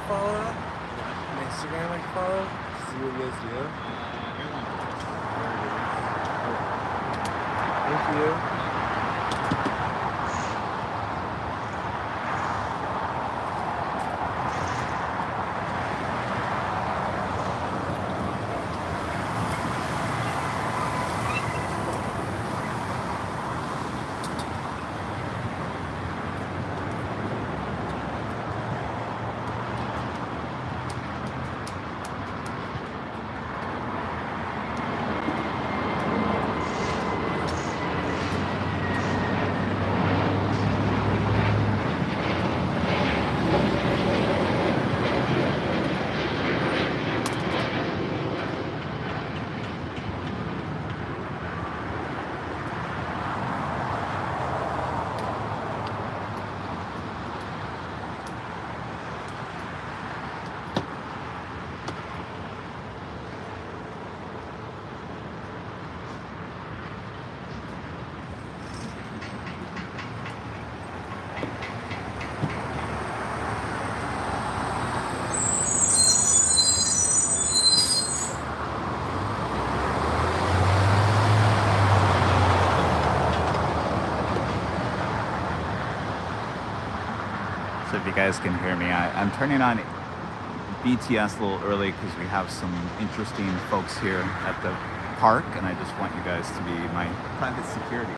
follow that? On Instagram I can follow? See what you guys do? Thank you. So if you guys can hear me, I'm turning on BTS a little early because we have some interesting folks here at the park, and I just want you guys to be my private security.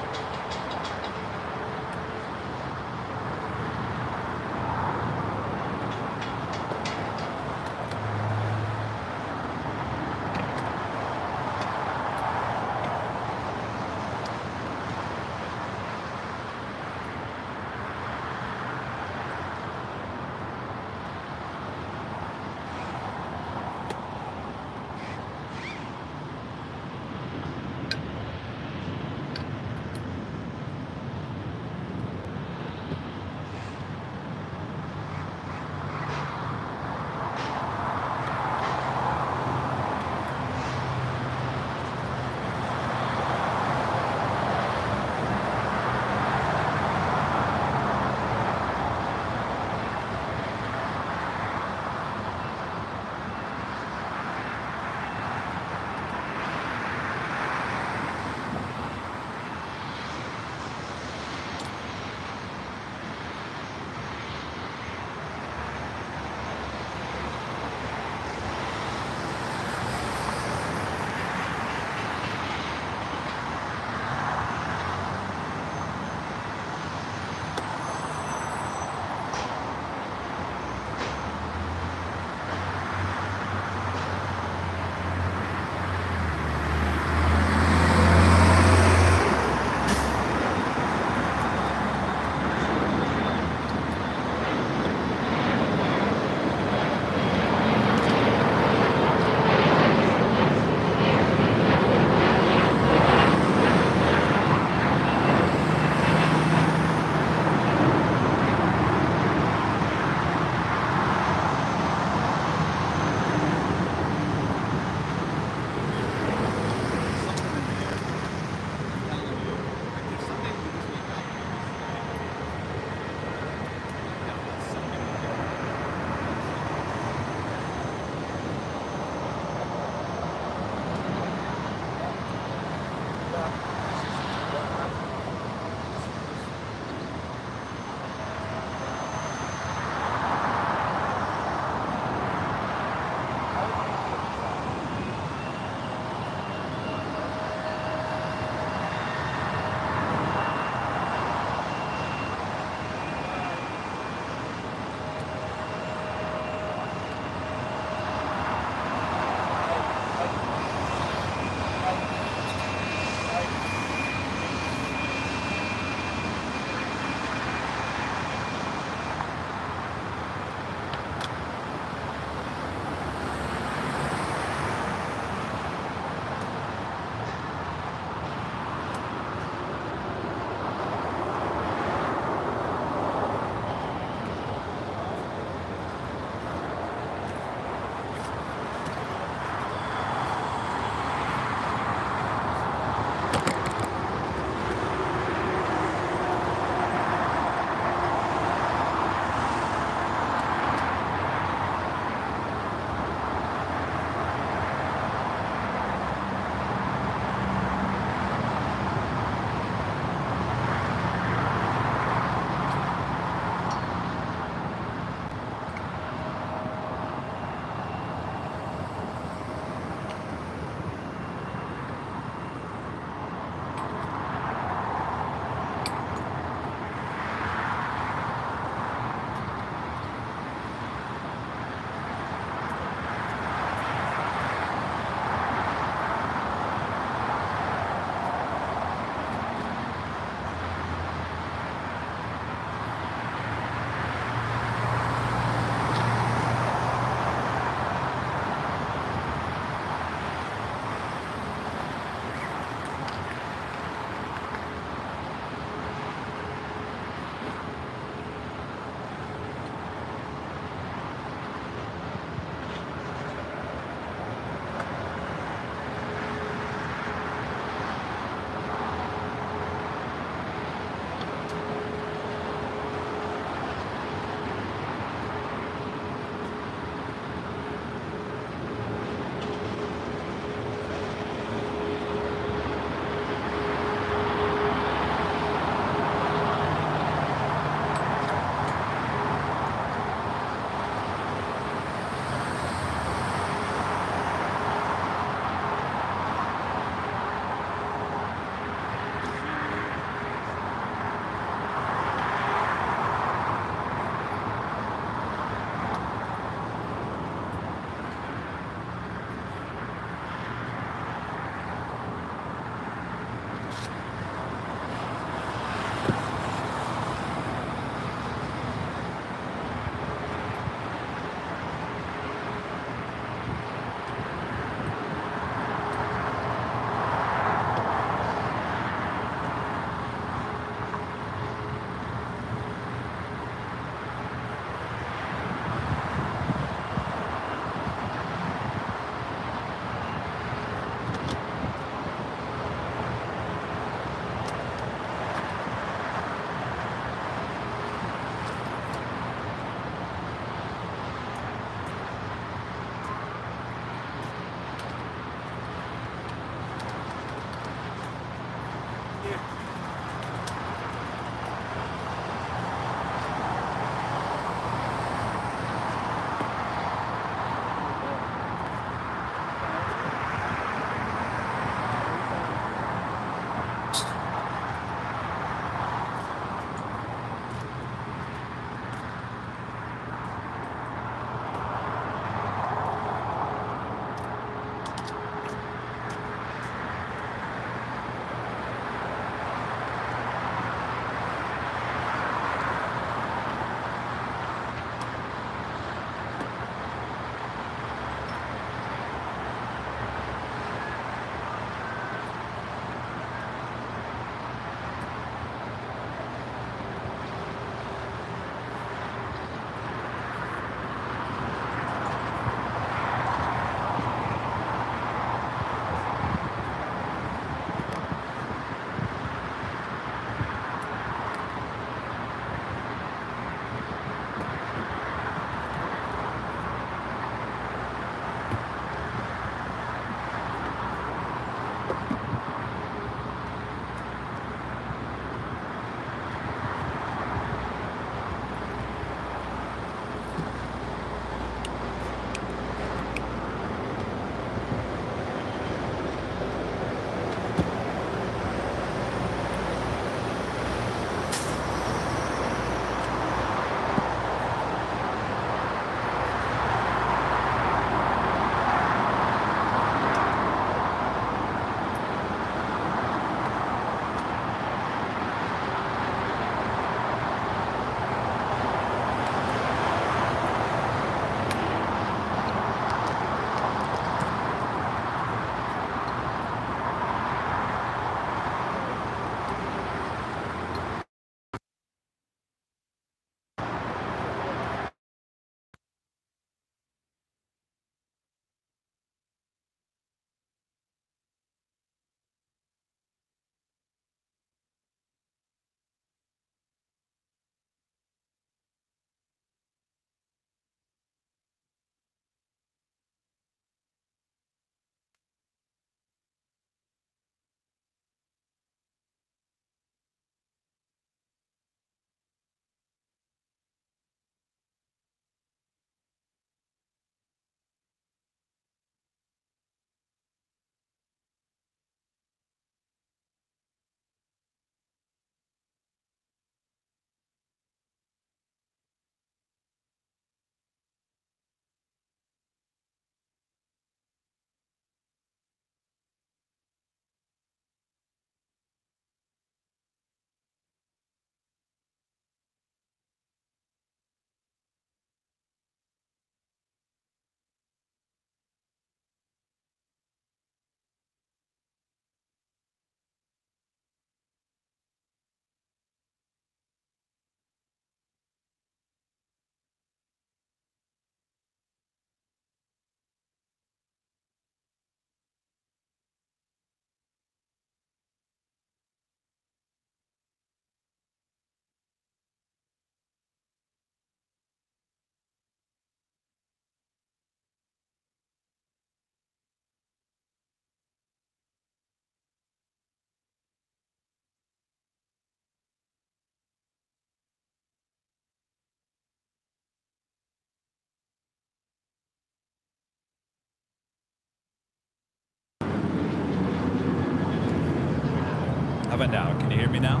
about now? Can you hear me now?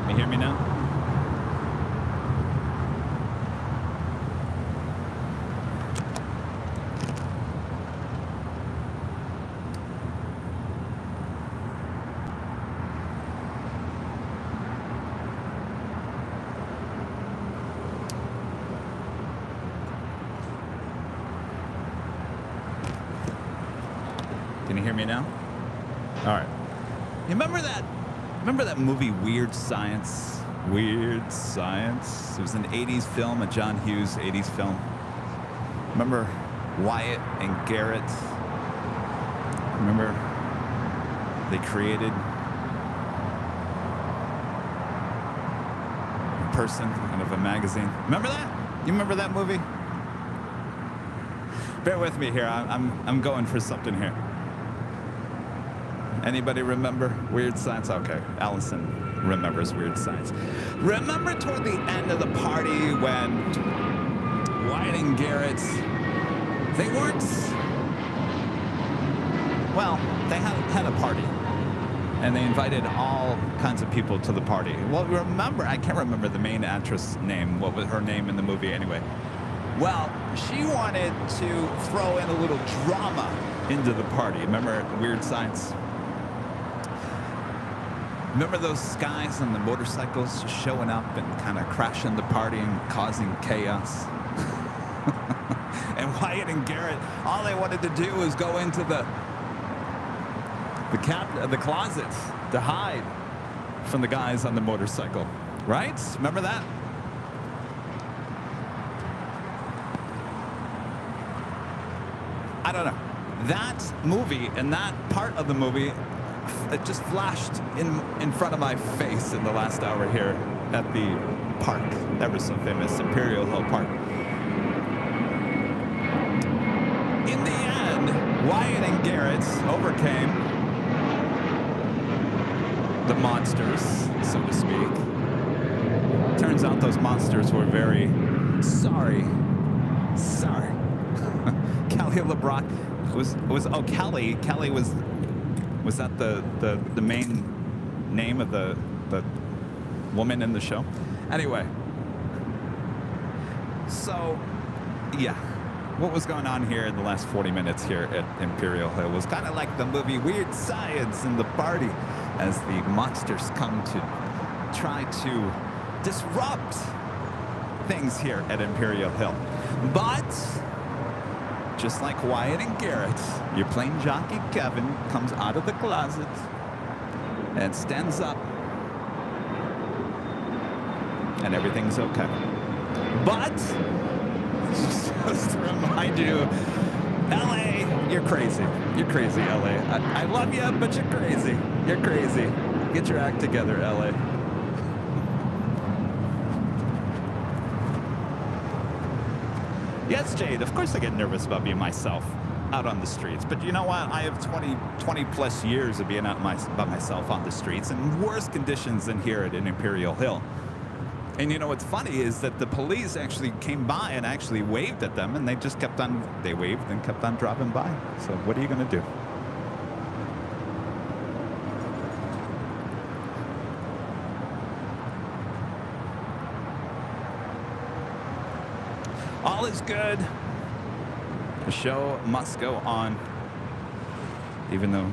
Can you hear me now? Can you hear me now? All right. You remember that movie Weird Science? Weird Science? It was an 80s film, a John Hughes 80s film. Remember Wyatt and Garrett? Remember they created a person out of a magazine? Remember that? You remember that movie? Bear with me here. I'm going for something here. Anybody remember Weird Science? Okay, Allison remembers Weird Science. Remember toward the end of the party when Wyatt and Garrett, they weren't, well, they had a party. And they invited all kinds of people to the party. Well, remember, I can't remember the main actress' name. What was her name in the movie anyway? Well, she wanted to throw in a little drama into the party. Remember Weird Science? Remember those guys on the motorcycles just showing up and kind of crashing the party and causing chaos? And Wyatt and Garrett, all they wanted to do was go into the closet to hide from the guys on the motorcycle, right? Remember that? I don't know. That movie and that part of the movie, it just flashed in front of my face in the last hour here at the park, ever so famous Imperial Hill Park. In the end, Wyatt and Garrett overcame the monsters, so to speak. Turns out those monsters were very sorry. Kelly LeBrock was Kelly. Kelly was that the main name of the woman in the show? Anyway, so yeah, what was going on here in the last 40 minutes here at Imperial Hill was kind of like the movie Weird Science in the party, as the monsters come to try to disrupt things here at Imperial Hill. But just like Wyatt and Garrett, your plain jockey Kevin comes out of the closet and stands up, and everything's okay. But just to remind you, LA, you're crazy. You're crazy, LA. I love you, but you're crazy. You're crazy. Get your act together, LA. Yes, Jade, of course I get nervous about being myself out on the streets. But you know what? I have 20 plus years of being out by myself on the streets in worse conditions than here at an Imperial Hill. And you know what's funny is that the police actually came by and actually waved at them, and they just kept on, they waved and kept on driving by. So what are you going to do? All is good. The show must go on, even though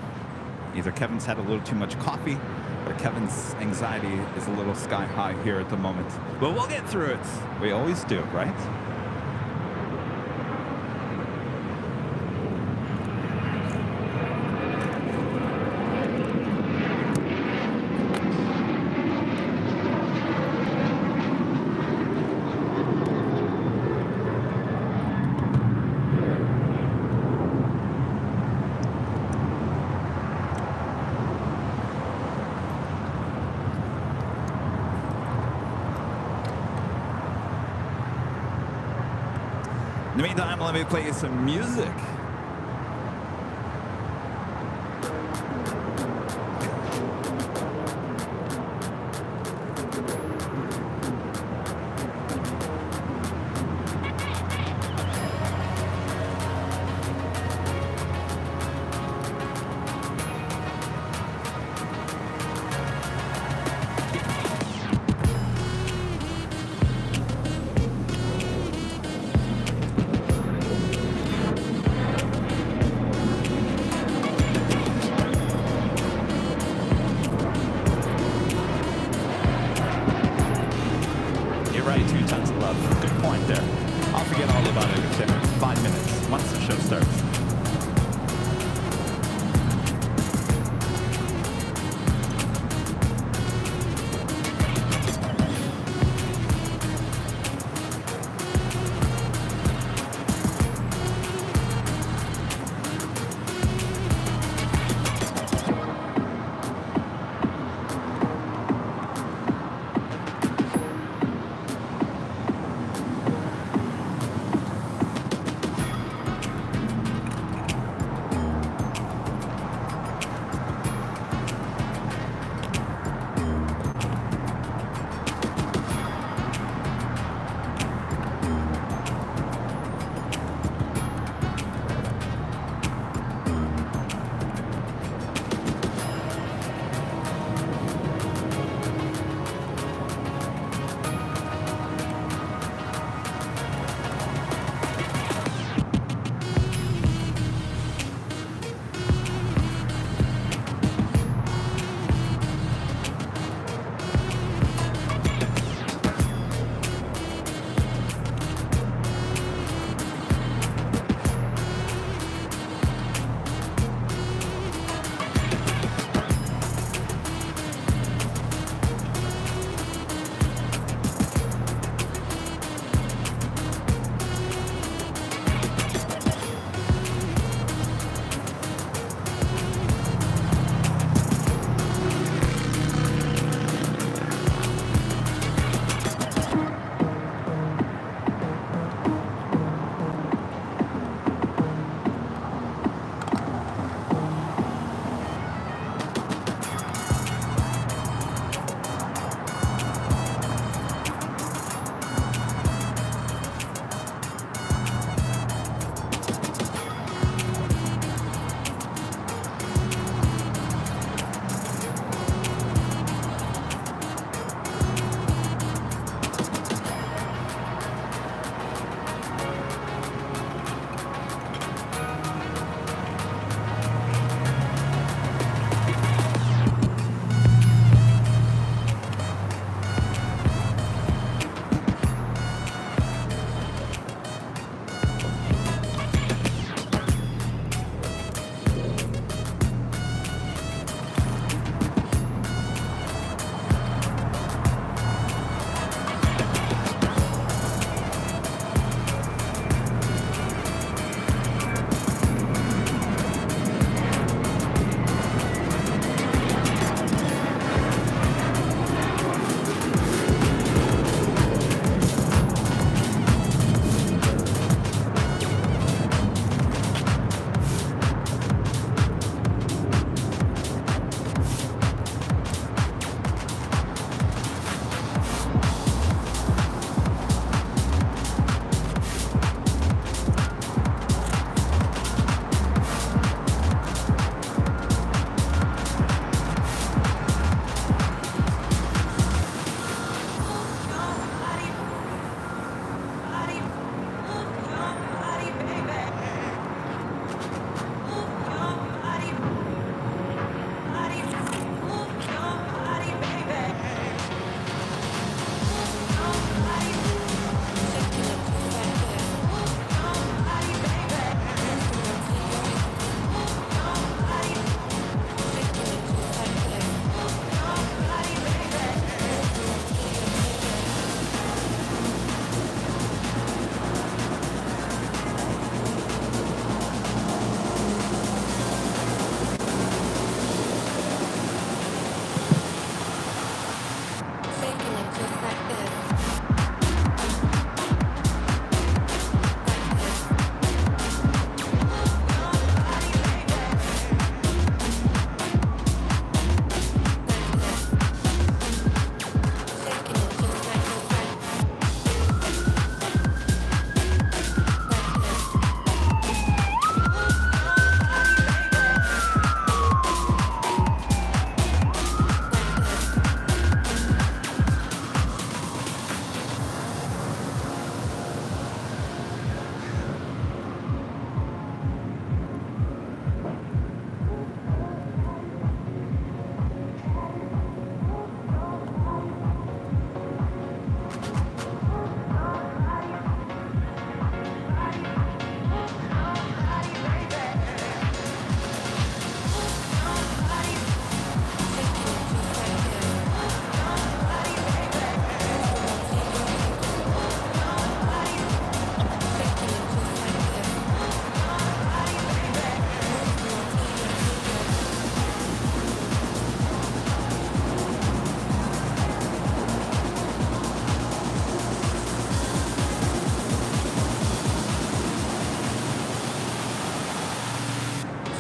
either Kevin's had a little too much coffee or Kevin's anxiety is a little sky high here at the moment. But we'll get through it. We always do, right? In the meantime, let me play you some music.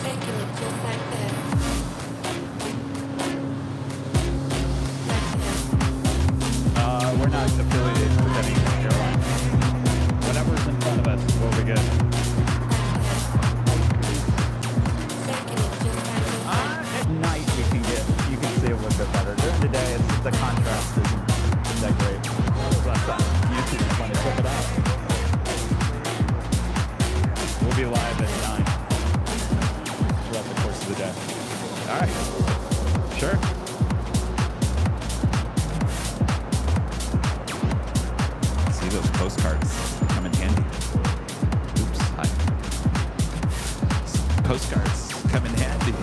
Taking it just like that. We're not affiliated with any airline. Whatever's in front of us, we'll be good. At night you can see a little bit better. During the day, the contrast isn't that great. That's on YouTube. It's funny. Check it out. We'll be live at 9 throughout the course of the day. All right. Sure. See those postcards come in handy. Oops. Hi. Postcards come in handy.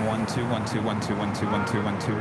1 2 1 2 1 2 1 2 1 2 1 2.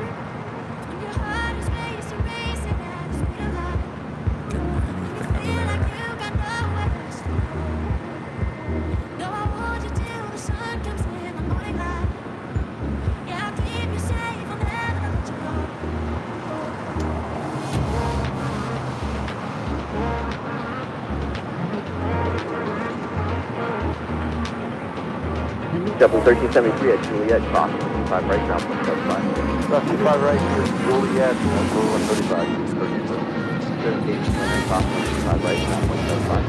Double 1373 at Juliet, crossing 25 right, ground 175. 25 right, Juliet, Echo 135. 1373 crossing 25 right, ground 175.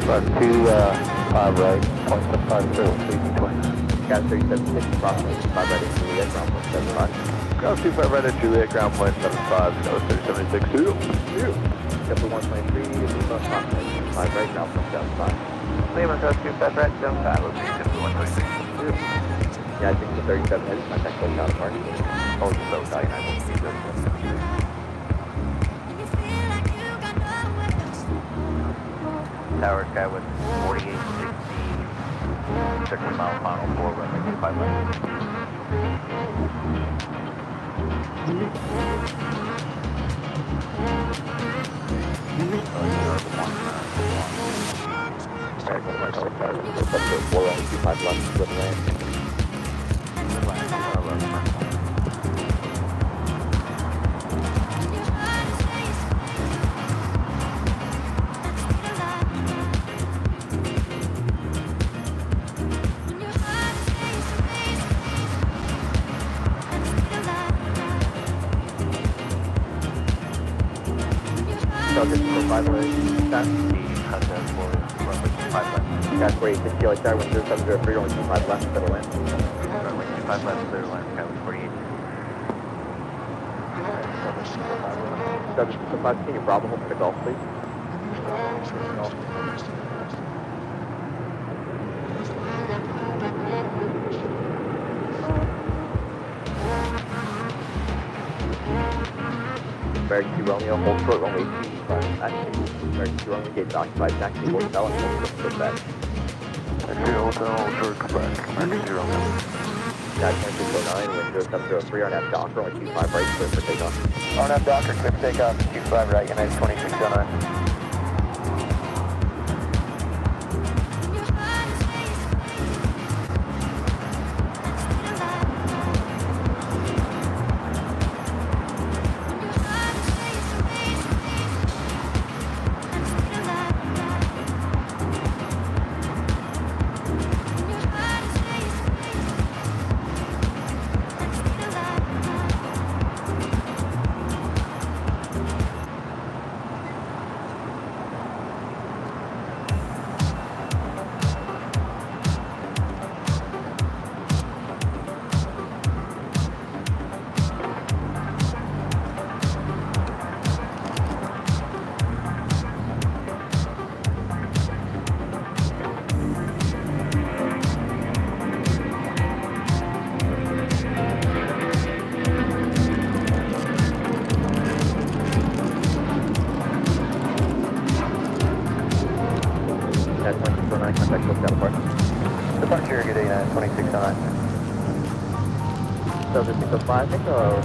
5 right, 0.75, Got 3760 crossing 25 right at Juliet, ground 175. Ground 25 right at Juliet, ground 175, that was 3760. Double 123, crossing 25 right, ground 175. Lima, cross 25 right, 75, location 123. Yeah, I think the 37 is my technical counterpart. Oh, it's so tight, I won't see this. Tower Sky with 4860, 60 mile final 4, runway 25 left. That's where you can feel like that when there's 703 only 25 left, middle land. Runway 25 left, clear land, Skyway 48. 765, can you Bravo hold for the Gulf, please? American 2 Romeo, hold short, runway 25, actually, American 2 Romeo, gates occupied, taxi, hotel, and hold back. Actually, hotel, hold short, come back, American 2 Romeo. Guys, 2609, wind 0703, RNAV Docker, only 25 right, clear for takeoff. RNAV Docker, clear for takeoff, 25 right, United 2609. Departure, good day, 2609. So this is a 5, I think, or...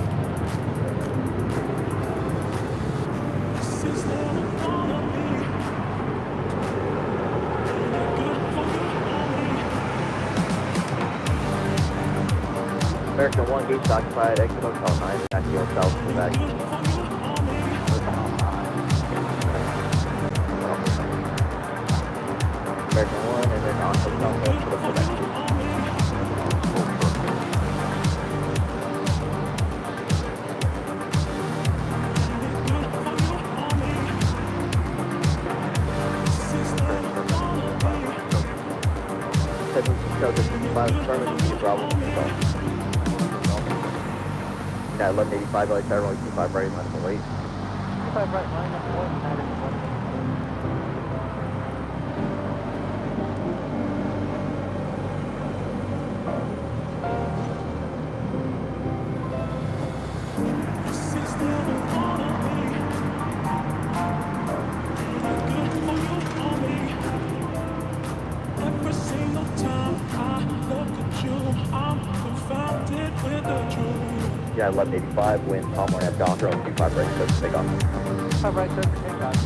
American 1, gates occupied, exit hotel 9, taxi hotel, to the back. American 1, and then on hotel, to the back. Yeah, 1185, like that, only 25 right, line number 8. 25 right, line number 1, Every single time I look at you, I'm confounded. Yeah, 1185, wind, calm, we're at down, runway 25 right, so take off. 5 right, so take off.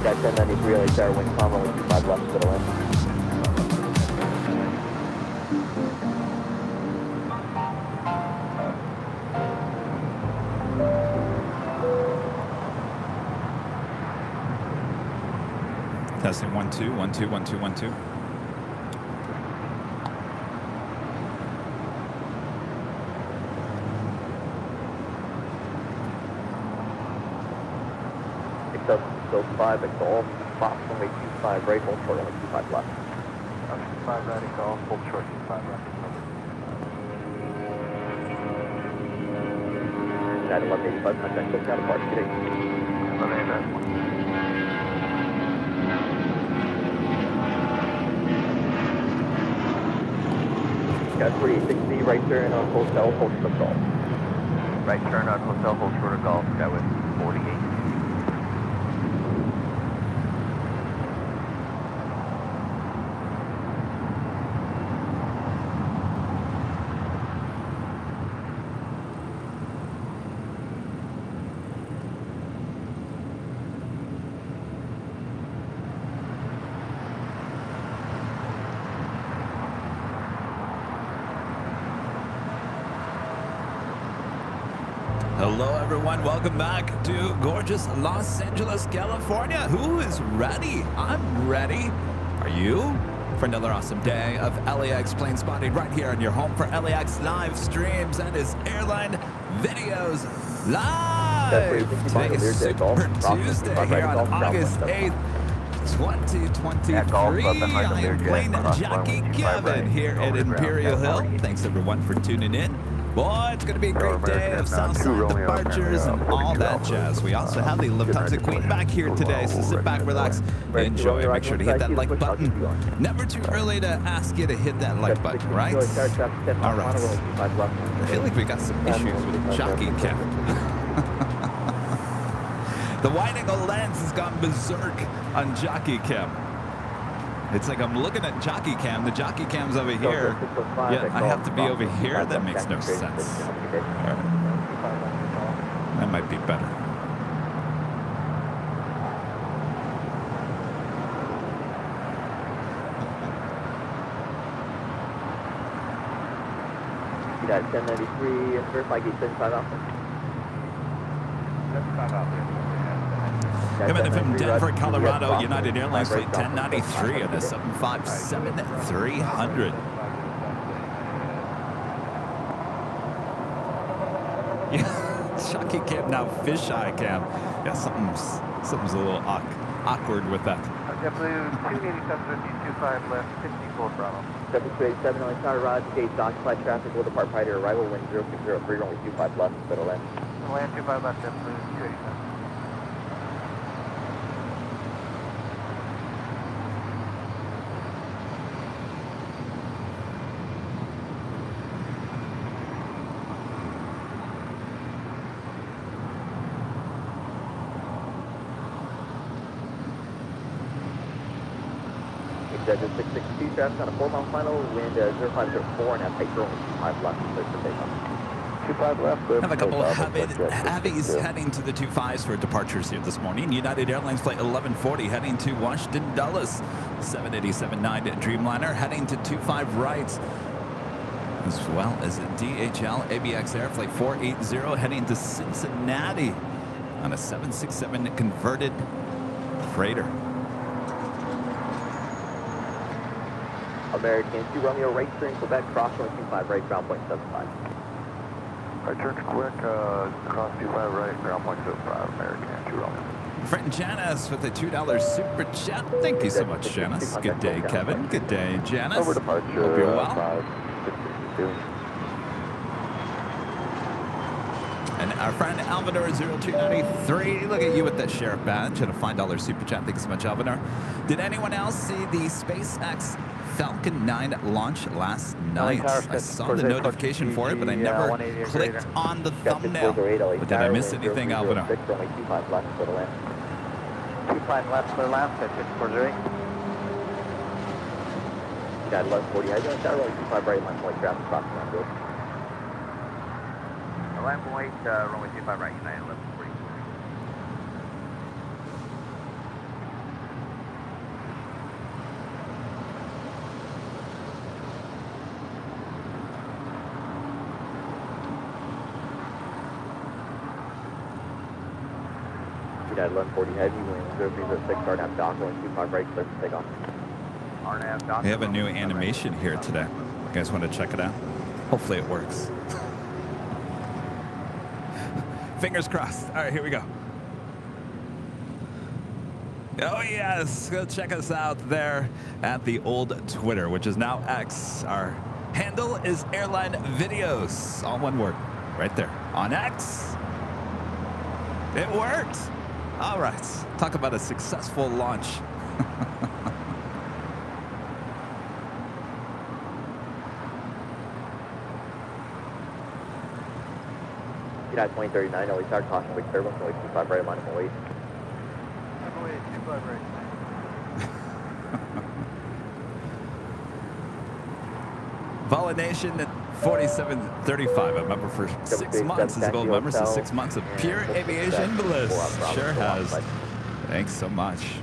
Got 1093, LA Tower, wind calm, runway 25 left, middle in. Testing 1 2 1 2 1 2 1 2. Still 5 at golf, Fox runway 25 right, hold short runway 25 left. 25 right at golf, hold short 25 left. At 1185, contact just out of park today. 1185. Got 3860, right turn on hotel, hold short of golf. Right turn on hotel, hold short of golf, that was 48. Hello, everyone. Welcome back to gorgeous Los Angeles, California. Who is ready? I'm ready. Are you? For another awesome day of LAX plane spotting right here on your home for LAX live streams. That is Airline Videos Live. Today is Super Tuesday here on August 8th. 2023. I am plane jockey Kevin here at Imperial Hill. Thanks everyone for tuning in. Boy, it's going to be a great day of Southside departures and all that jazz. We also have the Lufthansa Queen back here today, so sit back, relax, enjoy. Make sure to hit that like button. Never too early to ask you to hit that like button, right? All right. I feel like we got some issues with jockey cam. The wide angle lens has gone berserk on jockey cam. It's like I'm looking at jockey cam. The jockey cam's over here. Yet I have to be over here. That makes no sense. Right. That might be better. At 1093, verify gate 75 out. 75 out there. Coming in from Denver, Colorado, United Airlines flight 1093 on the 757-300. Yeah, jockey cam now, fisheye cam. Yeah, something's a little awkward with that. JetBlue 287.25 left, 54 Bravo. 7287 on Colorado, gate occupied traffic will depart prior to arrival, wind 0603, runway 25 left, middle land. Land 25 left, JetBlue 287. Just 662 traffic on a 4-mile final, wind 0504 and tight turn 25 left, so for takeoff. 25 left. Have a couple of heavies heading to the 25s for departures here this morning. United Airlines flight 1140 heading to Washington Dulles. 787-9 Dreamliner heading to 25 right. As well as DHL ABX Air flight 480 heading to Cincinnati on a 767 converted freighter. American 2 Romeo right turn Quebec, cross 125 right, ground point 75. Right turn to Quebec, cross 25 right, ground point 75, American 2 Romeo. Friend Janice with a $2 super chat. Thank you so much, Janice. Good day, Kevin. Good day, Janice. Over departure. Hope you're well. And Our friend Alvador0293, look at you with that sheriff badge and a $5 super chat. Thanks so much, Alvador. Did anyone else see the SpaceX Falcon 9 launch last night? I saw the notification for it, but I never clicked on the thumbnail. But did I miss anything, Alvador? 25 left for the land. 25 left for the land, 5408. Got 1140, I got runway 25 right, line point, ground across the line, good. Line point, runway 25 right, United 1140. United 1140 heavy, wind 0306, RNAV dock, runway 25 right, clear for takeoff. We have a new animation here today. You guys want to check it out? Hopefully it works. Fingers crossed. All right, here we go. Oh, yes. Go check us out there at the old Twitter, which is now X. Our handle is Airline Videos. All one word. Right there. On X. It worked. All right. Talk about a successful launch. United 2039, always start caution, wait turbo, only 25 right, line of wait. 25 right. Vola Nation at 4735. A member for 6 months. Is a gold member, so 6 months of pure aviation bliss. Sure has. Thanks so much.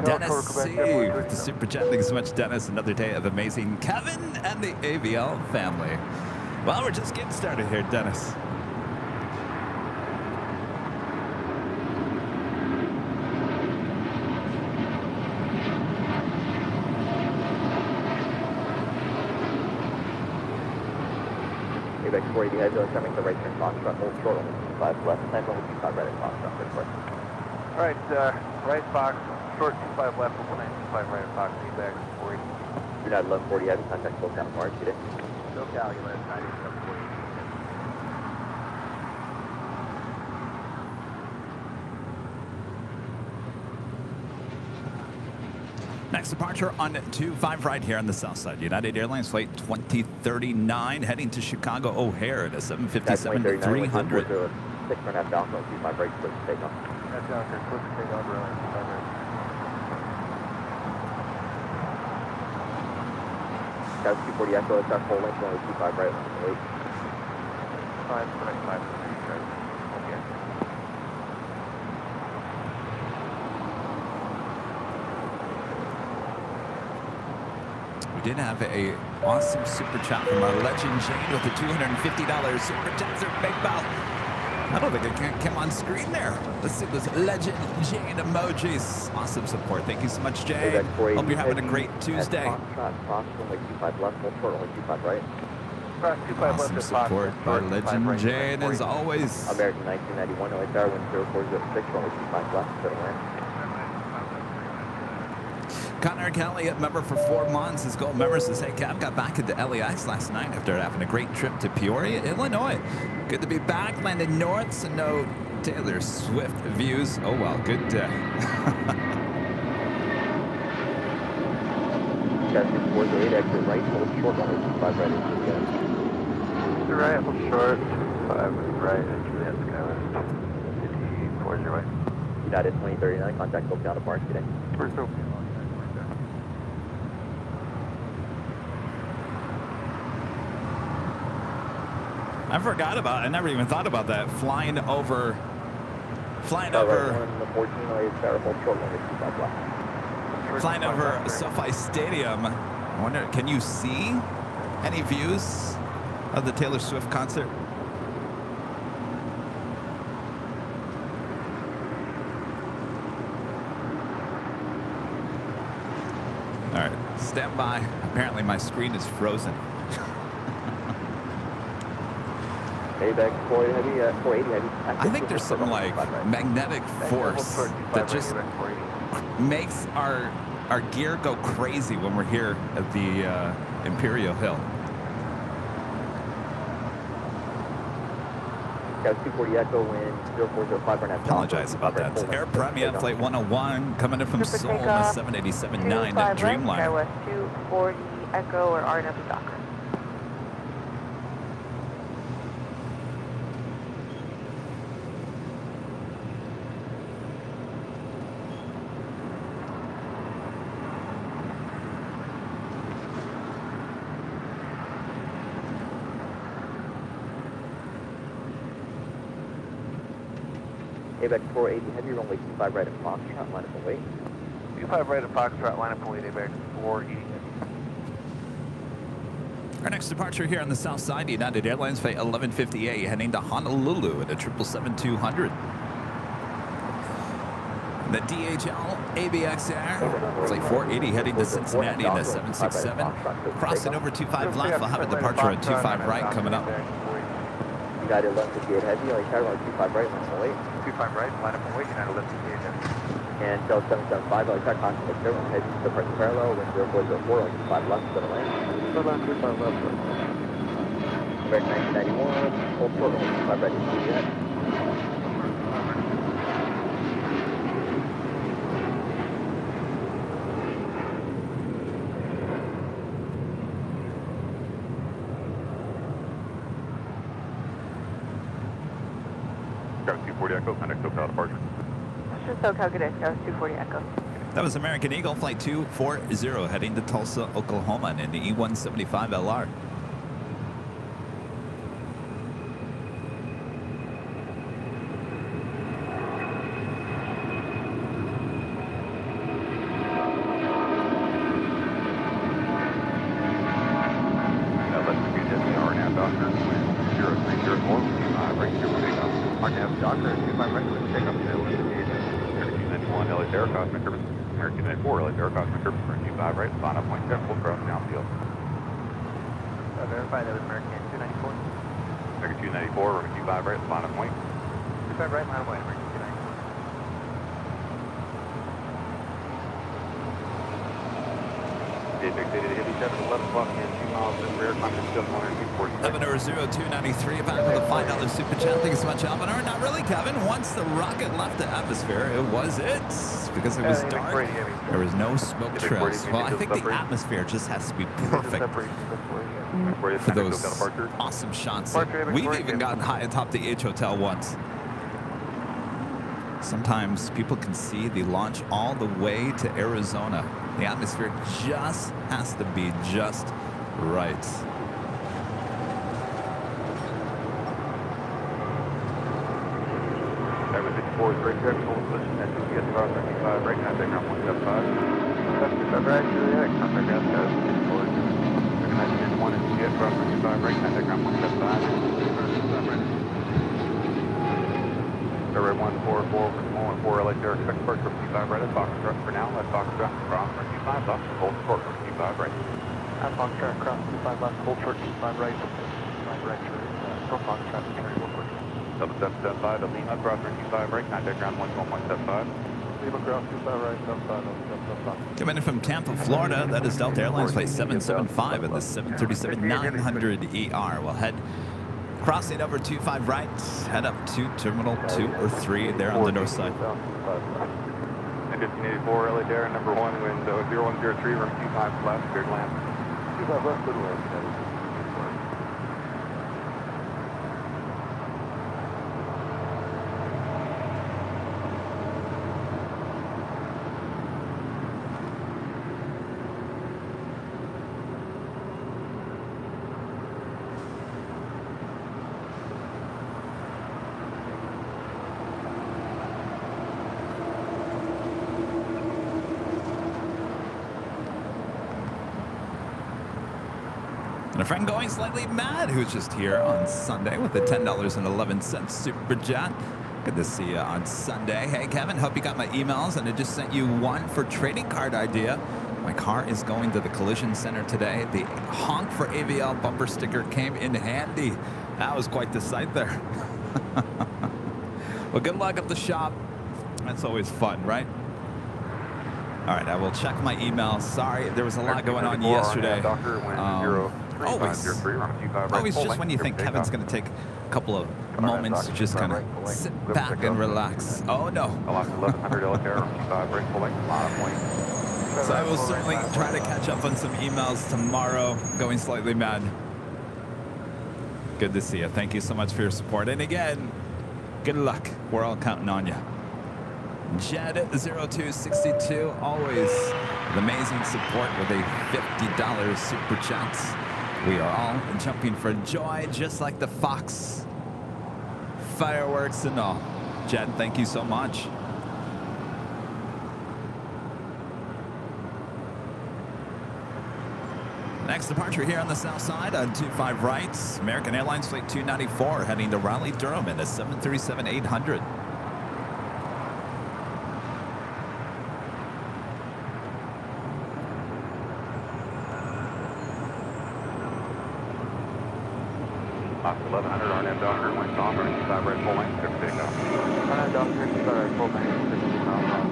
Dennis C. with the super chat. Thanks so much, Dennis. Another day of amazing Kevin and the AVL family. Well, we're just getting started here, Dennis. Back 480 heads, coming to right turn Foxtrot, hold short, only 25 left, time only 25 right at Foxtrot, good work. Alright, right Fox, short 25 left, 195 right at Fox, back 480. United 1140 heavy, contact SoCal Mark, get it. SoCal, United 9740. Next departure on 25 right here on the south side. United Airlines flight 2039 heading to Chicago O'Hare at a 757 to 300. 6 for half Falcon, 25 right, clear to take off. That's Falcon, clear to take off, runway 25 right. That's 240 Echo, it's our full length, runway 25 right, line 8. 5 for 95, okay. We did have a awesome super chat from our legend Jane with the $250 super chat. Big bow. I don't think it can come on screen there. Let's see those legend Jane emojis. Awesome support. Thank you so much, Jane. Hope you're having a great Tuesday. Awesome support by legend Jane as always. American 1991, OHR 10406, runway 25 left, clear to land. Connor Kelly, a member for 4 months, his gold member says, hey, Cap, got back into LAX last night after having a great trip to Peoria, Illinois. Good to be back, landed north, so no Taylor Swift views. Oh, well, good day. Chassis 408, exit right, hold short, runway 25 right, into the end. To right, hold short, 5 right, into the end, Skywest. 40 right. United 2039, contact SoCal to Mark today. First open. I never even thought about that. Flying over. Flying over SoFi Stadium. I wonder, can you see any views of the Taylor Swift concert? All right, stand by. Apparently my screen is frozen. I think there's some like magnetic force that just makes our gear go crazy when we're here at the Imperial Hill. Scout 240 Echo, wind 0405 right now. Apologize about that. Air Premia Flight 101 coming in from Seoul on the 787-9 Dreamliner. West 240 Echo or RNW Docker. ABEX 480 Heavy, runway 25 right at Foxtrot, line up and wait. 25 right at Foxtrot, line up and wait, ABEX 480 Heavy. Our next departure here on the south side, United Airlines Flight 1158 heading to Honolulu at a 777-200. The DHL ABX Air Flight 480 heading to Cincinnati in the 767. Crossing over 25 left, we'll have a departure at 25 right coming up. United 1158 Heavy, like runway 25 right, line up and wait. 25 right, line up and wait, United 1158 Heavy. And Shell 775, like track contact 7, heading to the parking parallel, wind 0404, like 5 left, 7 lane. 5 left, 5 left. American 1991, hold short, runway 25 right, Juliet. Scout 240 Echo, contact SoCal departure. This is SoCal, good day, Scout 240 Echo. That was American Eagle Flight 240 heading to Tulsa, Oklahoma in the E175LR. Verify that was American 294. American 294, runway 25 right, line up and wait. 25 right, line up and wait, American 294. ABEX 880 Heavy 711 blocking in 2 miles in rear, climbing to 1 240. Governor 0293 back with a $5 super chat. Thank you so much, Alvin. Not really, Kevin. Once the rocket left the atmosphere, it was it. Because it was dark, there was no smoke trails. Well, I think the atmosphere just has to be perfect for those awesome shots. We've even gotten high atop the H Hotel once. Sometimes people can see the launch all the way to Arizona. The atmosphere just has to be just right. That was 64 is right there, hold position at 2 PS cross 95, right now, take ground 175. 75 right, Juliet, contact gas gas, 64. Recognize 1 and PS cross 95, right now, take ground 175. Red 144 from 4 LA Derek, expect first for 25 right at Foxtrot. For now, let Foxtrot cross 25 left, hold short for 25 right. At Foxtrot, cross 25 left, hold short 25 right, 25 right, from Foxtrot, carry 1 7775 to Lima, cross 25 right, contact ground 111.75. Lima, cross 25 right, 75. Coming in from Tampa, Florida, that is Delta Airlines Flight 775 at the 737-900ER. We'll head crossing over 25 right, head up to Terminal 2 or 3 there on the north side. And 1584 LA Dare, number 1, wind 0103, room 25 left, cleared land. 25 left, good land. And a friend going slightly mad who's just here on Sunday with a $10.11 super chat. Good to see you on Sunday. Hey, Kevin, hope you got my emails, and I just sent you one for trading card idea. My car is going to the collision center today. The honk for AVL bumper sticker came in handy. That was quite the sight there. Well, good luck at the shop. That's always fun, right? All right, I will check my email. Sorry, there was a lot going on yesterday. Always just when you think Kevin's going to take couple of moments to just kind of sit back and relax. Oh no. Alaska 1100 LAX, 5 right full length, lot point. So I will certainly try to catch up on some emails tomorrow. Going slightly mad. Good to see you. Thank you so much for your support. And again, good luck. We're all counting on you. Jed0262, always with amazing support with a $50 super chat. We are all jumping for joy, just like the Fox. Fireworks and all. Jed, thank you so much. Next departure here on the south side on 25 right. American Airlines Flight 294 heading to Raleigh-Durham in a 737-800. Alaska 1100 RNAV Doctor, wind bomber, 5 right full length, clear for takeoff. RNAV Doctor, 5 right full length, 15 miles off.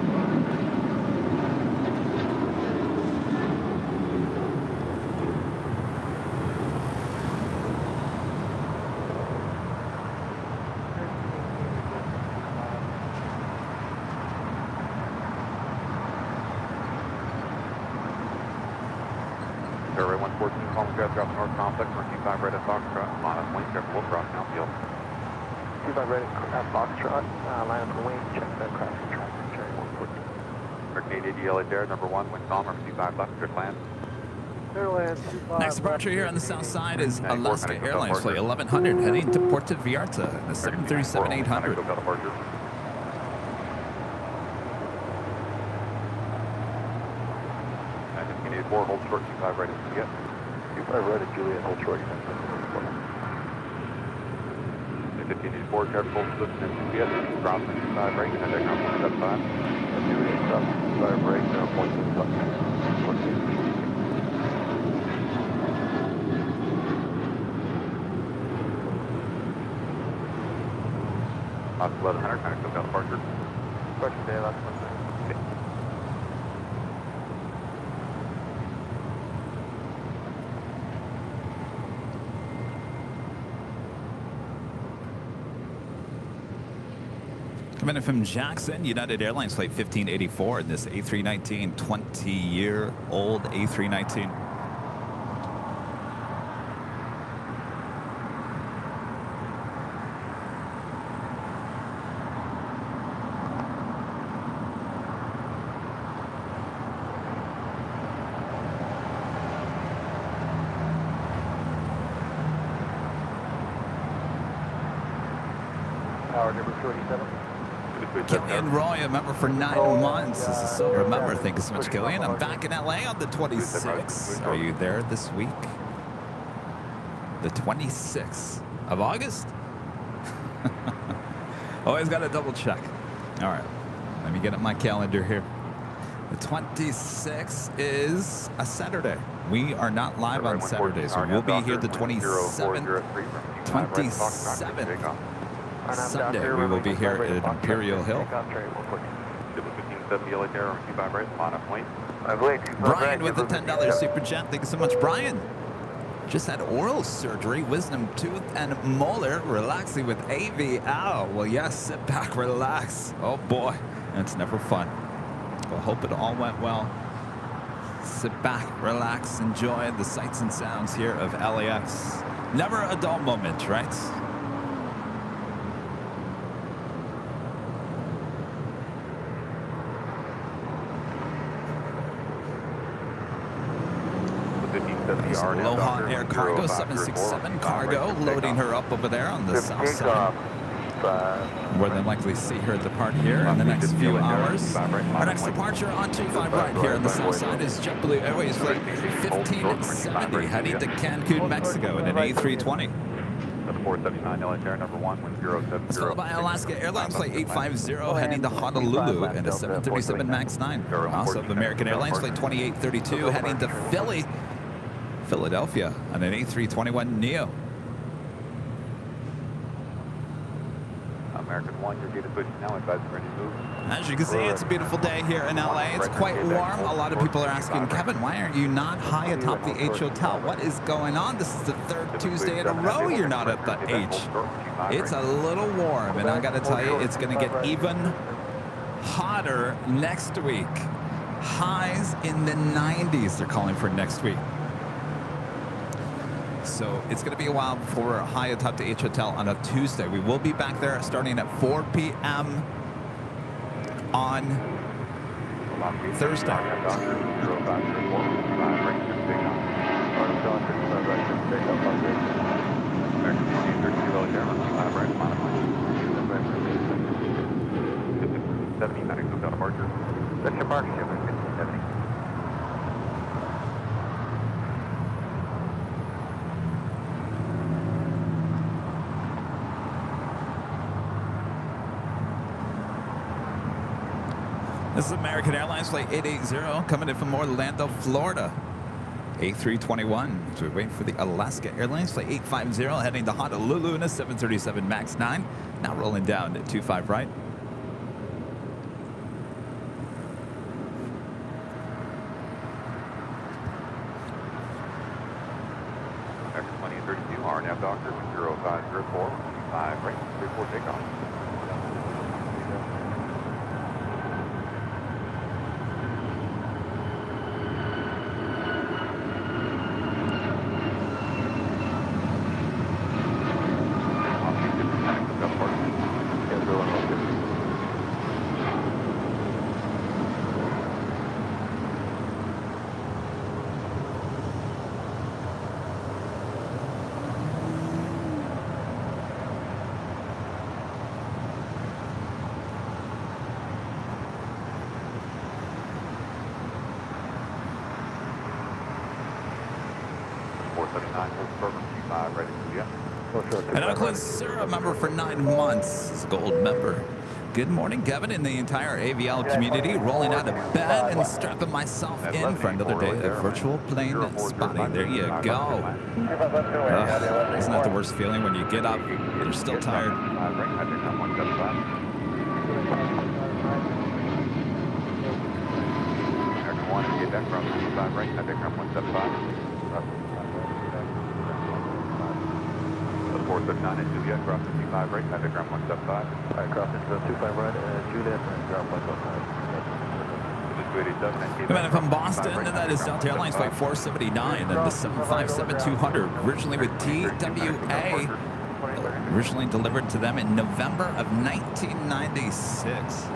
Airway 114, calm grab, drop north complex, marking 5 right at Foxtrot, line up wing, careful, we'll cross downfield. 25 right at Foxtrot, line up the wing, check that crossing traffic, cherry 114. American 880 LA number 1, wind calmer, 25 left, clear land. Next departure here on the south side is Alaska Airlines Flight 1100 heading to Puerto Vallarta in a 737-800. Hold short, 25 right at Juliet. 25 right at Juliet, hold short. 1584, careful, listen to Juliet, cross 25 right, and then cross 75. Juliet, cross 25 right, 0.65. Alaska 1100, kind of come down departure. Departure day, last one. Coming in from Jackson, United Airlines Flight 1584 in this A319, 20-year-old A319. Tower number 27. Killian Roy, a member for 9 months. This is a silver member. Thank you so much, Killian. I'm back in LA on the 26th. Are you there this week? The 26th of August? Always got to double check. All right. Let me get up my calendar here. The 26th is a Saturday. We are not live on Saturdays. We'll be here the 27th. 27th. Sunday, we will be here at Imperial Hill. Brian with the $10 super chat. Thank you so much, Brian. Just had oral surgery, wisdom tooth and molar, relaxing with AVL. Well, yes, sit back, relax. Oh boy, it's never fun. Well, hope it all went well. Sit back, relax, enjoy the sights and sounds here of LAX. Never a dull moment, right? Aloha Air Cargo 767 cargo, loading her up over there on the south side. More than likely see her depart here in the next few hours. Our next departure on 25 right here on the south side is JetBlue Airways Flight 1570 heading to Cancun, Mexico in an A320. 479 LA number 1, 1070. It's followed by Alaska Airlines Flight 850 heading to Honolulu in a 737 MAX 9. Also American Airlines Flight 2832 heading to Philadelphia on an A321neo. American 1, your gate is switching now, advise ready to move. As you can see, it's a beautiful day here in LA. It's quite warm. A lot of people are asking, Kevin, why aren't you not high atop the H Hotel? What is going on? This is the third Tuesday in a row you're not at the H. It's a little warm, and I got to tell you, it's going to get even hotter next week. Highs in the 90s they're calling for next week. So it's going to be a while before we're high atop the H Hotel on a Tuesday. We will be back there starting at 4 p.m. on Thursday. That's your mark, 1570. This is American Airlines Flight 880 coming in from Orlando, Florida. A321. So we're waiting for the Alaska Airlines Flight 850 heading to Honolulu in a 737 MAX 9. Now rolling down at 25 right. X-2032, RNAV Doctor, 0504, 5 right, 34 takeoff. And Oakland Sarah member for 9 months. Is a gold member. Good morning, Kevin, and the entire AVL community. Rolling out of bed and strapping myself in for another day of virtual plane spotting. There you go. Isn't that the worst feeling when you get up and you're still tired? X1, get back from 5 right, I think I'm 175. 439 and Juliet, cross 55 right, I think I'm 175. All right, cross into 25 right, Juliet, and ground 175. Coming in from Boston, and that is Delta Airlines Flight 479 and the 757-200, originally with TWA, originally delivered to them in November of 1996.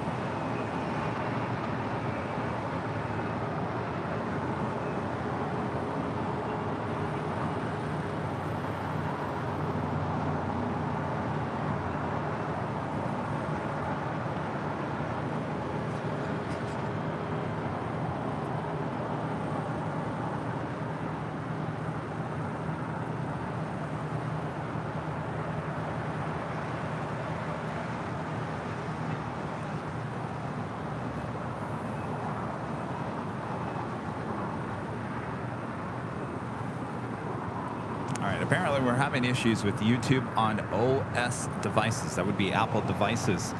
Apparently, we're having issues with YouTube on OS devices. That would be Apple devices.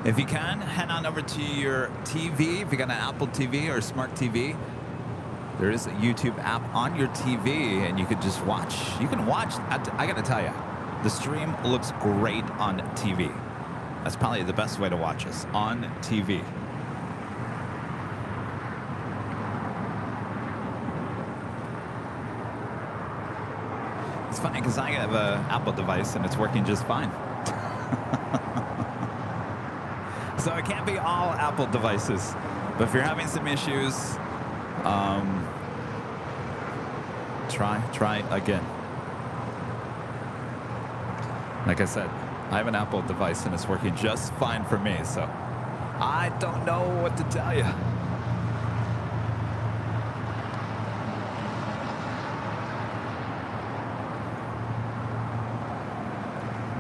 If you can, head on over to your TV. If you got an Apple TV or a smart TV, there is a YouTube app on your TV, and you could just watch. You can watch. I got to tell you, the stream looks great on TV. That's probably the best way to watch us, on TV. It's funny because I have an Apple device and it's working just fine. So it can't be all Apple devices. But if you're having some issues, try again. Like I said, I have an Apple device and it's working just fine for me. So I don't know what to tell you.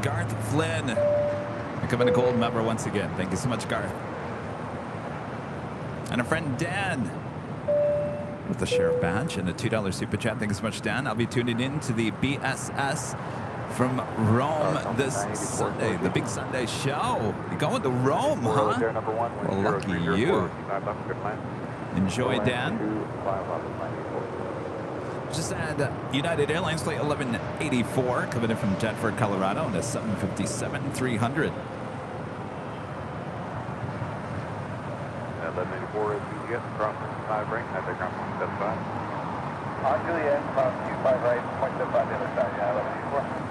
Garth Flynn, becoming a gold member once again. Thank you so much, Garth. And a friend, Dan, with the sheriff badge and a $2 super chat. Thank you so much, Dan. I'll be tuning in to the BSS from Rome this Sunday, the big Sunday show. You going to Rome, huh? Well, lucky you. Enjoy, Dan. Just had United Airlines flight 1184 coming in from Denver, Colorado, and a 757-300. 1184 is Juliet, cross 5 right, I take ground 175. On Juliet, cross 25 right, 0.75 the other side, yeah, 1184.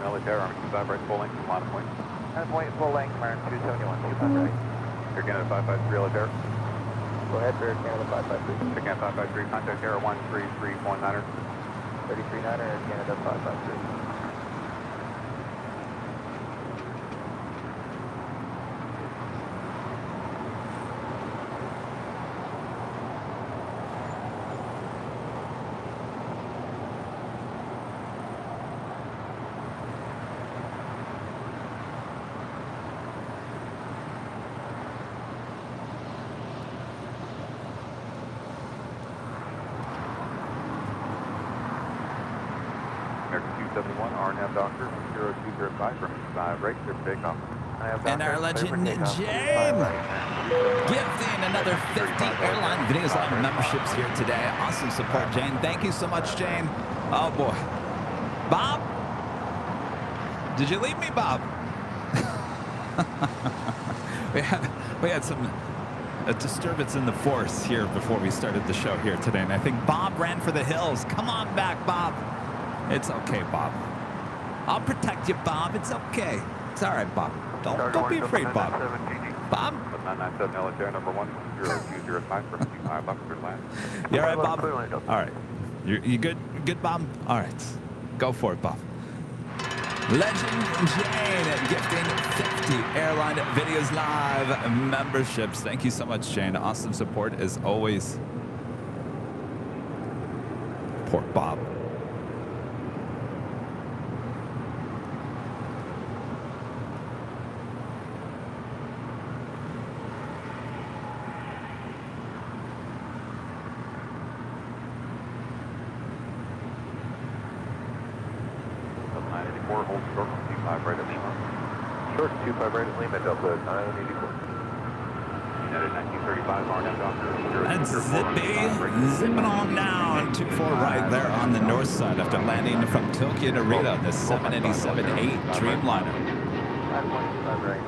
LAX, 25 right, full length, line of point. Line of point, full length, American 271, 25 right. Air Canada 553, LAX. Go ahead for Air Canada 553. Air Canada 553, contact Air 13319er. 339er, Air Canada 553. American 271, RNAV Doctor, 0205 from 5 right, clear for takeoff. And our legend, Jane, gifting another 50 Airline Videos Live memberships here today. Awesome support, Jane. Thank you so much, Jane. Oh, boy. Bob? Did you leave me, Bob? we had some a disturbance in the force here before we started the show here today, and I think Bob ran for the hills. Come on back, Bob. It's okay, Bob. I'll protect you, Bob. It's okay. It's all right, Bob. Don't be afraid, Bob. Bob? 997 LAX Air number 10205 from 25 left, clear land. You all right, Bob? All right. You good? Good, Bob? All right. Go for it, Bob. Legend Jane gifting 50 Airline Videos Live memberships. Thank you so much, Jane. Awesome support as always. Poor Bob. Hold short, 25 right at Lima. Short 25 right at Lima, Delta 984. United 1935, RNAV Doctor. That's zippy. Zipping on down. 24 right there on the north side after landing from Tokyo Narita, the 787-8 Dreamliner. 5.25 right,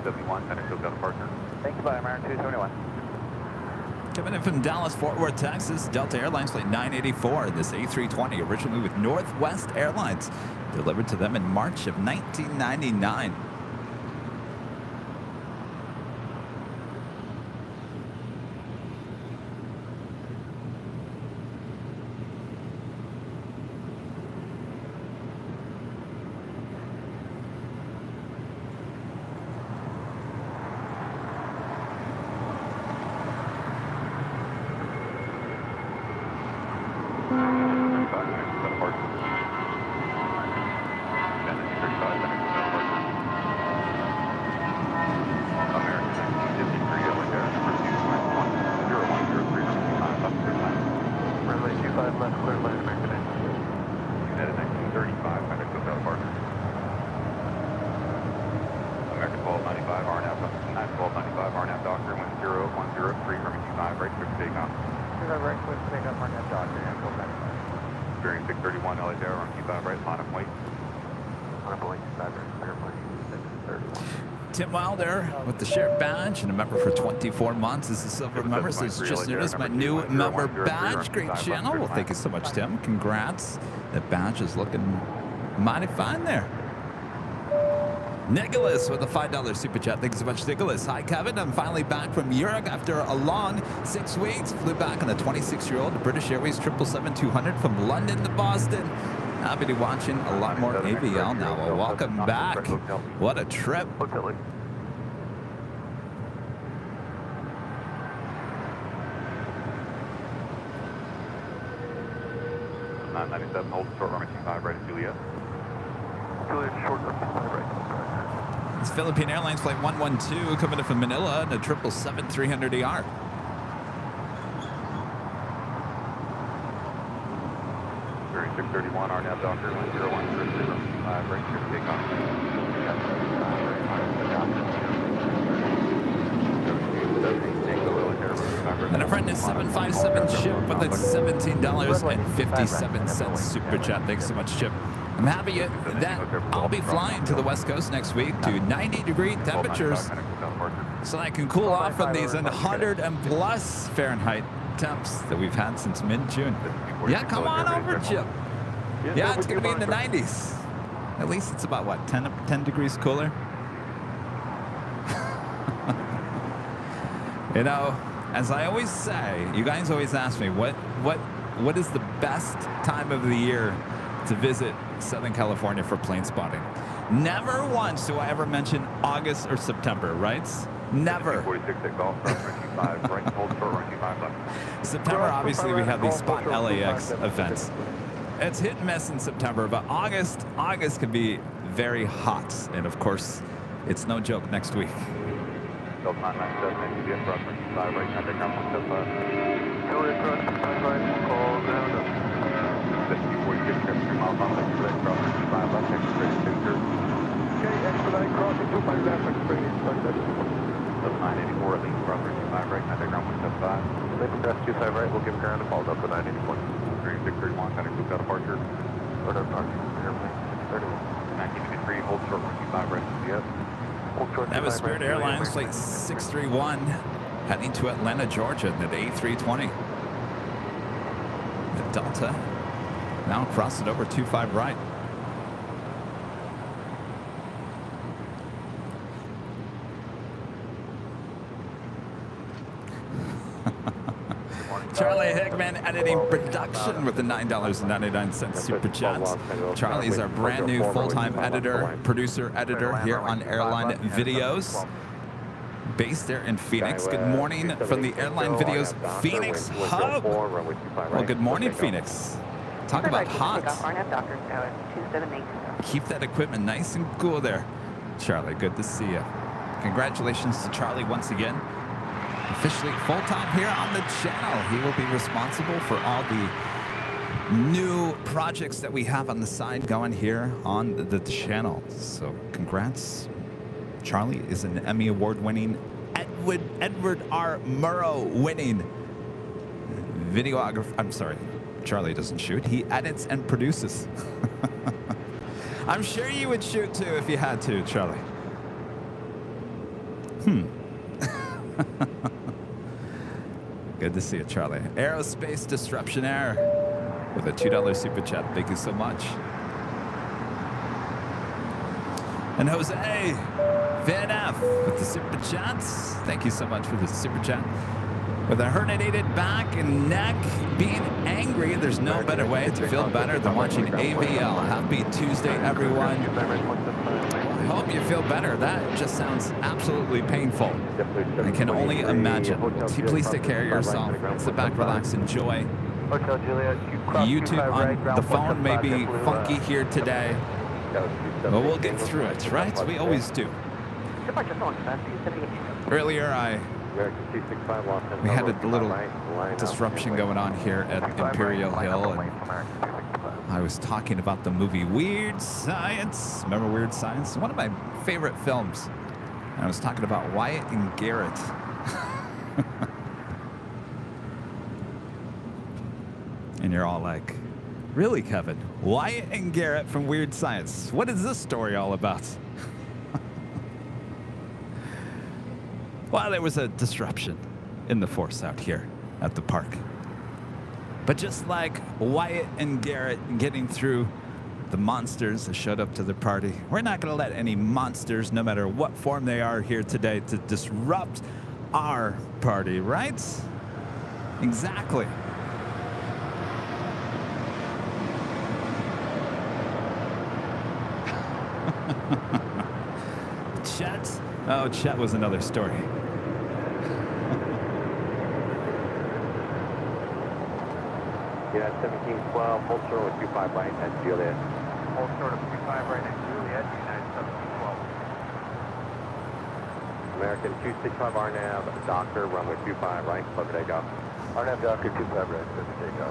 271, Seneca got a partner. Thank you, bye, American 271. Coming in from Dallas, Fort Worth, Texas, Delta Airlines flight 984. This A320, originally with Northwest Airlines, delivered to them in March of 1999. Bearing 631, LA Air on 25 right, line of weight. Tim Wilder with the share badge and a member for 24 months as a silver member. Says just noticed my new member badge. Great channel. Well, thank you so much, Tim. Congrats. The badge is looking mighty fine there. Nicholas with a $5 super chat. Thanks so much, Nicholas. Hi, Kevin. I'm finally back from Europe after a long 6 weeks. Flew back on a 26-year-old British Airways 777-200 from London to Boston. Happy to be watching a lot more AVL now. Well, welcome back. What a trip. Hotel. 997, hold short runway 25 right at Juliet. Juliet, short runway 25 right. It's Philippine Airlines Flight 112 coming in from Manila and a 777-300ER. Very 631, RNAV Docker 101 right here to take off. And a friend is 757 Chip with a $17.57 super chat. Thanks so much, Chip. I'm happy that I'll be flying to the West Coast next week to 90-degree temperatures so I can cool off from these 100 and plus Fahrenheit temps that we've had since mid-June. Yeah, come on over, Chip. Yeah, it's going to be in the 90s. At least it's about, what, 10 degrees cooler? You know, as I always say, you guys always ask me, what is the best time of the year to visit Southern California for plane spotting? Never once do I ever mention August or September, right? Never. September, obviously, we have these Spot LAX events. It's hit and miss in September, but August can be very hot. And of course, it's no joke next week. Delta 997, get front 25 right, contact ground 175. Juliet, front 25 right, call ground up. 46, 3 miles on left, correct, cross 25, left, expedite, 6 Okay, expedite, crossing 25 left, expedite, Delta 984, at least, cross 35 right, contact ground 175. Lake Crest 25 right, we'll give ground a call up to 984. 3631, contact group out departure. Order of departure, airplane 631. 1983, hold short 25 right, yes. That was Spirit Airlines Flight 631 heading to Atlanta, Georgia, the A320. The Delta now crossing over 25 right. Charlie Hickman editing production with the $9.99 super chat. Charlie is our brand new full-time editor, producer, editor here on Airline Videos, based there in Phoenix. Good morning from the Airline Videos Phoenix Hub. Well, good morning, Phoenix. Talk about hot. Keep that equipment nice and cool there, Charlie. Good to see you. Congratulations to Charlie once again. Officially full-time here on the channel. He will be responsible for all the new projects that we have on the side going here on the channel. So congrats. Charlie is an Emmy Award-winning, Edward R. Murrow winning videographer. I'm sorry, Charlie doesn't shoot. He edits and produces. I'm sure you would shoot too if you had to, Charlie. Good to see you, Charlie. Aerospace Disruption Air with a $2 super chat. Thank you so much. And Jose Van F with the super chats. Thank you so much for the super chat. With a herniated back and neck, being angry, there's no better way to feel better than watching AVL. Happy Tuesday, everyone. I hope you feel better. That just sounds absolutely painful. I can only imagine. Please take care of yourself. Sit back, relax, enjoy. YouTube on the phone may be funky here today, but we'll get through it, right? We always do. Earlier, we had a little disruption going on here at Imperial Hill, and I was talking about the movie Weird Science. Remember Weird Science? One of my favorite films. And I was talking about Wyatt and Garrett. And you're all like, really, Kevin? Wyatt and Garrett from Weird Science. What is this story all about? Well, there was a disruption in the force out here at the park. But just like Wyatt and Garrett getting through the monsters that showed up to the party, we're not going to let any monsters, no matter what form they are here today, to disrupt our party, right? Exactly. Chet. Oh, Chet was another story. United 1712, hold short with 25 right, that's Juliet. Hold short of 25 right next to Juliet, United 1712. American 265 RNAV, Doctor, runway 25 right, SEPULVEDA go. RNAV Doctor 25 right, SEPULVEDA go.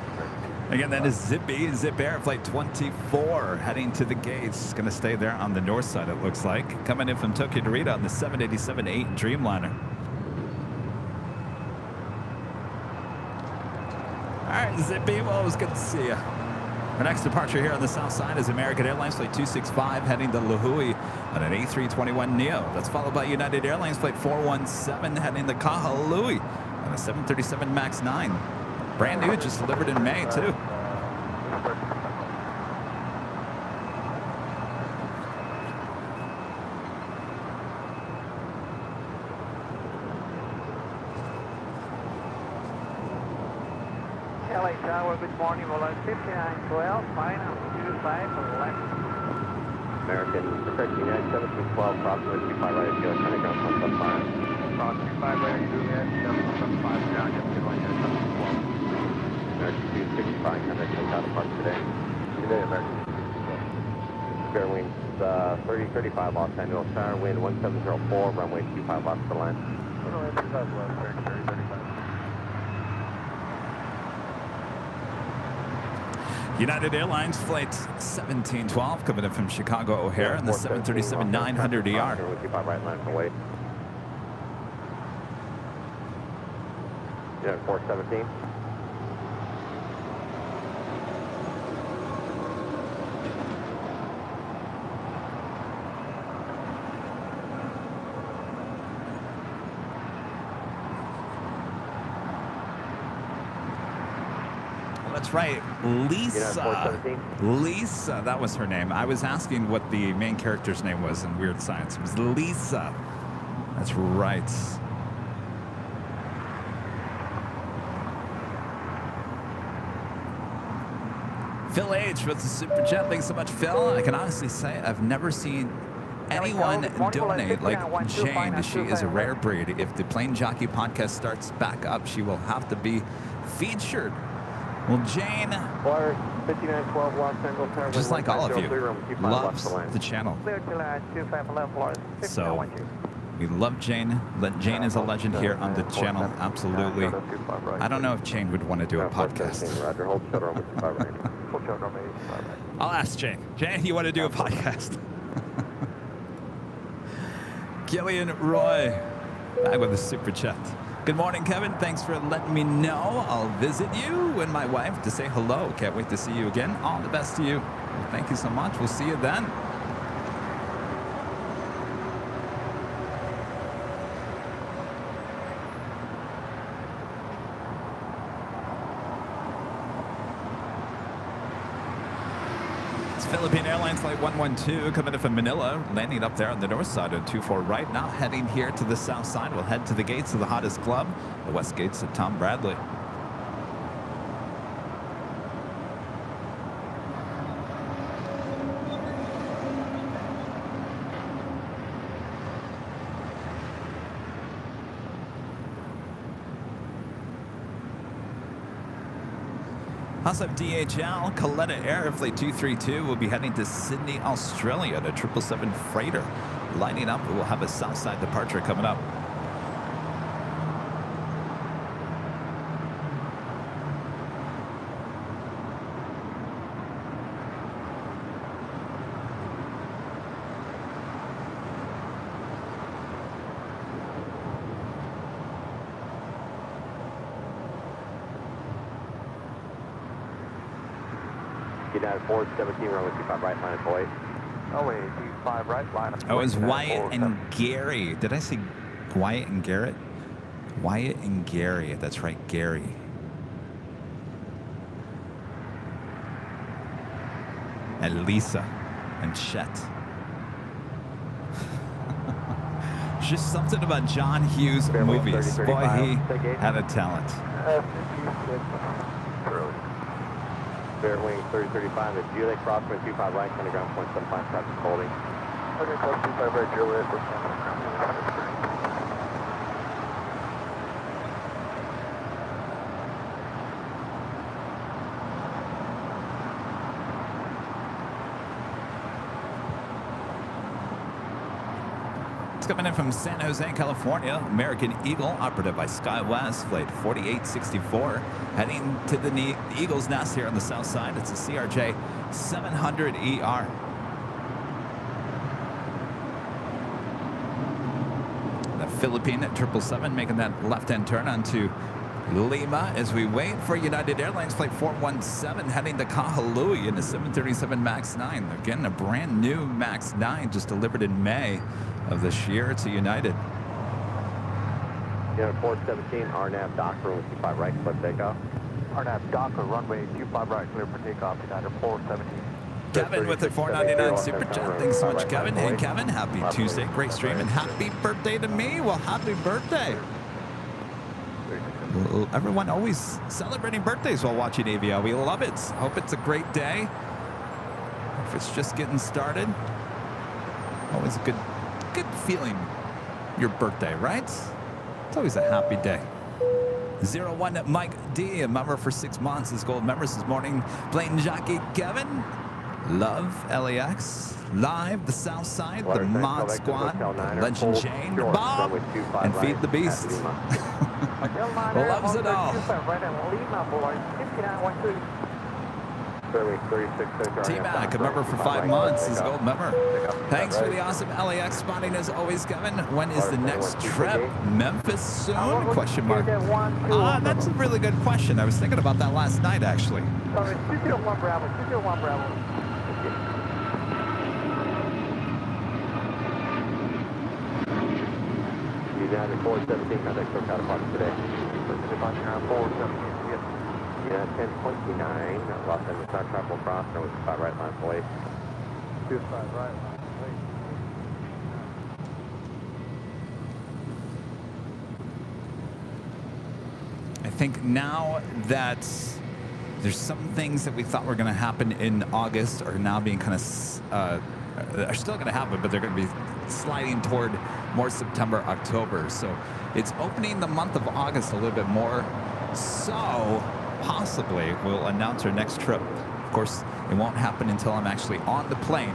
Again, that is Zippy, Zip Air Flight 24, heading to the gates. Going to stay there on the north side, it looks like. Coming in from Tokyo Narita on the 787-8 Dreamliner. All right, Zippy, well, it was good to see you. Our next departure here on the south side is American Airlines Flight 265 heading to Lihue on an A321neo. That's followed by United Airlines Flight 417 heading to Kahului on a 737 MAX 9. Brand new, just delivered in May, too. LA Tower, good morning, Volante 5912, final 25 for the left. American, correct, United 1712, approximately 25 right, Juliet, kind of ground 175. Cross 25 right, Juliet, 775 down, just to United 1712. American 265, kind of comes out of park today. Today, American 265. Fair winds 3035 Los Angeles, sour wind 1704, runway 25 off the line. Runway 25 left, very 3035. United Airlines Flight 1712 coming in from Chicago O'Hare and the 737-900ER. With 25 right line for wait. United 417. That's right, Lisa. Lisa, that was her name. I was asking what the main character's name was in Weird Science. It was Lisa. That's right. Phil H with the super chat. Thanks so much, Phil. I can honestly say I've never seen anyone donate like Jane. She is a rare breed. If the Plane Jockey podcast starts back up, she will have to be featured. Well, Jane, 5912 Los Angeles, just like all of you, loves the channel. So we love Jane. Jane is a legend here on the channel, absolutely. I don't know if Jane would want to do a podcast. I'll ask Jane. Jane, you want to do a podcast? Gillian Roy, back with a super chat. Good morning, Kevin. Thanks for letting me know. I'll visit you and my wife to say hello. Can't wait to see you again. All the best to you. Well, thank you so much. We'll see you then. Philippine Airlines Flight 112 coming in from Manila, landing up there on the north side of 24 right. Now heading here to the south side. We'll head to the gates of the hottest club, the west gates of Tom Bradley. Also, DHL, Coletta Air Flight 232 will be heading to Sydney, Australia, the 777 freighter. Lining up, we'll have a Southside departure coming up. United 417, runway 25 right, line for wait. Oh, wait, 25 right, line. Oh, it was Wyatt and Gary. Did I say Wyatt and Garrett? Wyatt and Gary. That's right, Gary. And Lisa and Chet. Just something about John Hughes movies. Boy, he had a talent. Fair wing 3035 is Juliet, crosswind 25 right, underground 0.75, traffic holding. Okay, close 25 right, Juliet. It's coming in from San Jose, California. American Eagle, operated by SkyWest, flight 4864, heading to the Eagle's Nest here on the south side. It's a CRJ 700ER. The Philippine 777 making that left-hand turn onto Lima as we wait for United Airlines flight 417 heading to Kahului in the 737 MAX 9. Again, a brand new MAX 9 just delivered in May of this year to United. Unit 417, RNAV dock, runway 25 right, clear for takeoff. RNAV dock, runway 25 right, clear for takeoff, United 417. Kevin with the 499 Super Chat. Thanks so much, Kevin. Hey, Kevin, happy Tuesday. Great stream, and happy birthday to me. Well, happy birthday. Well, everyone always celebrating birthdays while watching AVL. We love it. Hope it's a great day. If it's just getting started, always a good feeling. Your birthday, right? It's always a happy day. 01 Mike D, a member for 6 months. His gold members this morning. Blaine Jockey Kevin. Love LAX. Live, the South Side, the Mod Squad, Legend Jane, Bob, and Feed the Beast. Loves it all. T-Mac, a member for 5 months, is a gold member. Thanks for the awesome LAX spotting as always, Kevin. When is the next trip? Memphis soon? Question mark. That's a really good question. I was thinking about that last night, actually. Sorry, 201 Bravo, 201 Bravo. United 417, contact for counterpart today. Departure 417, yes. United 1029, Los Angeles South Travel Cross, runway 25 right line, police. 25 right line, police. I think now that there's some things that we thought were going to happen in August are now being kind of, are still going to happen, but they're going to be sliding toward more September, October. So it's opening the month of August a little bit more. So possibly we'll announce our next trip. Of course, it won't happen until I'm actually on the plane.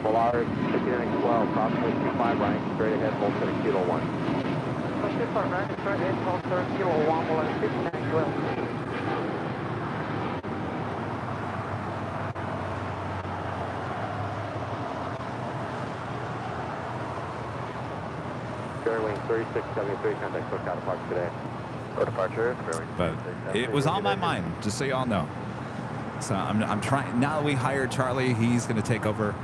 Polaris 5912, approximately 25 right, straight ahead, hold center kilo 1. 25 right, straight ahead, hold center kilo 1, Polaris 5912. Fairwing 3673, contact for counterpart today. For departure, Fairwing. But it was on my mind, just so y'all know. So I'm trying, now that we hired Charlie, he's going to take over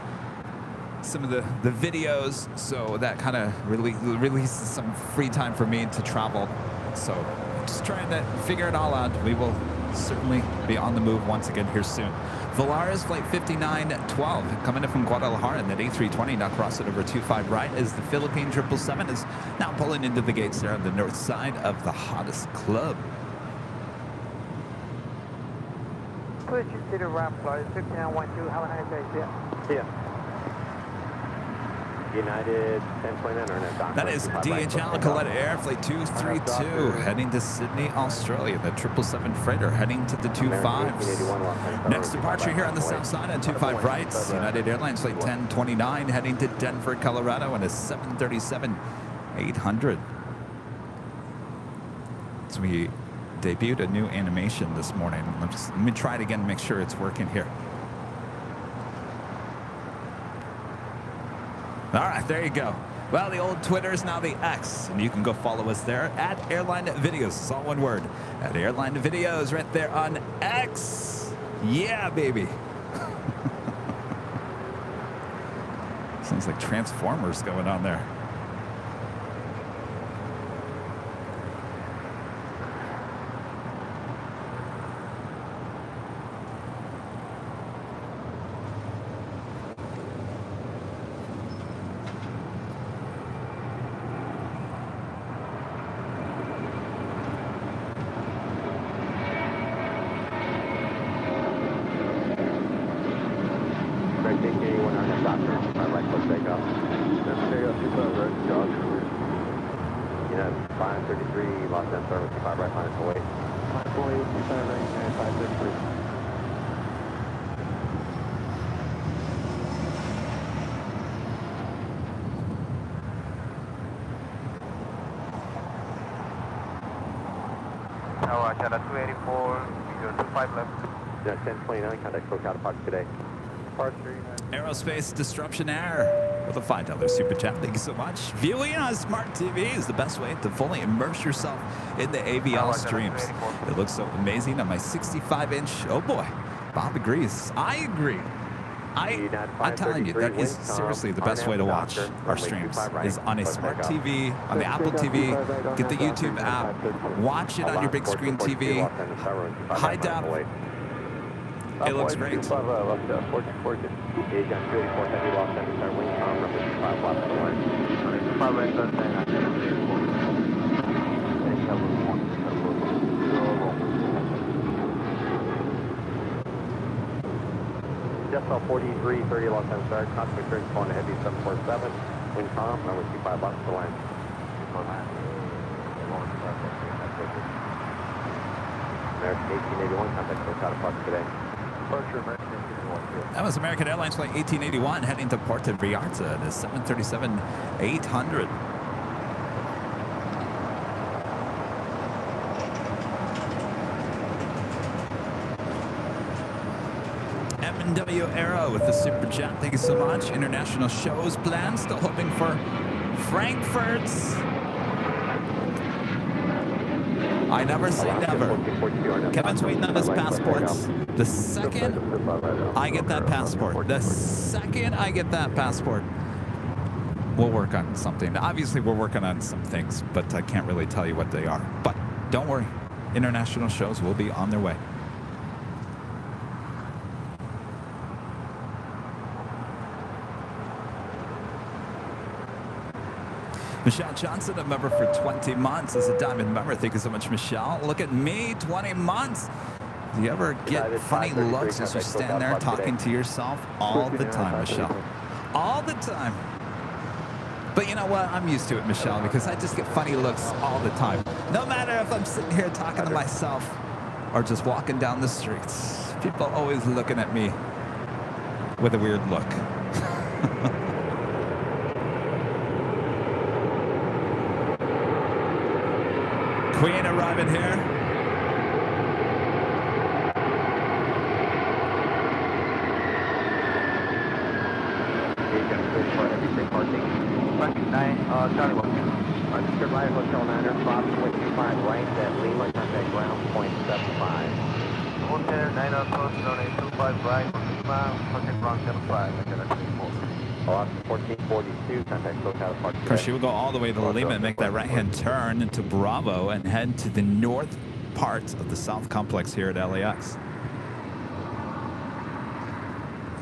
some of the videos, so that kind of releases some free time for me to travel. So just trying to figure it all out. We will certainly be on the move once again here soon. Volaris flight 5912 coming in from Guadalajara in that A320, now crossing over 25 right as the Philippine 777 is now pulling into the gates there on the north side of the hottest club. Please consider ramp flight 6912. Have a nice day. See ya. United 1029 RNAV dock. That is DHL Coletta Air Flight 232 heading to Sydney, Australia. The 777 freighter heading to the 25s. Next departure here on the south side on 25 right. United Airlines Flight 1029 heading to Denver, Colorado on a 737-800. So we debuted a new animation this morning. Let me try it again and make sure it's working here. All right, there you go. Well, the old Twitter is now the X, and you can go follow us there at Airline Videos. It's all one word. At Airline Videos right there on X. Yeah, baby. Sounds like Transformers going on there. 533, Los Angeles service, 25 right line until 8. 548, 25 right, 533. Tower, Channel 284, 025 left. Jet 1029, contact close out of pocket today. Departure, Aerospace Disruption Air with a $5 super chat. Thank you so much. Viewing on smart TV is the best way to fully immerse yourself in the AVL streams. It looks so amazing on my 65-inch. Oh boy, Bob agrees. I agree. I'm telling you, that is seriously the best way to watch our streams is on a smart TV, on the Apple TV. Get the YouTube app, watch it on your big screen TV. High def. It looks great. Decimal 4330 Los Angeles Start, contact current phone heavy 747, wind calm, runway 25 left to land. American 1881, contact close out of pocket today. Departure American 1881. That was American Airlines Flight 1881 heading to Puerto Vallarta, the 737-800. M&W Aero with the super chat. Thank you so much. International shows planned. Still hoping for Frankfurt. I never say never. Kevin's waiting on his passports. The second I get that passport, we'll work on something. Obviously, we're working on some things, but I can't really tell you what they are. But don't worry, international shows will be on their way. Michelle Johnson, a member for 20 months, is a diamond member. Thank you so much, Michelle. Look at me, 20 months. Do you ever get funny looks as you stand there talking to yourself? All the time, Michelle. All the time. But you know what? I'm used to it, Michelle, because I just get funny looks all the time. No matter if I'm sitting here talking to myself or just walking down the streets. People always looking at me with a weird look. Queen arriving here. Charlie, Registered Light Hotel Niner, Fox 25 right at Lima, contact ground point 75. Hotel 9 approach, runway 25 right, Lima, contact ground 75, Channel 24. Austin 1442, contact close out of park. Of course, she will go all the way to Lima and make that right-hand turn into Bravo and head to the north part of the South Complex here at LAX.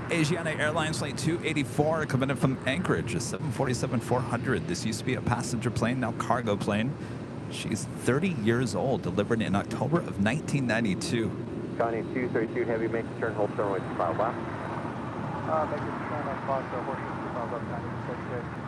Asiana Airlines Flight 284 coming in from Anchorage, a 747-400. This used to be a passenger plane, now cargo plane. She's 30 years old, delivered in October of 1992. County 232 Heavy, make the turn, hold turn with 5 left. Make it turn on Fox, horses 25 left, 96.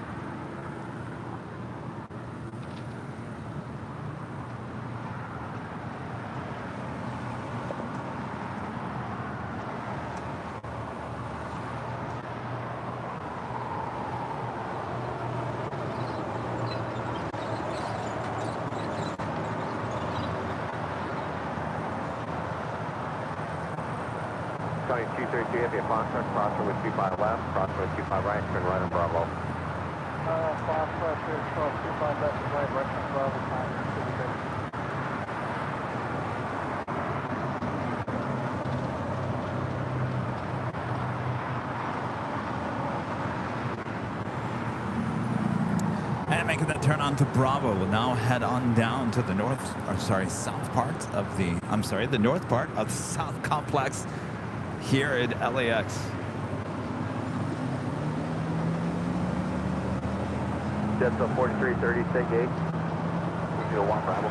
County 232 Heavy, Foxtrot, crossing with 25 left, crossing with 25 right, turn right on Bravo. Fox, cross 25 left and right, right on Bravo, time, 56. And making that turn on to Bravo, we'll now head on down to the south part of the north part of the South Complex here at LAX. Decimal 4330, take 8. 201 Bravo.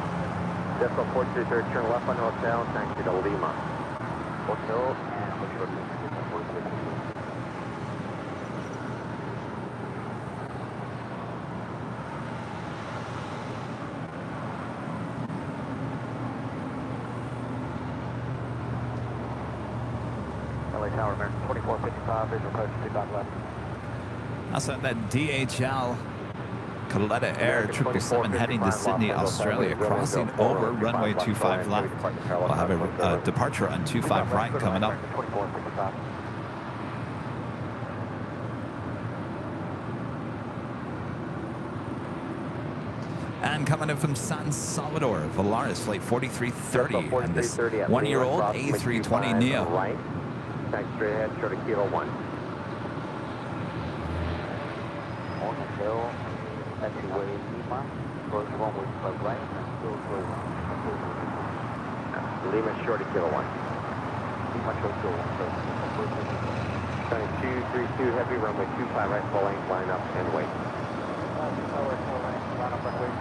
Decimal 4330, turn left on Hotel, taxi to Lima. Hotel and runway tower, American 2455, visual approach 25 left. Also that DHL Coletta Air 777 heading to Sydney, Australia, crossing over runway 25 left. We'll have a departure on 25 right coming up. 2455. And coming in from San Salvador, Volaris flight 4330 and this one-year-old A320neo. Right, back straight ahead, short of kilo 1. On the hill, taxiway Lima, close to runway 25 right, and still close. Lima short of kilo 1. Lima short of kilo 1. Turning 232 heavy, runway 25 right, full length, line up and wait. Line up and wait.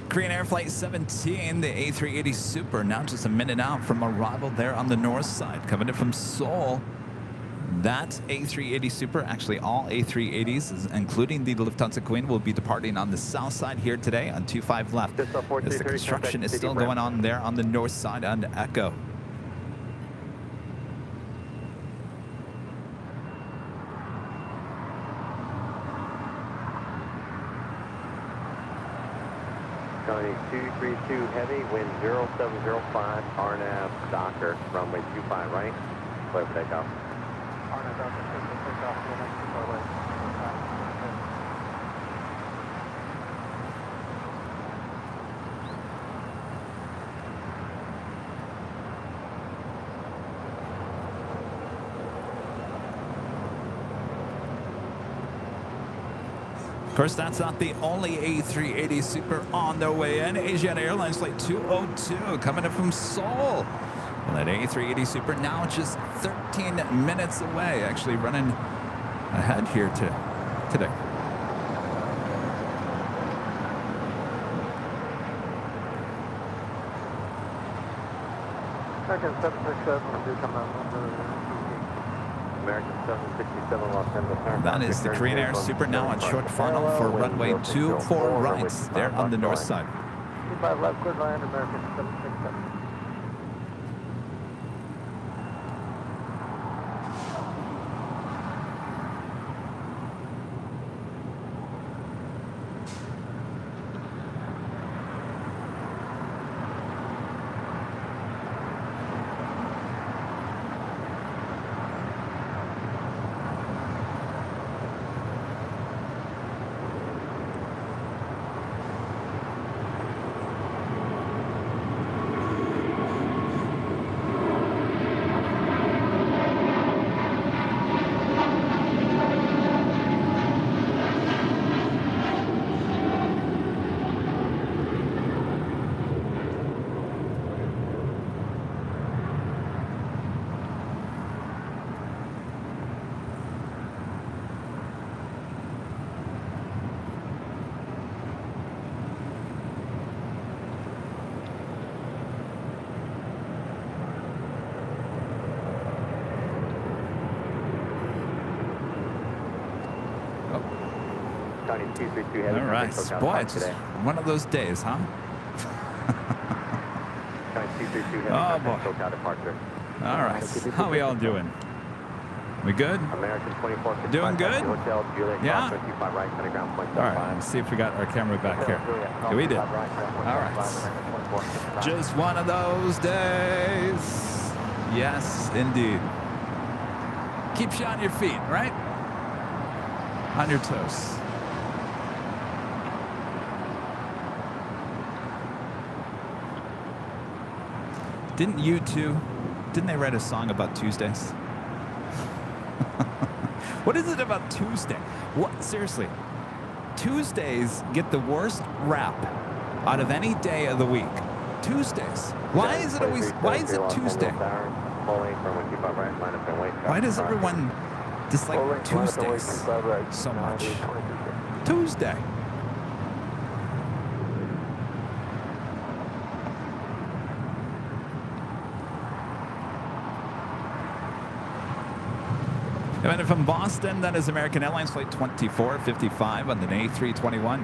Korean Air Flight 17, the A380 Super, now just a minute out from arrival there on the north side. Coming in from Seoul, that A380 Super, actually all A380s, including the Lufthansa Queen, will be departing on the south side here today on 25 left. As the construction is still going on there on the north side on Echo. Tony 232 heavy, wind 0705, RNAV Docker, runway 25 right, clear for takeoff. RNAV Docker, clear for takeoff, runway 25 right. Of course, that's not the only A380 Super on their way in. Asiana Airlines Flight 202 coming in from Seoul. Well, that A380 Super now just 13 minutes away, actually running ahead here today. American 767 will be coming up under American 767 Los Angeles. That is the Korean Air Super now on short funnel for runway 24 right there on the north side. 25 left, clear land, American 767. All right, boy, it's just one of those days, huh? Oh boy. All right, how we all doing? We good? Doing good? Yeah? All right, let's see if we got our camera back here. Okay, we did. All right. Just one of those days. Yes, indeed. Keeps you on your feet, right? On your toes. Didn't they write a song about Tuesdays? What is it about Tuesday? What, seriously, Tuesdays get the worst rap out of any day of the week. Tuesdays. Why is it Tuesday? Why does everyone dislike Tuesdays so much? Tuesday. Coming in from Boston, that is American Airlines Flight 2455 on the A321.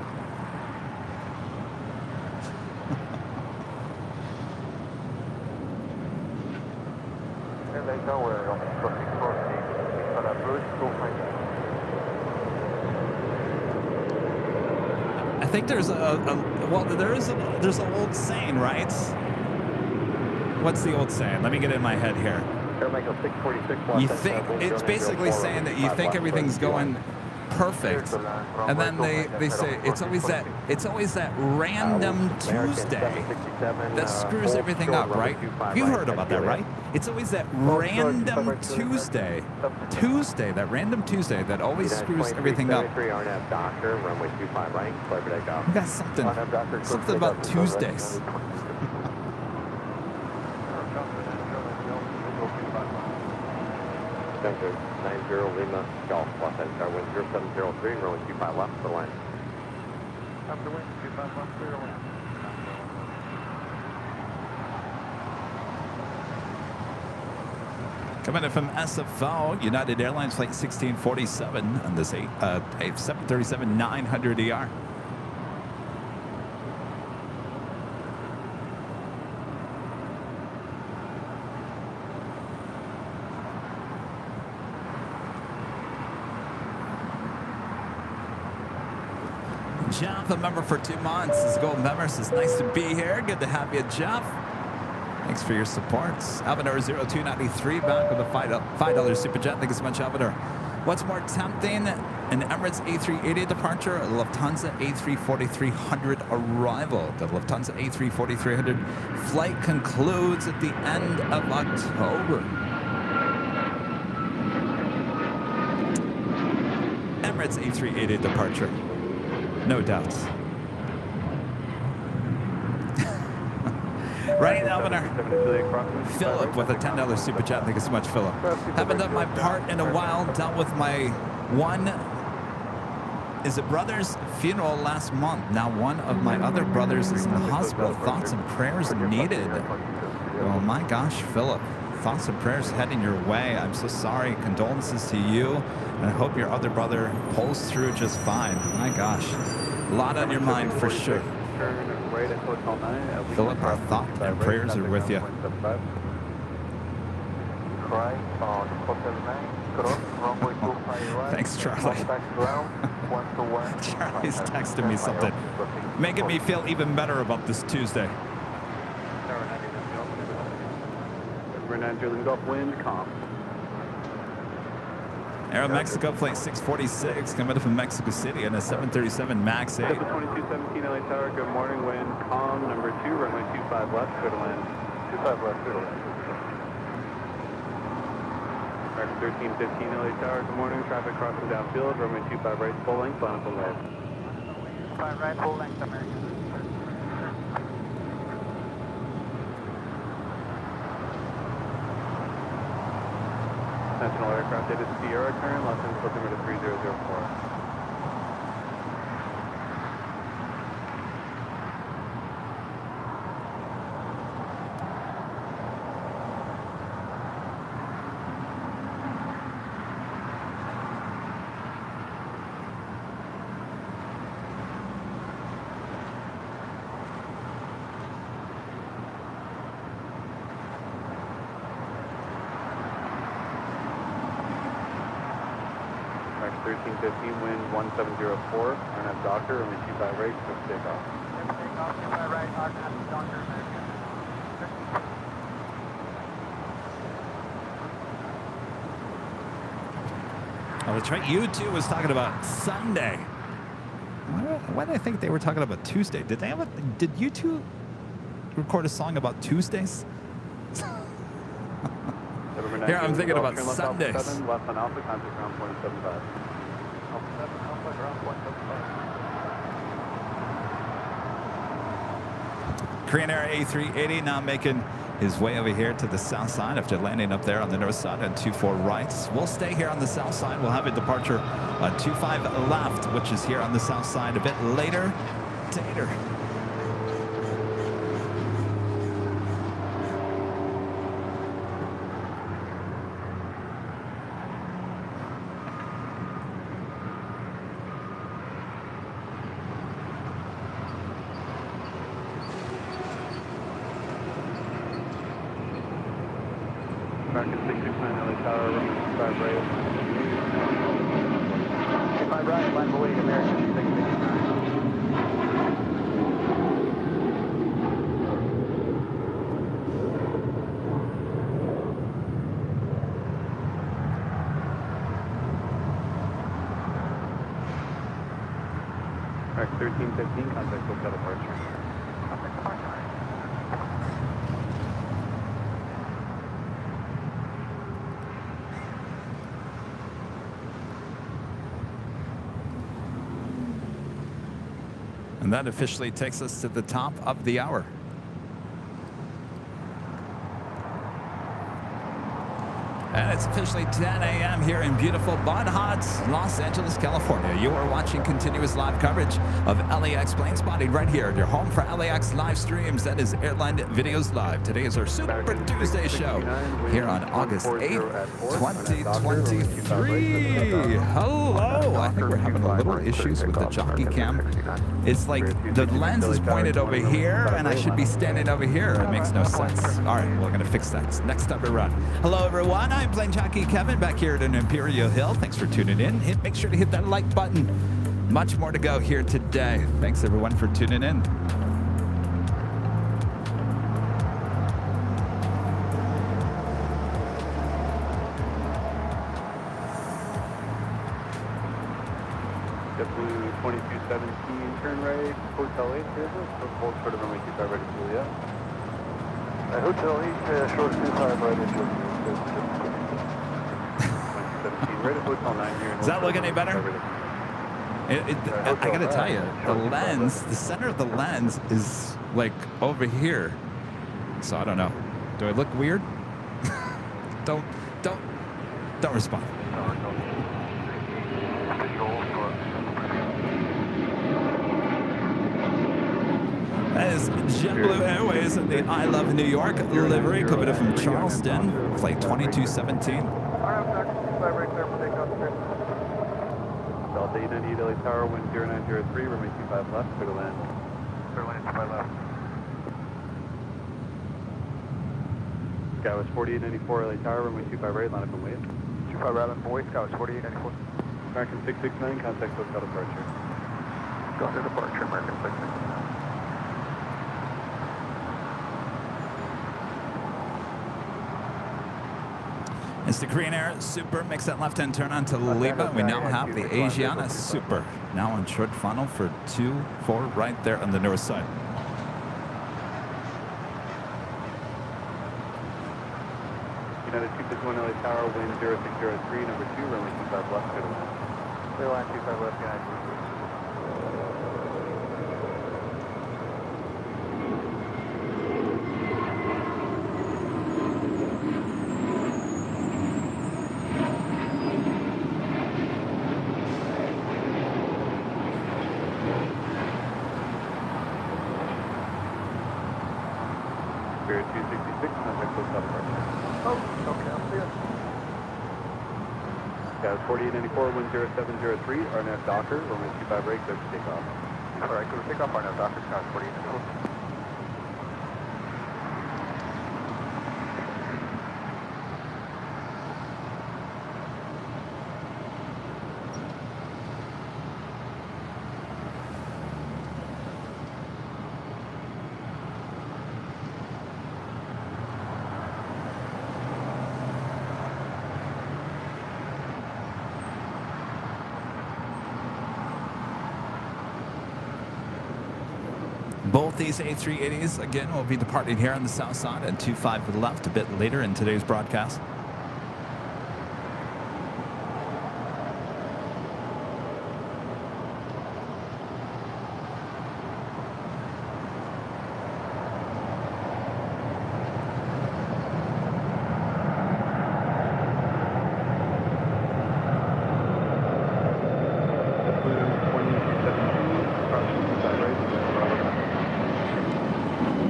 I think there's there's an old saying, right? What's the old saying? Let me get it in my head here. You think it's basically saying that you think everything's going perfect, and then they say it's always that random Tuesday that screws everything up, right? You've heard about that, right? It's always that random Tuesday, that random Tuesday that always screws everything up. We got something about Tuesdays. Center 90 Lima Golf, Los Angeles, wind 0703, runway 25 left for the line. After wind 25 left, clear to land. Coming in from SFO, United Airlines Flight 1647 on this 737-900ER. Jeff, a member for 2 months. This is Gold Member. It's nice to be here. Good to have you, Jeff. Thanks for your support. Alvador 0293 back with a $5 super chat. Thank you so much, Alvador. What's more tempting? An Emirates A380 departure, a Lufthansa A340-300 arrival. The Lufthansa A340-300 flight concludes at the end of October. Emirates A380 departure. No doubts. Right, Alvin. Philip with a $10 super chat. Thank you so much, Philip. Haven't done my part in a while. Dealt with my brother's funeral last month. Now one of my other brothers is in the hospital. Thoughts and prayers needed. Oh my gosh, Philip. Thoughts and prayers heading your way. I'm so sorry. Condolences to you. And I hope your other brother pulls through just fine. My gosh. A lot on your mind for sure. Philip, our thoughts and prayers are with you. Thanks, Charlie. Charlie's texting me something, making me feel even better about this Tuesday. Aero Mexico Flight 646 coming up from Mexico City on a 737 MAX 8. 2217 LA Tower, good morning, wind calm, number 2, runway 25 left, clear to land. 25 left, clear to land. 1315 LA Tower, good morning, traffic crossing downfield, runway 25 right, full length, line up below. 25 right, full length, American. National aircraft data Sierra current, Los Angeles altimeter 3004. Max 1315, wind 1704, RNAV Doctor, runway 25 right, quick takeoff. Takeoff, 25 right, RNAV Doctor, American. Oh, that's right. You two was talking about Sunday. Why did I think they were talking about Tuesday? Did you two record a song about Tuesdays? Here, I'm thinking about Sundays. Left on Alpha, contact ground point 75. Alpha, ground point 75. Korean Air A380 now making his way over here to the south side after landing up there on the north side on 24 right. We'll stay here on the south side. We'll have a departure on 25 left, which is here on the south side a bit later. Tater. American 669 LA Tower, runway 25 right. 25 right, line away, American 669. American 1315, contact hotel departure. And that officially takes us to the top of the hour. And it's officially 10 a.m. here in beautiful but hot Los Angeles, California. You are watching continuous live coverage of LAX plane spotting right here at your home for LAX live streams. That is Airline Videos Live. Today is our Super Tuesday show here on August 8th, 2023. Hello. I think we're having a little issues with the jockey cam. It's like the lens is pointed over here and I should be standing over here. It makes no sense. All right, we're going to fix that. Next up we run. Hello, everyone. I'm Plane Jockey Kevin back here at Imperial Hill. Thanks for tuning in. Make sure to hit that like button. Much more to go here today. Thanks, everyone, for tuning in. JetBlue 2217, turn right, Hotel 8, hold short of runway 25 right at Juliet. Hotel 8, short of 25 right at Juliet. 17, right at Hotel 9 here. Does that look any better? I gotta tell you, the lens, the center of the lens is like over here. So I don't know. Do I look weird? Don't respond. That is JetBlue Airways in the I Love New York livery, coming from Charleston, flight 2217. Delta 898 LA Tower, wind 0903, runway 25 left, clear to land. Clear land 25 left. Sky was 4894 LA Tower, runway 25 right, line up and wait. 25 right on boy, Sky was 4894. American 669, contact hotel departure. Go to departure, American 669. It's the Korean Air Super. Makes that left-hand turn onto Lima. We now have the Asiana Super. Now on short funnel for 24 right there on the north side. United 251 LA Tower, wind 0603, number 2, runway 25 left, clear to land. Clear line 25 left, guys. Spirit 266, contact hotel departure. Oh, okay, I'll see you. Sky was 4894, wind 0703, RNF Docker, runway 25 right, clear for takeoff. All right, go to takeoff, RNF Docker, Sky was 4894. Both these A380s, again, will be departing here on the south side at 25 to the left a bit later in today's broadcast.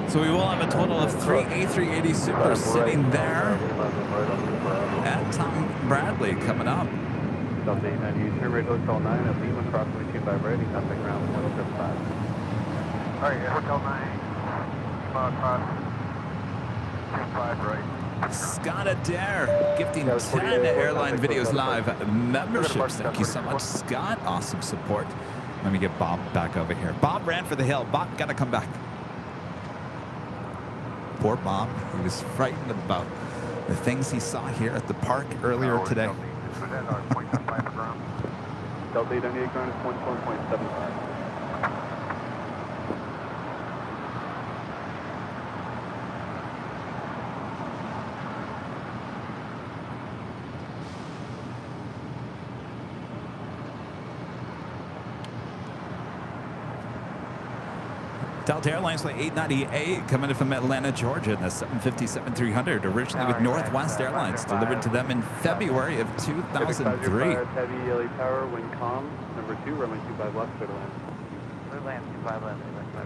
So we will have a total of 3 A380 Supers sitting there. And Tom Bradley coming up. Delta 898, turn right, Hotel 9 at Lima, approximately 25 right, contact ground 175. All right, Hotel 9, Lima, cross 25 right. Scott Adair gifting 10 Airline Videos Live memberships. Thank you so much, Scott. Awesome support. Let me get Bob back over here. Bob ran for the hill. Bob got to come back. Poor Bob. He was frightened about the things he saw here at the park earlier today. Delta 898 ground is 1.75. Delta Airlines Flight 898 coming in from Atlanta, Georgia in the 757-300, originally with Northwest Airlines, delivered to them in February of 2003. Heavy LA Tower, wind calm, number 2, runway 25 left, clear to land. Clear land, 25 left, 25 clear.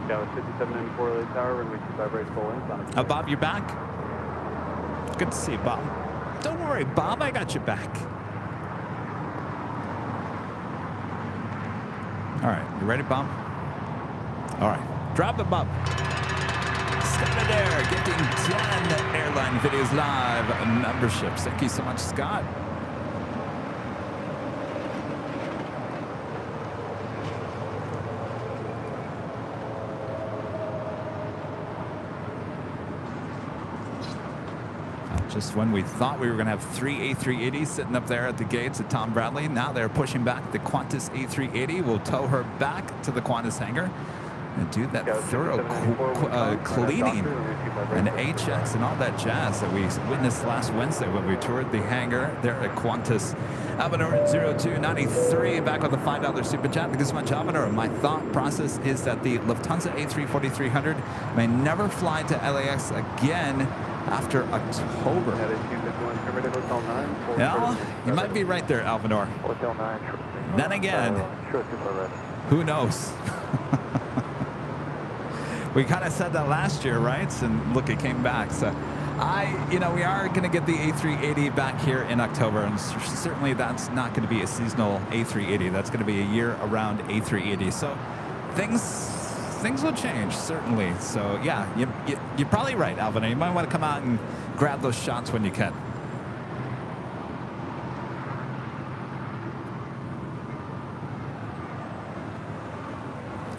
Dallas 5794 LA Tower, runway 25 right, full length. Bob, you're back? Good to see you, Bob. Don't worry, Bob, I got you back. All right, you ready, Bob? All right, drop it, Bob. Scott Adair getting 10 Airline Videos Live memberships. Thank you so much, Scott. Just when we thought we were going to have 3 A380s sitting up there at the gates at Tom Bradley, now they're pushing back the Qantas A380. We'll tow her back to the Qantas hangar and do that thorough cleaning and HX and all that jazz that we witnessed last Wednesday when we toured the hangar there at Qantas. Alvador 0293 back with a $5 super chat. Thank you so much, Alvador. My thought process is that the Lufthansa A340-300 may never fly to LAX again after October. Yeah, you might be right there, Alvador. Then again, who knows? We kind of said that last year, right? And look, it came back. So we are going to get the A380 back here in October, and certainly that's not going to be a seasonal A380. That's going to be a year-around A380. So things will change, certainly. So yeah, you're probably right, Alvin. You might want to come out and grab those shots when you can.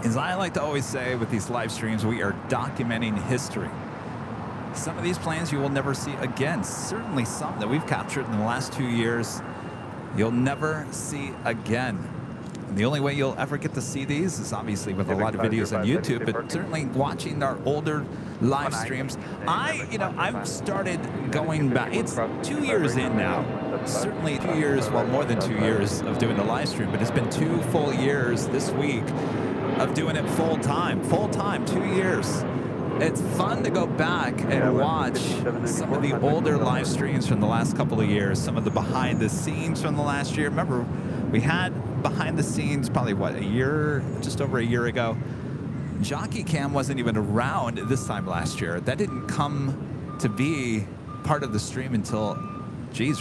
As I like to always say with these live streams, we are documenting history. Some of these planes you will never see again. Certainly some that we've captured in the last 2 years, you'll never see again. And the only way you'll ever get to see these is obviously with a lot of videos on YouTube, but certainly watching our older live streams. I've started going back. It's 2 years in now. Certainly 2 years, well, more than 2 years of doing the live stream, but it's been 2 full years this week of doing it full time, 2 years. It's fun to go back and watch some of the older live streams from the last couple of years, some of the behind the scenes from the last year. Remember, we had behind the scenes probably, just over a year ago. Jockey Cam wasn't even around this time last year. That didn't come to be part of the stream until,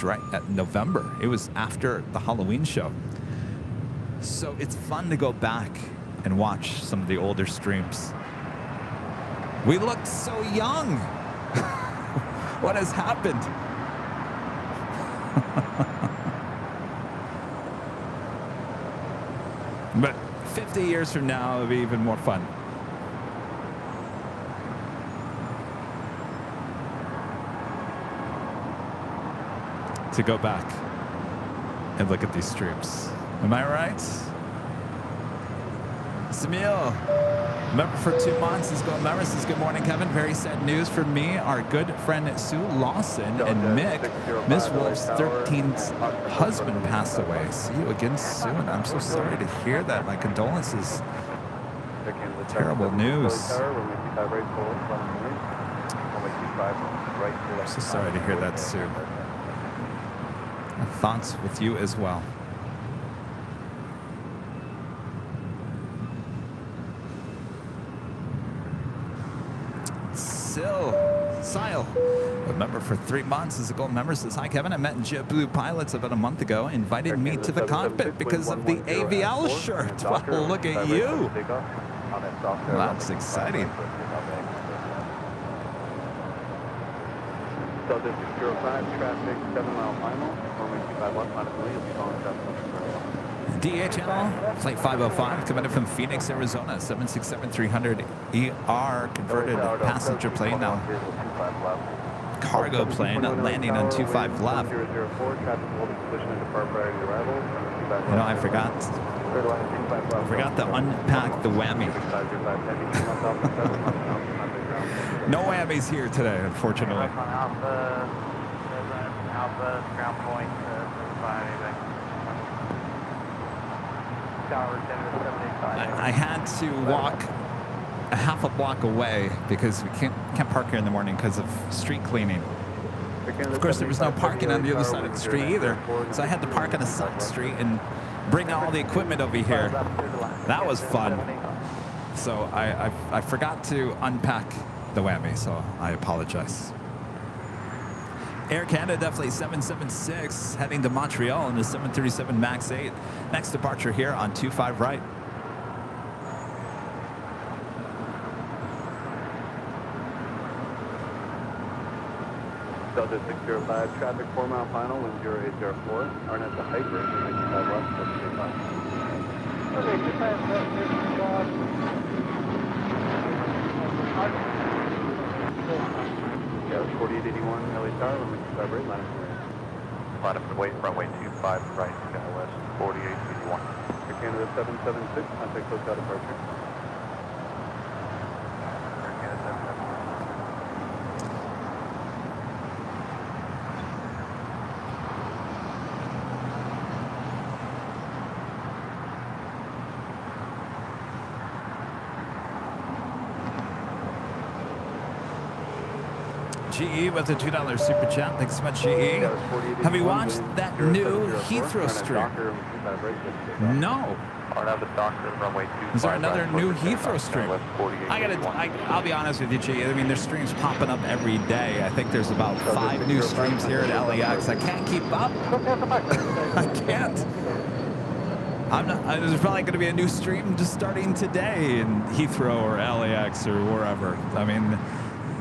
right at November. It was after the Halloween show. So it's fun to go back and watch some of the older streams. We looked so young. What has happened? But 50 years from now, it'll be even more fun. To go back and look at these streams. Am I right? Samil, member for 2 months, is going member, says good morning, Kevin. Very sad news for me. Our good friend Sue Lawson and Mick, Miss Wolf's 13th husband, passed away. See you again soon. I'm so sorry to hear that. My condolences. Terrible news. I'm so sorry to hear that, Sue. Our thoughts with you as well. Sile, a member for 3 months, is a gold member, says, hi, Kevin. I met JetBlue pilots about a month ago, invited me to the cockpit because of the AVL shirt. Well, look at you. On that soft air. Well, that's exciting. Delta 605, traffic 7 mile final. Runway 25 left, minus Lee, you'll be calling south. DHL, flight 505, coming in from Phoenix, Arizona, 767-300 ER, converted passenger plane now. Cargo plane, landing on 25 left. You know, I forgot to unpack the whammy. No whammies here today, unfortunately. Alpha, ground point, 5. I had to walk a half a block away because we can't park here in the morning because of street cleaning. Of course, there was no parking on the other side of the street either, so I had to park on a side street and bring all the equipment over here. That was fun. So I forgot to unpack the whammy, so I apologize. Air Canada, definitely 776, heading to Montreal in the 737 MAX 8. Next departure here on 25 right. Delta 605, traffic 4 mile final, wind 0804. RNS to height, range 95 left, 735. Okay, just have Yeah, 4881 LA Tower, runway 25 right, line up wait, runway 25 right, West 4881. Air Canada 776, contact hotel departure. Air Canada 776. GE with a $2 super chat. Thanks so much, GE. Have you watched that new Heathrow stream? No. Is there another new Heathrow stream? I'll be honest with you, GE. I mean, there's streams popping up every day. I think there's about 5 new streams here at LAX. I can't keep up. I can't. There's probably going to be a new stream just starting today in Heathrow or LAX or wherever. I mean,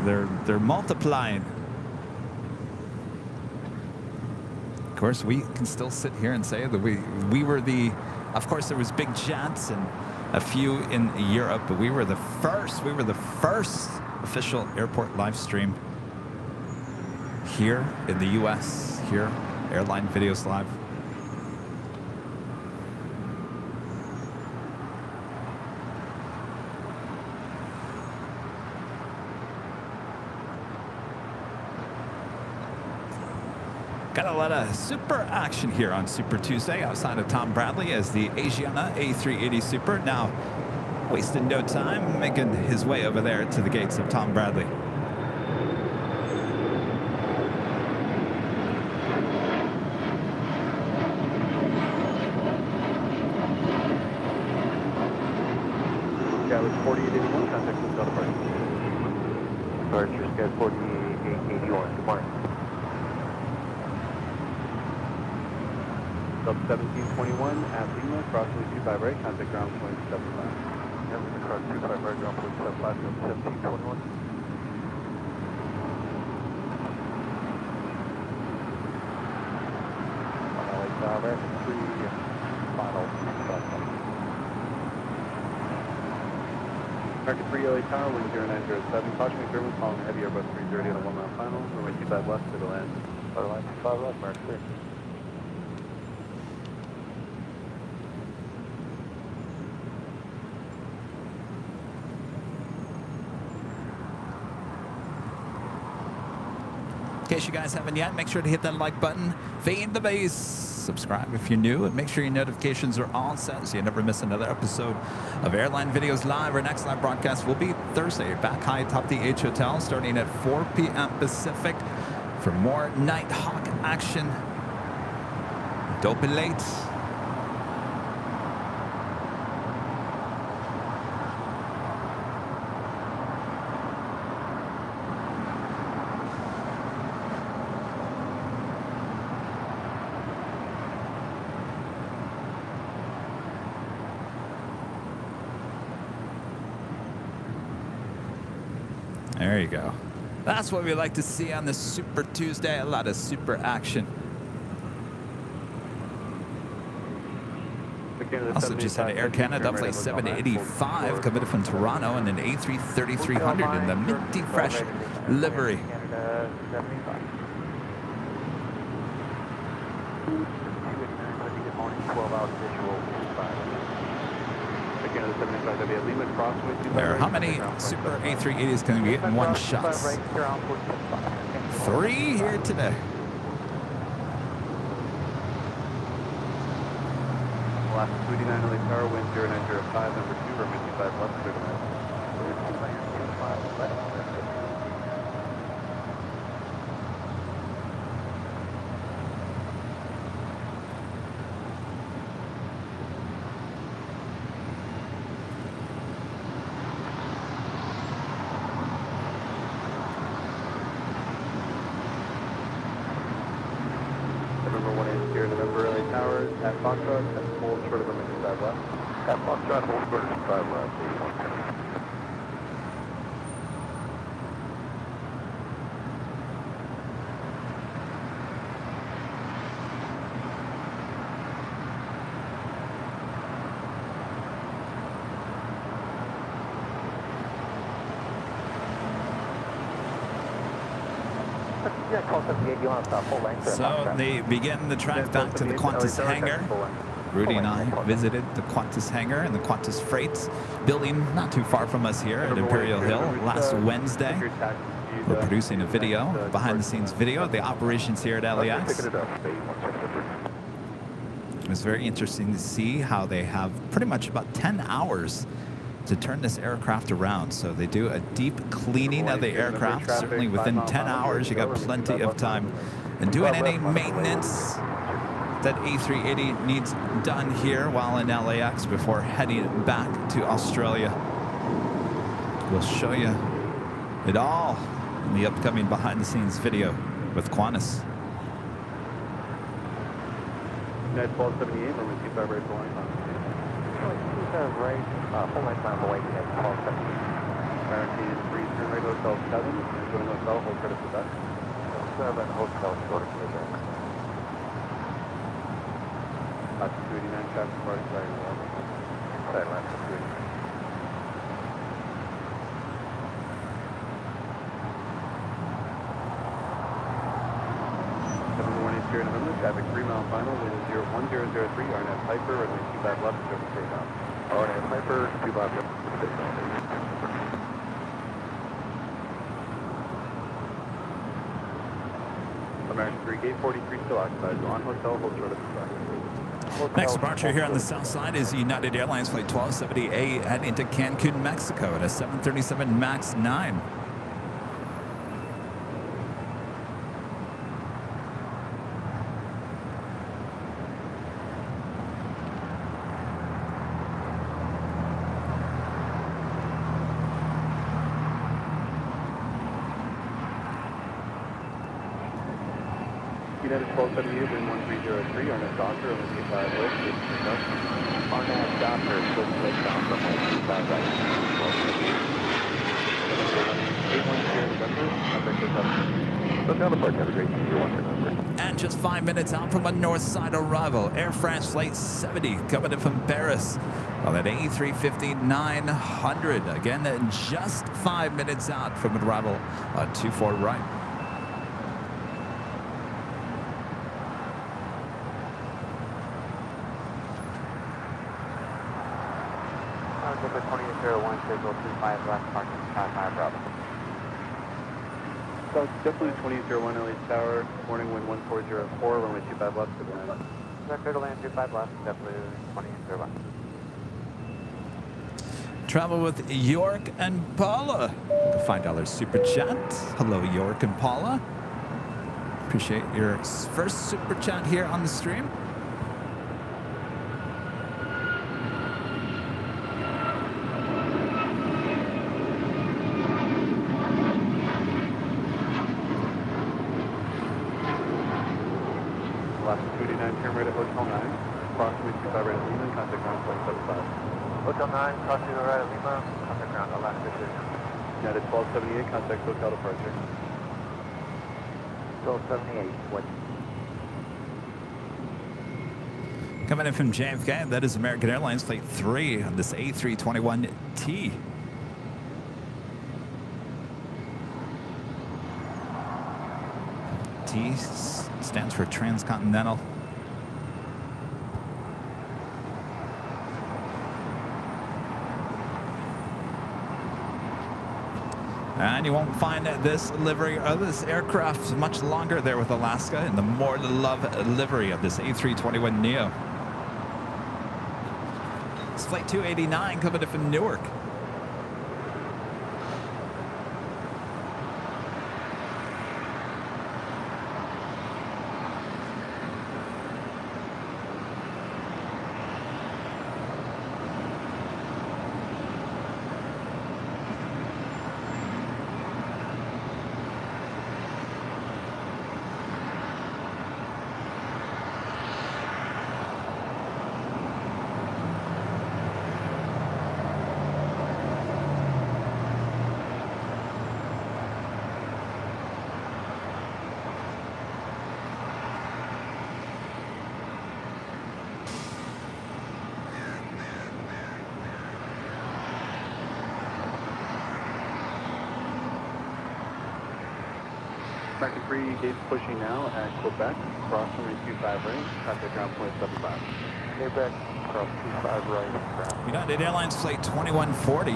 they're multiplying. Of course, we can still sit here and say that we were the. Of course, there was big jets and a few in Europe, but we were the first. We were the first official airport live stream here in the U.S. Here, Airline Videos Live. Got a lot of super action here on Super Tuesday outside of Tom Bradley as the Asiana A380 Super now wasting no time making his way over there to the gates of Tom Bradley. Yeah, it was 4881, contact hotel departure. Departure, Sky 4881, good morning. Sub 1721 at Lima, crossing 25 right, contact ground point 75. Yep, across 25 right, ground point 75, 1721. LA 3, final. Market 3 LA Tower, wind 0907, caution McDermott, following heavy Airbus 330 on a 1 mile final, runway 25 left to the land. Line 25 left, Mark 3. In case you guys haven't yet, make sure to hit that like button, fade the bass, subscribe if you're new, and make sure your notifications are all set so you never miss another episode of Airline Videos Live. Our next live broadcast will be Thursday, back high atop the H Hotel, starting at 4 p.m. Pacific for more Nighthawk action. Don't be late. There you go. That's what we like to see on this Super Tuesday. A lot of super action. Also just had Air Canada flight 785 coming from Toronto and an A330-300 in the minty fresh livery. Canada 75. Good morning, 12-hour visual. Canada 75, that'll be a Lima Crossway. There, how many Super A380s can we get in one shot? 3 here today. Last 29 LA Tower, wind 0905, number 2, runway 25 left, clear to land. November 18 here, November LA Tower, at Foxtrot, at hold short of runway 25 left. At Foxtrot, hold short of 25 left. Yeah, call 78, you want to stop full length? So they begin the track back to the Qantas hangar. Rudy and I visited the Qantas hangar and the Qantas Freight building not too far from us here at Imperial Hill last Wednesday. We're producing a video, behind-the-scenes video of the operations here at LAX. It was very interesting to see how they have pretty much about 10 hours to turn this aircraft around. So they do a deep cleaning of the aircraft. Certainly within 10 hours, you got plenty of time. And doing any maintenance that A380 needs done here while in LAX before heading back to Australia. We'll show you it all in the upcoming behind-the-scenes video with Qantas. United 1278, runway 25 right, full line. Right, full length on the way to 1278. American 3, turn right, hotel 7, and join hotel, hold credit for that. 7, hotel short of Quebec. Last 289, traffic departing side left. Side left, 289. Here in November, traffic 3 mile final, wind 1003, RNF Piper, runway 25 left, service straight down. RNF Piper, 25 left, stay down. American 3, gate 43 still occupied, so on hotel, hold short of the side. Next departure here on the south side is United Airlines flight 1270A heading to Cancun, Mexico at a 737 MAX 9. United 1278, wind 1303, RNF Doctor, runway 25 left, service straight down. RNF Doctor, switch leg down from 25 right. 810 November, number 7. Look down the park, have a great day. You're watching number. And just 5 minutes out from a north side arrival, Air France flight 70 coming in from Paris. Well, that A350-900, again, just 5 minutes out from arrival on 24 right. Number 2801, schedule 25 left, parking 55 Bravo. So definitely 2801 LA Tower, morning wind 1404, runway 25 left to the land. Clear to land 25 left, definitely 2801. Travel with York and Paula. $5 super chat. Hello, York and Paula. Appreciate your first super chat here on the stream. Last 289, turn right at Hotel 9, approximately 25 right at Lima, contact ground flight 75. Hotel 9, crossing the right of Lima, contact ground, Alaska 2. United 1278, contact hotel departure. 1278, what? Coming in from JFK, that is American Airlines Flight 3 on this A321T. T stands for transcontinental. And you won't find this livery of this aircraft much longer there with Alaska and the More to Love livery of this A321neo. It's Flight 289 coming in from Newark. American 3, gates pushing now at Quebec, cross runway 25 right, contact ground point 75. Quebec, cross 25 right, ground. United Airlines Flight 2140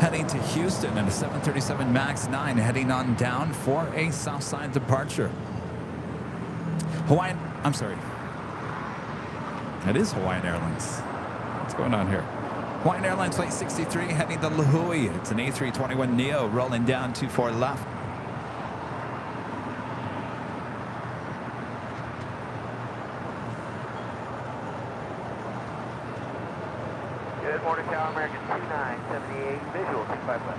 heading to Houston and a 737 MAX 9 heading on down for a Southside departure. Hawaiian, I'm sorry. That is Hawaiian Airlines. What's going on here? Hawaiian Airlines Flight 63 heading to Lahui. It's an A321neo rolling down 24 left. Good morning, Tower, American 2978, visual 25 left.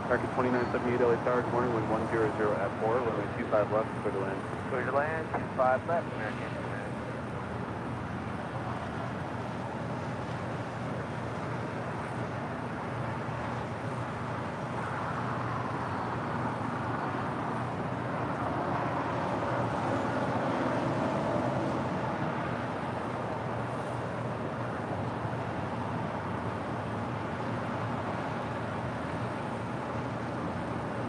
American 2978, LA Tower, good morning, wind 100 at 4, runway 25 left, clear to land. Clear to land, 25 left, American.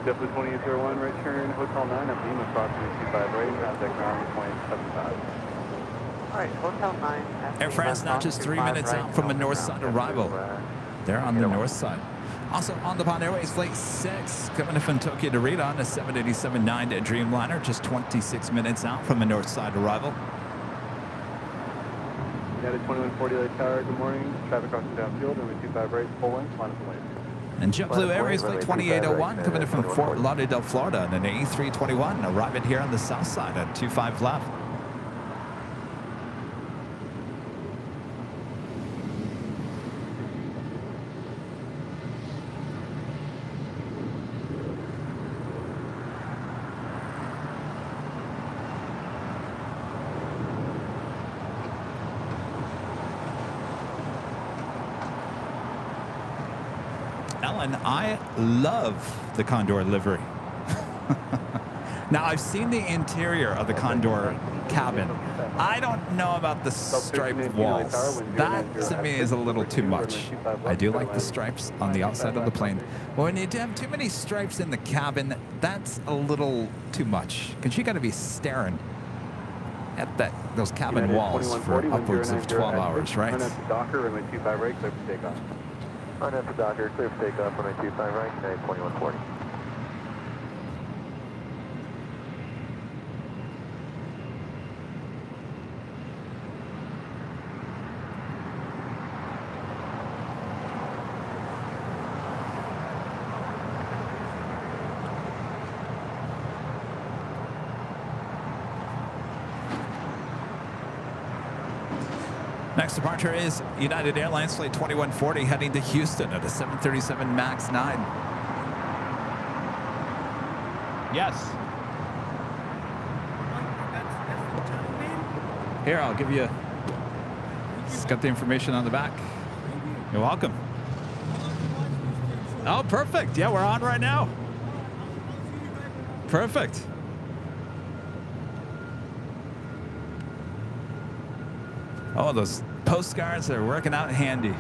JetBlue 2801, right turn, Hotel 9, at beam, approximately 25 right, contact ground point 75. Alright, Hotel 9. Air France now just 3 minutes out from a north side arrival. They're on the north side. Also on the Bond Airways Flight 6 coming in from Tokyo to Rita on a 787-9 Dreamliner, just 26 minutes out from a north side arrival. United 2140, LA Tower, good morning, traffic crossing downfield, runway 25 right, full length, line up the way. And JetBlue Airways Flight 2801 coming in from Fort Lauderdale, Florida, and an A321 arriving here on the south side at 25 left. Ellen, I love the Condor livery. Now, I've seen the interior of the Condor cabin. I don't know about the striped walls. That, to me, is a little too much. I do like the stripes on the outside of the plane. But when you have too many stripes in the cabin, that's a little too much. Because you got to be staring at those cabin walls for upwards of 12 hours, right? Run up to Docker, runway 25 right, clear for takeoff. Run up to Docker, clear for takeoff, runway 25 right, United 2140. Next departure is United Airlines Flight 2140 heading to Houston at a 737 MAX 9. Yes. Here, I'll give you. It's got the information on the back. You're welcome. Oh, perfect. Yeah, we're on right now. Perfect. Oh, those postcards are working out handy.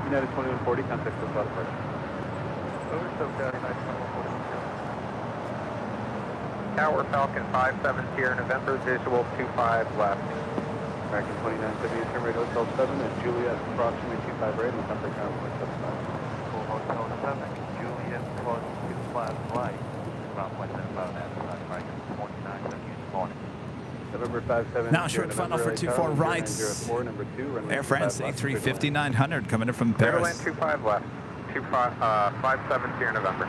United 2140, contact with South Florida. Over SoCal, United 2140. Tower Falcon 57 Sierra November, visual 25 left. American 2970, turn rate Hotel 7 and Juliet, approximately 25 right and contact ground 175. Full Hotel 7, Juliet plus 25 right. Ground 175 and right, 4970 in the morning. November 57. Now short funnel for 24 rights. Number 2, Air France A350 900 coming in from Airline Paris. 25 left. 57 Sierra November.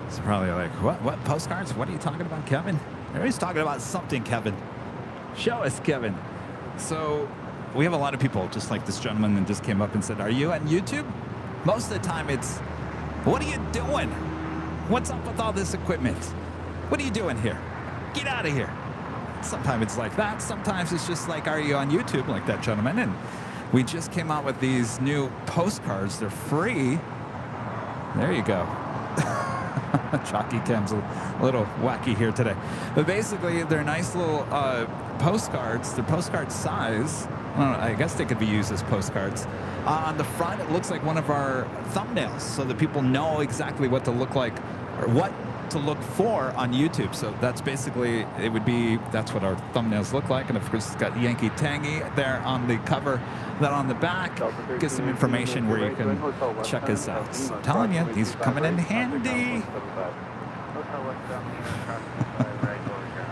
It's probably like, what postcards? What are you talking about, Kevin? Everybody's talking about something, Kevin. Show us, Kevin. So we have a lot of people, just like this gentleman that just came up and said, are you on YouTube? Most of the time it's, what are you doing? What's up with all this equipment? What are you doing here? Get out of here. Sometimes it's like that. Sometimes it's just like, are you on YouTube? Like that gentleman. And we just came out with these new postcards. They're free. There you go. Chalky Cam's a little wacky here today. But basically, they're nice little postcards. They're postcard size. I don't know, I guess they could be used as postcards. On the front, it looks like one of our thumbnails, so that people know exactly what to look like or what to look for on YouTube. So that's basically, it would be, that's what our thumbnails look like. And of course, it's got Yankee Tangy there on the cover. Then on the back, get some information where you can check us out. I'm telling you, these are coming in handy. Hotel West 7, approximately right over here.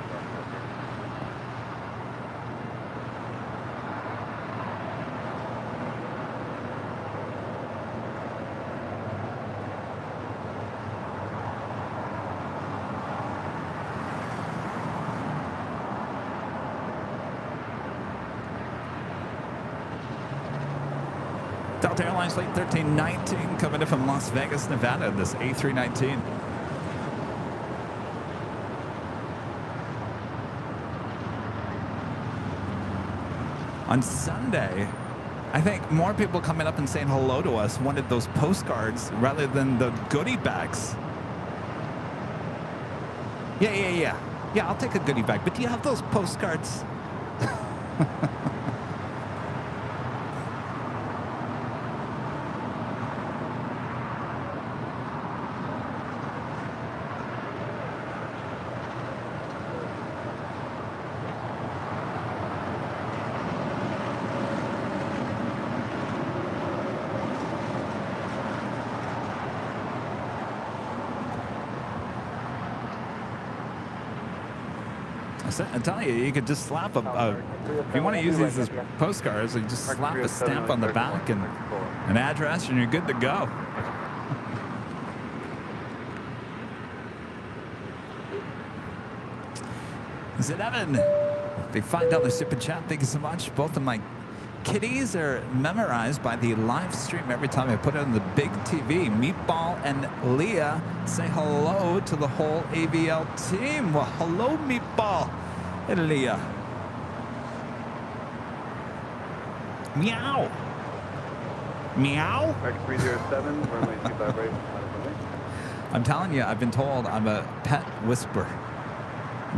Delta Airlines Flight 1319 coming in from Las Vegas, Nevada, this A319. On Sunday, I think more people coming up and saying hello to us wanted those postcards rather than the goodie bags. Yeah, I'll take a goodie bag, but do you have those postcards? I'm telling you, you could just slap if you want to use these as postcards, you just slap a stamp on the back and an address, and you're good to go. Zed Evan, the $5 super chat. Thank you so much. Both of my kitties are memorized by the live stream every time I put it on the big TV. Meatball and Leah say hello to the whole AVL team. Well, hello, Meatball and Leah. Meow. Meow. American 307, runway 25 right. I'm telling you, I've been told I'm a pet whisperer.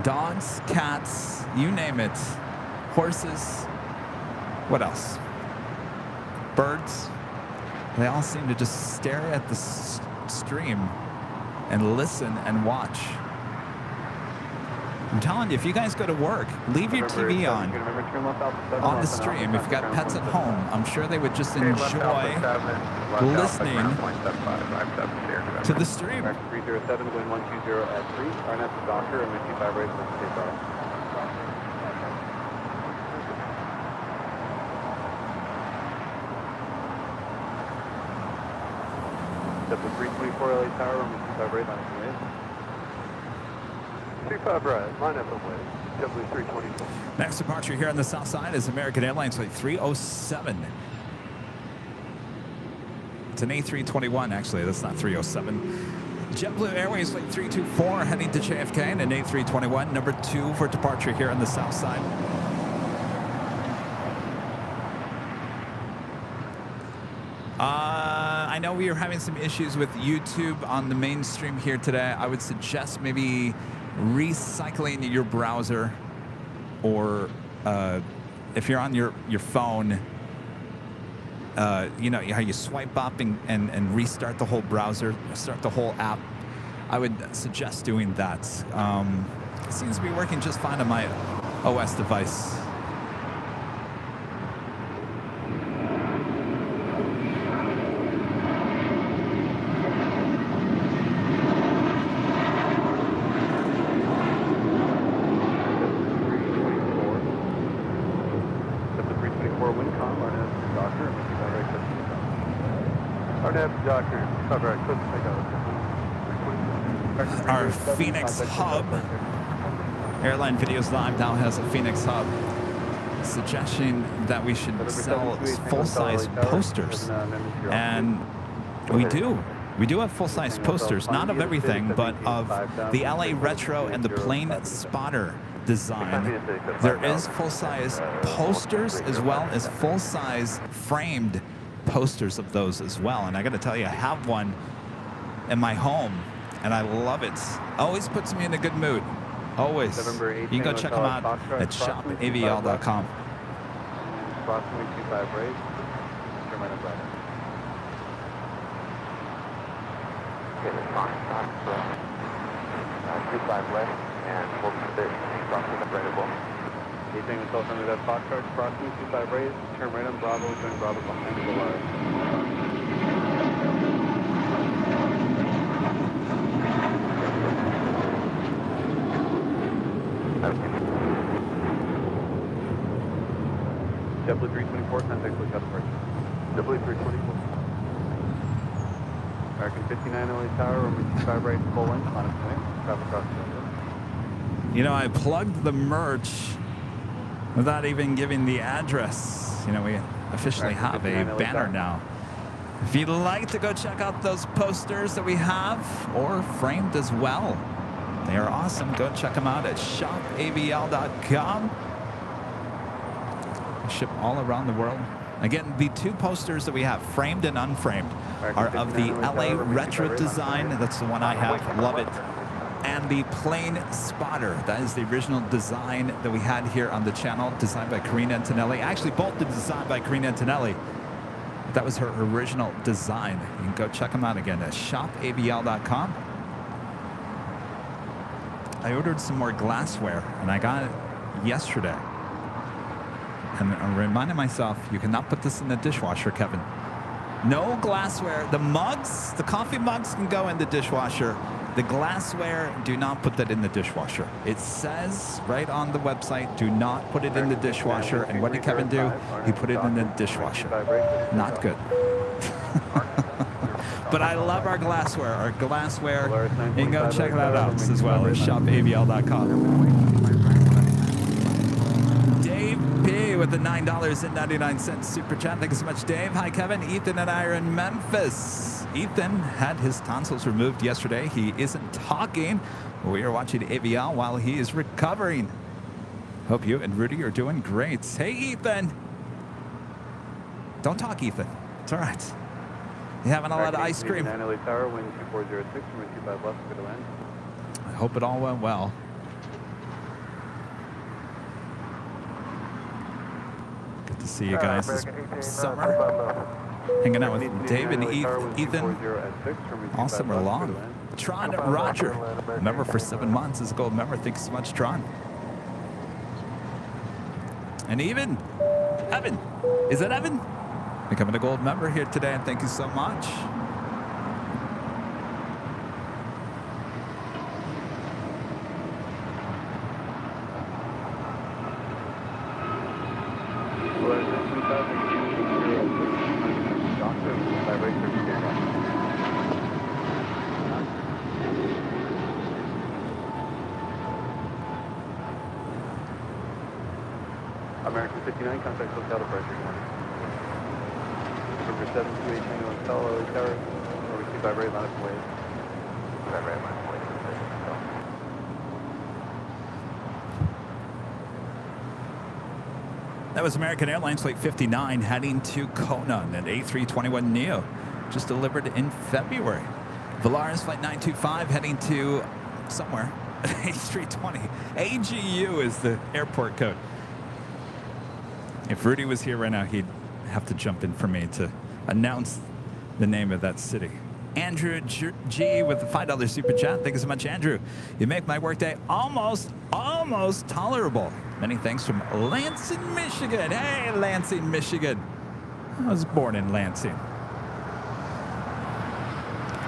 Dogs, cats, you name it. horses. What else? Birds. They all seem to just stare at the stream and listen and watch. I'm telling you, if you guys go to work, leave your TV on the stream. If you've got pets at home, I'm sure they would just enjoy listening to the stream. 307, wind 120 at 3. RNF to Doctor, and 25 raise for takeoff. Step 324 LA Tower, 25 raise on its way. 35 right, line up and way. W324. Next departure here on the south side is American Airlines flight 307. It's an A321, actually. That's not 307. JetBlue Airways flight 324 heading to JFK and an A321, number 2 for departure here on the south side. I know we are having some issues with YouTube on the mainstream here today. I would suggest maybe recycling your browser, or if you're on your phone, you know how you swipe up and restart the whole browser, start the whole app. I would suggest doing that. It seems to be working just fine on my OS device. Our Phoenix hub, Airline Videos Live now has a Phoenix hub, suggesting that we should sell full-size posters. And we do. We do have full-size posters, not of everything, but of the LA Retro and the Plane Spotter design. There is full-size posters as well as full-size framed posters of those as well. And I got to tell you, I have one in my home, and I love it. Always puts me in a good mood. Always. You can go check them out at shopavl.com. Okay, that's fine. 25 left and hold the crossing up right as well. Anything with South Under that Foxtrot, crossing 25 raise, turn right on Bravo, join Bravo behind the line. JetBlue 324, contact with customer. JetBlue 324. American 59 LA Tower, runway 25 right, full length, on its way. Traffic across the window. You know, I plugged the merch without even giving the address. You know, we officially have a banner now. If you'd like to go check out those posters that we have, or framed as well, they are awesome. Go check them out at shopavl.com. Ship all around the world. Again, the 2 posters that we have, framed and unframed, are of the LA Retro design. That's the one I have. Love it. And the Plane Spotter. That is the original design that we had here on the channel, designed by Karina Antonelli. Actually, both designed by Karina Antonelli. That was her original design. You can go check them out again at shopavl.com. I ordered some more glassware, and I got it yesterday. And I'm reminding myself, you cannot put this in the dishwasher, Kevin. No glassware. The mugs, the coffee mugs can go in the dishwasher. The glassware, do not put that in the dishwasher. It says right on the website, do not put it in the dishwasher. And what did Kevin do? He put it in the dishwasher. Not good. But I love our glassware. Our glassware, you can go check that out as well at shopavl.com. Dave P with the $9.99 super chat. Thank you so much, Dave. Hi, Kevin. Ethan and I are in Memphis. Ethan had his tonsils removed yesterday. He isn't talking. We are watching AVL while he is recovering. Hope you and Rudy are doing great. Hey, Ethan. Don't talk, Ethan. It's all right. You having a lot of ice cream? LA Tower, wind 2406, wind 25 left, good to land. I hope it all went well. to see you guys this summer. Hanging out with Dave and Ethan all summer long. Tron Roger, member for 7 months, is a gold member. Thanks so much, Tron. And even Evan, is that Evan? Becoming a gold member here today, and thank you so much. American 59, contact Hotel departure. Number 728 Tango and Solo, LA Tower, over 25 right, line of way. 25 right, line of way. That was American Airlines Flight 59 heading to Kona, an A321neo, just delivered in February. Volaris Flight 925 heading to somewhere, A320. AGU is the airport code. If Rudy was here right now, he'd have to jump in for me to announce the name of that city. Andrew G with the $5 super chat. Thank you so much, Andrew. You make my workday almost tolerable. Many thanks from Lansing, Michigan. Hey, Lansing, Michigan. I was born in Lansing.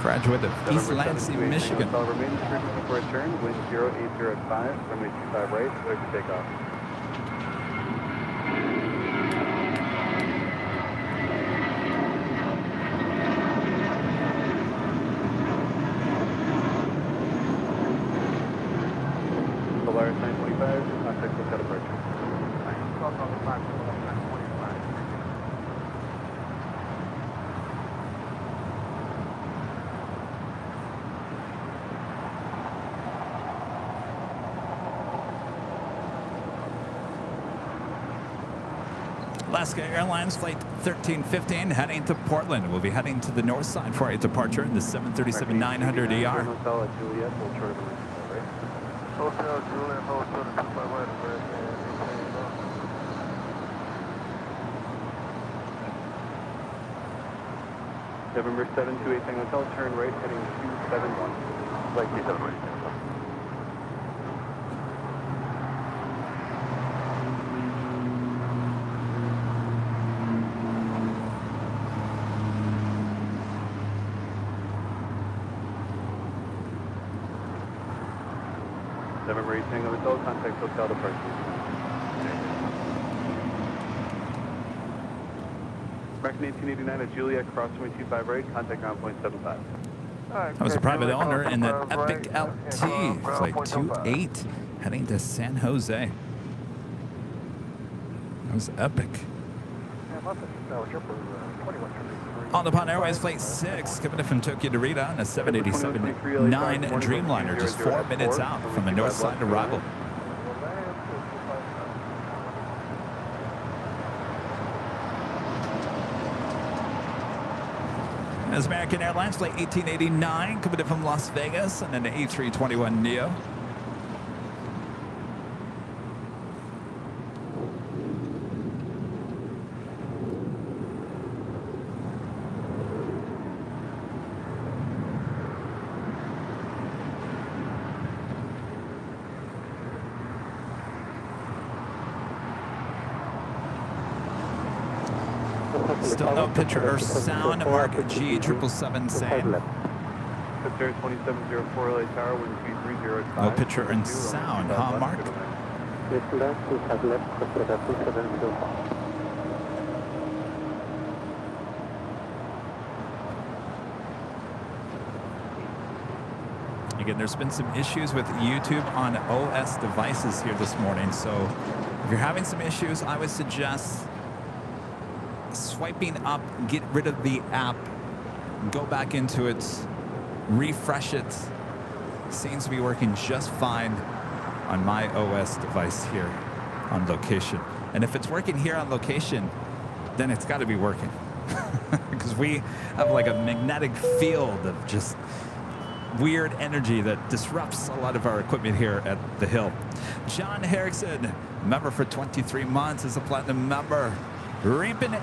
Graduate of East Lansing, Michigan. Remaining frequency for return, wind 0805, runway 25 right, clear for takeoff. Polaris 925, contact Hotel departure. Alaska Airlines Flight 1315 heading to Portland. We'll be heading to the north side for a departure in the 737-900ER. Hotel at Juliet, we'll short of the right. Hotel Juliet, Hotel to 25 right, November 728 Tango Hotel, turn right, heading 271. Flight 271. November 8 Tango Hotel, contact Hotel departure. American 1889 at Juliet, crossway 25 right, contact ground point 75. I was a private owner in that Epic LT Flight 28 heading to San Jose. That was epic. On the Pond Airways Flight 6, coming in from Tokyo to Rita on a 787-9 Dreamliner, just 4 minutes out from a north side arrival. As American Airlines Flight 1889, coming in from Las Vegas on an A321neo. Still no picture or sound. Mark G 777 saying. Picture 2704 LA Tower, wind speed 3085. No picture and sound, huh, Mark? Again, there's been some issues with YouTube on OS devices here this morning, so if you're having some issues, I would suggest swiping up, get rid of the app, go back into it, refresh it. Seems to be working just fine on my OS device here on location. And if it's working here on location, then it's got to be working. Because we have like a magnetic field of just weird energy that disrupts a lot of our equipment here at the Hill. John Harrison, member for 23 months, is a platinum member. Reppin'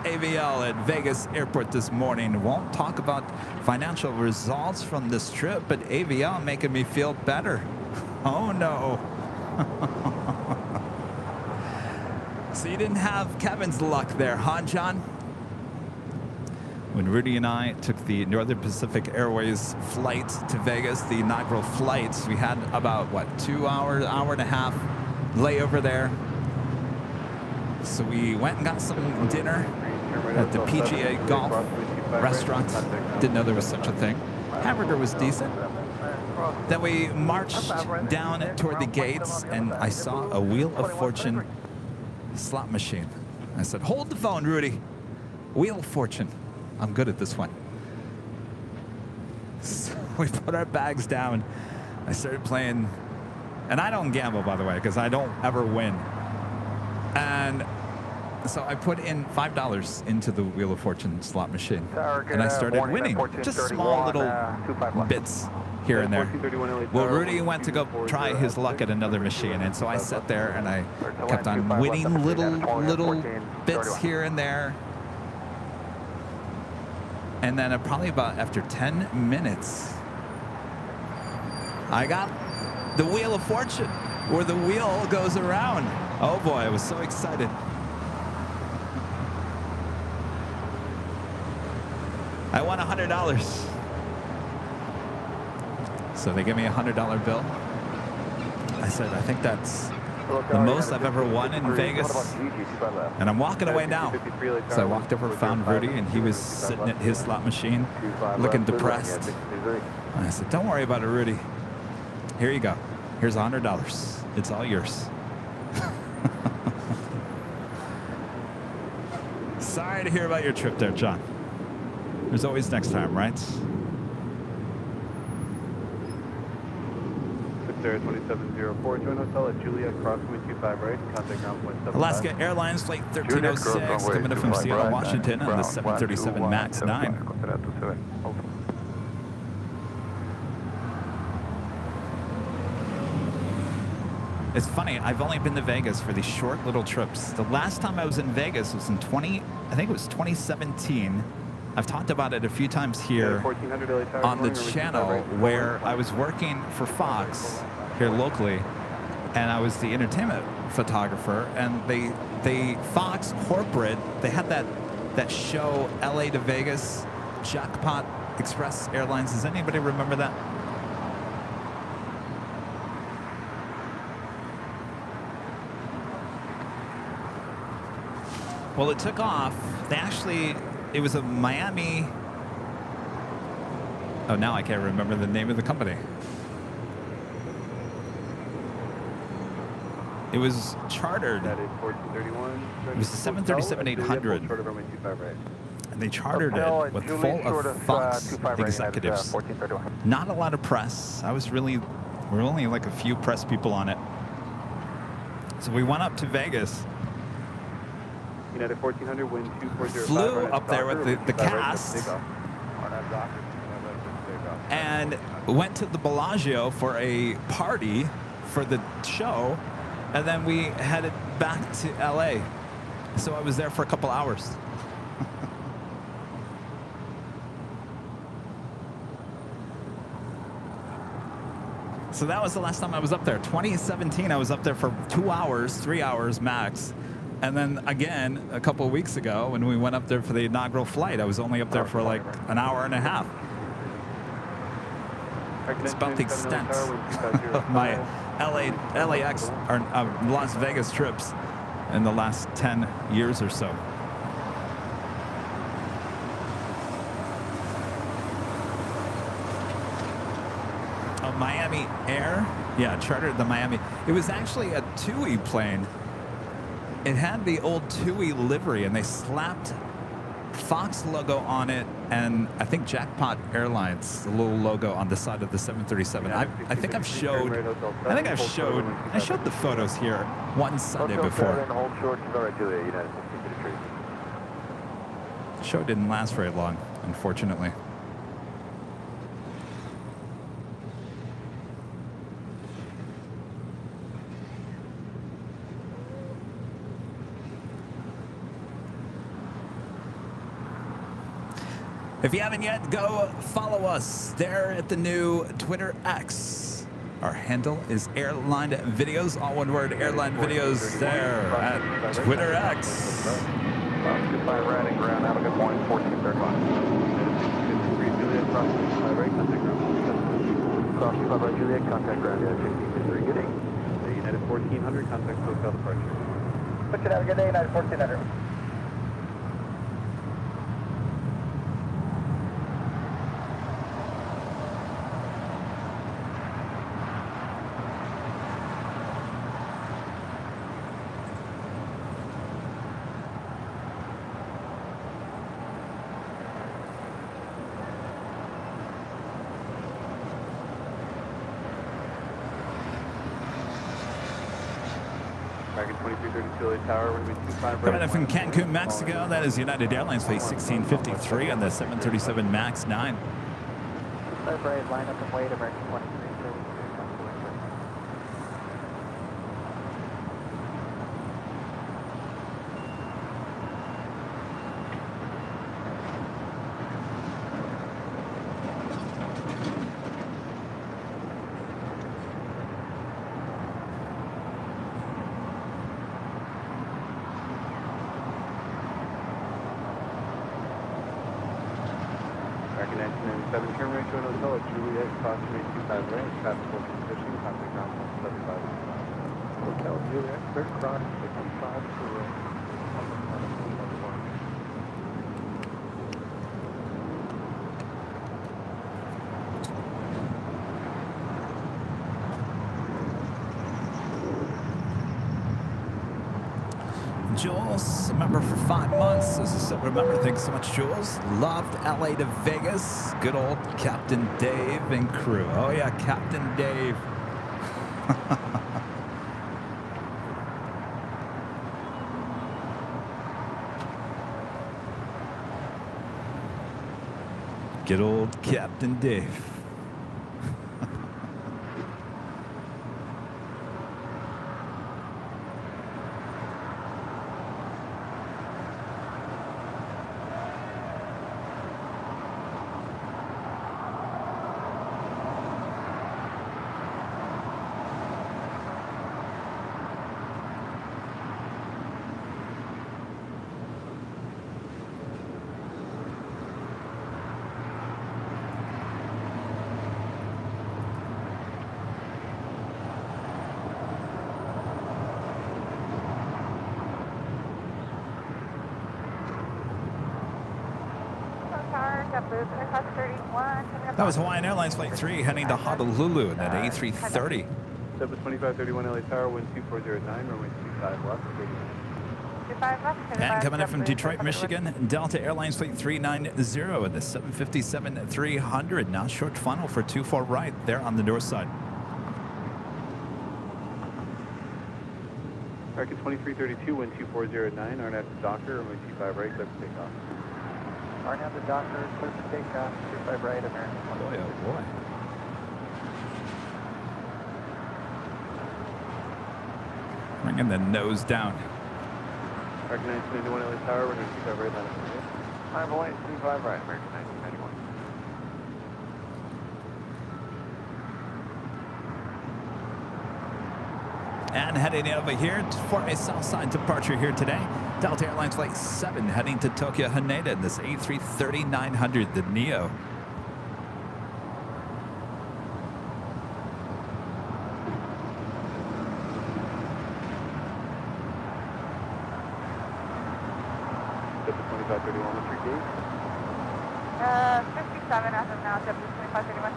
AVL at Vegas Airport this morning. Won't talk about financial results from this trip, but AVL making me feel better. Oh no. So you didn't have Kevin's luck there, huh, John? When Rudy and I took the Northern Pacific Airways flight to Vegas, the inaugural flights, we had about, what, 2 hours, hour and a half layover there. So we went and got some dinner at the PGA Golf restaurant. Didn't know there was such a thing. Hamburger was decent. Then we marched down toward the gates, and I saw a Wheel of Fortune slot machine. I said, hold the phone, Rudy. Wheel of Fortune. I'm good at this one. So we put our bags down. I started playing, and I don't gamble, by the way, because I don't ever win. And so I put in $5 into the Wheel of Fortune slot machine, and I started winning just small little bits here and there. Well, Rudy went to go try his luck at another machine, and so I sat there and I kept on winning little bits here and there. And then probably about after 10 minutes, I got the Wheel of Fortune, where the wheel goes around. Oh boy, I was so excited. I won $100. So they give me a $100 bill. I said, I think that's the most I've ever won in Vegas. And I'm walking away now. So I walked over, found Rudy, and he was sitting at his slot machine, looking depressed. And I said, don't worry about it, Rudy. Here you go. Here's $100. It's all yours. Sorry to hear about your trip there, John. There's always next time, right? 2704, join hotel at Julia, crosswind 25 right, contact ground point 75. Alaska Airlines Flight 1306 coming up from Seattle, Washington on the 737 MAX 9. It's funny, I've only been to Vegas for these short little trips. The last time I was in Vegas was in I think it was 2017. I've talked about it a few times here on the channel, where I was working for Fox here locally, and I was the entertainment photographer, and they Fox corporate, they had that show LA to Vegas, Jackpot Express Airlines. Does anybody remember that? Well, it took off. It was a Miami. Oh, now I can't remember the name of the company. It was chartered. It was the 737-800. And they chartered it with full of Fox executives. Not a lot of press. We're only like a few press people on it. So we went up to Vegas. United 1400, wind 2405. Flew up there with the cast and went to the Bellagio for a party for the show, and then we headed back to LA. So I was there for a couple hours. So that was the last time I was up there. 2017, I was up there for 2 hours, 3 hours max. And then again, a couple of weeks ago, when we went up there for the inaugural flight, I was only up there for like an hour and a half. It's about the extent of my LAX or Las Vegas trips in the last 10 years or so. Miami Air, yeah, chartered the Miami. It was actually a TUI plane. It had the old TUI livery, and they slapped Fox logo on it, and I think Jackpot Airlines, the little logo on the side of the 737. I showed the photos here one Sunday before. The show didn't last very long, unfortunately. If you haven't yet, go follow us there at the new Twitter X. Our handle is Airline Videos, all one word, Airline Videos there at Twitter X. Goodbye, riding ground. Have a good morning, 1431. 53 Juliet, cross 55 right, contact ground. Cross 55 right, Juliet, contact ground, 53, good day. United 1400, contact hotel departure. Put you have a good day, United 1400. American 2330 Juliet Tower, we're going to be 25 Coming in from Cancun, Mexico, that is United Airlines Flight 1653 on the 737 MAX 9. Five right, line up and wait, American 2332. American 1997, turn right to an hotel at Juliet, cross 325 right, traffic 1415, contact ground 175. Hotel Juliet, third cross, 55 to Jules, a member for 5 months. This is Silver member. Thanks so much, Jules. Loved LA to Vegas. Good old Captain Dave and crew. Oh, yeah, Captain Dave. Good old Captain Dave. That was Hawaiian Airlines Flight 3 heading to Honolulu in that A330. 72531 LA Tower, wind 2409, runway 25 left. And coming in from Detroit, Michigan, Delta Airlines Flight 390 in the 757-300. Now short funnel for 24 right there on the north side. American 2332, wind 2409, Arnett to Docker, runway 25 right, clear for takeoff. Arnett the Docker, clear for takeoff, 25 right, American 2332. Boy, oh boy. Bringing the nose down. American 1991 LA Tower, we're going to 25 right, line up. 5 right, American 1991. And heading over here for a Southside departure here today. Delta Airlines Flight 7 heading to Tokyo Haneda in this A330-900, the Neo. Delta 2531, what's your gate? 57 as of now, W2531.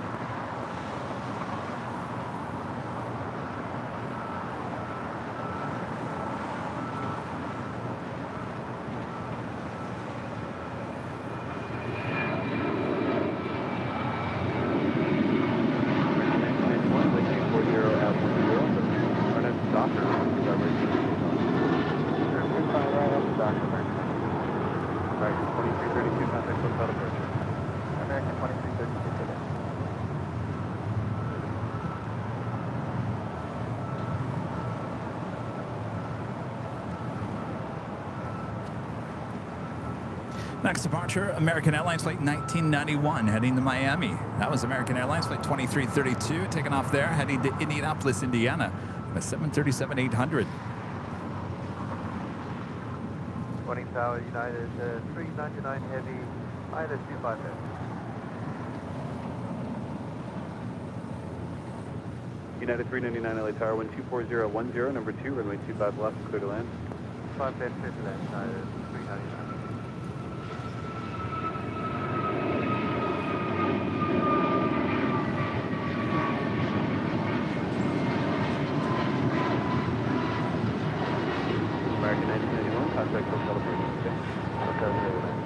Next departure, American Airlines Flight 1991, heading to Miami. That was American Airlines Flight 2332, taking off there, heading to Indianapolis, Indiana, on a 737-800. 20 Tower United 399 Heavy, minus 250. United 399 LA Tower, 124010, number 2, runway 25 left, clear to land. 5 bed 50 land, United 399. American 1991, contact hotel emergency. Hotel zero land.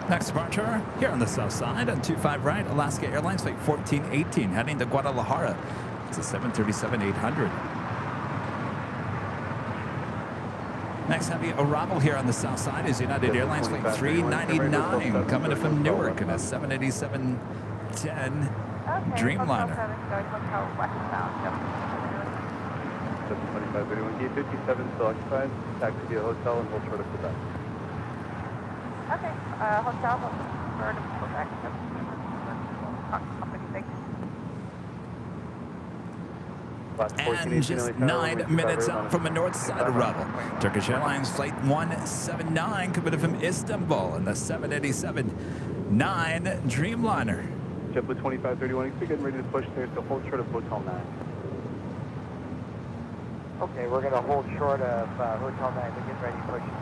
Next departure, here on the south side, on 25 right, Alaska Airlines Flight 1418, heading to Guadalajara. It's a 737-800. Next heavy arrival here on the south side is United Airlines Flight 399, coming in from Newark in a 787-10 Dreamliner. 72531, gate 57 still occupied. Taxi to a hotel and hold short of Quebec. Okay, hotel, third of Quebec. Company, thank you. And just 9 minutes out from a north side arrival. Turkish Airlines Flight 179 coming in from Istanbul in the 787-9 Dreamliner. JetBlue 2531, getting ready to push there, so hold short of Hotel 9. Okay, we're going to hold short of Hotel 9. We're getting ready to push it.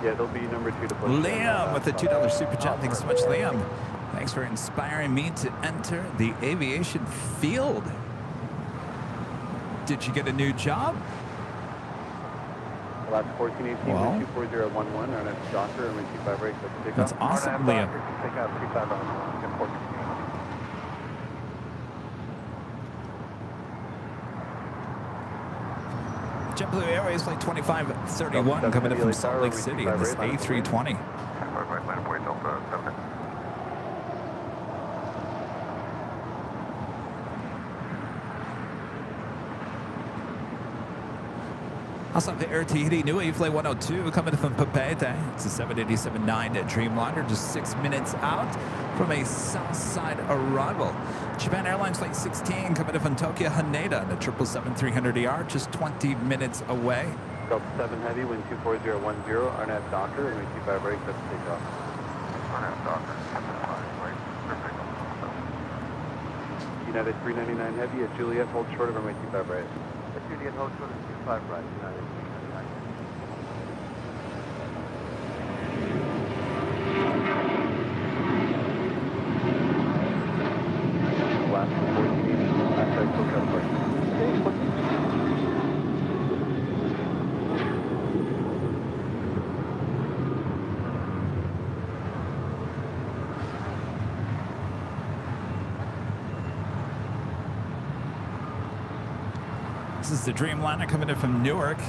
Yeah, there'll be number 2 to push. Liam with the $2 super chat. Thanks so much, Liam. Thanks for inspiring me to enter the aviation field. Did you get a new job? Last 1418, Well, 24011, our next doctor, and 25 break, let's take That's off. awesome, Liam. Take out 35 on 14. JetBlue Airways Flight 2531 coming in from Salt Lake City in this A320. Also have the Air Tahiti Nui Flight 102 coming in from Papeete. It's a 787-9 Dreamliner, just 6 minutes out from a south side arrival. Japan Airlines Flight 16 coming in from Tokyo Haneda, the 777-300ER, just 20 minutes away. Delta 7 Heavy, wind 24010, Arnett Docker, and 25 break, let's take off. Arnett Docker, United 399 Heavy at Juliet, hold short of runway 25 right. At Juliet, hold short of 25 right, United 399. Last 1418, contact hotel park. This is the Dreamliner coming in from Newark.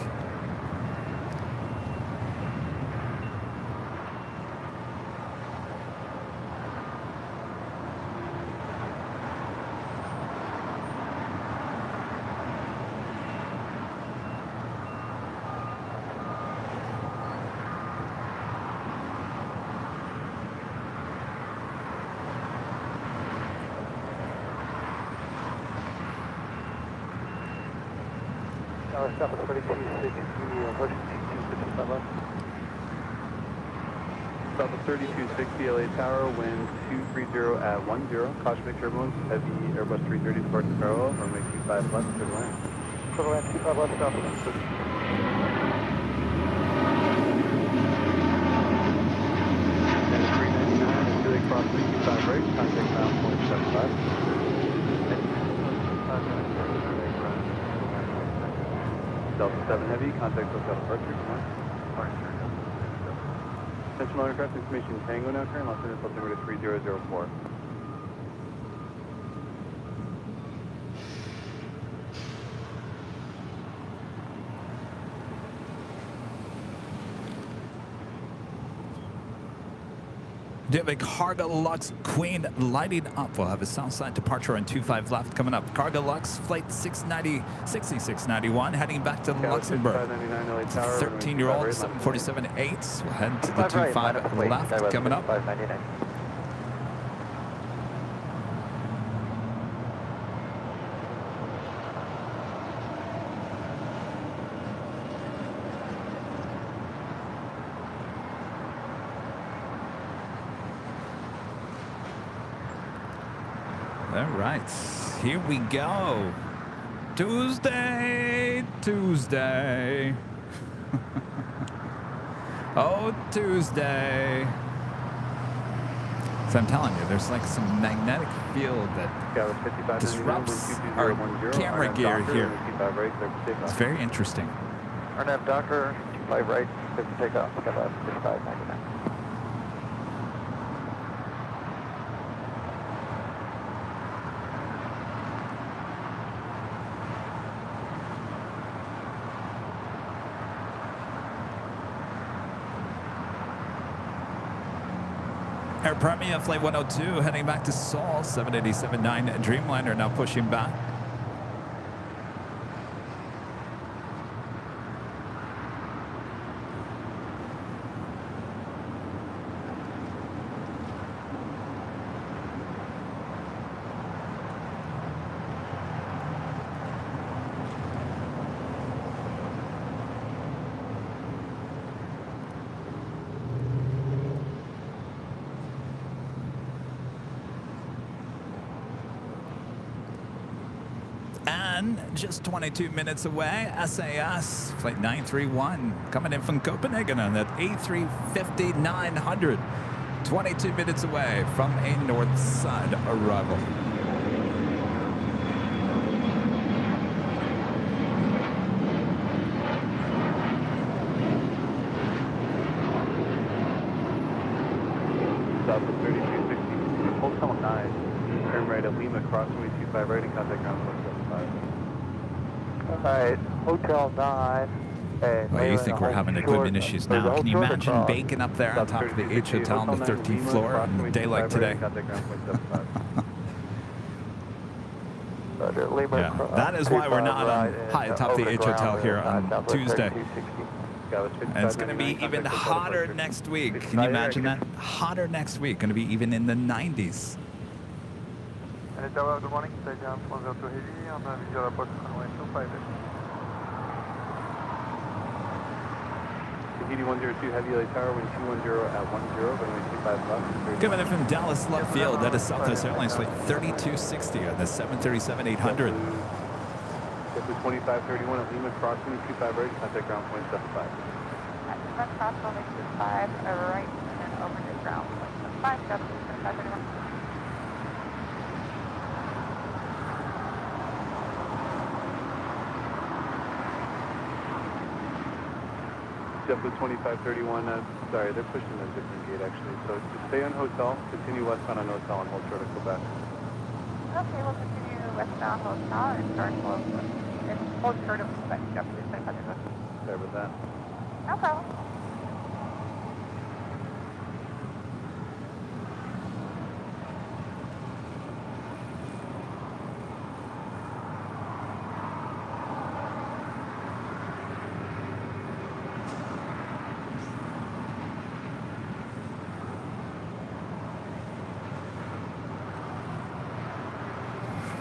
Stop at 3260, emergency 255 left. Stop at 3260 LA Tower, wind 230 at 10. Caution make turbulence, heavy Airbus 330 departure parallel, runway 25 left, clear to land. Clear to land, 25 left, stop. United 399 at Juliet Cross 25 right, contact ground point 75. Delta 7 Heavy, contact hotel departure, come on. Central aircraft information Tango now, current Los Angeles altimeter 3004. Do have a Cargo Lux Queen lighting up. We'll have a Southside departure on 25 left coming up. Cargo Lux flight 6691 heading back to Luxembourg. 13-year-old 747-8. We'll head to the 25 left coming up. 599. All right, here we go. Tuesday. Oh, Tuesday. So I'm telling you, there's like some magnetic field that disrupts our camera gear here. It's very interesting. RNAV Docker, 25 right, 50 takeoff, Kevin 5599. Air Premia Flight 102 heading back to Seoul, 787-9 Dreamliner now pushing back. And just 22 minutes away, SAS Flight 931 coming in from Copenhagen on that A350-900. 22 minutes away from a north side arrival. South of 3260, Hotel 9, turn right at Lima, crossway 25 right, and contact ground 175. Alright, Hotel 9. Hey, Well, you think we're having equipment issues now. Can you imagine baking up there on top of the H Hotel on the 13th floor on a day like today? Yeah, that is why we're not on high atop the H Hotel here on Tuesday. And it's going to be even hotter next week. Can you imagine that? Hotter next week. Going to be even in the 90s. And Tower, good morning. Stay down 102 Heavy on the visual approach runway 25. Tahiti 102 Heavy LA Tower, wind 210 at 10, runway 25 left. Coming in from Dallas Love Field, that is Southwest Airlines Flight 3260 on the 737-800. Get to 2531 at Lima, crossing 25 right, contact ground point 75. Front cross only 25, right, and then over to ground point 75, got 2531. JetBlue 2531, sorry, they're pushing a different gate actually. So just stay on hotel, continue westbound on hotel, and hold short of Quebec. Okay, we'll continue westbound hotel and start close and hold short of Quebec. JetBlue 2531. Sorry about that. No problem.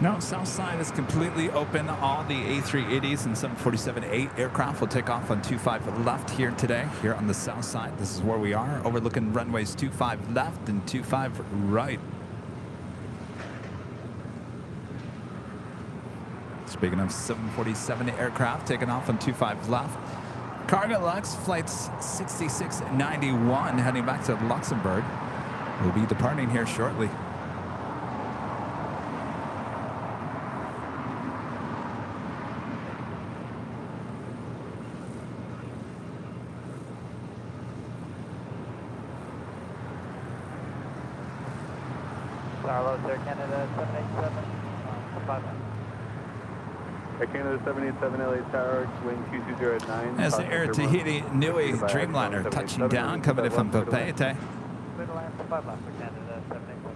No, south side is completely open. All the A380s and 747-8 aircraft will take off on 25 left here today, here on the south side. This is where we are, overlooking runways 25 left and 25 right. Speaking of 747 aircraft, taking off on 25 left. Cargo Lux flights 6691 heading back to Luxembourg. We'll be departing here shortly. Hello, Air Canada 787. Air Canada 787 LA Tower, wind 220 at 9. As the Air Tahiti Nui Dreamliner touching down, coming in from Papeete. clear to land for 5 left for Canada 787.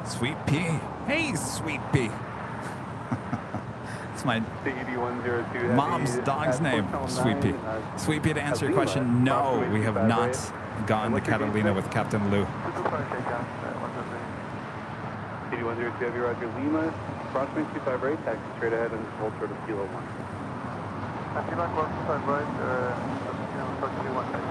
Sweet Pea. Hey, Sweet Pea. It's my mom's dog's name, Sweet Pea. Sweet Pea, to answer your question, no, we have not gone to Catalina with Captain Lou. 8102, heavy Roger Lima, crosswind 25 right, taxi straight ahead and hold short of Kilo 1. Lima, cross 25 right, approximately 1 second.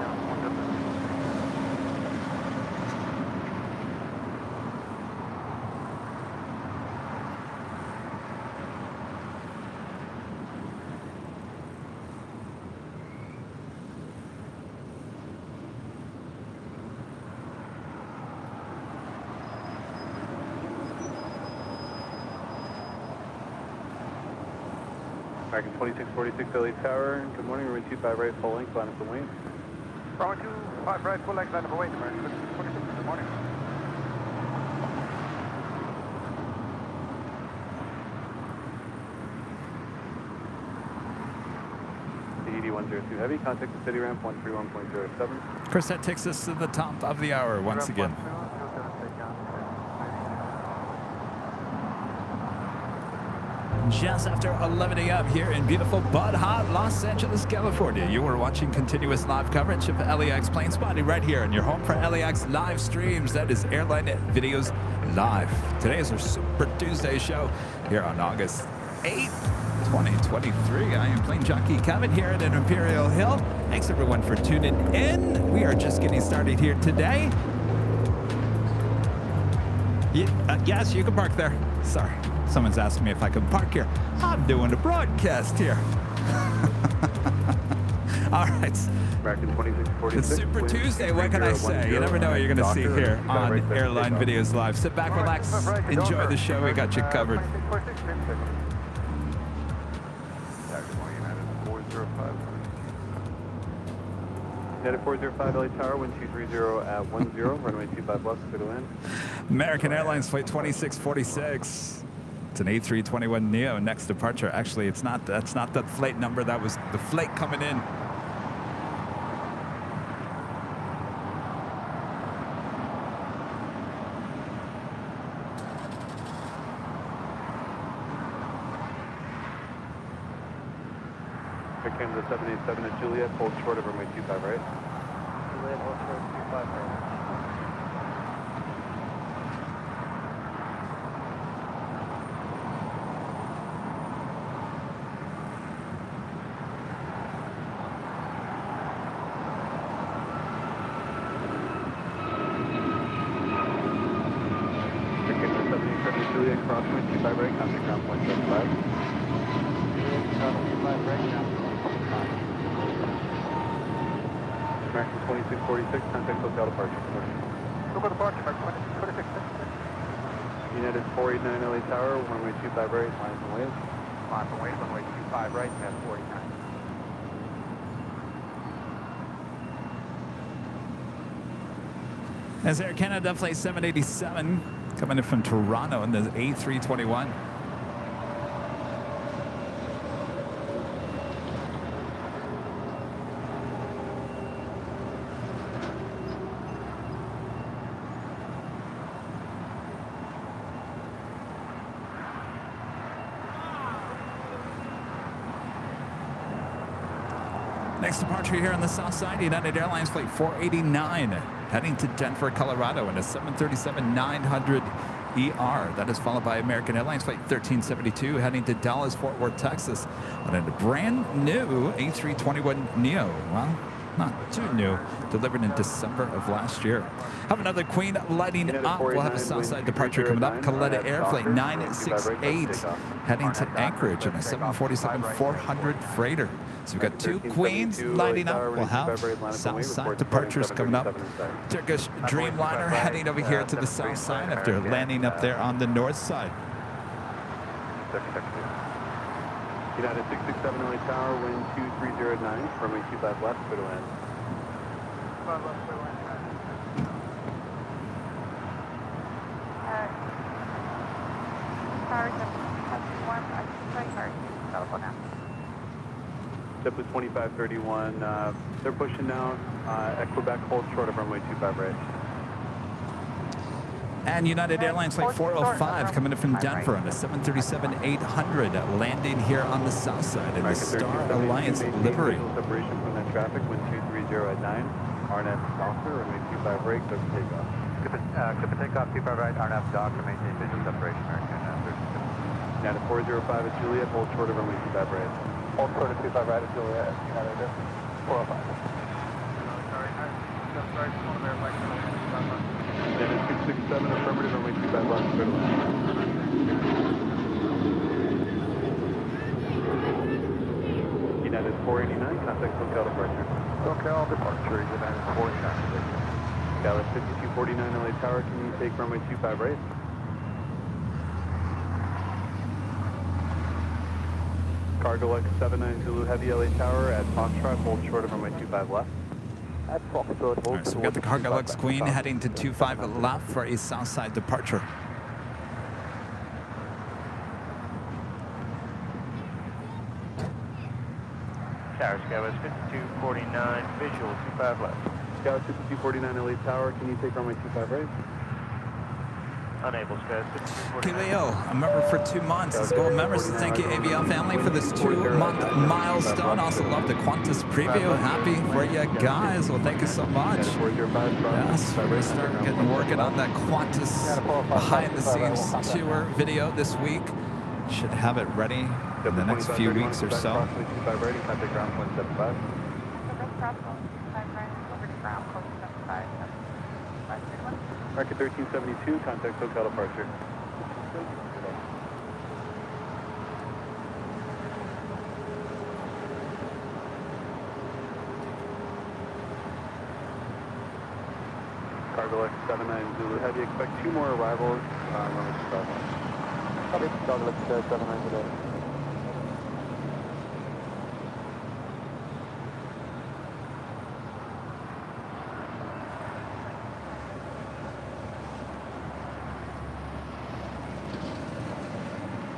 American 2646 LA Tower, good morning, runway 25 right, full length, line up the wing. Runway 25 right, full length, line up away, American 2646, good morning. 8102 heavy, contact the city ramp 131.07. Of course, that takes us to the top of the hour once again. Just after 11 a.m. here in beautiful but hot Los Angeles, California. You are watching continuous live coverage of LAX Plane Spotting right here in your home for LAX live streams. That is Airline Videos Live. Today is our Super Tuesday show here on August 8th, 2023. I am plane jockey Kevin here at Imperial Hill. Thanks everyone for tuning in. We are just getting started here today. Yes, you can park there. Sorry. Someone's asking me if I can park here. I'm doing a broadcast here. All right. American 2646. It's Super Tuesday. What can I say? You never know what you're going to see here on Airline Videos Live. Sit back, relax, enjoy the show. We got you covered. Yeah, good morning, United 405. United 405 LA Tower, wind 230 at 10, runway 25 left, clear to land. American Airlines Flight 2646. It's an A321neo next departure. Actually, it's not. That's not the flight number. That was the flight coming in. Air Canada 787 at Juliet, hold short of runway 25 right. Juliet, hold short of 25 right. Juliet, crosswind 25 right, contact ground point 75. Juliet, crosswind 25 right, ground point 75. American 2646, contact hotel departure. Local departure, American 2646. United 489 LA Tower, runway 25 right, lines and waves. Line from waves, runway 25 right, and 49. As Air Canada Flight 787 coming in from Toronto in the A321. Next departure here on the south side, United Airlines Flight 489, heading to Denver, Colorado in a 737-900 ER. That is followed by American Airlines Flight 1372, heading to Dallas, Fort Worth, Texas, on a brand new A321neo. Well, not too new, delivered in December of last year. Have another Queen lighting up. We'll have a Southside departure coming up. Kaleta Air Flight 968, heading to Anchorage on a 747-400 freighter. So we've got two Queens lighting up. We'll have Southside departures coming up. Turkish Dreamliner heading over here to the south side after landing up there on the north side. United 667 LA Tower, wind 2309, runway 25 left, clear to land. 5 left, clear to land. Towers have one, sorry, telephone now. JetBlue 2531, they're pushing down. At Quebec, hold short of runway 25 right. And United Airlines Flight 405 coming in from Denver on a 737-800 landing here on the south side in the Star Alliance livery. Separation from that traffic, wind 230 at 9. RNAV Doctor, runway 25 right, clear for takeoff. Clip and takeoff, 25 right, RNAV Doctor, maintain visual separation, American United 405 at Juliet, hold short of runway 25 right. Hold short of 25 right at Juliet, United 405. United 667, affirmative, runway 25 left, clear to land. United 489, contact SoCal departure. SoCal departure, United 489. Dallas 5249 LA Tower, can you take runway 25 right? Cargo X79 Zulu Heavy LA Tower at Foxtrot, hold short of runway 25 left. At Foxtrot, All right, so we got the Cargo Lux Queen heading to 25 left for a south side departure. Tower Skywest 5249, visual 25 left. Dallas 5249 LA Tower, can you take runway 25 right? Unable, Skywest 5249. Okay, Leo, a member for 2 months. As gold members, thank you, AVL family, for this 2-month milestone. Also love the Qantas preview. Happy for you guys. Well, thank you so much. Yes, we're going to start working on that Qantas behind-the-scenes tour video this week. Should have it ready in the next few weeks or so. Market 1372, contact SoCal departure. Cargo X79 Zulu Heavy, expect 2 more arrivals. Copy, Cargo X79 today.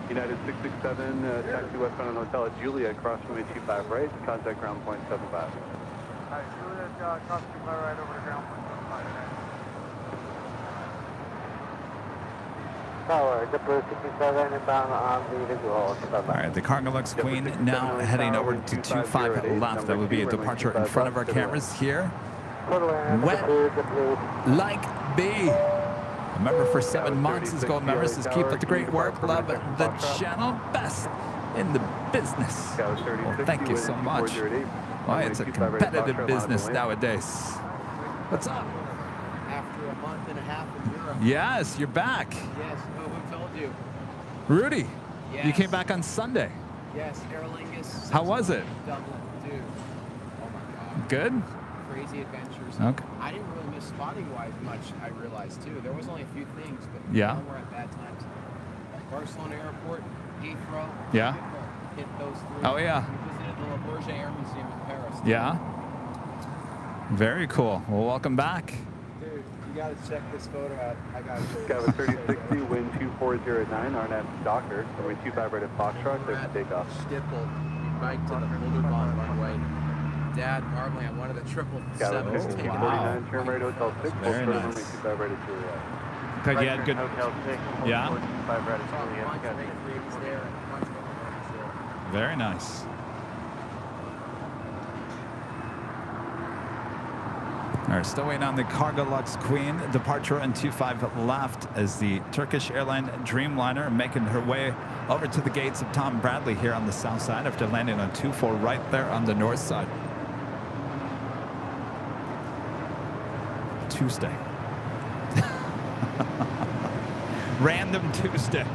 United 667, taxi westbound on Hotel at Juliet, cross runway 25 right, contact ground point 75. Alright, Juliet, cross 25 right over to ground point 75. Tower, JetBlue 67 inbound on the visual. All right, the Cargo Lux Queen now heading over to 25 left. That would be a departure in front of our cameras here. Wet like bee. A member for 7 months as gold members. Says keep up the great work. Love the channel. Best in the business. Well, thank you so much. Why, it's a competitive business nowadays. What's up? After a month and a half in Europe. Yes, you're back. Yes. Oh, who told you? Rudy, Yes. you came back on Sunday. Yes, Air Lingus. How was it? Dublin, dude. Oh my God. Good? Crazy adventures. Okay. I didn't really miss spotting-wise much, I realized, too. There was only a few things, but Yeah. none were at bad times. Barcelona Airport, Heathrow. Yeah. Hit those 3. Oh, yeah. We visited the Le Bourget Air Museum in Paris. Yeah. Very cool. Well, welcome back. Dude, you gotta check this photo out. I got it. Skyline 3060, wind 2409, RNAV Docker, runway 25 right at Foxtrot, clear for takeoff. Stipple, we biked to the Boulevard runway. Dad marveling at one of the 777s. Skyline Take it out. 1549, turn right Hotel 6, hold Very short of nice. runway 25 right at Juliet. Because you had good. Hotel 6, Yeah. 25 right at Saw a Juliet, bunch of Skywest A380s there and a bunch of others there. Very nice. All right, still waiting on the Cargo Lux Queen. Departure on 25 left as the Turkish airline Dreamliner making her way over to the gates of Tom Bradley here on the south side after landing on 24 right there on the north side. Tuesday. Random Tuesday.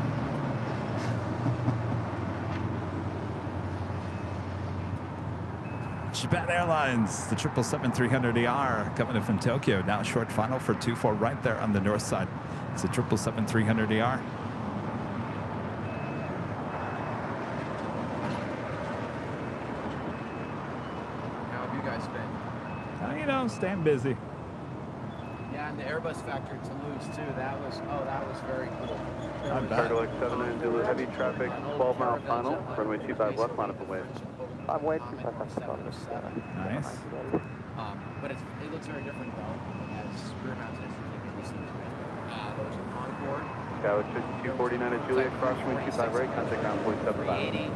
Japan Airlines, the 777-300ER coming in from Tokyo. Now short final for 24 right there on the north side. It's the 777-300ER. staying busy. Yeah, and the Airbus factory Toulouse too. That was very cool. There I was- bet. Cargo X79 Zulu heavy traffic, 12-mile final, runway 25 left, line up and wave. I'm way Um, too fast. Nice. But it looks very different though. It has rear mounted instruments. There's a Concorde. Scout 249 at Juliet, cross runway 25 right, contact ground point 75. 380.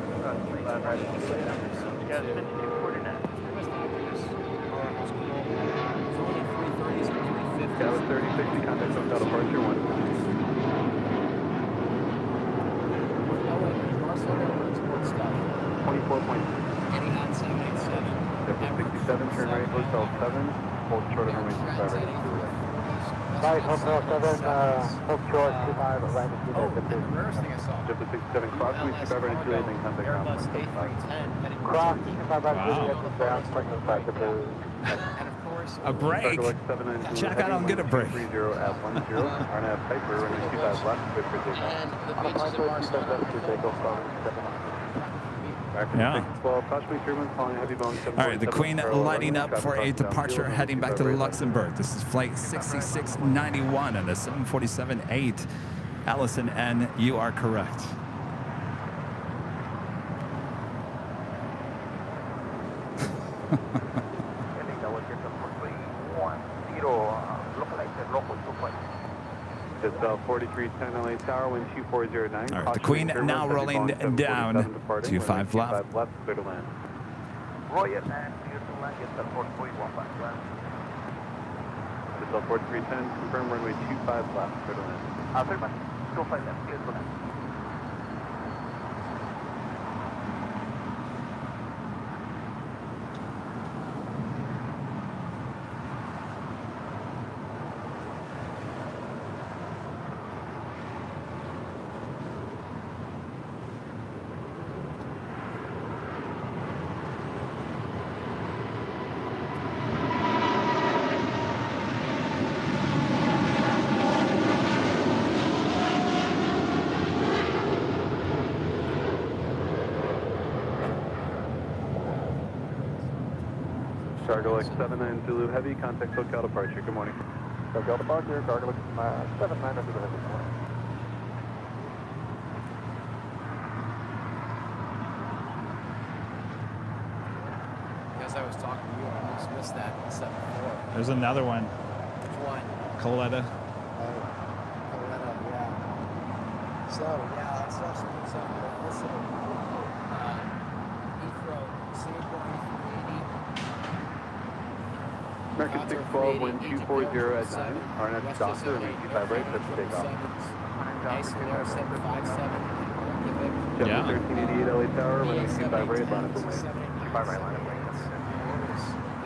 Yes, 5249. Airbus factories are almost cool. There's only 330s and 350s. Scout 3060, contact hotel departure 1. Oh wait, Barcelona runs sports stuff. 24 points. Etihad 787. Airport 67, turn right, hotel 7, hold short of runway 25 right. Right, Hotel 7, hold short, 25, right, Oh, and the rarest thing I saw. Airport 67, cross runway 25 right, Juliet, then contact ground Airbus point 75. A310 heading Cross, to 25 right, Juliet, ground, point 5 to blue. And of course, A break. Cargo X79 Zulu Check, I heavy, don't get a break. 30 at 10, RNAV Piper, runway 25 left, good for takeoff. and the On a beaches of Barcelona. Yeah. 12, cautionary turbulence, calling heavy Boeing 747. All right, the Queen parallel lighting runway, up for a traffic cross departure downfield, heading back to 25 right, Luxembourg. This is flight 6691 and the 747-8. Allison N., you are correct. It's 4310 LA Tower, wind 2409. All right, the Queen now rolling down to 5 left. left, clear to land. Roger, and clear to land, get the 4315. It's 4310, confirm runway 25 left, clear to land. Affirmative, 25 left, clear to land. Cargo X79 Zulu Heavy, contact SoCal departure. Good morning. SoCal departure, Cargo 79 under the heavy. As I was talking to you, I almost missed that 7-4. There's another one. Which one? Coletta. Yeah. So, yeah, that's also something. Listen, Heathrow, Singapore A380. American 612, wind 240 at 9. RNF Doctor, runway 25 right, set to take off. Nice, 757. Yeah. 1388 LA Tower, runway 25 right, line up and wave. 25 right, line up and wave.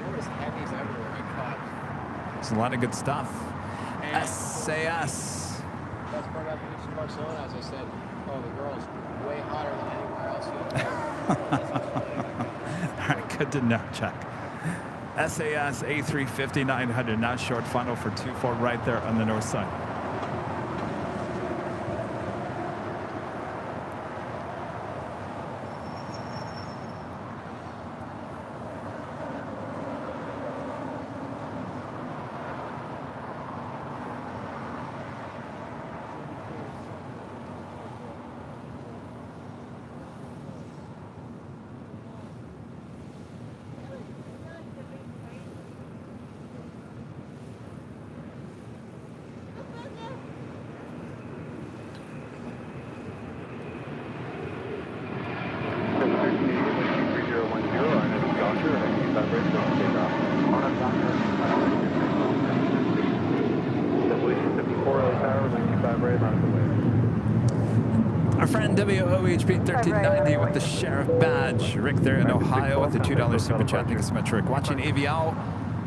There was heavies everywhere I caught. It's a lot of good stuff. And SAS. That's part about the beach in Barcelona, as I said. Oh, the girls, way hotter than anywhere else you All right, good to know, Chuck. SAS A350 900, now short funnel for 24 right there on the north side. Our friend WOHP 1390 with the sheriff badge. Rick there in Ohio with the $2 super chat. Thank you so much, Rick. Watching AVL,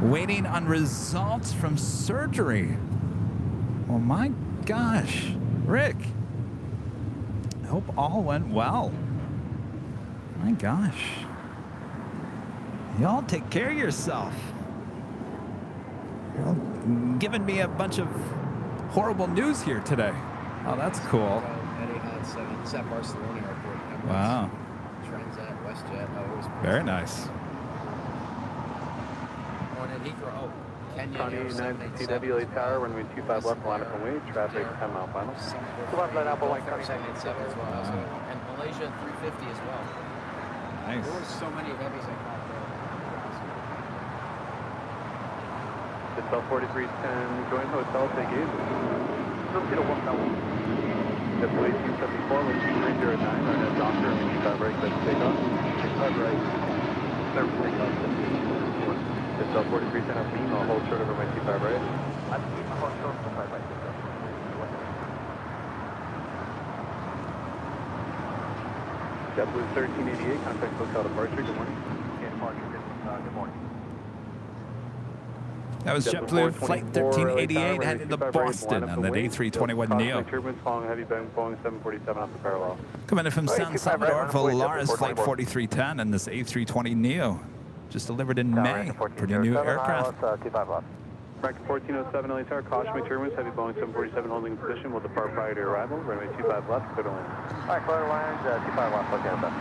waiting on results from surgery. Oh my gosh, Rick. I hope all went well. My gosh. Y'all take care of yourself. You're all giving me a bunch of horrible news here today. Oh, that's cool. Etihad 7, it's at Barcelona Airport. Emirates, Wow. Transat, WestJet. Oh, it was Very nice. One at Heathrow. Oh, Kenya Connie Air 960 787 W, as tower, well. runway 25 left, line up and wait, traffic 10 mile final. Gulf Air 787 as well. Also, and Malaysia 350 as well. Nice. There were so many heavies I caught there. Hotel 4310, join hotel, take eight. Double 1874, with 2309, on a doctor, 25 right, let's take off. 25 right, service take off. Hotel 4310, up beam, I'll hold short over my 25 right. I'm keeping a hold short for 5 right. JetBlue 1388, contact hotel departure, good morning. Okay, departure, good morning. That was JetBlue Flight 1388 headed to Boston on that A321neo. Turbulence following heavy Boeing 747 off the parallel. Coming in from San Salvador, Volaris Flight 4310 and this A320neo. Just delivered in May. Pretty new aircraft. American 1407 LA Tower, caution my turbulence, heavy Boeing 747 holding position, will depart prior to arrival, runway 25 left, clear to land. Alright, clear to land, 25 left, okay, best.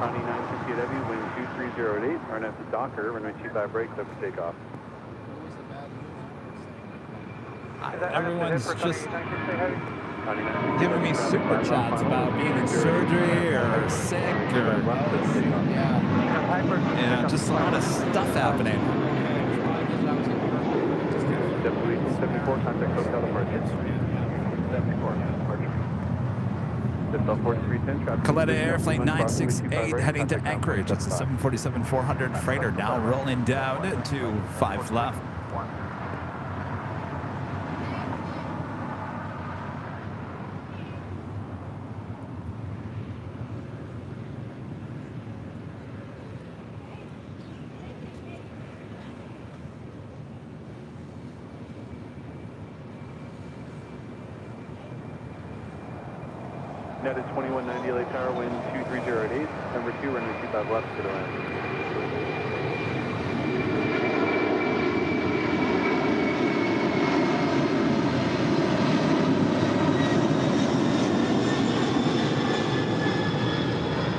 Connie 960 W, wind 2308, RNF to Docker, runway 25 right, clear for takeoff. Everyone's just giving me super chats about being in surgery or sick or just a lot of stuff happening. W74, contact hotel departure. 74, departure. 4310, traffic. Coletta Air Flight 968 heading to Anchorage. It's a 747-400 freighter now rolling down to 5 left. Net at 2190 LA Tower, wind 2308, number 2, runway 25 left, to the land.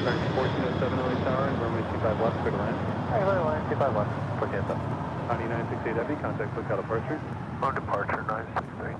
American 1407 LA Tower, and runway 25 left, clear to land. Alright, clear to land, 25 left, okay, best. Connie 968 heavy, contact hotel departure. On departure, 963.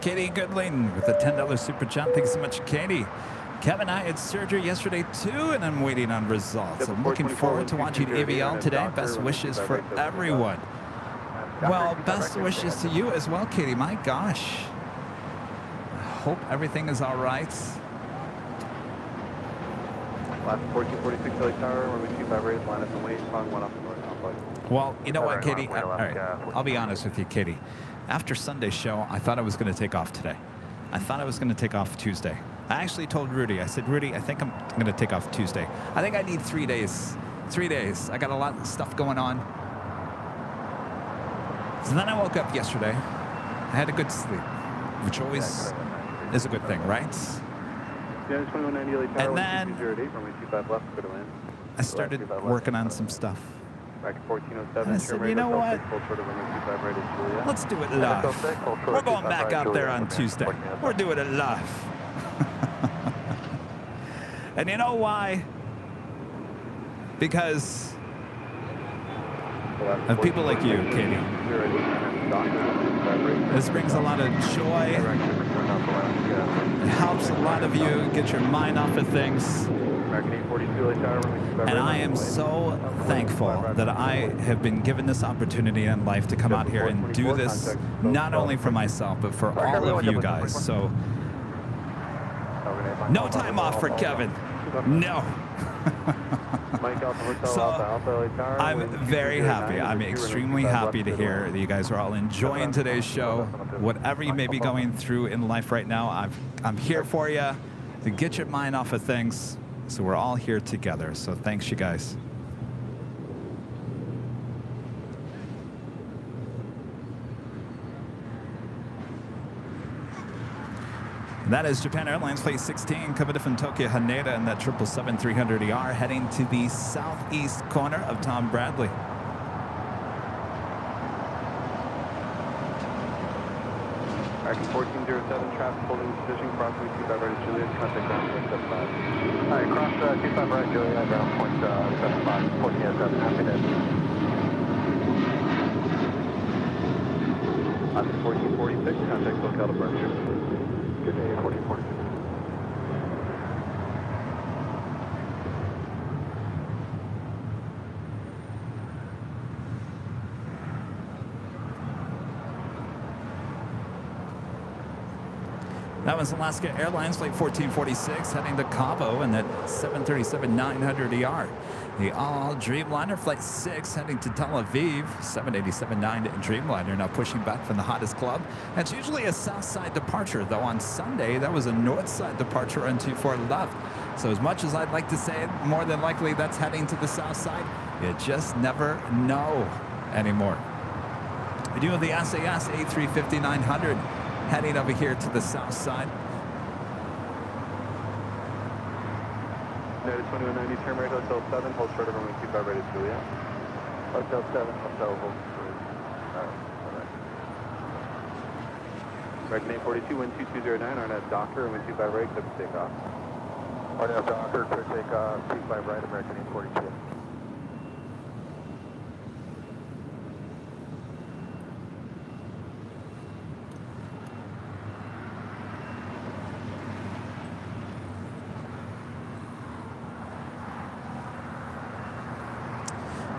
Katie Goodling with a $10 super chat. Thanks so much, Katie. Kevin, I had surgery yesterday too, and I'm waiting on results. I'm looking forward to watching AVL today. Best wishes for everyone. Well, best wishes to you as well, Katie. My gosh. I hope everything is all right. Last 1446 LA Tower, runway 25 right, line up and wait, prong 1 off the north complex. Well, you know what, Katie? All right, I'll be honest with you, Katie. After Sunday's show, I thought I was going to take off today. I thought I was going to take off Tuesday. I actually told Rudy, I said, Rudy, I think I'm going to take off Tuesday. I think I need 3 days. 3 days. I got a lot of stuff going on. So then I woke up yesterday. I had a good sleep, which always is a good thing, right? Yeah, 2190 LA Tower, And then 2208, runway 25 left, clear to land. I started working on some stuff. American 1407, And I said, you know what? Let's do it live. We're going back out there on Tuesday. We're doing it live. And you know why? Because of people like you, Katie. This brings a lot of joy. It helps a lot of you get your mind off of things. And I am so thankful that I have been given this opportunity in life to come out here and do this, not only for myself, but for all of you guys. So, no time off for Kevin. No. So, I'm very happy. I'm extremely happy to hear that you guys are all enjoying today's show. Whatever you may be going through in life right now, I'm here for you to get your mind off of things. So we're all here together. So thanks, you guys. That is Japan Airlines Flight 16 coming in from Tokyo Haneda in that 777-300ER heading to the southeast corner of Tom Bradley. American 1407, traffic holding position, crossing 25 right at Juliet, contact ground point 75. Alright, cross 25 right at Juliet, ground point 75, 1407, happy day. I'm 1446, contact local departure. Good day, 1446. That was Alaska Airlines Flight 1446 heading to Cabo in that 737-900ER. The all Dreamliner Flight 6 heading to Tel Aviv, 787-9 Dreamliner now pushing back from the hottest club. That's usually a south side departure, though on Sunday that was a north side departure on 24 left. So as much as I'd like to say it, more than likely that's heading to the south side. You just never know anymore. We do have the SAS A350-900 heading over here to the south side. United 2190, turn right, Hotel 7, hold short of runway 25 right at Juliet. Hotel 7, Hotel, hold short. Alright. American 842, wind 2209, RNAV Docker, wind 25 right, clear for takeoff. RNAV Docker, clear takeoff, 25 right, American 842.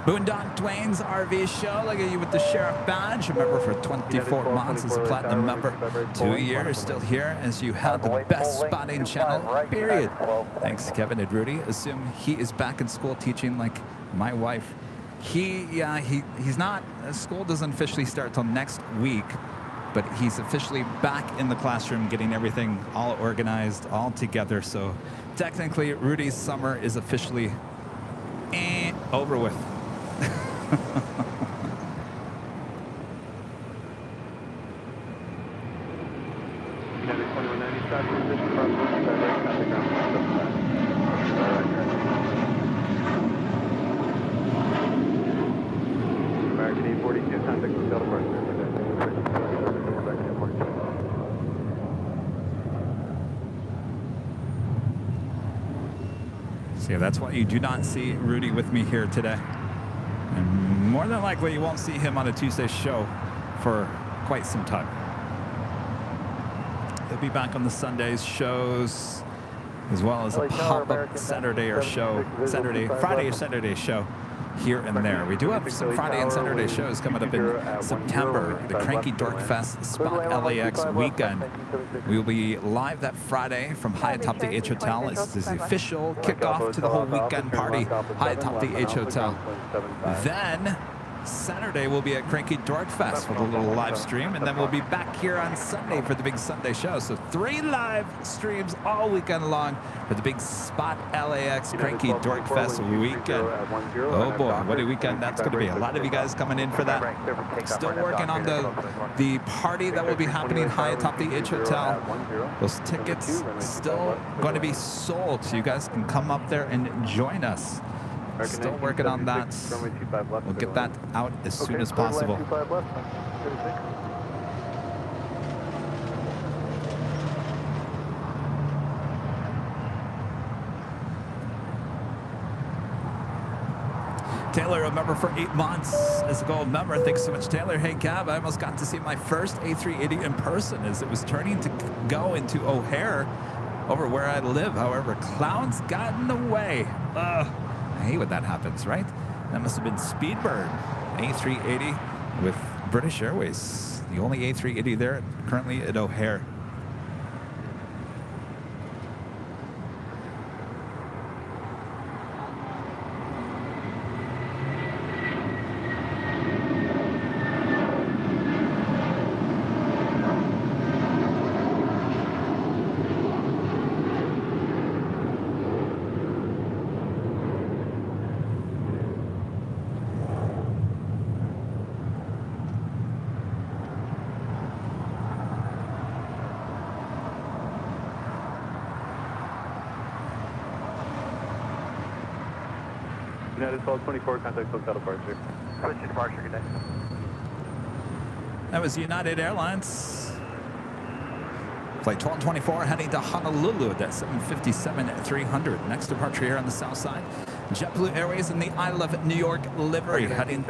Boondock Dwayne's RV show. Look at you with the sheriff badge. Remember, for 24 months as a platinum member, 2 years still here as you have the best spotting channel, period. Thanks to Kevin and Rudy. Assume he is back in school teaching like my wife. He's not. School doesn't officially start till next week, but he's officially back in the classroom getting everything all organized, all together. So technically, Rudy's summer is officially over with. United 2190, start position, cross 25 right, contact ground point 75. American 842, contact hotel departure. So yeah, that's why you do not see Rudy with me here today. And more than likely, you won't see him on a Tuesday show for quite some time. He'll be back on the Sundays shows, as well as a pop-up Saturday or show, Friday or Saturday show here and there. We do have some Friday and Saturday shows coming up in September, the Cranky Dork Fest Spot LAX weekend. We will be live that Friday from high atop the H Hotel. This is the official kickoff to the whole weekend party, high atop the H Hotel. Then Saturday we'll be at Cranky Dork Fest with a little live stream, and then we'll be back here on Sunday for the big Sunday show. So 3 live streams all weekend long for the big Spot LAX Cranky Dork Fest weekend. Oh boy, what a weekend that's going to be. A lot of you guys coming in for that. Still working on the party that will be happening high atop the H Hotel. Those tickets still going to be sold, so you guys can come up there and join us. Still working on that. We'll get that out as soon as possible. Taylor, a member for 8 months as a gold member. Thanks so much, Taylor. Hey, Gab, I almost got to see my first A380 in person as it was turning to go into O'Hare over where I live. However, clouds got in the way. I hate when that happens, right? That must have been Speedbird, A380 with British Airways. The only A380 there currently at O'Hare. United 1224, contact hotel departure. Switch to departure, good day. That was United Airlines. Flight 1224 heading to Honolulu at 7:57 at 300. Next departure here on the south side. JetBlue Airways in the I Love New York livery heading.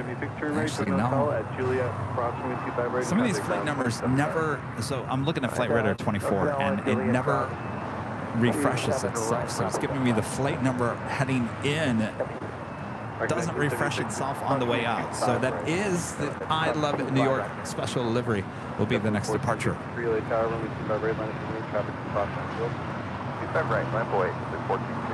Actually, no. At Juliet, approximately 25 right. Some of these flight numbers never. So I'm looking at Flight Radar 24 and it never refreshes itself. So it's giving me the flight number heading in. Doesn't refresh itself on the way out. So that is the I Love New York special livery will be the next departure. Relay tower, runway 25 right, line up and traffic across the field. 25 right, line up away, 1463.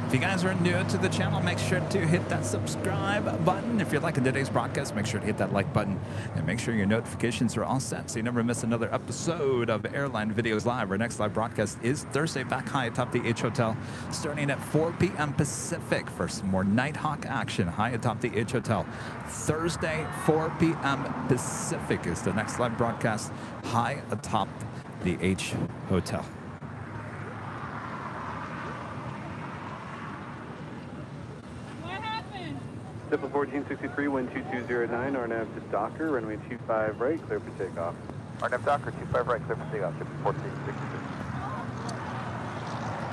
If you guys are new to the channel, make sure to hit that subscribe button. If you're liking today's broadcast, make sure to hit that like button and make sure your notifications are all set so you never miss another episode of Airline Videos Live. Our next live broadcast is Thursday back high atop the H Hotel starting at 4 p.m. Pacific for some more Nighthawk action high atop the H Hotel. Thursday, 4 p.m. Pacific is the next live broadcast high atop the H Hotel. Simple 1463, wind 2209, RNAV to Docker, runway 25 right, clear for takeoff. RNAV Docker, 25 right, clear for takeoff, Simple 1463.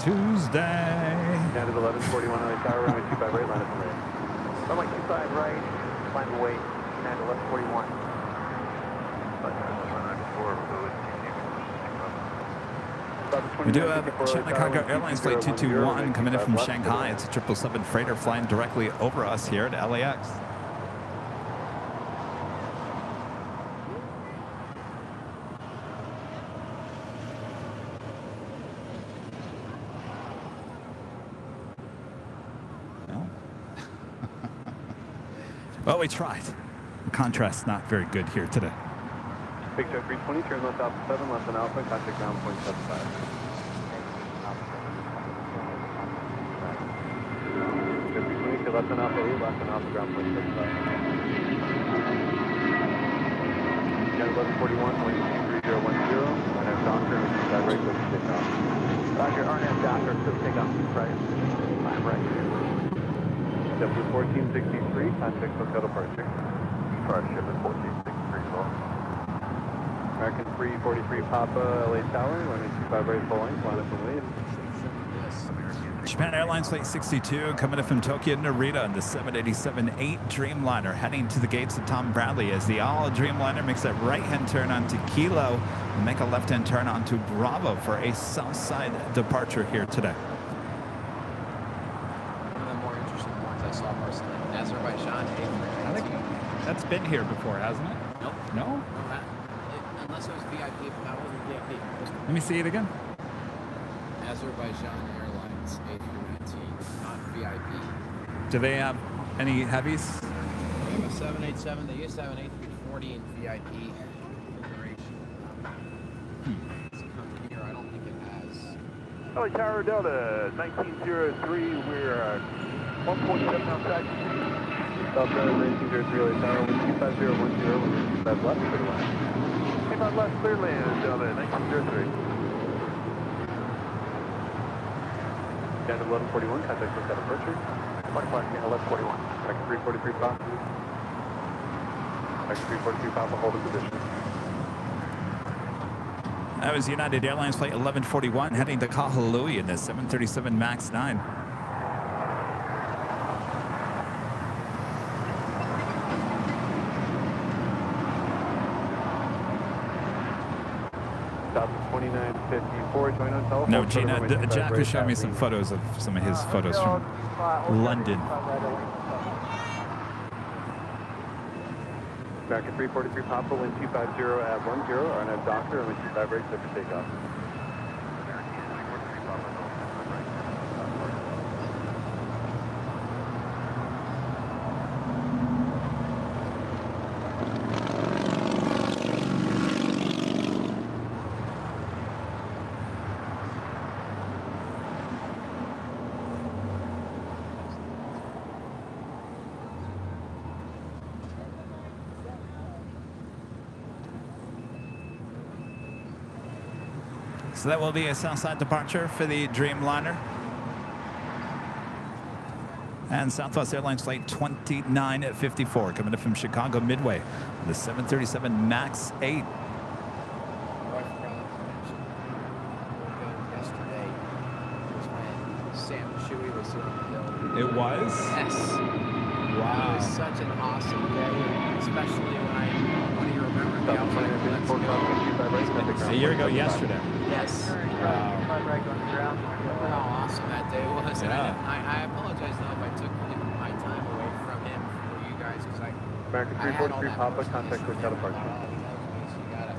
Tuesday. United 1141, LA tower, runway 25 right, line up and wait. Runway 25 right, line of way, United 1141. We do have Chicago Airlines Flight 221 coming in from Shanghai. It's a 777 freighter flying directly over us here at LAX. Well, well, we tried. The contrast's not very good here today. Big Jet 320, turn left Alpha 7, left on Alpha, contact ground point 75. Jet 320, left on Alpha 8, left on Alpha, ground point 75. Jet 1141, wind 3010, RNAV Docker, and 25 right, clear for takeoff. Roger, RNAV Docker, clear for takeoff, right, line right. Jet 1463, contact hotel departure. Departure at 1463, well. American 343 Papa, LA Tower, runway 25 right, full length, line up and wait. Japan Airlines Flight 62 coming in from Tokyo Narita on the 787-8 Dreamliner heading to the gates of Tom Bradley as the all Dreamliner makes that right-hand turn onto Kilo and make a left-hand turn onto Bravo for a south side departure here today. One of the more interesting ones I saw personally, Azerbaijan. I think that's been here before, hasn't it? Nope. No? Unless it was VIP, but that wasn't VIP. Let me see it again. Azerbaijan Airlines A319, not VIP. Do they have any heavies? They have a 787. They used to have an A340 in VIP configuration. It's come here. I don't think it has. LA Tower Delta 1903, we're 1.7 outside. Delta 1903, LA Tower, wind 25010, wind 25 left, clear to land. 25 left, clear land, Delta 1903. United 1141, contact hotel departure. 1141. American 343 Papa. American 343 Papa, hold in position. That was United Airlines Flight 1141 heading to Kahului in the 737 MAX 9. Stop 2954, join hotel. No, Gina, Jack was showing me some photos of some of his photos from London. American 343 Papa, wind 250 at 10, RNAV Docker, and wind 25 right, clear for takeoff. So that will be a Southside departure for the Dreamliner. And Southwest Airlines flight 2954 coming in from Chicago Midway. The 737 MAX 8. My wife forgot to mention, yesterday was when Sam Shuey was here on the hill. It was? Yes. It was such an awesome day, especially when you remember me. I was like, let's go. A year ago yesterday. Yes. Remember how awesome that day was. And Yeah. I apologize though if I took my time away from him for you guys because American I had all 343 that Papa, personal contact history hotel departure. about all he knows me, so you gotta-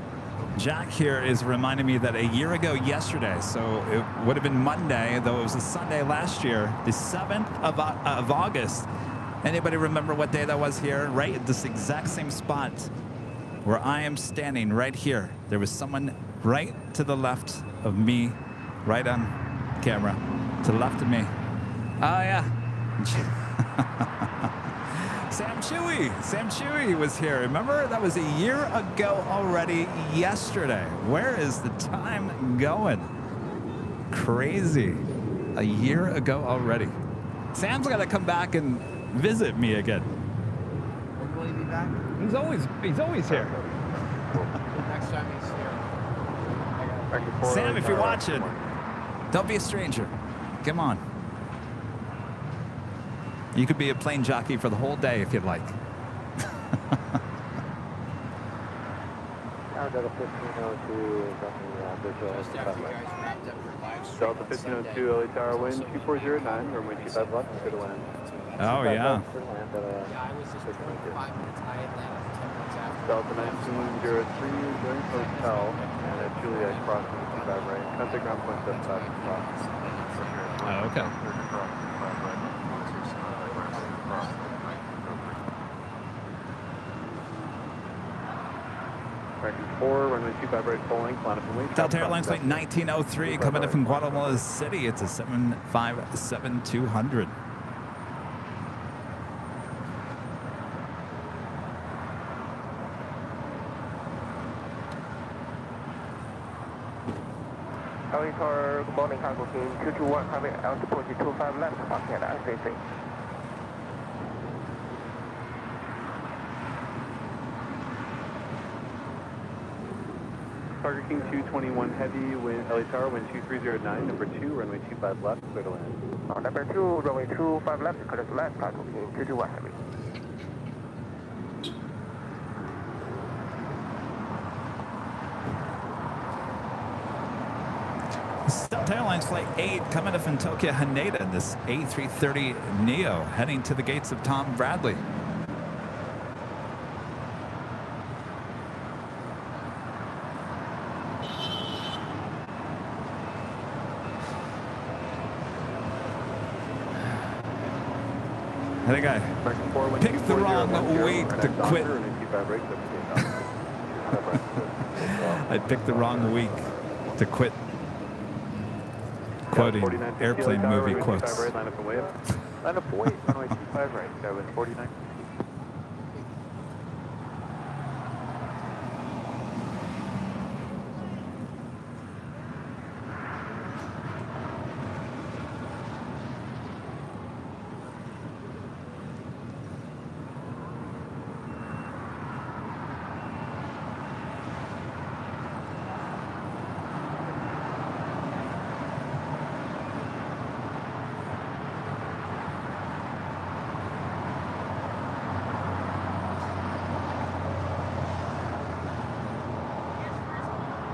Jack here is reminding me that a year ago yesterday, so it would have been Monday, though it was a Sunday last year, the 7th of August. Anybody remember what day that was here? Right at this exact same spot where I am standing right here. There was someone right to the left of me, right on camera, to the left of me. Oh, yeah. Sam Chewy was here. Remember? That was a year ago already yesterday. Where is the time going? Crazy. A year ago already. Sam's got to come back and visit me again. When will he be back? He's always here. Next time he's here. Sam, if you're watching, don't be a stranger. Come on. You could be a plane jockey for the whole day if you'd like. Delta 1502 is on the visual. Just after you guys wrapped up your live stream Delta on 1502, Sunday. LA Tower, wind 2409, runway 25 left, clear to land. Oh, yeah. Clear to land at Yeah, I was just 25 minutes. I had landed 10 minutes after. Delta 1903, join hotel, and at Juliet crossing 25 right. Contact ground point 75 cross. Oh, okay. American 4, runway 25 right, full length, line up and wait. Delta Airlines flight 1903 coming in from Guatemala City. It's a 757-200. LA Tower, good morning, cargo team 221, coming altitude 25 left, Parkhead, ICC. Target King 221 heavy, wind, LA Tower, wind 2309, number 2, runway 25 left, clear to land. Number 2, runway 25 left, clear to land, cargo team 221 heavy. Delta Airlines flight 8 coming in from Tokyo Haneda. This A330 Neo heading to the gates of Tom Bradley. I think I picked the wrong week to quit. I picked the wrong week to quit quoting airplane movie quotes. Line up and wait. Line up and wait, runway 25 right, that was 49.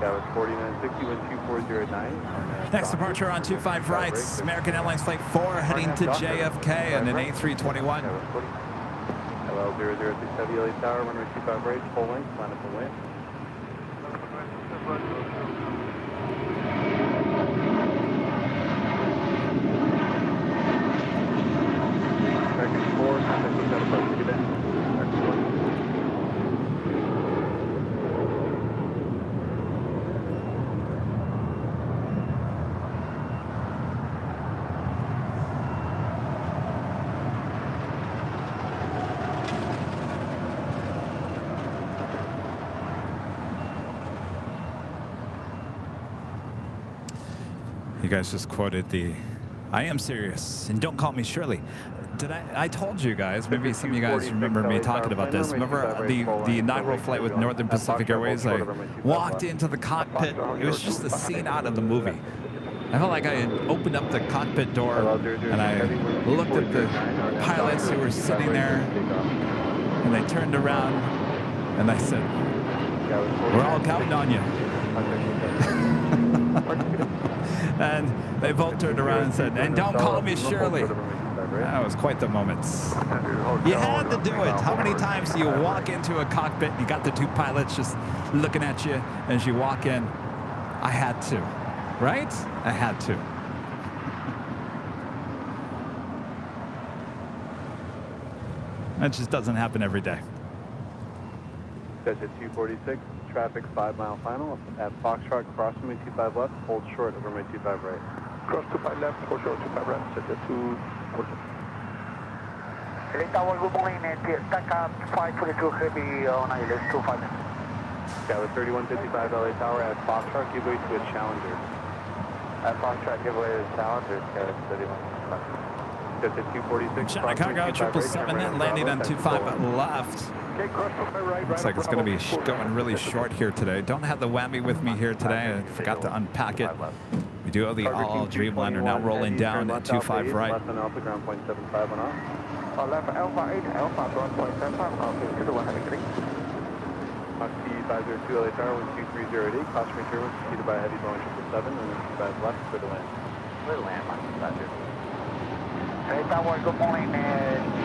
That was 4960, wind 2409. Next departure on 25 rights. American Airlines flight 4 heading to JFK on an A321. That was 40. Hello, 0067 LA Tower, runway 25 right, full length, line up and wait. American 4, contact hotel departure, get in. American 1. guys just quoted the I am serious and don't call me Shirley. Did I told you guys, maybe some of you guys remember me talking about this. Remember the inaugural flight with Northern Pacific Airways? I walked into the cockpit. It was just a scene out of the movie. I felt like I had opened up the cockpit door and I looked at the pilots who were sitting there and they turned around and I said, we're all counting on you. And they both turned around and said, and don't call me Shirley. That was quite the moment. You had to do it. How many times do you walk into a cockpit and you got the two pilots just looking at you as you walk in? I had to, right? I had to. That just doesn't happen every day. Desert 246, traffic 5 mile final at Foxtrot, cross runway 25 left, hold short over runway 25 right. Cross 25 left, hold short 25 right, Desert 246. Tower, good morning, TACA 522 Heavy on ILS 25. Tower 3155 LA Tower at Foxtrot, give way to a Challenger. At Foxtrot, give way to Challenger, Tower 3155. Desert 246. Chicago 777 landing on 25 left. Okay, cross 25 right. Looks like it's going to be going really short here today. Don't have the whammy with me here today. I forgot to unpack it. We do have the all Dreamliner now rolling down at 25 right. Left on Alpha, ground point 75 on off. Left Alpha 8, Alpha, ground point 75, okay, to 100 Mach P502 LA Tower, 12308, caution turbulence preceded by a heavy Boeing 777, and then 25 left, clear to land. Clear to land, Mach P502. Tower, good morning,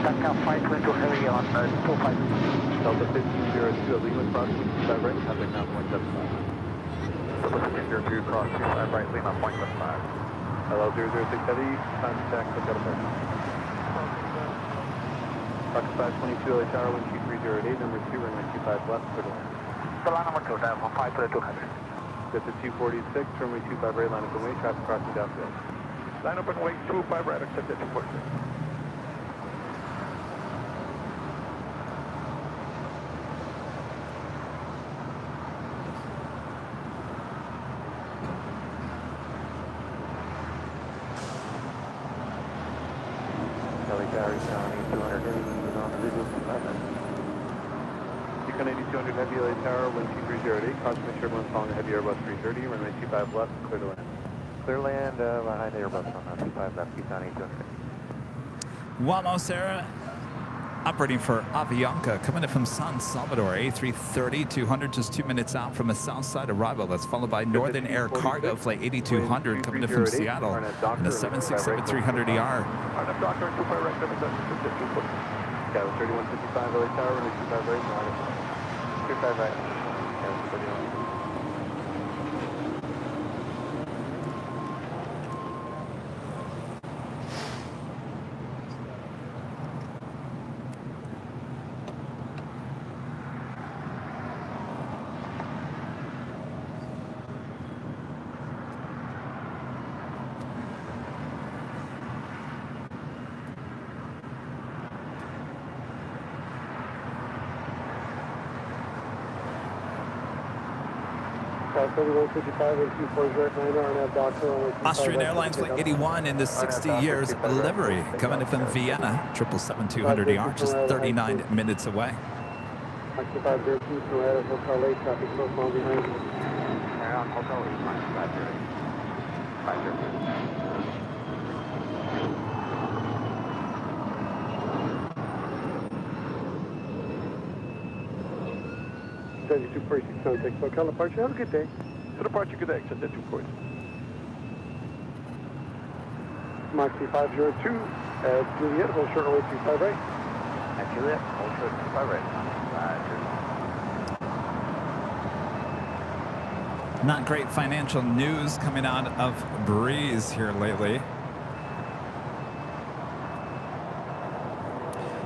TACA 522 Heavy on 25. Delta 1502, Lima crossing 25 right, contact ground point 75. Delta 1502, cross 25 right, Lima, point 75. LL 006 Heavy, contact lookout apart. Fox 522 LA Tower, 12308, number 2, runway 25 left, clear to land. Line number 2, Tower 522 Heavy. Delta 246, runway 25 right, line up and way, traffic crossing downfield. Line up and wait, 25 right, accept it, 246. LA Tower, County 200 Heavy, on the visual 25. Econ 8200 Heavy LA Tower, 12308, caution turbulence following a heavy Airbus 330, runway 25 left, clear to land. Clear land behind Airbus on 25 left, Econ 8200. Wamo Sarah operating for Avianca, coming in from San Salvador, A330, 200, just 2 minutes out from a south side arrival. That's followed by Northern Air Cargo Flight 8200, coming in from Seattle, and a 767-300ER. Arnhem Doctor, 25 right, 777, 240. Tower 3155 LA Tower, runway 25 right, line up. 25 right. Yeah, 31. Austrian Airlines Flight 81 in the 60 years livery, coming in from Vienna, 777-200ER, just 39 minutes away. Hotel 8, Mach 530. Hotel departure, have a good day. To departure, good day, accept it, 240. Mach 502, Juliet, hold short runway 25 right. At Juliet, hold short 25 right. Not great financial news coming out of Breeze here lately.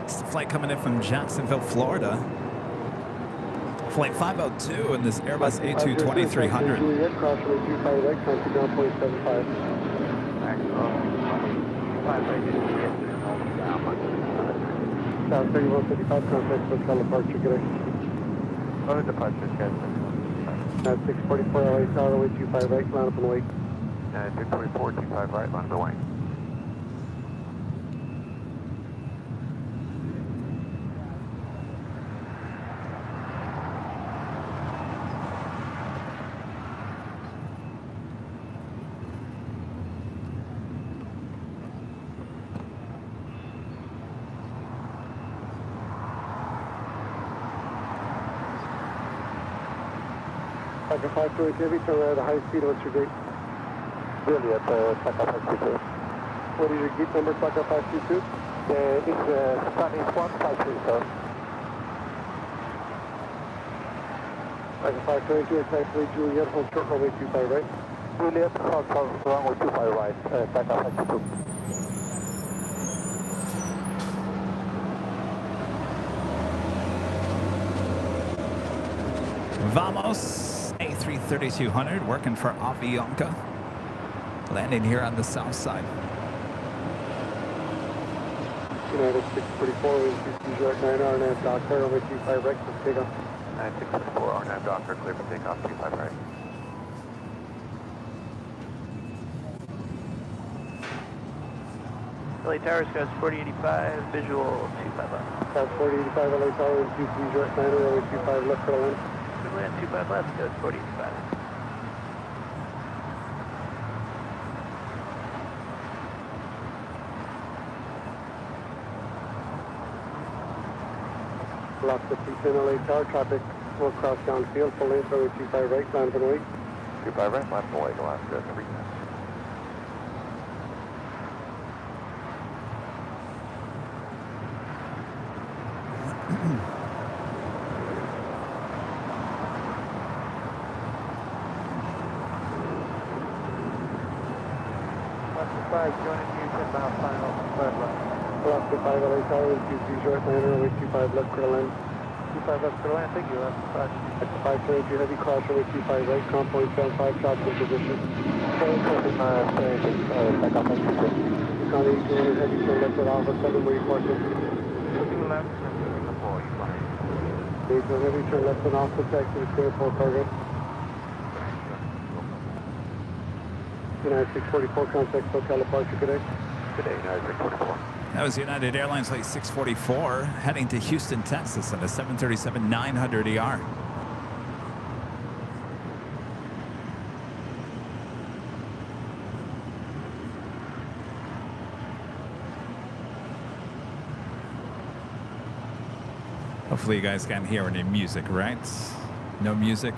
It's the flight coming in from Jacksonville, Florida. Flight 502 in this Airbus A220-300. Juliet, cross runway 25 right, contact ground point 75. South 3155, contact hotel departure, good day. Other departure, guys. At 644 LA Tower, runway 25 right, line up and wait. 644, 25 right, line of the wing. Like a 528 heavy, turn right at high speed, what's your gate? Juliet, Taka 522. What is your gate number, Taka 522? It's Spanish 1537. Like a 522, exactly, Juliet, hold short runway 25 right. Juliet, hold runway 25 right, Taka 522. Vamos, A33200 working for Avianca. Landing here on the south side. United 644, wind 230 RNAV Docker, runway 25 right, let's take off. 9664, RNAV Docker, clear for takeoff, 25 right. LA Tower, Scouts 4085, visual 25 left. South 4085, LA Tower, wind 230 runway 25 left for the land. Good land, 25 left, Scouts 4085. Lock the 310 LA Tower, traffic will cross downfield, full lane, runway 25 right, land and wait. 25 right, left away, Alaska, every time. Alaska 5, joining you, 10 mile final, 5 left. Alaska 5 LA Tower, wind 230 right, land, runway 25 left for the land. 25 left, clear land, thank you, Alaska 5. At the 522 heavy, cross runway 25 right, comp point 75, shots in position. Taka 522. Con 1800 heavy, turn left at Alpha 7, where you parking. 2 left, Singapore, you fine. 1800 heavy, turn left at Alpha, taxi to Singapore, cargo. United 644, contact SoCal departure, good day. Today, United 644. That was United Airlines Flight 644 heading to Houston, Texas on a 737-900ER. Hopefully you guys can't hear any music, right? No music.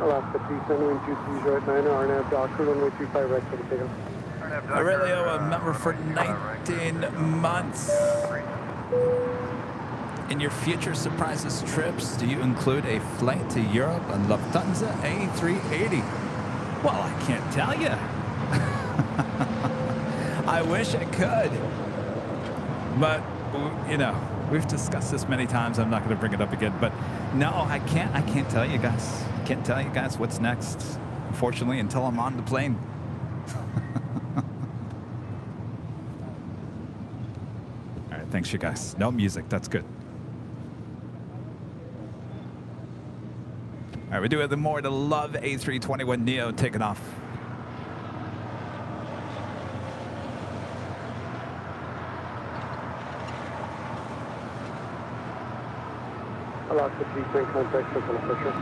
Alaska 310, wind 230 right, 9 RNAV Docker, runway 25 right for the takeoff. Aurelio, a member for 19 months. In your future surprises trips, do you include a flight to Europe on Lufthansa A380? Well, I can't tell you. I wish I could. But, you know, we've discussed this many times. I'm not going to bring it up again. But no, I can't tell you guys. Can't tell you guys what's next, unfortunately, until I'm on the plane. All right, thanks you guys. No music, that's good. All right, we do have the more to love A321neo taking off. Alaska 310, contact SoCal departure.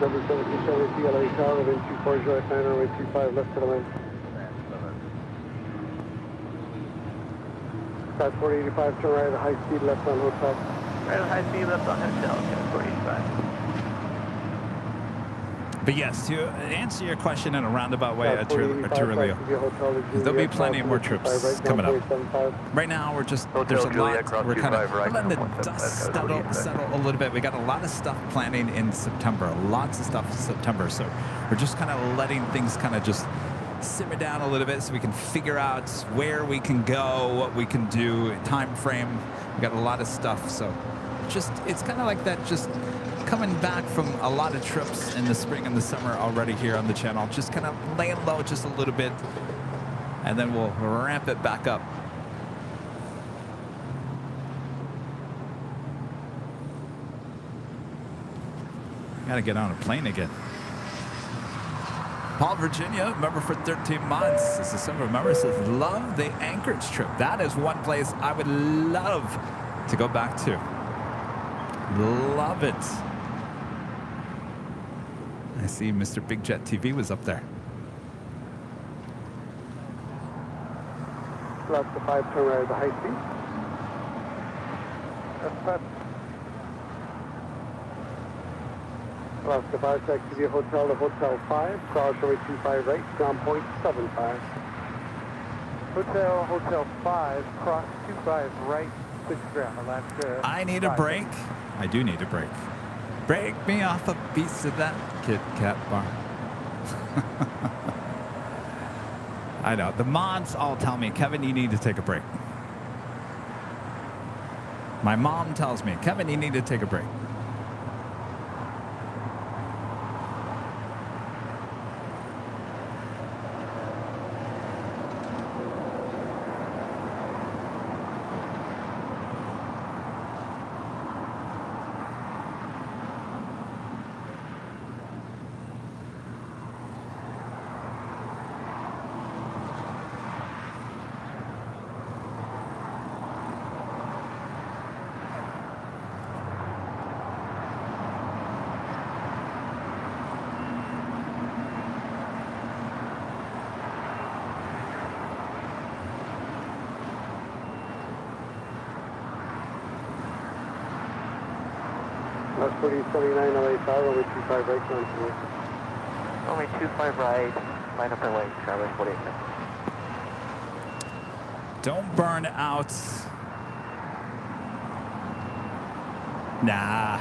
Number 7270 LA Tower, wind 240 right, 9 runway 25 left for the land. 5485, turn right at high speed, left on hotel. Right on high speed, left on hotel, 485. But yes, to answer your question in a roundabout way, Aurelio, there'll be plenty more trips coming up. Right now, we're just, there's a lot, we're kind of letting the dust settle a little bit. We got a lot of stuff planning in September, lots of stuff in September. So we're just kind of letting things kind of just simmer down a little bit so we can figure out where we can go, what we can do, time frame. We got a lot of stuff, so just it's kind of like that, just coming back from a lot of trips in the spring and the summer already here on the channel, just kind of laying low just a little bit, and then we'll ramp it back up. Gotta get on a plane again. Paul, Virginia, member for 13 months. This is some member says, love the Anchorage trip. That is one place I would love to go back to. Love it. I see Mr. Big Jet TV was up there. Left the 5, turn right at the high speed. That's 5. Left the 5, taxi via hotel to hotel 5, cross runway 25 right, ground point 75. Hotel 5, cross 25 right, 6 ground, Alaska. I need a break. I do need a break. Break me off a piece of that Kit Kat bar. I know. The mods all tell me, Kevin, you need to take a break. My mom tells me, Kevin, you need to take a break. That's 4079 LA Tower, runway 25 right, ground point. Only 25 right, line up and wait, Travis 48. Don't burn out. Nah.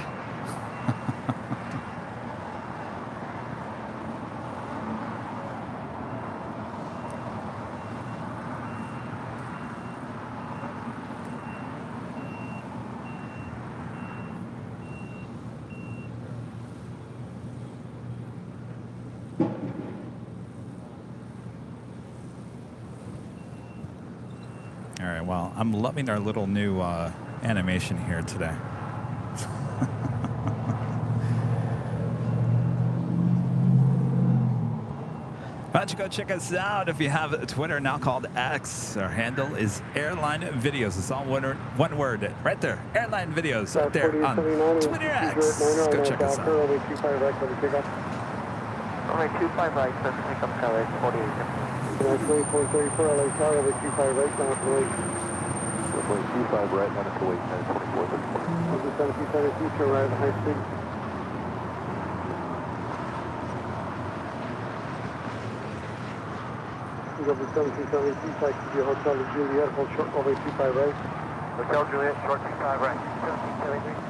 All right, well, I'm loving our little new animation here today. Why don't you go check us out if you have a Twitter now called X. Our handle is Airline Videos. It's all one word right there. Airline Videos right there on Twitter X. Go check us out. Runway 25 right, ready to pick up. Only 25 right, so pick up Travis 48. 2434 LA Tower, runway 25 right, ground point. Runway 25 right, line up to wait, 2434. 1772, turn right at high speed. Over 1772, taxi via hotel to Juliet, hold short, runway 25 right. Hotel Juliet, short 25 right, 1773.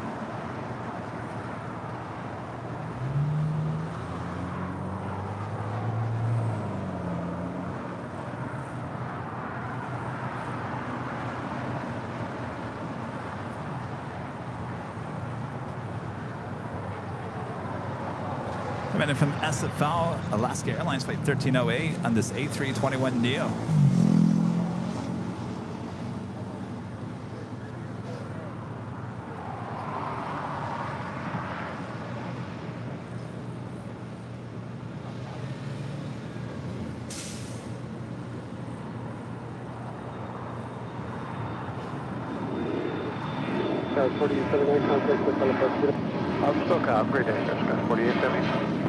Coming in from SFL, Alaska Airlines flight 1308 on this A321neo. Tower 4879, contact with Telepark. I'm still calm, great day, Jessica, 4870.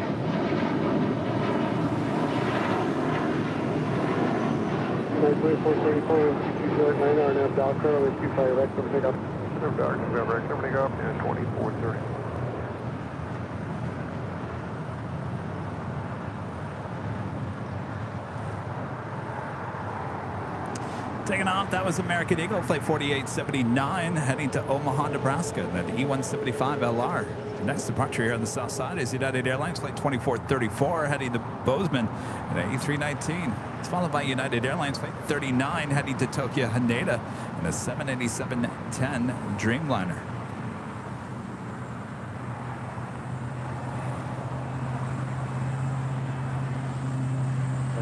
92435, 9 hour now, Dalco, runway 25 right, for pick up. November, coming up, and 2430. Taking off, that was American Eagle, flight 4879, heading to Omaha, Nebraska, that E175LR. The next departure here on the south side is United Airlines Flight 2434 heading to Bozeman at A319. It's followed by United Airlines Flight 39 heading to Tokyo Haneda in a 787-10 Dreamliner.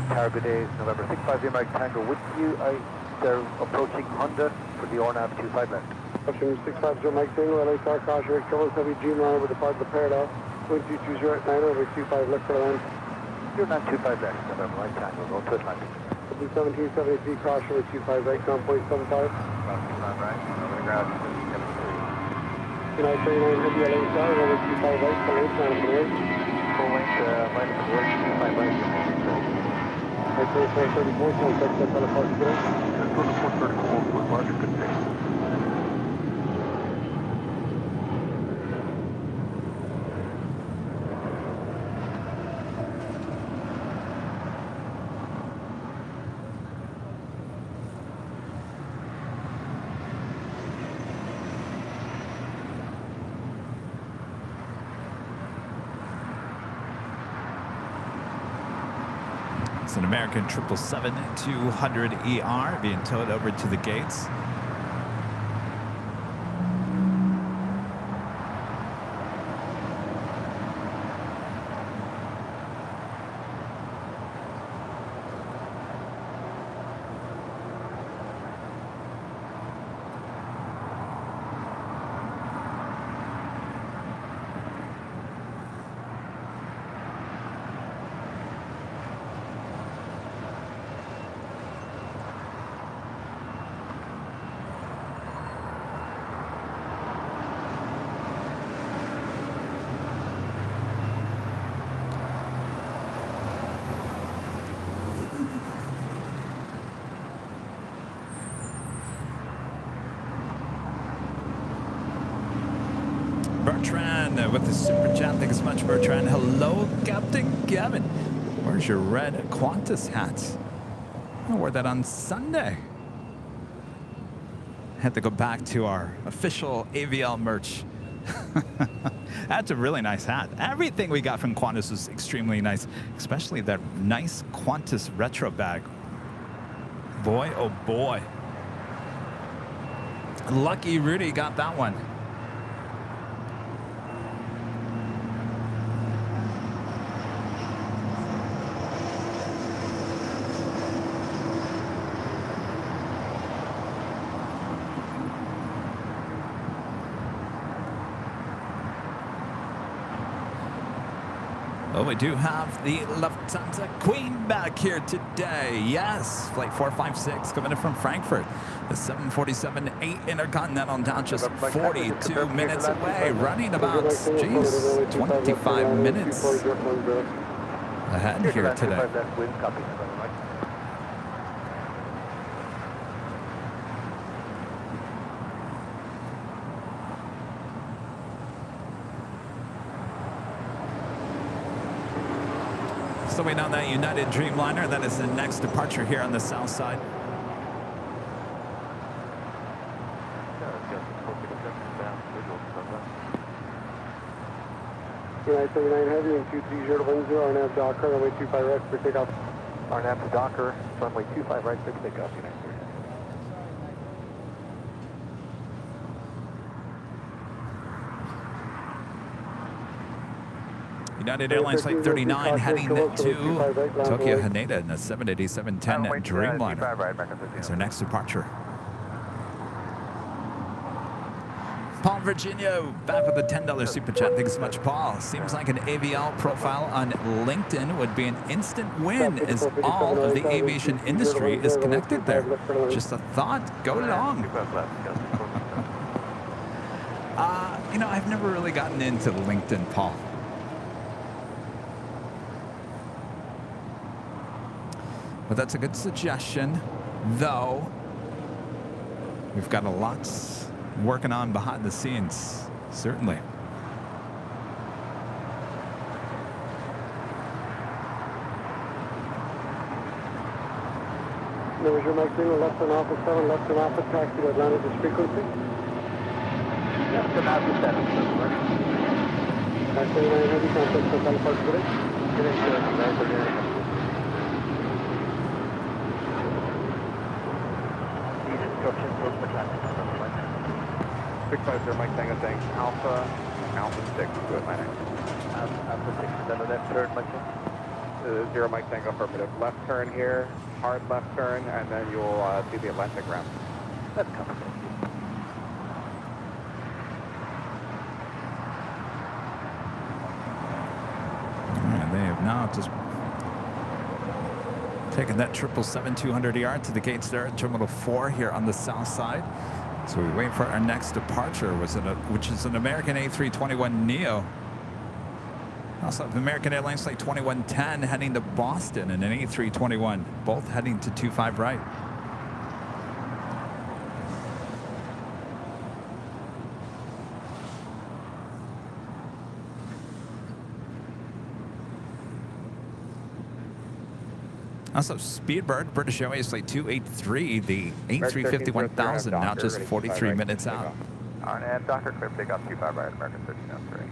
Tower, good day, November 650 Mike Tango with you. They're approaching Honda for the RNAV 25 left. Approaching 650 Mike Tango, LA Star, caution, Rick Trouble, heavy Dreamliner with departure the parallel. Wind 220 at 9 over 25 left for the land. You're not 25 left, November Mike Tango, go to Atlantic. 1773, caution, with 25 right, ground point 75. About 25 right, over the ground, 73. United 39 heavy LA Star, over 25 right, for lane, line up the right. Full length, line up the right, 25 right, Right, 2434, contact the teleport today. 2434 with larger container. It's an American 777-200ER being towed over to the gates. Bertrand with the super chat. Thanks so much, Bertrand. Hello, Captain Gavin. Where's your red Qantas hat? I wore that on Sunday. Had to go back to our official AVL merch. That's a really nice hat. Everything we got from Qantas was extremely nice, especially that nice Qantas retro bag. Boy, oh boy. Lucky Rudy got that one. Oh, we do have the Lufthansa Queen back here today. Yes, flight 456 coming in from Frankfurt. The 747-8 Intercontinental down just 42 minutes away, running about, geez, 25 minutes ahead here today. So we know that United Dreamliner, that is the next departure here on the south side. United 39 heavy and 23010, RNAV Docker, runway 25 right for takeoff. RNAV to Docker, runway 25 right for takeoff, United 39. United Airlines Flight 39 heading to Tokyo Haneda in a 787-10 Dreamliner. It's our next departure. Paul Virginia back with a $10 super chat. Thanks so much, Paul. Seems like an AVL profile on LinkedIn would be an instant win, as all of the aviation industry is connected there. Just a thought. Go long. You know, I've never really gotten into LinkedIn, Paul. But that's a good suggestion, though we've got a lot working on behind the scenes, certainly. There's your Mike Tango, left on Alpha 7, left on Alpha, taxi to Atlanta, this frequency. Left on Alpha 7, 29 Heavy, contact Hotel Park today. Good day, sir. American Airlines. These instructions for Atlantic on 650 Mike Tango saying Alpha 6, go with my name. Alpha 6, is that a left turn, Mike Tango? 0 Mike Tango affirmative. Left turn here, hard left turn, and then you'll see the Atlantic ramp. That's coming. And they have now just taken that 777-200ER to the gates there at Terminal 4 here on the south side. So we wait for our next departure, which is an American A321neo. Also have American Airlines Flight 2110 heading to Boston and an A321, both heading to 25 right. Also, Speedbird, British Airways Flight 283, the A350-1000, now just 43 minutes out. And Dr. Clear, take off 25 right, American 1303.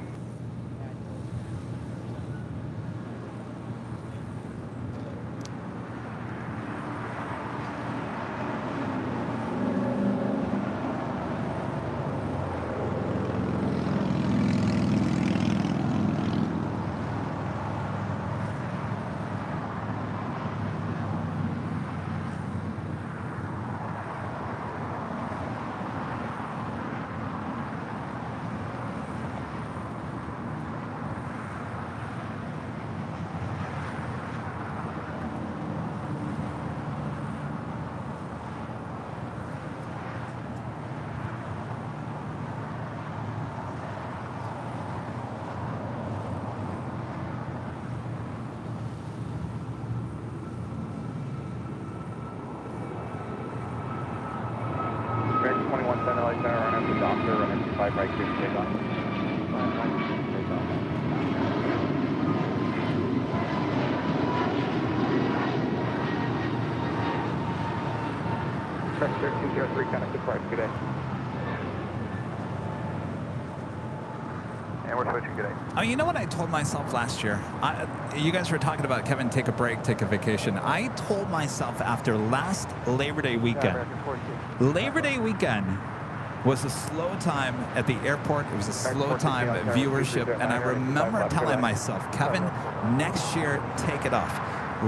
Right, clear to take off. Vector 203, connected price, good day. And we're switching, good day. Oh, you know what I told myself last year? You guys were talking about, Kevin, take a break, take a vacation. I told myself after last Labor Day weekend, was a slow time at the airport. It was a slow time at viewership. And I remember telling myself, Kevin, next year, take it off.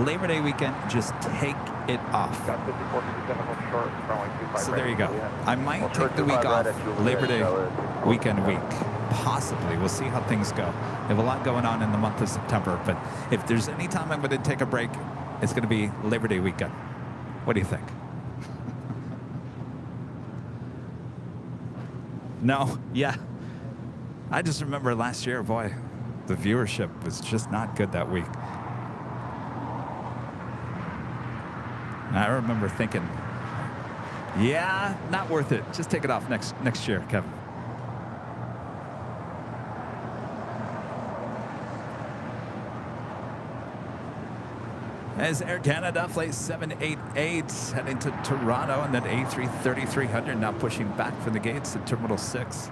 Labor Day weekend, just take it off. So there you go. I might take the week off Labor Day weekend week. Possibly. We'll see how things go. We have a lot going on in the month of September. But if there's any time I'm going to take a break, it's going to be Labor Day weekend. What do you think? No, yeah. I just remember last year, boy, the viewership was just not good that week. And I remember thinking, yeah, not worth it. Just take it off next year, Kevin. As Air Canada Flight 788 heading to Toronto, and then A330-300 now pushing back from the gates at Terminal 6.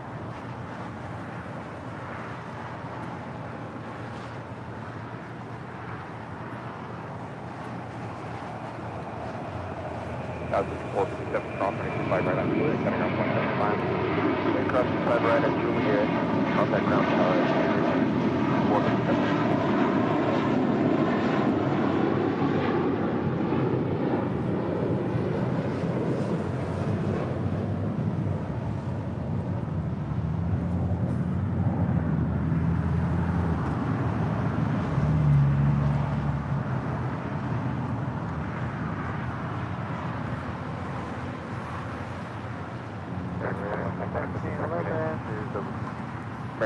That's 457 crossing 25 right on Juliet, cutting off 175. Cross 25 right at Juliet, contact ground tower at 457.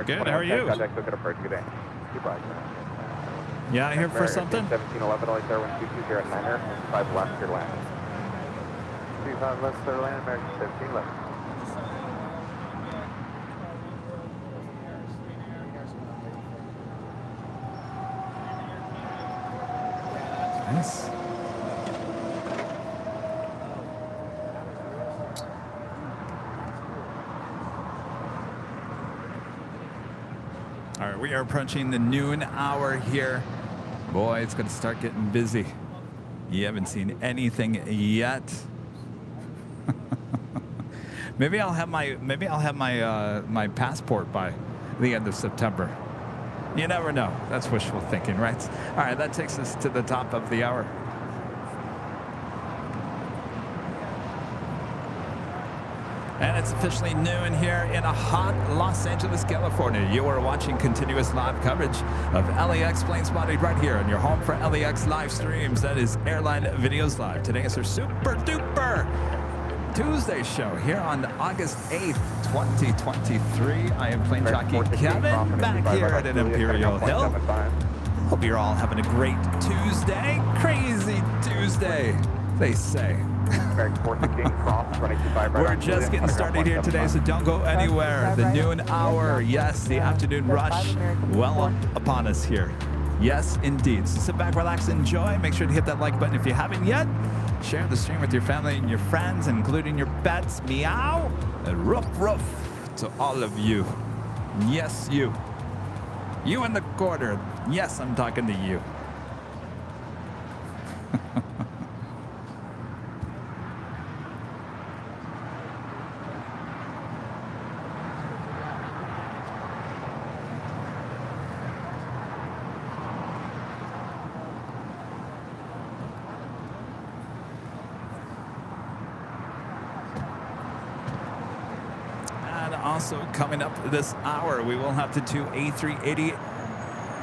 Good, how are you? Contact, look at approach, good day. Goodbye. Yeah, here for something? 1711, Ollie Star 1220 at Niner, 5 left, your land. 35 left, Star Land, American 1711. Nice. All right, We are approaching the noon hour here. Boy, it's going to start getting busy. You haven't seen anything yet. Maybe I'll have my passport by the end of September. You never know. That's wishful thinking, right? All right, that takes us to the top of the hour. And it's officially noon here in a hot Los Angeles, California. You are watching continuous live coverage of LAX Plane Spotting right here on your home for LAX live streams. That is Airline Videos Live. Today is our super duper Tuesday show here on August 8th, 2023. I am plane jockey Kevin back here at an Imperial Hill. Hope you're all having a great Tuesday. Crazy Tuesday, they say. We're just getting started here today, so don't go anywhere. The noon hour, yes, the afternoon rush, well upon us here. Yes, indeed. So sit back, relax, enjoy. Make sure to hit that like button if you haven't yet. Share the stream with your family and your friends, including your pets. Meow and ruff ruff to all of you. Yes, you. You in the corner. Yes, I'm talking to you. Also coming up this hour, we will have the two A380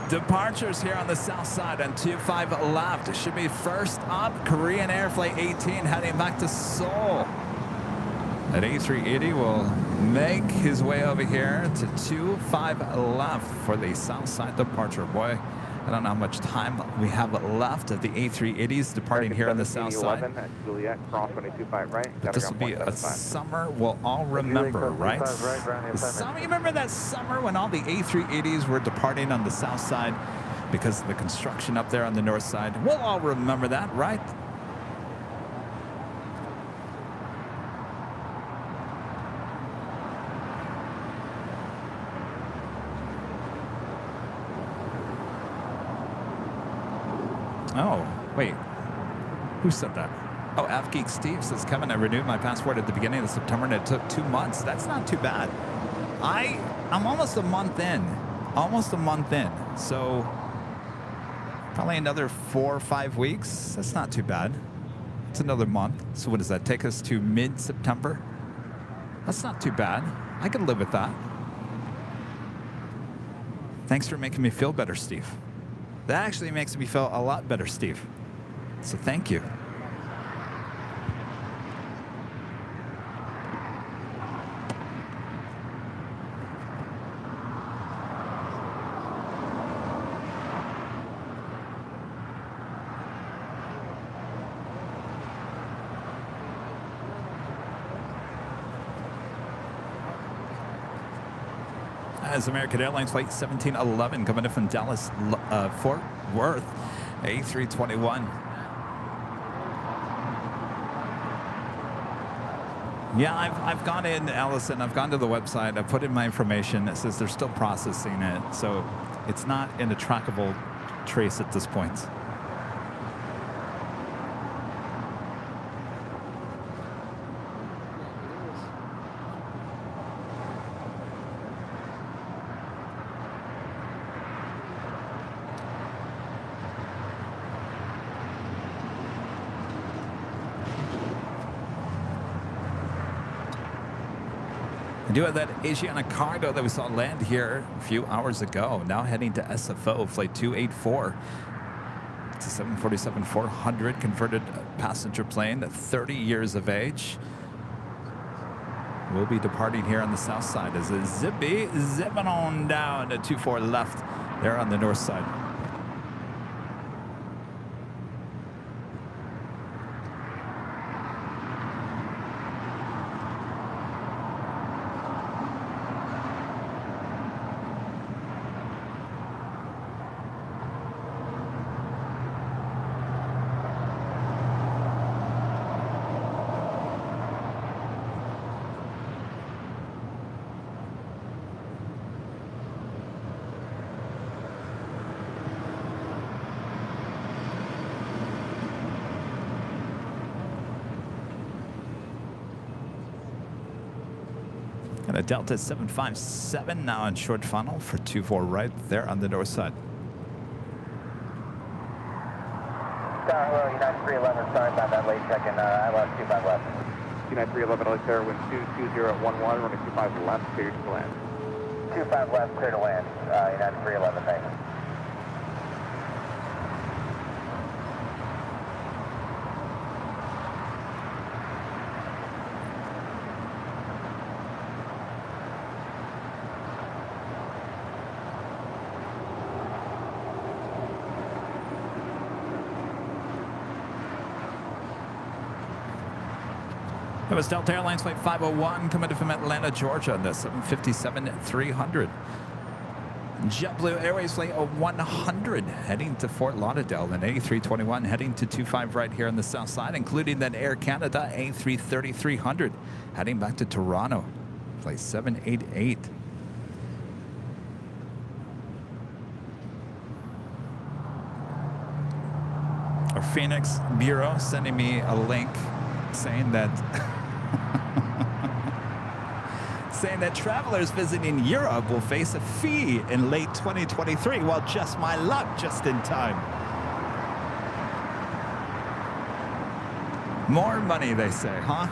departures here on the south side on 25 left. It should be first up, Korean Air Flight 18 heading back to Seoul. That A380 will make his way over here to 25 left for the south side departure. Boy, I don't know how much time we have left of the A380s departing here on the south side. But this will be a summer we'll all remember, right? You remember that summer when all the A380s were departing on the south side because of the construction up there on the north side? We'll all remember that, right? Oh, wait. Who said that? Oh, F-Geek Steve says, Kevin, I renewed my passport at the beginning of September and it took 2 months. That's not too bad. I'm almost a month in. Almost a month in. So probably another 4 or 5 weeks. That's not too bad. It's another month. So what does that take us to mid-September? That's not too bad. I can live with that. Thanks for making me feel better, Steve. That actually makes me feel a lot better, Steve. So thank you. As American Airlines Flight 1711 coming in from Dallas, Fort Worth, A321. Yeah, I've gone in, Allison. I've gone to the website. I've put in my information. It says they're still processing it, so it's not in a trackable trace at this point. I do have that Asiana cargo that we saw land here a few hours ago. Now heading to SFO, flight 284. It's a 747-400 converted passenger plane, 30 years of age. We'll be departing here on the south side as a zipping on down to 24 left there on the north side. a Delta 757 now on short funnel for 24 right there on the north side. Hello, United 311, sorry about that late check-in. I lost 25 left. United 311, LA Sarah, wind 220 at 11, running 25 left, clear to land. 25 left, clear to land. United 311, thanks. It was Delta Airlines Flight 501 coming from Atlanta, Georgia, on the 757-300. JetBlue Airways Flight 100 heading to Fort Lauderdale, and A321 heading to 25 right here on the south side, including that Air Canada A330-300 heading back to Toronto, Flight 788. Our Phoenix Bureau sending me a link saying that travelers visiting Europe will face a fee in late 2023. Well, just my luck, just in time. More money, they say, huh?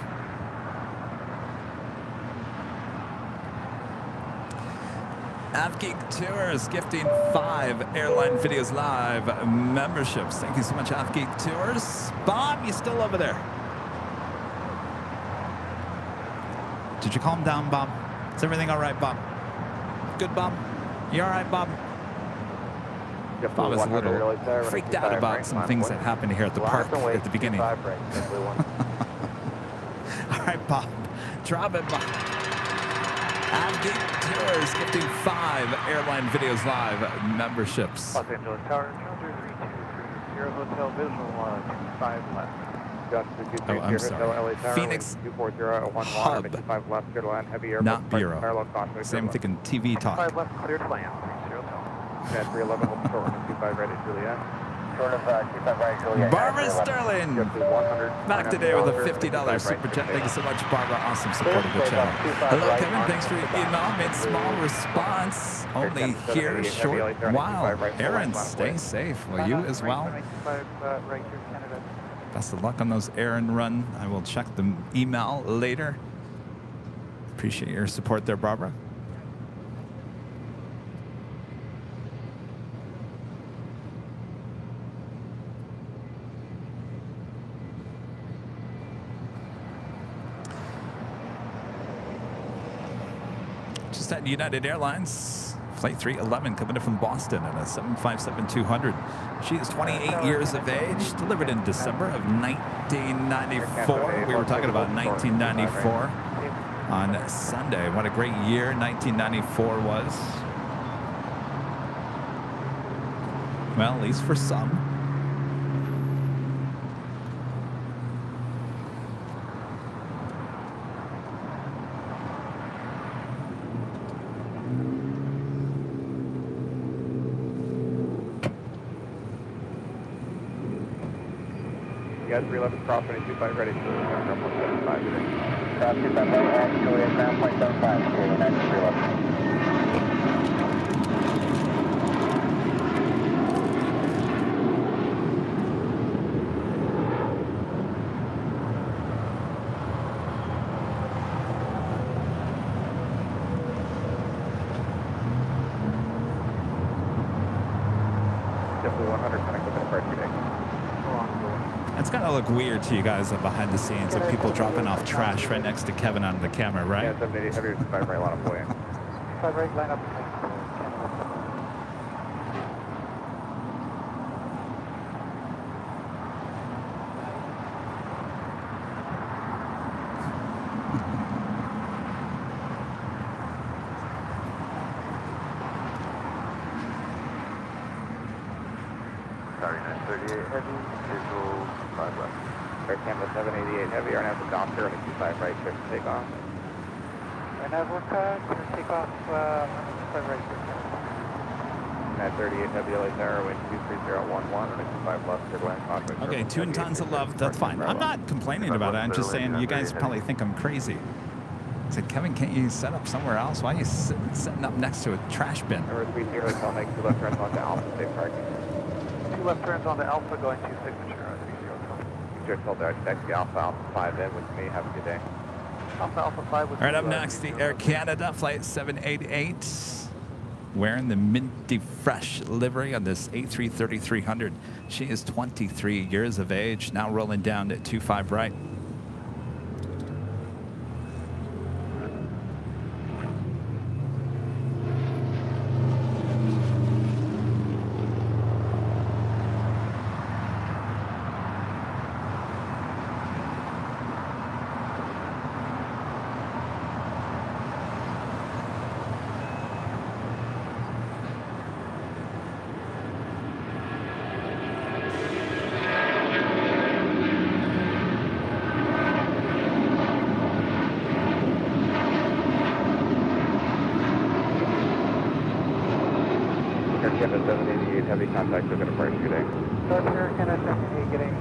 AvGeek Tours gifting 5 Airline Videos Live memberships. Thank you so much, AvGeek Tours. Bob, you still over there? Did you calm down, Bob? Is everything all right, Bob? Good, Bob? You all right, Bob? Bob was a little freaked out about some things that happened here at the park at the beginning. All right, Bob. Drop it, Bob. AvGeek Tours gifting 5 Airline Videos Live memberships. Los Angeles Tower, 23230 Hotel Visual, 25 left. Oh, I'm sorry. Phoenix Hub, not Bureau. Same thinking TV talk. 5 left, clear to land. 30. 311, hold short, 25 right at Juliet. Short of 25 right, Juliet. Barbara Sterling, back today with a $50 super chat. Thank you so much, Barbara. Awesome support of the channel. Hello, Kevin. Thanks for your email. Made small response. Only here a short while. Aaron, stay safe. Will you as well? Right here, Canada. Best of luck on those errand run. I will check the email later. Appreciate your support there, Barbara. Just at United Airlines, Flight 311 coming in from Boston on a 757-200. She is 28 years of age, delivered in December of 1994. We were talking about 1994 on Sunday. What a great year 1994 was. Well, at least for some. You guys 311 cross 25 ready to 175 today. Cross 25 right, Juliet, ground point 75, United 311. Definitely 100 connect with the park today. It's gonna look weird to you guys behind the scenes of people dropping off trash right next to Kevin on the camera, right? Yeah, 780 heavy 5 right, line up way. 5 right, line up. Sorry, 938 heavy, visual 5 left. Air Canada 788 heavy, RNAV with doctor, 25 right, clear for takeoff. RNAV Orca, clear to take off, 5 right, clear. 938 heavy, LA Tower, wind 23011, 25 left, clear to land, contact. Okay, 2 tons of love. That's fine. I'm not complaining about it. I'm just saying you guys probably think I'm crazy. said, Kevin, can't you set up somewhere else? Why are you setting up next to a trash bin? Number 30 Hotel, make 2 left turns onto Alpha, safe parking. 2 left turns onto Alpha going to Signature on 30 Hotel. Just hold there, taxi Alpha, Alpha 5 in with me, have a good day. Alpha 5 with All right, up next, the Air Canada Flight 788. Wearing the minty fresh livery on this A330-300. She is 23 years of age, now rolling down at 25 right. Canada 788, heavy contact, we're going to park today. Start Air Canada 788 getting.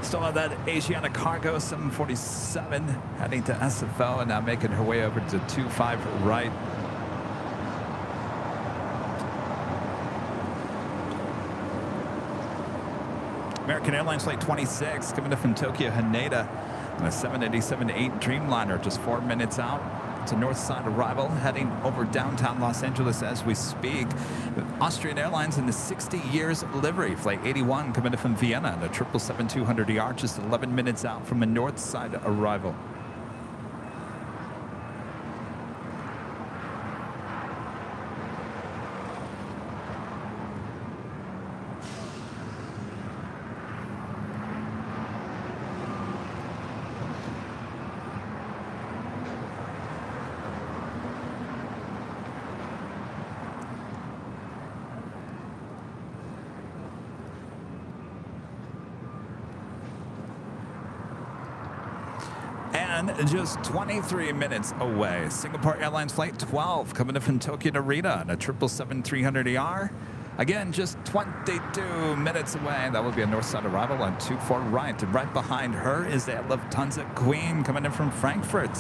Still on that Asiana Cargo 747 heading to SFO and now making her way over to 25 right. American Airlines Flight 26 coming in from Tokyo Haneda on a 787-8 Dreamliner, just 4 minutes out. It's a north side arrival heading over downtown Los Angeles as we speak. Austrian Airlines in the 60 years livery. Flight 81 coming in from Vienna on a 777-200ER, just 11 minutes out from a north side arrival. And just 23 minutes away, Singapore Airlines Flight 12 coming in from Tokyo Narita on a 777-300ER. Again, just 22 minutes away. That will be a north side arrival on 24 right. And right behind her is the Lufthansa Queen coming in from Frankfurt.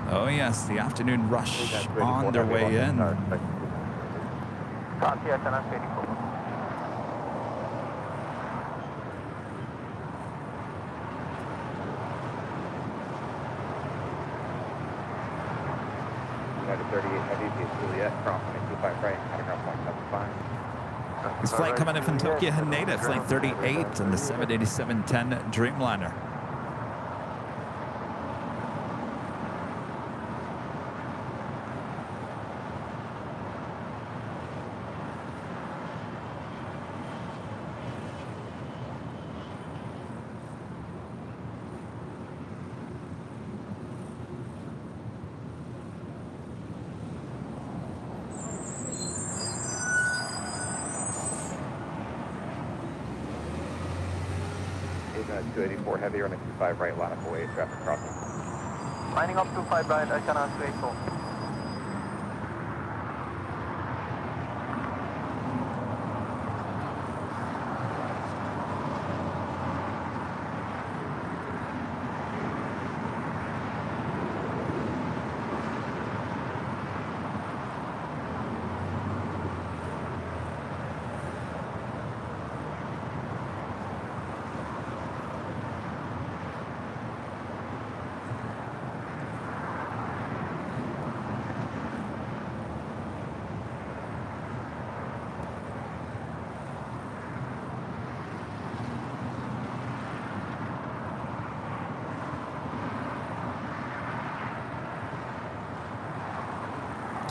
Oh yes, the afternoon rush on their way in. United 38 Heavy, Juliet, from 25 right, Catacross 175. This flight coming in from Tokyo Haneda, Flight 38 and the 787-10 Dreamliner. United 284 Heavy, running 25 right, line up away, traffic crossing. Lining up 25 right, I cannot say so.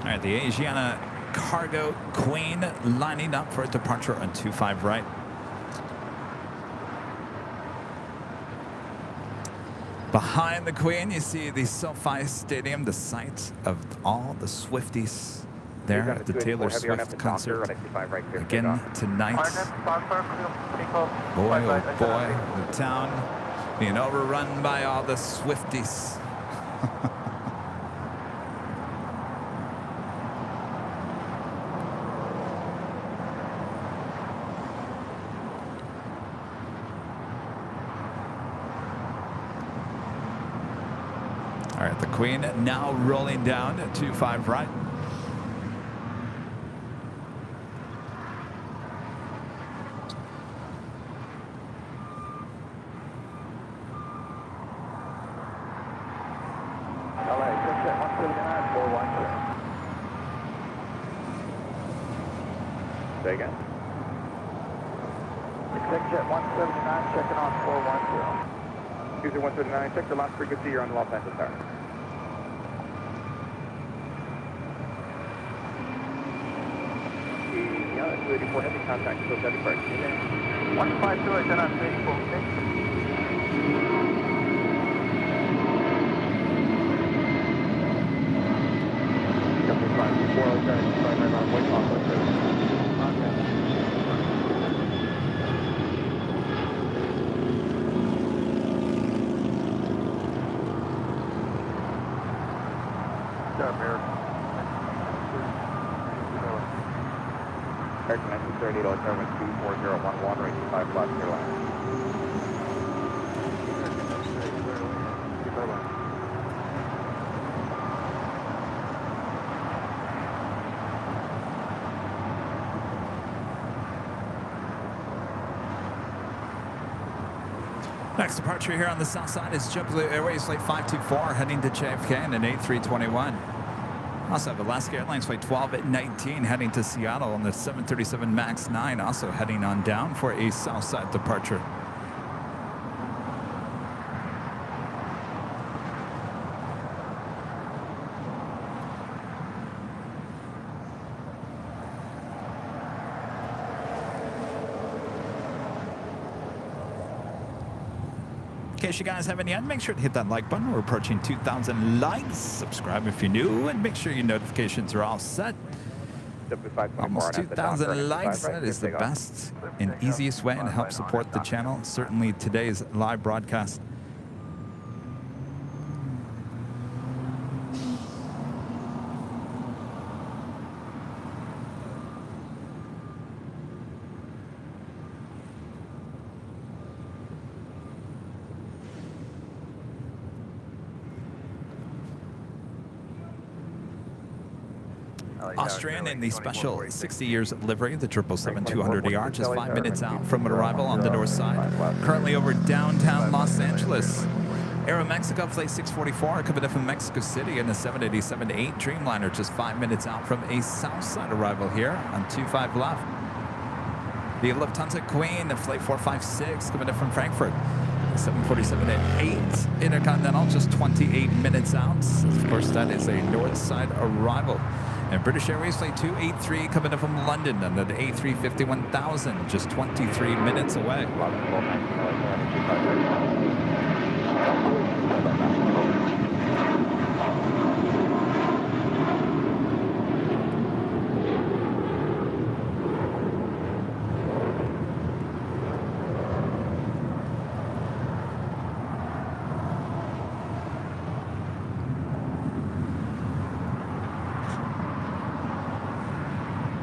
All right, the Asiana Cargo Queen lining up for a departure on 25 right. Behind the Queen, you see the SoFi Stadium, the site of all the Swifties there at the Taylor Swift concert. Again tonight. Boy, oh boy, the town Being overrun by all the Swifties. All right, the Queen now rolling down at 25 right. LAX, jet 179, 410. Say again. Jet 179, checking on 410. User 179, check the last frequency, you're on the Los Angeles Tower. Yeah, 284 heavy contact, so heavy first. 152, I sent on 284. Company 5, 4, right on, wait off, Airline 30, Airline 24011, rating 5 left, Airline. Next departure here on the south side is JetBlue Airways Flight 524 heading to JFK in an A321. Also have Alaska Airlines Flight 1219 heading to Seattle on the 737 MAX 9, also heading on down for a south side departure. In case you guys haven't yet, make sure to hit that like button. We're approaching 2,000 likes. Subscribe if you're new, and make sure your notifications are all set. Almost 2,000 likes. That is the best and easiest way to help support the channel. Certainly today's live broadcast. Austrian in the special 60 years livery, the 777-200ER, just 5 minutes out from an arrival on the north side. Currently over downtown Los Angeles. Aeromexico Flight 644 coming in from Mexico City in a 787-8 Dreamliner, just 5 minutes out from a south side arrival here on 25 left. The Lufthansa Queen, Flight 456 coming in from Frankfurt. 747-8 Intercontinental, just 28 minutes out. Of course, that is a north side arrival. And British Airways Flight 283 coming in from London under the A350-1000, just 23 minutes away.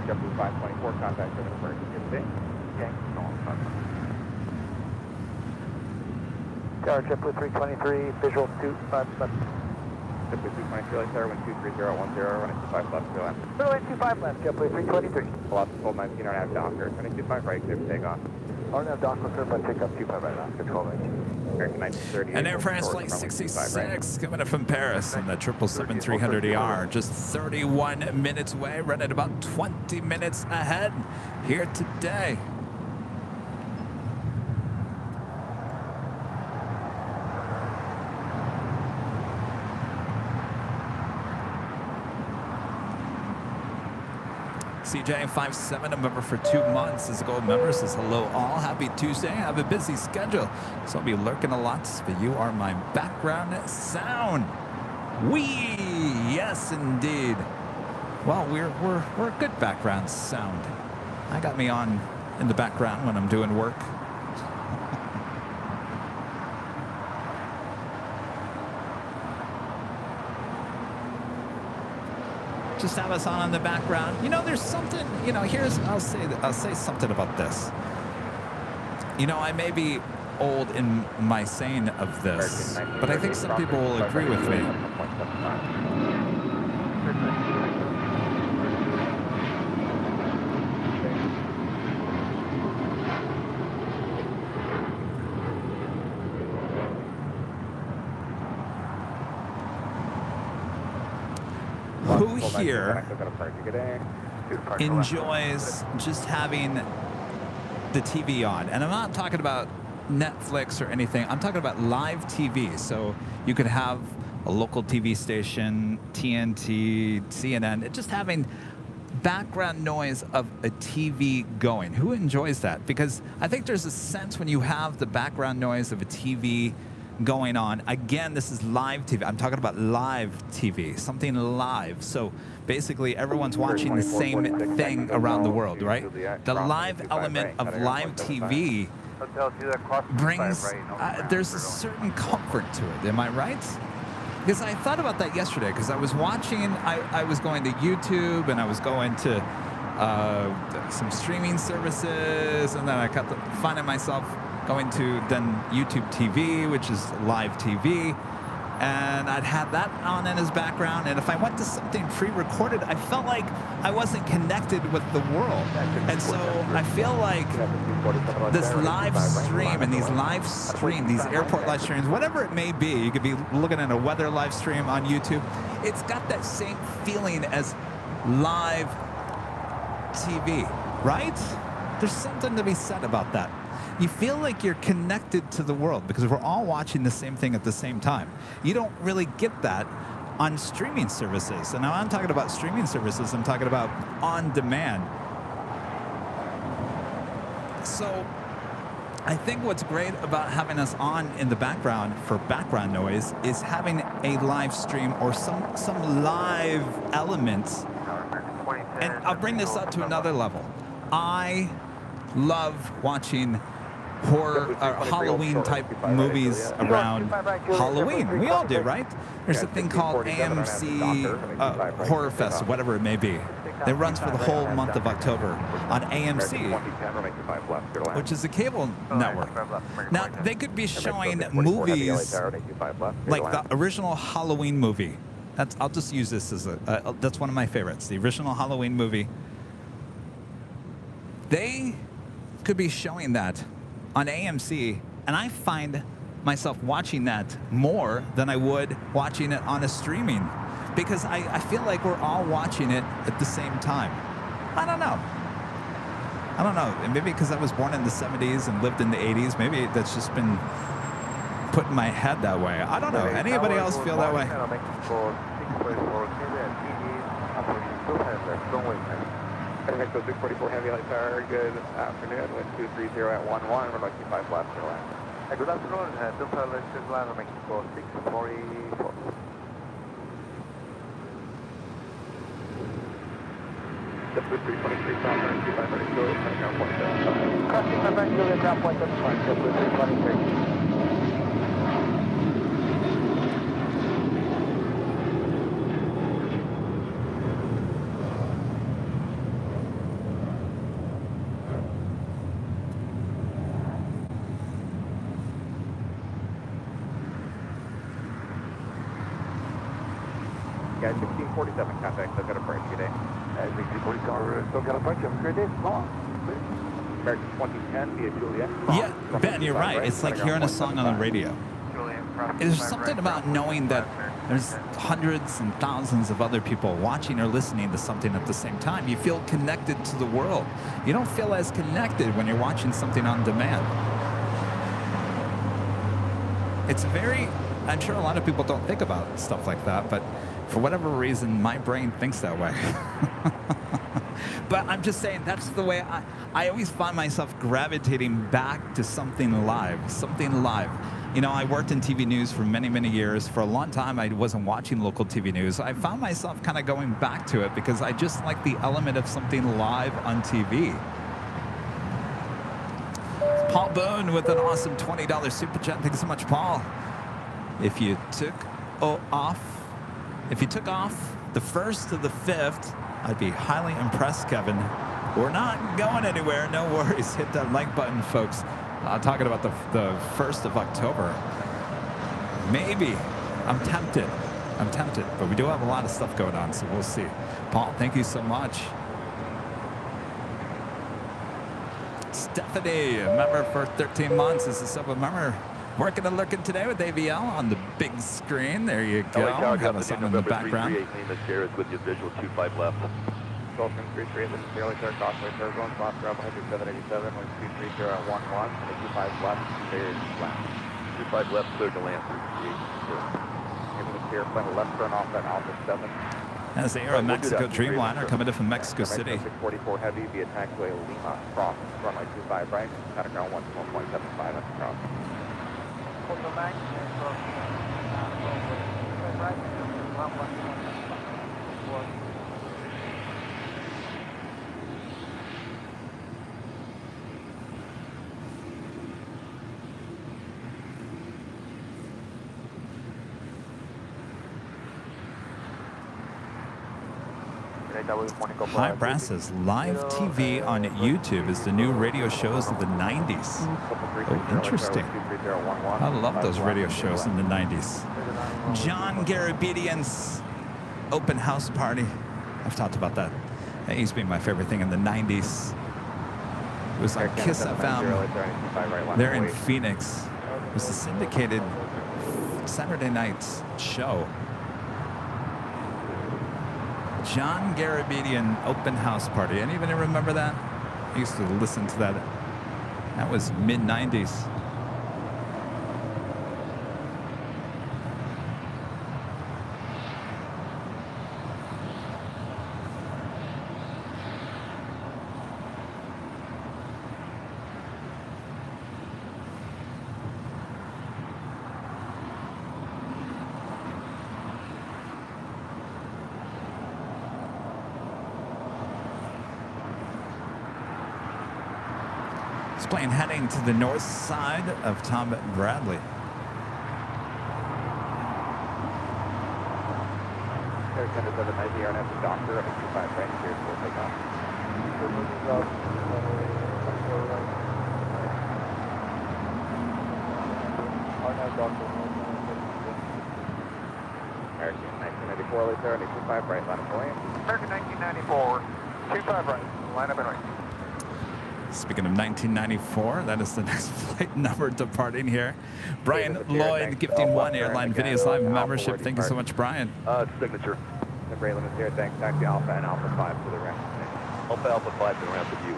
JetBlue 524, contact for emergency. Okay, no, Tower JetBlue 323, visual 25 left. JetBlue 323, light tower 123.010, running 25 left, clear left. Runway 25 left, JetBlue 323. Velocity hold 19 on nav down, 22.5 right, clear for takeoff. RNAV dock will serve by takeoff 25 right, Oscar 12 right. And Air France Flight 66 coming up from Paris on the 777-300ER, just 31 minutes away, running about 20 minutes ahead here today. CJ57, a member for 2 months, is a gold member, says hello all, happy Tuesday. I have a busy schedule, so I'll be lurking a lot, but you are my background sound. Wee, yes indeed. Well, we're a good background sound. I got me on in the background when I'm doing work. just have us on in the background. You know, there's something, you know, I'll say something about this. You know, I may be old in my saying of this, but I think some people will agree with me. Who here enjoys just having the TV on? And I'm not talking about Netflix or anything. I'm talking about live TV. So you could have a local TV station, TNT, CNN, just having background noise of a TV going. Who enjoys that? Because I think there's a sense when you have the background noise of a TV going on. Again, this is live TV. I'm talking about live TV, something live. So basically everyone's watching the same thing around the world, right? The live element of live TV brings, there's a certain comfort to it. Am I right? Because I thought about that yesterday, because I was watching, I was going to YouTube and I was going to some streaming services, and then I kept finding myself going to then YouTube TV, which is live TV, and I'd had that on in his background, and if I went to something pre-recorded, I felt like I wasn't connected with the world. And so I feel like this live stream and these airport live streams, whatever it may be, you could be looking at a weather live stream on YouTube, it's got that same feeling as live TV, right? There's something to be said about that. You feel like you're connected to the world because we're all watching the same thing at the same time. You don't really get that on streaming services. And now I'm talking about streaming services, I'm talking about on demand. So I think what's great about having us on in the background for background noise is having a live stream or some live elements. And I'll bring this up to another level. I love watching horror or Halloween type movies around Halloween. We all do, right? There's a thing called AMC Horror Fest, whatever it may be. It runs for the whole month of October on AMC, which is a cable network. Now, they could be showing movies like the original Halloween movie. I'll just use this as that's one of my favorites, the original Halloween movie. They could be showing that on AMC, and I find myself watching that more than I would watching it on a streaming, because I feel like we're all watching it at the same time. I don't know. And maybe because I was born in the 70s and lived in the 80s, maybe that's just been put in my head that way. I don't know. Anybody else feel that way? Mexico 644 Heavy Light Tower, good afternoon, wind 230 at 11, we're lucky 5 flaps for land. Good afternoon, Delta Electric Line, Mexico 644. Delta 323 South, 2532, ground point 75. Crossing my back, Juliet, ground point 75, Delta 323. Guys, 1647 contact, still got a break today. 1647, still got a bunch of them. Great day, come on. American 2010 via Juliet. Yeah, Ben, you're right. It's like hearing a song on the radio. There's something about knowing that there's hundreds and thousands of other people watching or listening to something at the same time. You feel connected to the world. You don't feel as connected when you're watching something on demand. It's very, I'm sure a lot of people don't think about stuff like that, but for whatever reason, my brain thinks that way. But I'm just saying, that's the way I always find myself gravitating back to something live, You know, I worked in TV news for many, many years. For a long time, I wasn't watching local TV news. I found myself kind of going back to it because I just like the element of something live on TV. Paul Boone with an awesome $20 super chat. Thank you so much, Paul. If you took off the 1st to the 5th. I'd be highly impressed, Kevin. We're not going anywhere. No worries. Hit that like button, folks. Talking about the 1st of October. Maybe. I'm tempted. But we do have a lot of stuff going on, so we'll see. Paul, thank you so much. Stephanie, a member for 13 months. Is this a member? Working and looking today with AVL on the big screen. There you go. Have us on in the background. Lima Sierra is with you, visual 25 left. Dolphin 33, this is the early start, Crossway, third zone, spot, Bravo, Heavy 787, with 230 at 11, and 25 left, cleared left. 25 left, clear to land, 338. Giving the clear, plan a left turn off at Alpha 7. That's the Aeromexico Dreamliner coming in from Mexico City. 644 Heavy via taxiway Lima, cross, runway 25 right, at ground 1.75 at the cross. Hi, Brass says live TV on YouTube is the new radio shows of the 90s. Oh, interesting. I love those radio shows in the 90s. John Garabedian's open house party. I've talked about that. That used to be my favorite thing in the 90s. It was on Kiss FM. They're in Phoenix. It was a syndicated Saturday night show. John Garabedian open house party. Anybody remember that? I used to listen to that. That was mid-90s. Plane heading to the north side of Tom Bradley. Air 10-790, RNF to Doctor, at 25 right, clear for takeoff. American 1994, early start, 25 right, line of point. American 1994, 25 right, line up and right. Speaking of 1994, that is the next flight number departing here. Brian Lloyd gifting one Airline Videos Live membership. Thank you so much, Brian. Signature. The Bray limit here, thanks, taxi Alpha and Alpha 5 to the ramp. Alpha 5 to the ramp with you.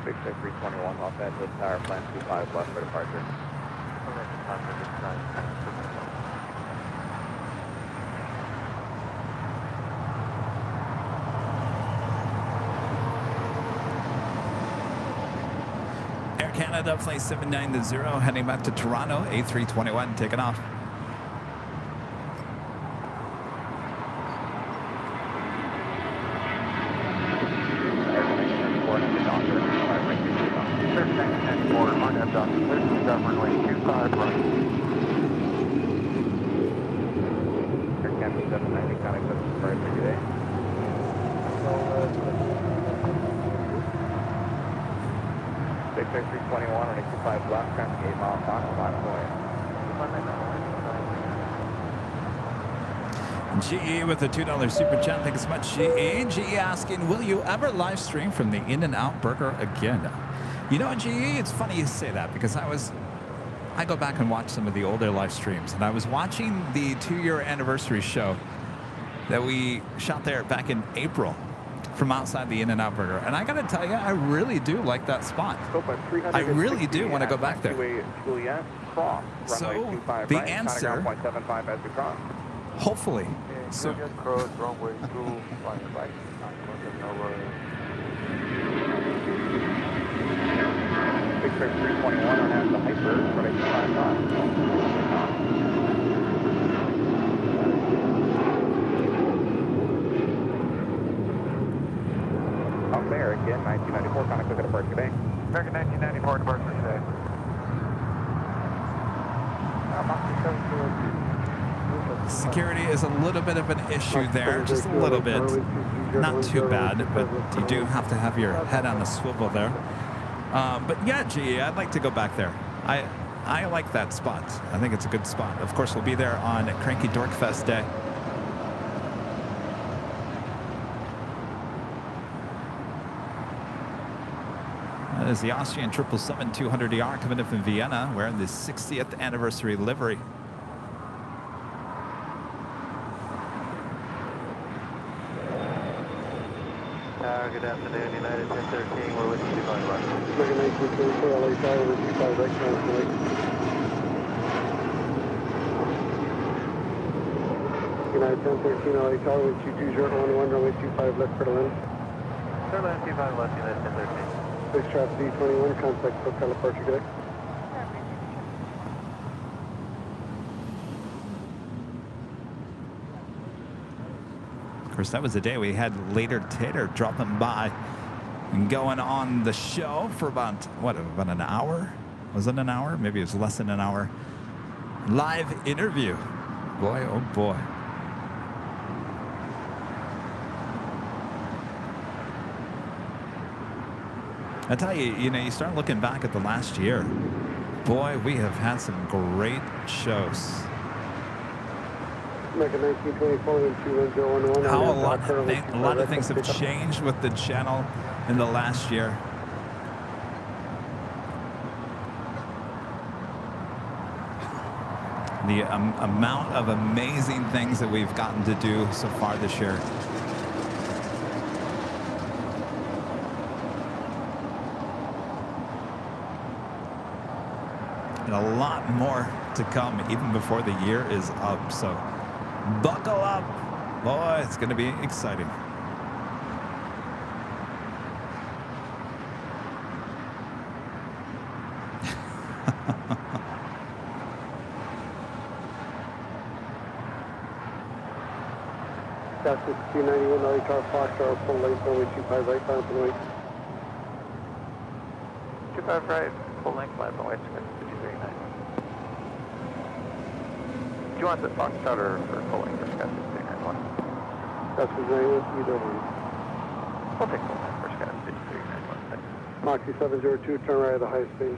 Big 321 Los Angeles Tower, plan 25 left for departure. Canada, flight 790, heading back to Toronto, A321, taking off. GE with a $2 super chat. Thanks so much, GE. GE asking, will you ever live stream from the In-N-Out Burger again? You know, GE, it's funny you say that because I go back and watch some of the older live streams, and I was watching the 2-year anniversary show that we shot there back in April from outside the In-N-Out Burger. And I got to tell you, I really do like that spot. I really do want to go back there. So the answer, hopefully. So, cross, runway 2, right. Big 321 on has the hyper, but I can't Out there again, 1994, kind of quick at departure today. American 1994 departure today. Security is a little bit of an issue there, just a little bit. Not too bad, but you do have to have your head on a swivel there. But yeah, GE, I'd like to go back there. I like that spot. I think it's a good spot. Of course, we'll be there on Cranky Dorkfest Day. That is the Austrian 777-200ER coming in from Vienna, wearing the 60th anniversary livery. Good afternoon, United 1013. We're with you, 25 left. Looking 1924, LA Tower, with 25 right translate. United 1013, LA Tower, with 22011, runway 25 left for the land. Airline 25 left, United 1013. Base traffic D21, contact for departure, good day. Of course, that was the day we had Later Tater dropping by and going on the show for about an hour? Was it an hour? Maybe it was less than an hour. Live interview. Boy, oh boy. I tell you, you start looking back at the last year. Boy, we have had some great shows. American 1924 and 21011. How a lot of things have changed with the channel in the last year. The amount of amazing things that we've gotten to do so far this year. And a lot more to come even before the year is up. So buckle up. Boy, it's going to be exciting. That's 291, LA Tower, Foxtrot, full length, runway 25 right, bound for the way. 25 right, full length, flight runway 5391. Do you want the Foxtrot or full length for Sky 5391? That's 91, either one. We'll take full length for Sky 5391. Thanks. Moxie 702, turn right at the high speed.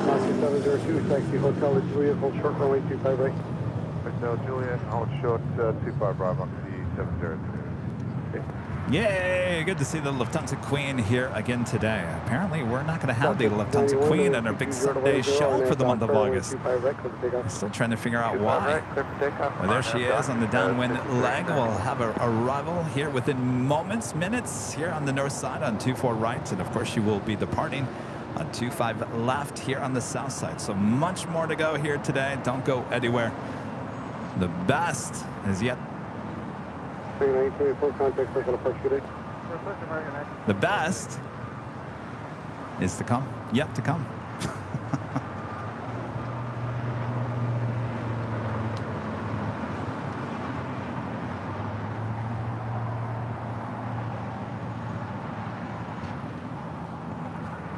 Moxie 702, taxi Hotel at Juliet, hold short runway 25 right. Hotel Juliet, hold short 25 right on C702. Yay! Good to see the Lufthansa Queen here again today. Apparently, we're not going to have the Lufthansa Queen on our big Sunday show for the month of August. I'm still trying to figure out why. Well, there she is on the downwind leg. We'll have a arrival here within minutes here on the north side on 24 right. And of course, she will be departing on 25 left here on the south side. So much more to go here today. Don't go anywhere. The best is yet. The best is to come. Yet to come.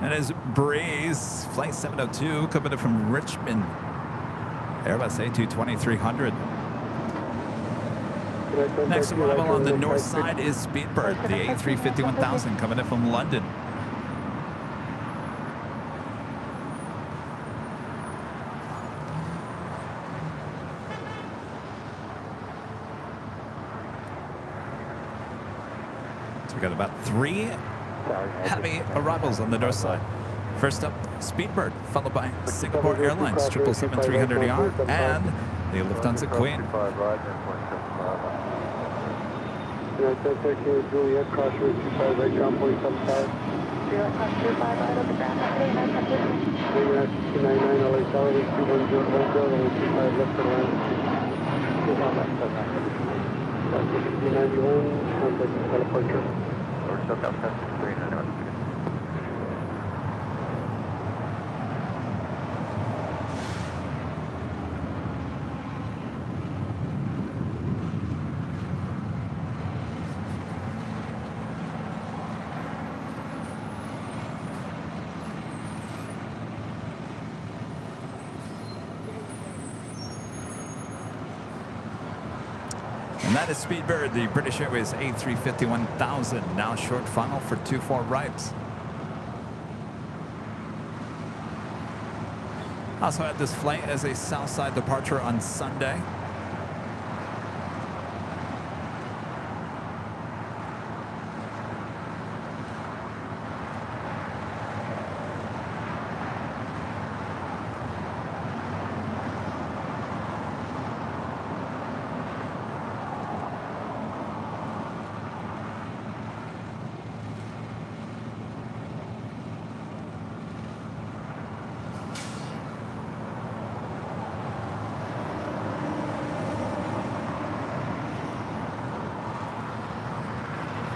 That is Breeze, Flight 702, coming in from Richmond. Airbus A220-300. Next arrival on the north side is Speedbird, the A350-1000, coming in from London. So we got about 3 heavy arrivals on the north side. First up, Speedbird, followed by Singapore Airlines 777-300ER and the Lufthansa Queen. United 1013 Juliet, cross route 25 right, ground point 75. Juliet, cross 25 right over ground, United 1013. United 299, LA Tower, 21010, runway 25 left for the land. That's 291, contact for departure. We're still Sky 5391. And that is Speedbird, the British Airways A350 1000, now short funnel for 24 right. Also had this flight as a Southside departure on Sunday.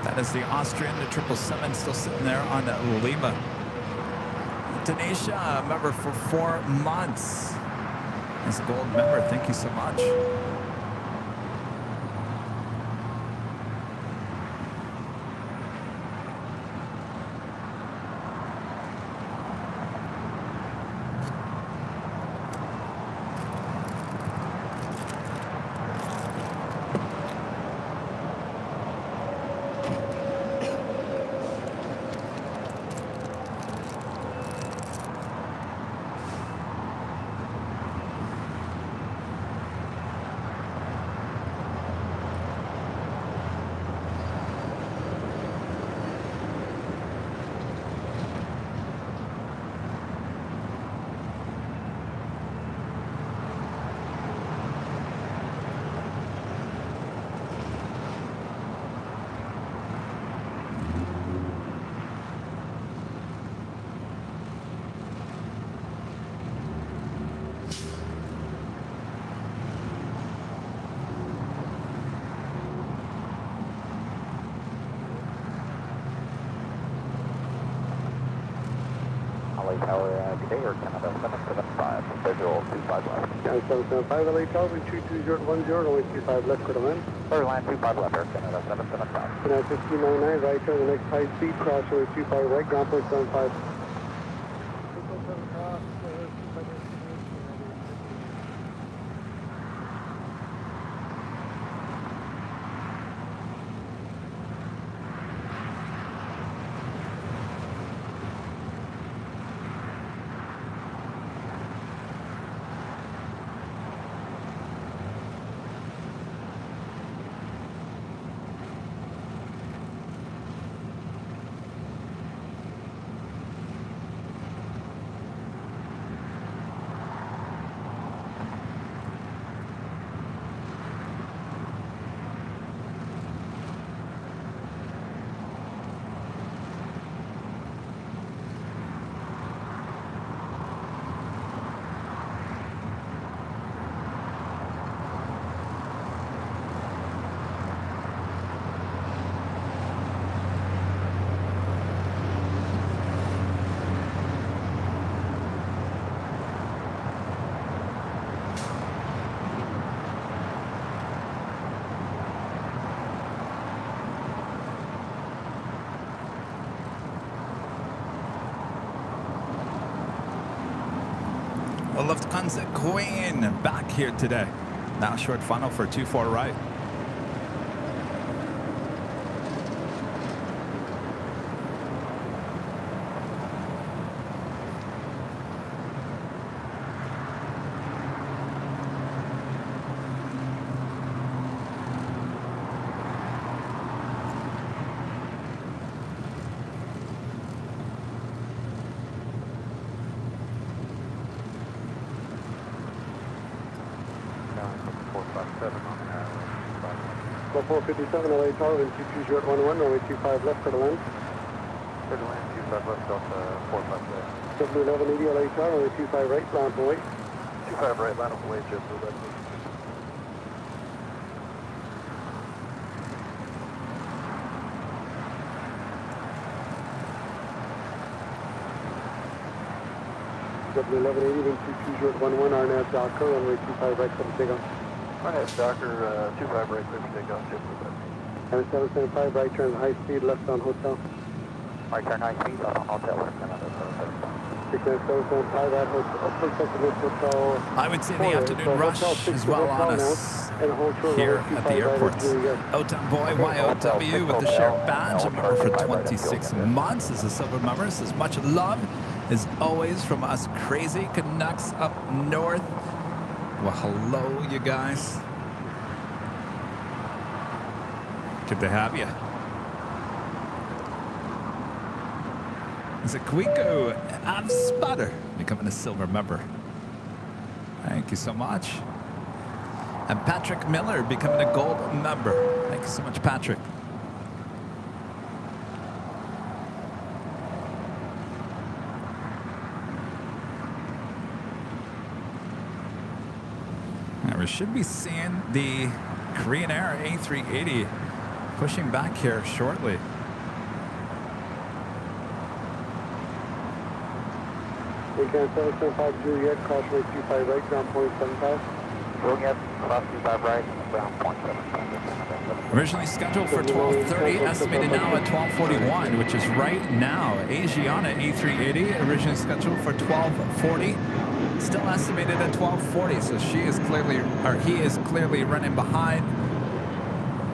That is the Austrian, the 777 still sitting there on Lima. Tanisha, member for 4 months. As a gold member, thank you so much. Tower, good day, or Canada 775, visual 25 left. Yeah, 775, LA Tower, 22010, runway 25 left, clear to land. Airline 25 left, Air Canada 775. Canada 1599, right turn the next high speed, cross runway 25 right, ground point 75. Lufthansa Queen back here today. Now short funnel for 24 right. Well, 457, LA Tower, wind 22011, runway 25 left, clear to land. Clear to land, 25 left, Delta 456. W1180, LA Tower, runway 25 right, land for wait. 25 right, line up away, JetBlue, W1180, wind 22011, RNAV Docker, runway 25 right, clear to takeoff. Alright, Docker, 25 right, clear for takeoff, JetBlue. And 775, right turn high speed, left on hotel. Right turn high speed on hotel, Air Canada 775. I would say the afternoon rush is well on us here at the airports. Otown Boy YOW with the share badge, a member for 26 months as a silver member. Says much love as always from us crazy Canucks up north. Well, hello, you guys. Good to have you. Is it Kuiko Avsputter becoming a silver member? Thank you so much. And Patrick Miller becoming a gold member. Thank you so much, Patrick. Now we should be seeing the Korean Air A380 pushing back here shortly. Weekend 775 Juliet, crossway 25 right, ground point 75. Juliet, cross 25 right, ground point 75. Originally scheduled for 12:30, estimated now at 12:41, which is right now. Asiana A380, originally scheduled for 12:40, still estimated at 12:40. So he is clearly running behind.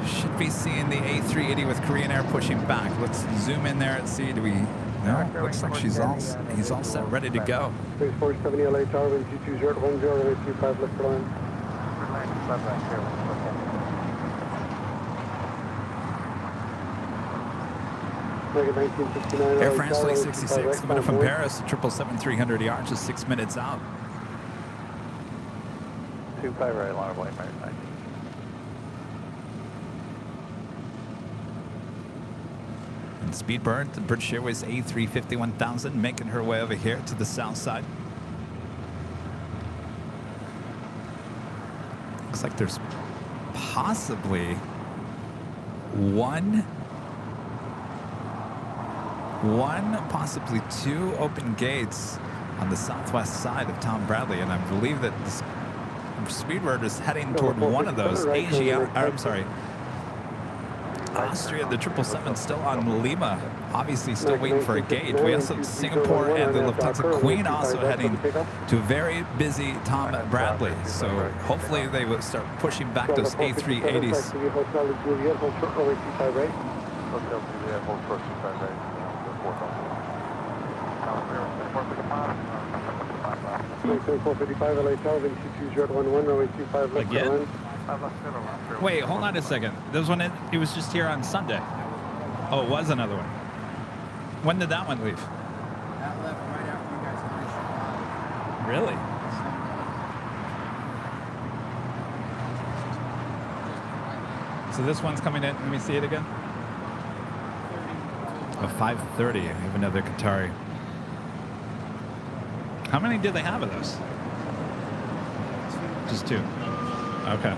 Should be seeing the A380 with Korean Air pushing back. Let's zoom in there and see. Do we? No, looks like he's all set, ready to go. 470 LHR, wind 220 runway 25 left for line. Air France Flight 66 coming up from Paris, 777-300 yards, just 6 minutes out. 25 right, line of light, right. And Speedbird, the British Airways A350-1000, making her way over here to the south side. Looks like there's possibly one, possibly two open gates on the southwest side of Tom Bradley, and I believe that this Speedbird is heading toward one of those. Austria, the 777 still on Lima, obviously still waiting for a gate. We also have Singapore and the Lufthansa Queen also heading to a very busy Tom Bradley. So hopefully they will start pushing back those A380s. Again? Wait, hold on a second. There was one, it was just here on Sunday. Oh, it was another one. When did that one leave? That left right after you guys finished. Really? So this one's coming in. Let me see it again. Oh, 5:30. I have another Qatari. How many did they have of those? Just two. Okay.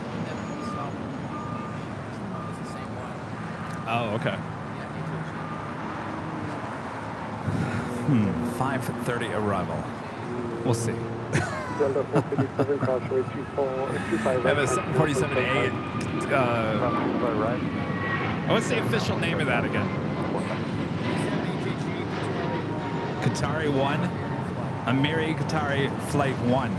Oh, okay. 5:30 arrival. We'll see. I have a 747-8. What's the official name of that again? Qatari 1. Amiri Qatari Flight 1.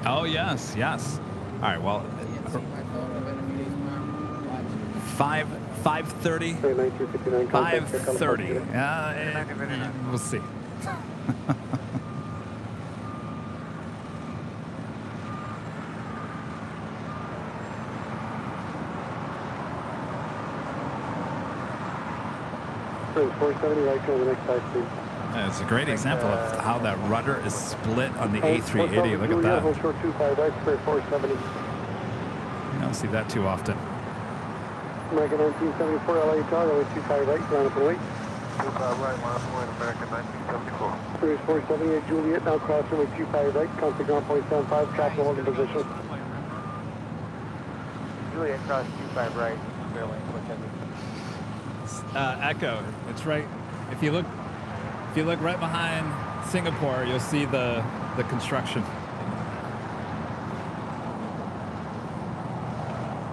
Oh, yes, yes. All right, well, 5:30. 5:30. We'll see. It's a great example of how that rudder is split on the A380. Look at that. You don't see that too often. American 1974 LHR, runway 25 right, line up and wait. 25 right, line up and wait, American 1974. Cruise 478 Juliet, now cross runway 25 right, contact ground point 75, capital holding position. Juliet, cross 25 right, Airline, Echo. It's right. If you look right behind Singapore, you'll see the construction.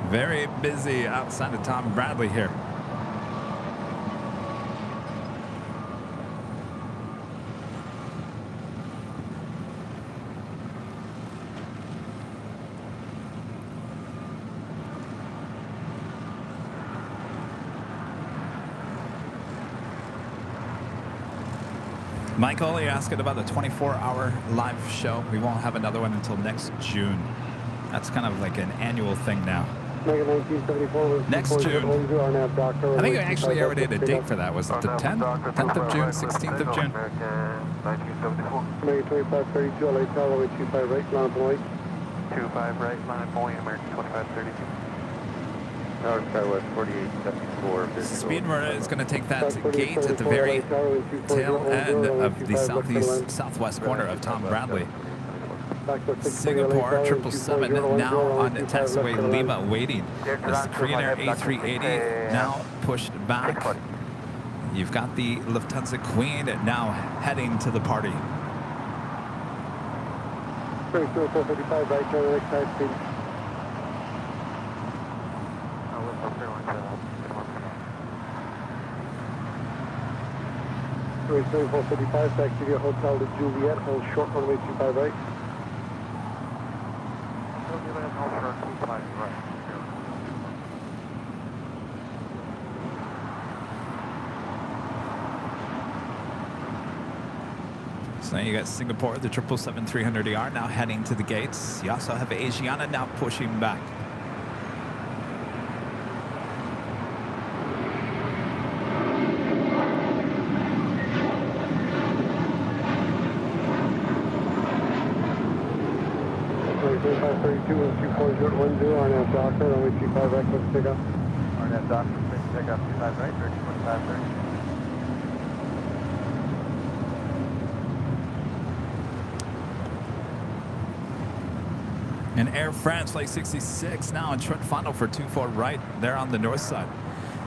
Very busy outside of Tom Bradley here. Michael, you're asking about the 24-hour live show. We won't have another one until next June. That's kind of like an annual thing now. Mega 1974. Next June. RNAV doctor. I think I actually already had a date for that. Was it the 10th? 10th of June, 16th of June? 1974. Mega 2532, LA Tower, runway 25 right, line up and wait. 25 right, line up point, American 2532. Tower Skywest 4874. Speed Murder is going to take that gate at the very tail end of the southwest corner of Tom Bradley. Singapore 777 now on taxiway Lima waiting. This Korean Air A380 now pushed back. You've got the Lufthansa Queen now heading to the party. 455 right, turn right side speed. Race 455, taxi via Hotel de Juliet, hold short runway 25 right. So now you got Singapore, the 777-300ER now heading to the gates. You also have Asiana now pushing back. Runway 2532 and 24010, RNAV doctor, runway 25 right, let's pick up. RNAV doctor, pick up 25 right, 2530. And Air France Flight 66 now in short final for 24 right there on the north side.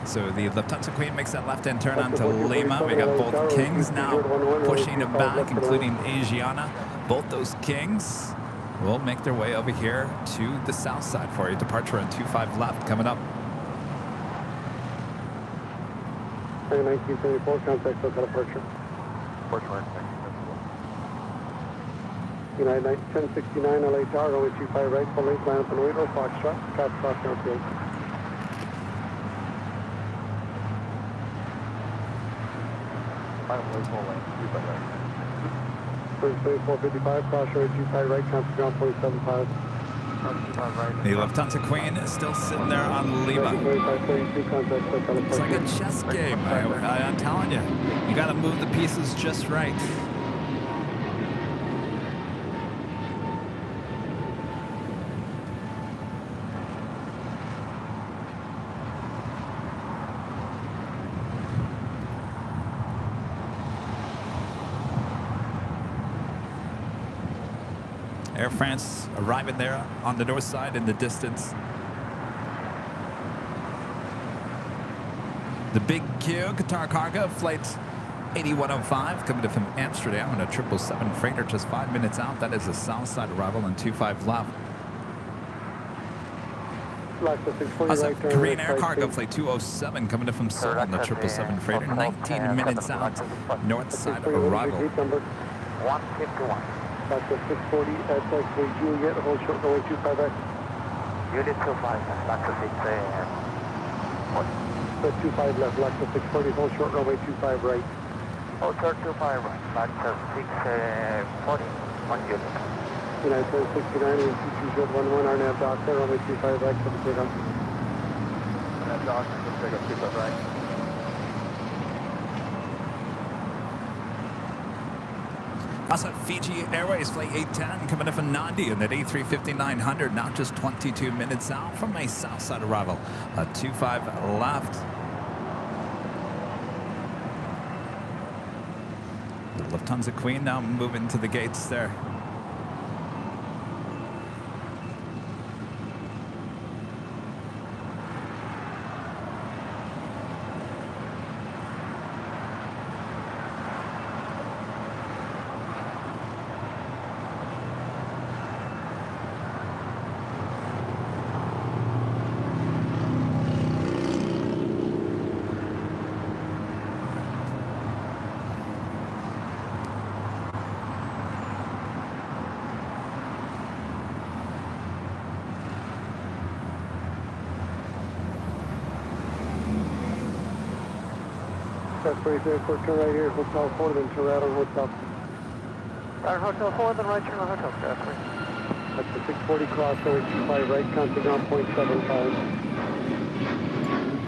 So the Lufthansa Queen makes that left-hand turn onto Lima. We got both Kings now pushing it back, including Asiana. Both those Kings will make their way over here to the south side for a departure on 25 left coming up. 1974, contact hotel departure. United 1069 LA Tower, runway 25 right, full length, line up and wait, or Foxtrot, Foxtrot downfield. First 455, cross runway 25 right, contact ground 475. The Lufthansa Queen is still sitting there on Lima. It's like a chess game. I'm telling you, you got to move the pieces just right. Air France arriving there on the north side in the distance. The big Q, Qatar Cargo, flight 8105, coming in from Amsterdam on a 777 freighter just 5 minutes out. That is a south side arrival on 25 left. Also, Korean Air Cargo flight 207 coming in from Seoul on the 777 freighter, 19 minutes out, north side arrival. 151. Doctor 640 at taxiway Juliet, hold short runway 25 right. Unit 25, Doctor 6 25 left, Doctor 640, hold short runway 25 right. Hold short 25 right, Doctor 640, 1 unit. United 1069 and 22011, RNAV doctor, runway 25 right, come pick up. RNAV doctor, come pick up 25 right. Also, Fiji Airways flight 810 coming in from Nandi in that A350-900, now just 22 minutes out from a south side arrival. 25 left. The Lufthansa Queen now moving to the gates there. That's 34, turn right here, Hotel 4, then turn right on Hotel. Right on Hotel 4, then right turn on Hotel, Jasper. That's the 640 crossover, 25 right, contact ground point 75.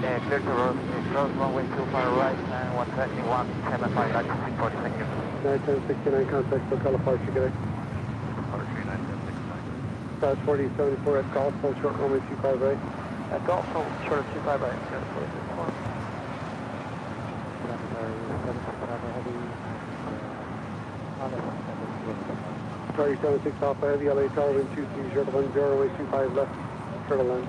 And clear to runway 25 right, and 171, 10 and 5, right, 640, thank you. 91069, contact SoCal departure, good day. Departure 91069. Stars 4074 at Golf, hold short runway 25 right. At Golf, hold short of 25 right, good, 464. Target 76 Alpha Heavy, LA Tower, wind 2310, runway 25 left, turtle line.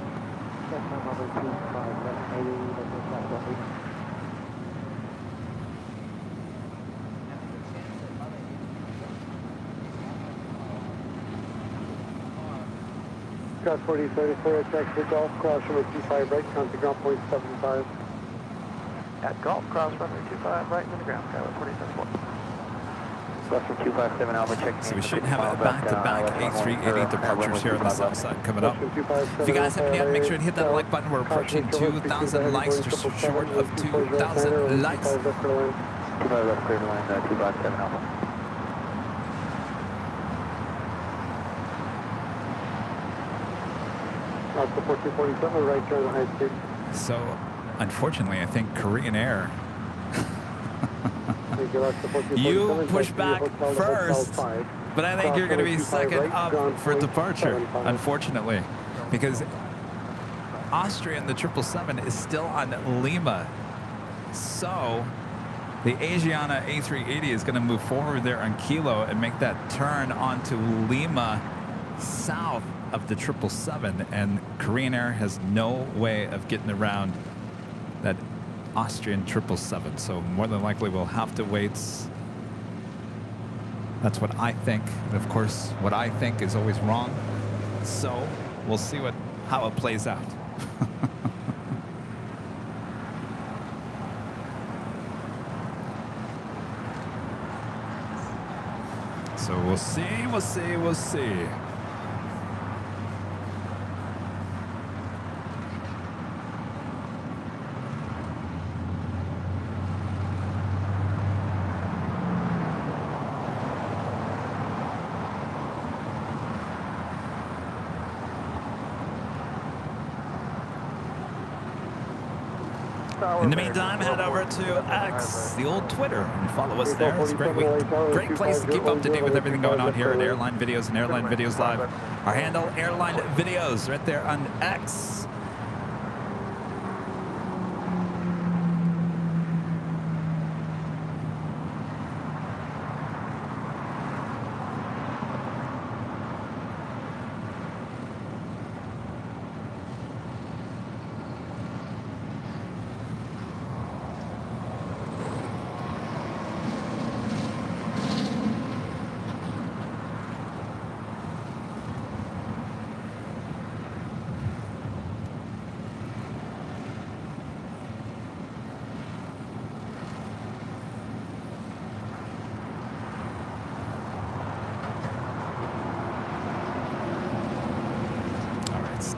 Stars 4074 at taxi Golf, cross runway 25 right, contact ground point 75. At Golf, cross runway 25 right, to the ground, Skyline 4074. Left from 257 Alpha, checking. So we should have a back-to-back A380 departures here on the south side coming up. If you guys haven't yet, make sure to hit that like button. We're approaching 2,000 likes, just short of 2,000 likes. 25 left, clear to line, 257 Alpha. Alpha 4247, right turn high speed. So, unfortunately, I think Korean Air, you push back first, but I think you're going to be second up for departure, unfortunately, because Austrian, the 777, is still on Lima. So the Asiana A380 is going to move forward there on Kilo and make that turn onto Lima south of the 777, and Korean Air has no way of getting around that Austrian 777, so more than likely we'll have to wait. That's what I think. And of course, what I think is always wrong. So we'll see how it plays out. So we'll see. In the meantime, head over to X, the old Twitter, and follow us there. It's a great place to keep up to date with everything going on here at Airline Videos and Airline Videos Live. Our handle, Airline Videos, right there on X.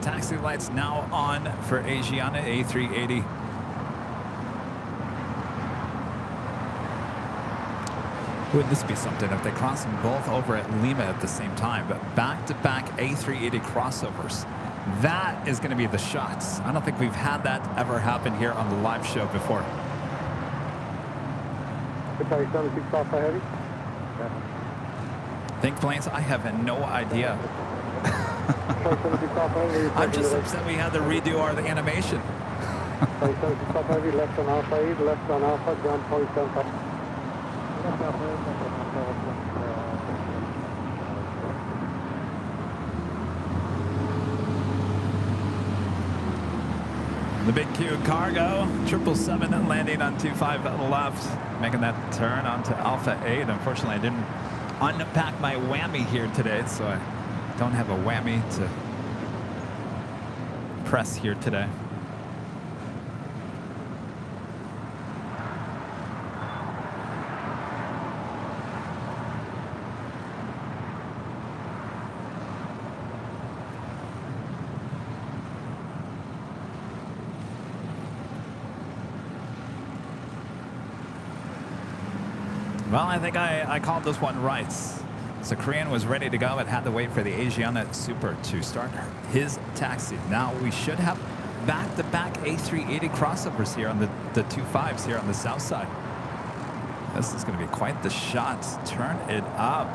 Taxi lights now on for Asiana A380. Wouldn't this be something if they cross them both over at Lima at the same time, but back-to-back A380 crossovers? That is going to be the shots. I don't think we've had that ever happen here on the live show before. Think planes? I have no idea. I'm just upset we had to redo our animation. Left on Alpha 8, left on Alpha, ground point 75. The big Q cargo, 777 landing on 25 left, making that turn onto Alpha 8. Unfortunately, I didn't unpack my whammy here today, so I don't have a whammy to press here today. Well, I think I called this one right. So Korean was ready to go, but had to wait for the Asiana Super to start his taxi. Now we should have back-to-back A380 crossovers here on the 25s here on the south side. This is going to be quite the shot. Turn it up.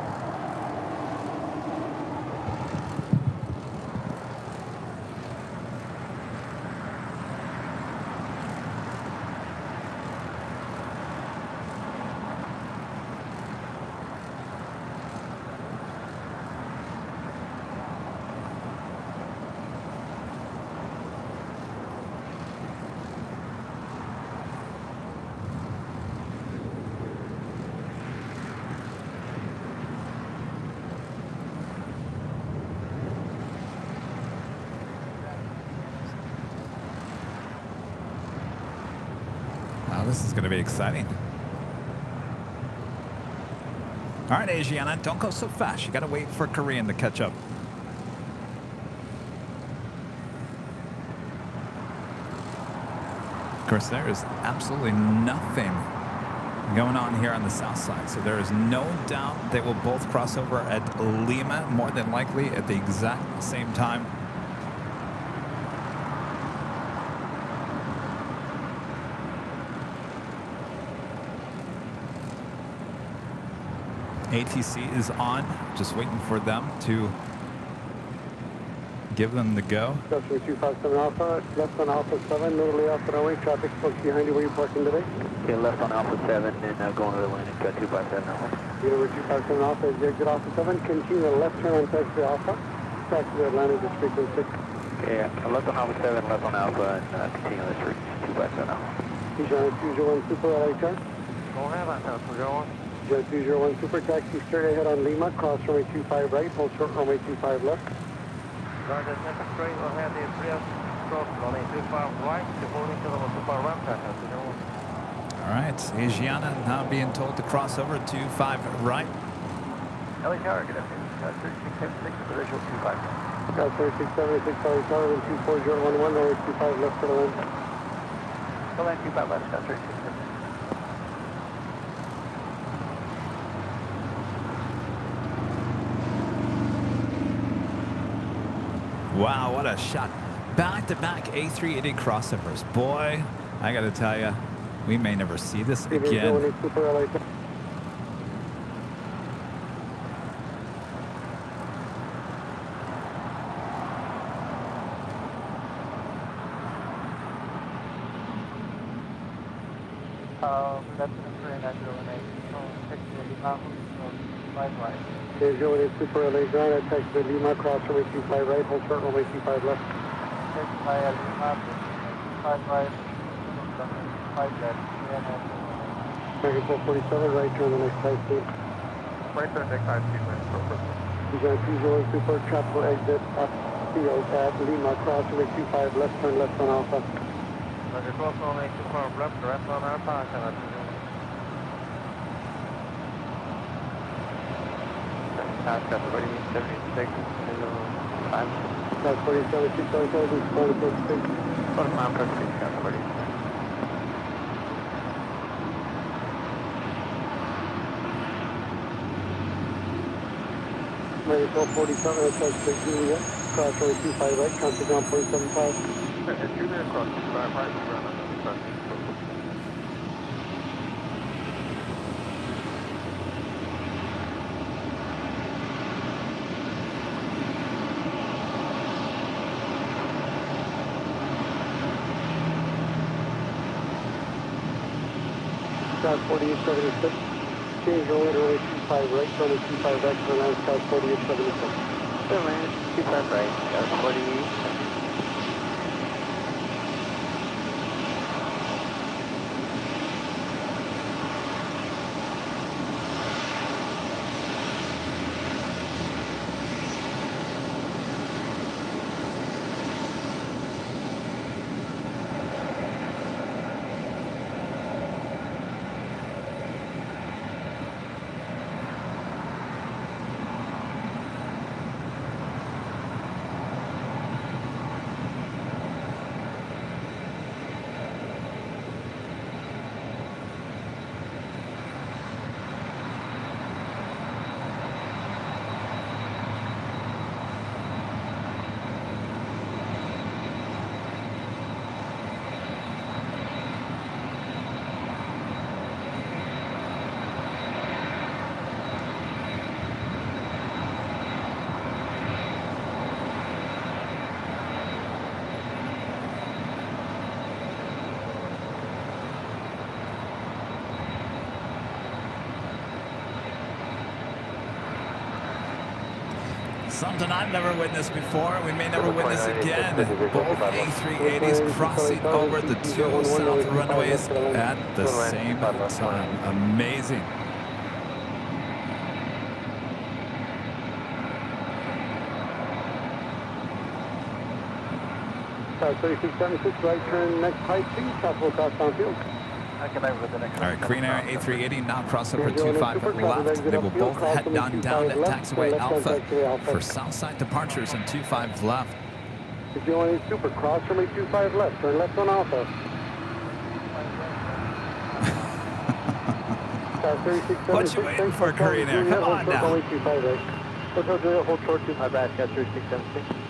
This is going to be exciting. All right, Asiana, don't go so fast. You got to wait for Korean to catch up. Of course, there is absolutely nothing going on here on the south side. So there is no doubt they will both cross over at Lima, more than likely at the exact same time. ATC is on, just waiting for them to give them the go. Customer 257 Alpha, left on Alpha 7, notably off the runway, traffic close behind you where you parking today. Okay, left on Alpha 7 and going to the landing, got 257 Alpha. Unit 257 Alpha is the exit Alpha 7, continue the left turn on taxi Alpha, taxi to Atlanta, just frequency 6. Okay, left on Alpha 7, left on Alpha, and continue this route, 257 Alpha. Bijan 201 Super LHR. Go ahead, I'm going to go on. Jet 201 Super, taxi straight ahead on Lima, cross runway 25 right, hold short runway 25 left. Roger, second straight ahead, the address, cross runway 25 right, departing to the super ramp track, as you know. All right, Asiana now being told to cross over 25 right. LHR, good afternoon. 3676, visual 25. Got 3676, LHR, and 24011, runway 25 left for the land. The land 25 left, got 3676. Wow, what a shot. Back-to-back A380 crossovers. Boy, I got to tell you, we may never see this again. Super LHR. That's the train at 018, so 60 Lima, 5 right. There's your Super LA ground at taxi to Lima, cross runway 25 right, hold short runway 25 left. 65 Lima, 5 right, 5 left, American 447, right turn the next high speed. right turn next high speed, Bijan 201 Super, tropical exit up field at Lima, cross runway 25 left, turn left on Alpha. Roger, cross runway 25 left, direct on Alpha, and that's 4076, 5. That's 47, 677, 46. 45, 46, got 40. American 447, at taxi to Julia, cross runway 25 right, contact ground 475. Julia cross 25 right, ground on 25. Scott 4876, change runway to runway 25 right, runway 25 right, turn on Scott 4876. The land 25 right, got 48. Something I've never witnessed before. We may never witness again. Both A380s crossing over the two south runways at the same time. Amazing. Car 3676, right turn next height, please. Possible cross downfield. All right, Korean Air A380 now cross over 25 left. They will both head down at taxiway Alpha for Southside departures and 25 left. If you want a super cross from a 25 left, turn left on Alpha. What you waiting for, Korean Air? Come on now. Hold short to my back, got 3676.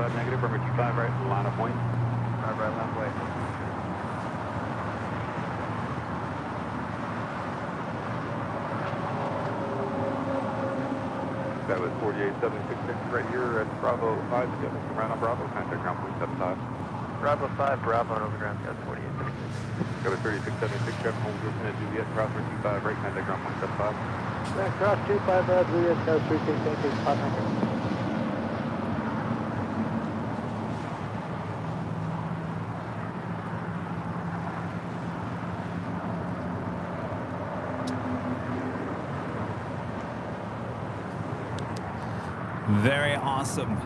Negative, number 25 right, line of point. 5 right, left way. That was 48766 right here at Bravo 5. You got Mr. Brown on Bravo, contact ground point 75. Bravo 5, Bravo on overground, got 4866. That was 3676, Traffic home Wilson at Juliet, cross 25 right, contact ground point 75. Yeah, cross 25 Juliet, 3676, hot number. Very awesome.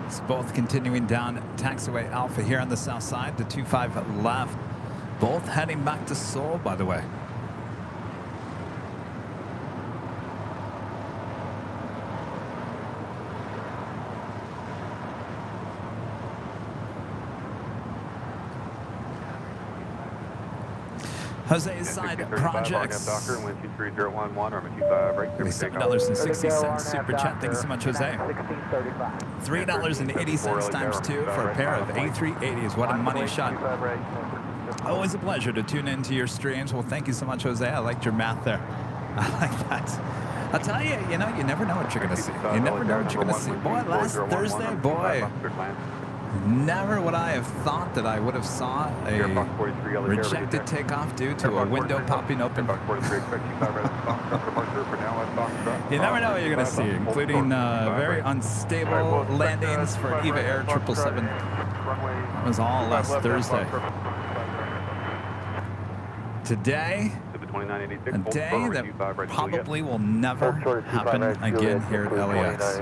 It's both continuing down taxiway Alpha here on the south side, the 25 left. Both heading back to Seoul, by the way. Jose's side projects. $7.60 super chat. Thank you so much, Jose. $3.80 times 2 for a pair of A380s. What a money shot. Always a pleasure to tune into your streams. Well, thank you so much, Jose. I liked your math there. I like that. I'll tell you, you know, you never know what you're going to see. You never know what you're going to see. Boy, last Thursday, boy. Never would I have thought that I would have saw a rejected takeoff due to a window popping open. You never know what you're going to see, including very unstable landings for EVA Air 777. That was all last Thursday. Today, a day that probably will never happen again here at LAX.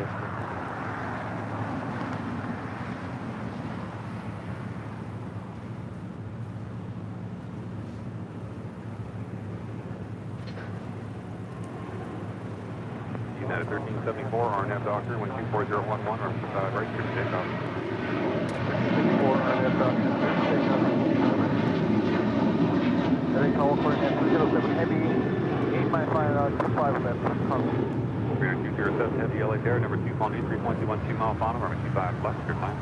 United 1374, RNF Doctor, 124.011, right here to takeoff. 1374, RNF Doctor, takeoff. Heading call coordinate 307, heavy, 855, 25 left, Congress. 207, heavy LA there, number 2, calling 3.212 mile final, number 25 left, your time.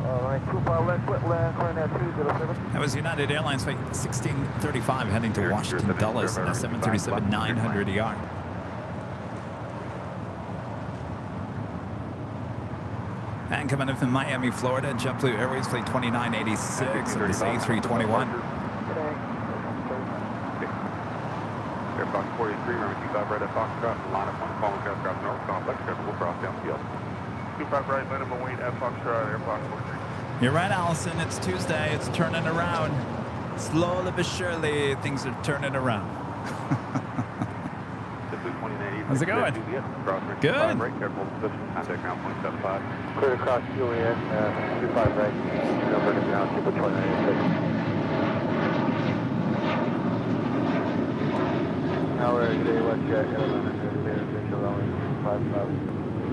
Alright, 25 left, wet land, coordinate 207. That was United Airlines flight 1635 heading to Washington Dulles in a 737-900ER. And coming in from Miami, Florida, JetBlue Airways flight 2986 of this A321. Airfox 43, runway 25 right at Foxtrot, line up 1, following aircraft north, complex, schedule will cross downfield. 25 right, minimum weight at Foxtrot, Airfox 43. You're right, Allison. It's Tuesday. It's turning around. Slowly but surely, things are turning around. How's it going? Good. Clear across Juliet, 25 right, number to ground, super 2986. Tower, today, WestJet, Airline, official runway 55.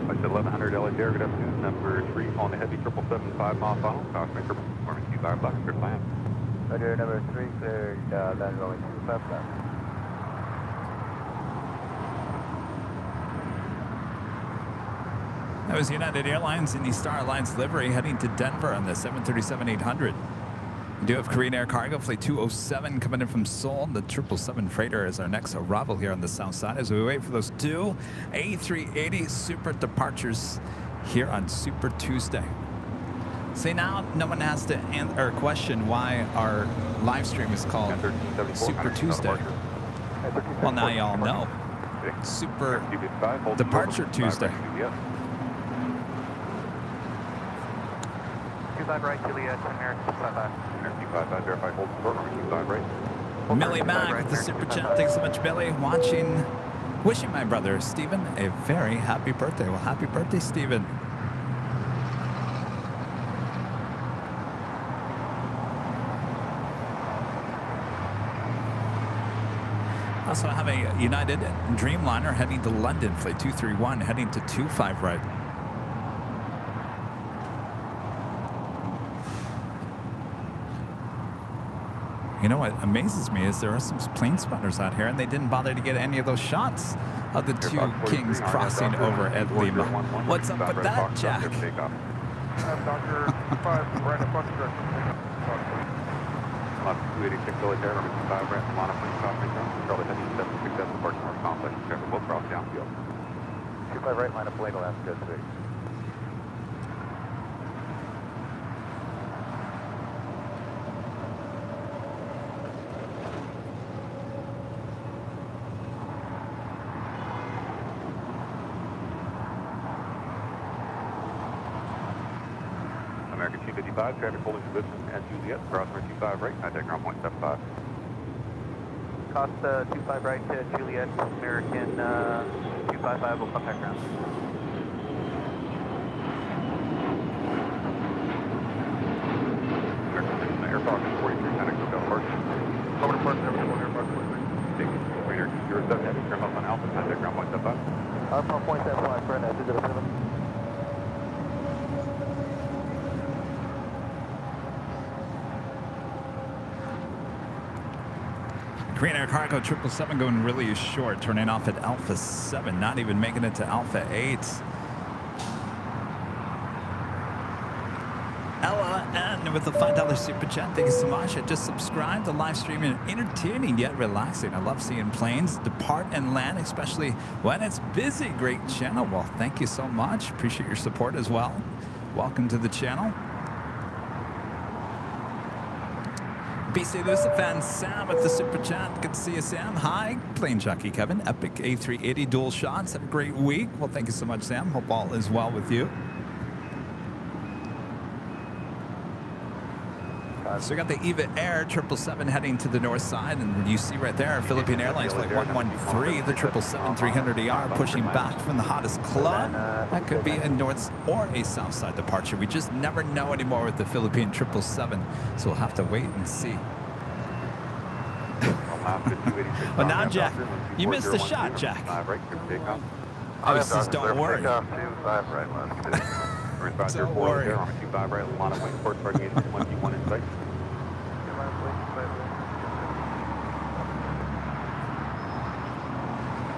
I said 1100 LA Air, good afternoon, number 3, on the heavy 775 mile final, crossmaker, performing 25 left, clear to land. Roger, number 3, clear, land runway 25 left. That was United Airlines in the Star Alliance livery heading to Denver on the 737-800. We do have Korean Air Cargo Flight 207 coming in from Seoul. The 777 freighter is our next arrival here on the south side as we wait for those two A380 Super departures here on Super Tuesday. See, now no one has to question why our live stream is called Super Tuesday. Well, now you all know. Super Departure Tuesday. 25 right, Juliet, American 25. American 25, verify hold support, runway 25 right. Millie Mac with the super chat. Thanks so much, Billy. Watching, wishing my brother Stephen a very happy birthday. Well, happy birthday, Stephen. Also have a United Dreamliner heading to London, flight 231, heading to 25 right. You know what amazes me is there are some plane spotters out here and they didn't bother to get any of those shots of the two kings crossing over at Lima. What's up with that, Jack? Doctor 5, right at Foxtrot. 286 LA Air, number 25 right, line up 1, crossmaker, Charlie heavy 767, departure north, complex, schedule will cross downfield. 25 right, line up Blake, last go straight. American 255, traffic holding position at Juliet, crosswind 25 right, contact ground point 75. Costa 25 right to Juliet, American 255 will contact ground. American Airfox 43, contact hotel departure. Over to Park 71, Airfox 43. Take Raider 207, heavy, trim up on Alpha, contact ground point 75. Alpha point 75, friend, 207. Korean Air Cargo 777 going really short, turning off at Alpha 7, not even making it to Alpha 8. Ella N with the $5 super chat. Thank you so much. I just subscribed to live streaming, entertaining yet relaxing. I love seeing planes depart and land, especially when it's busy. Great channel. Well, thank you so much. Appreciate your support as well. Welcome to the channel. BC Lucifan, Sam with the super chat. Good to see you, Sam. Hi, plane jockey Kevin. Epic A380 dual shots. Have a great week. Well, thank you so much, Sam. Hope all is well with you. So we got the Eva Air 777 heading to the north side, and you see right there Philippine Airlines flight 113, the 777-300ER pushing back from the hottest club. That could be a north or a south side departure. We just never know anymore with the Philippine 777, so we'll have to wait and see. Well, now, Jack, you missed the shot, Jack. Oh, he says, don't worry. Don't worry.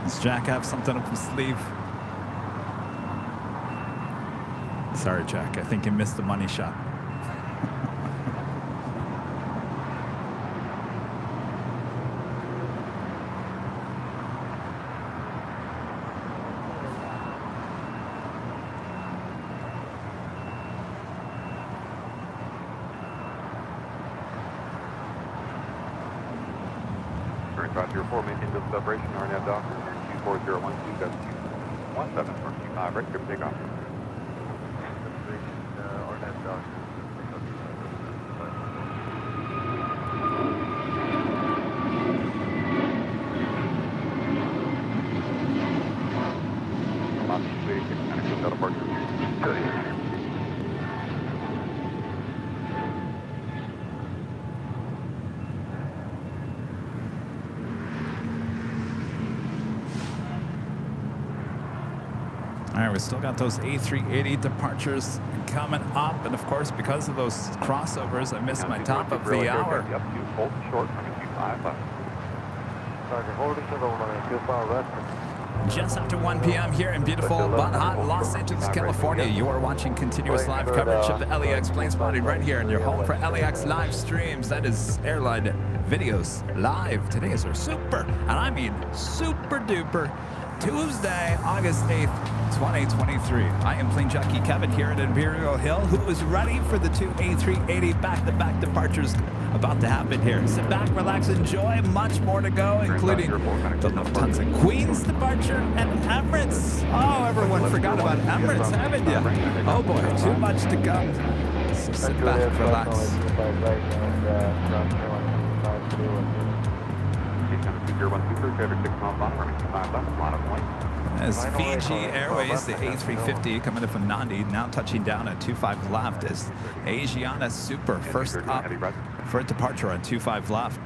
Does Jack have something up his sleeve? Sorry, Jack. I think you missed the money shot. Current 504, maintain business operation, RNAV doctor, 24012, 17 for 25 right, clear for takeoff. RNAV doctor. All right, we still got those A380 departures coming up, and of course, because of those crossovers, I missed my top of the hour. Up to hold short, 25 left. Roger, holding to the 125 left. Just after 1 p.m. here in beautiful but hot Los Angeles, California. You are watching continuous live coverage of the LAX plane spotting right here in your home for LAX live streams. That is Airline Videos Live. Today is our super, and I mean super duper, Tuesday, August 8th, 2023. I am plane jockey Kevin here at Imperial Hill, who is ready for the two A380 back-to-back departures about to happen here. Sit back, relax, enjoy. Much more to go, including the Lufthansa Queens departure and Emirates. Oh, everyone forgot about Emirates, haven't you? Oh boy, too much to come. So sit back, relax. As Fiji Airways, the A350 coming in from Nandi, now touching down at 25 left as Asiana Super first up for a departure on 25 left.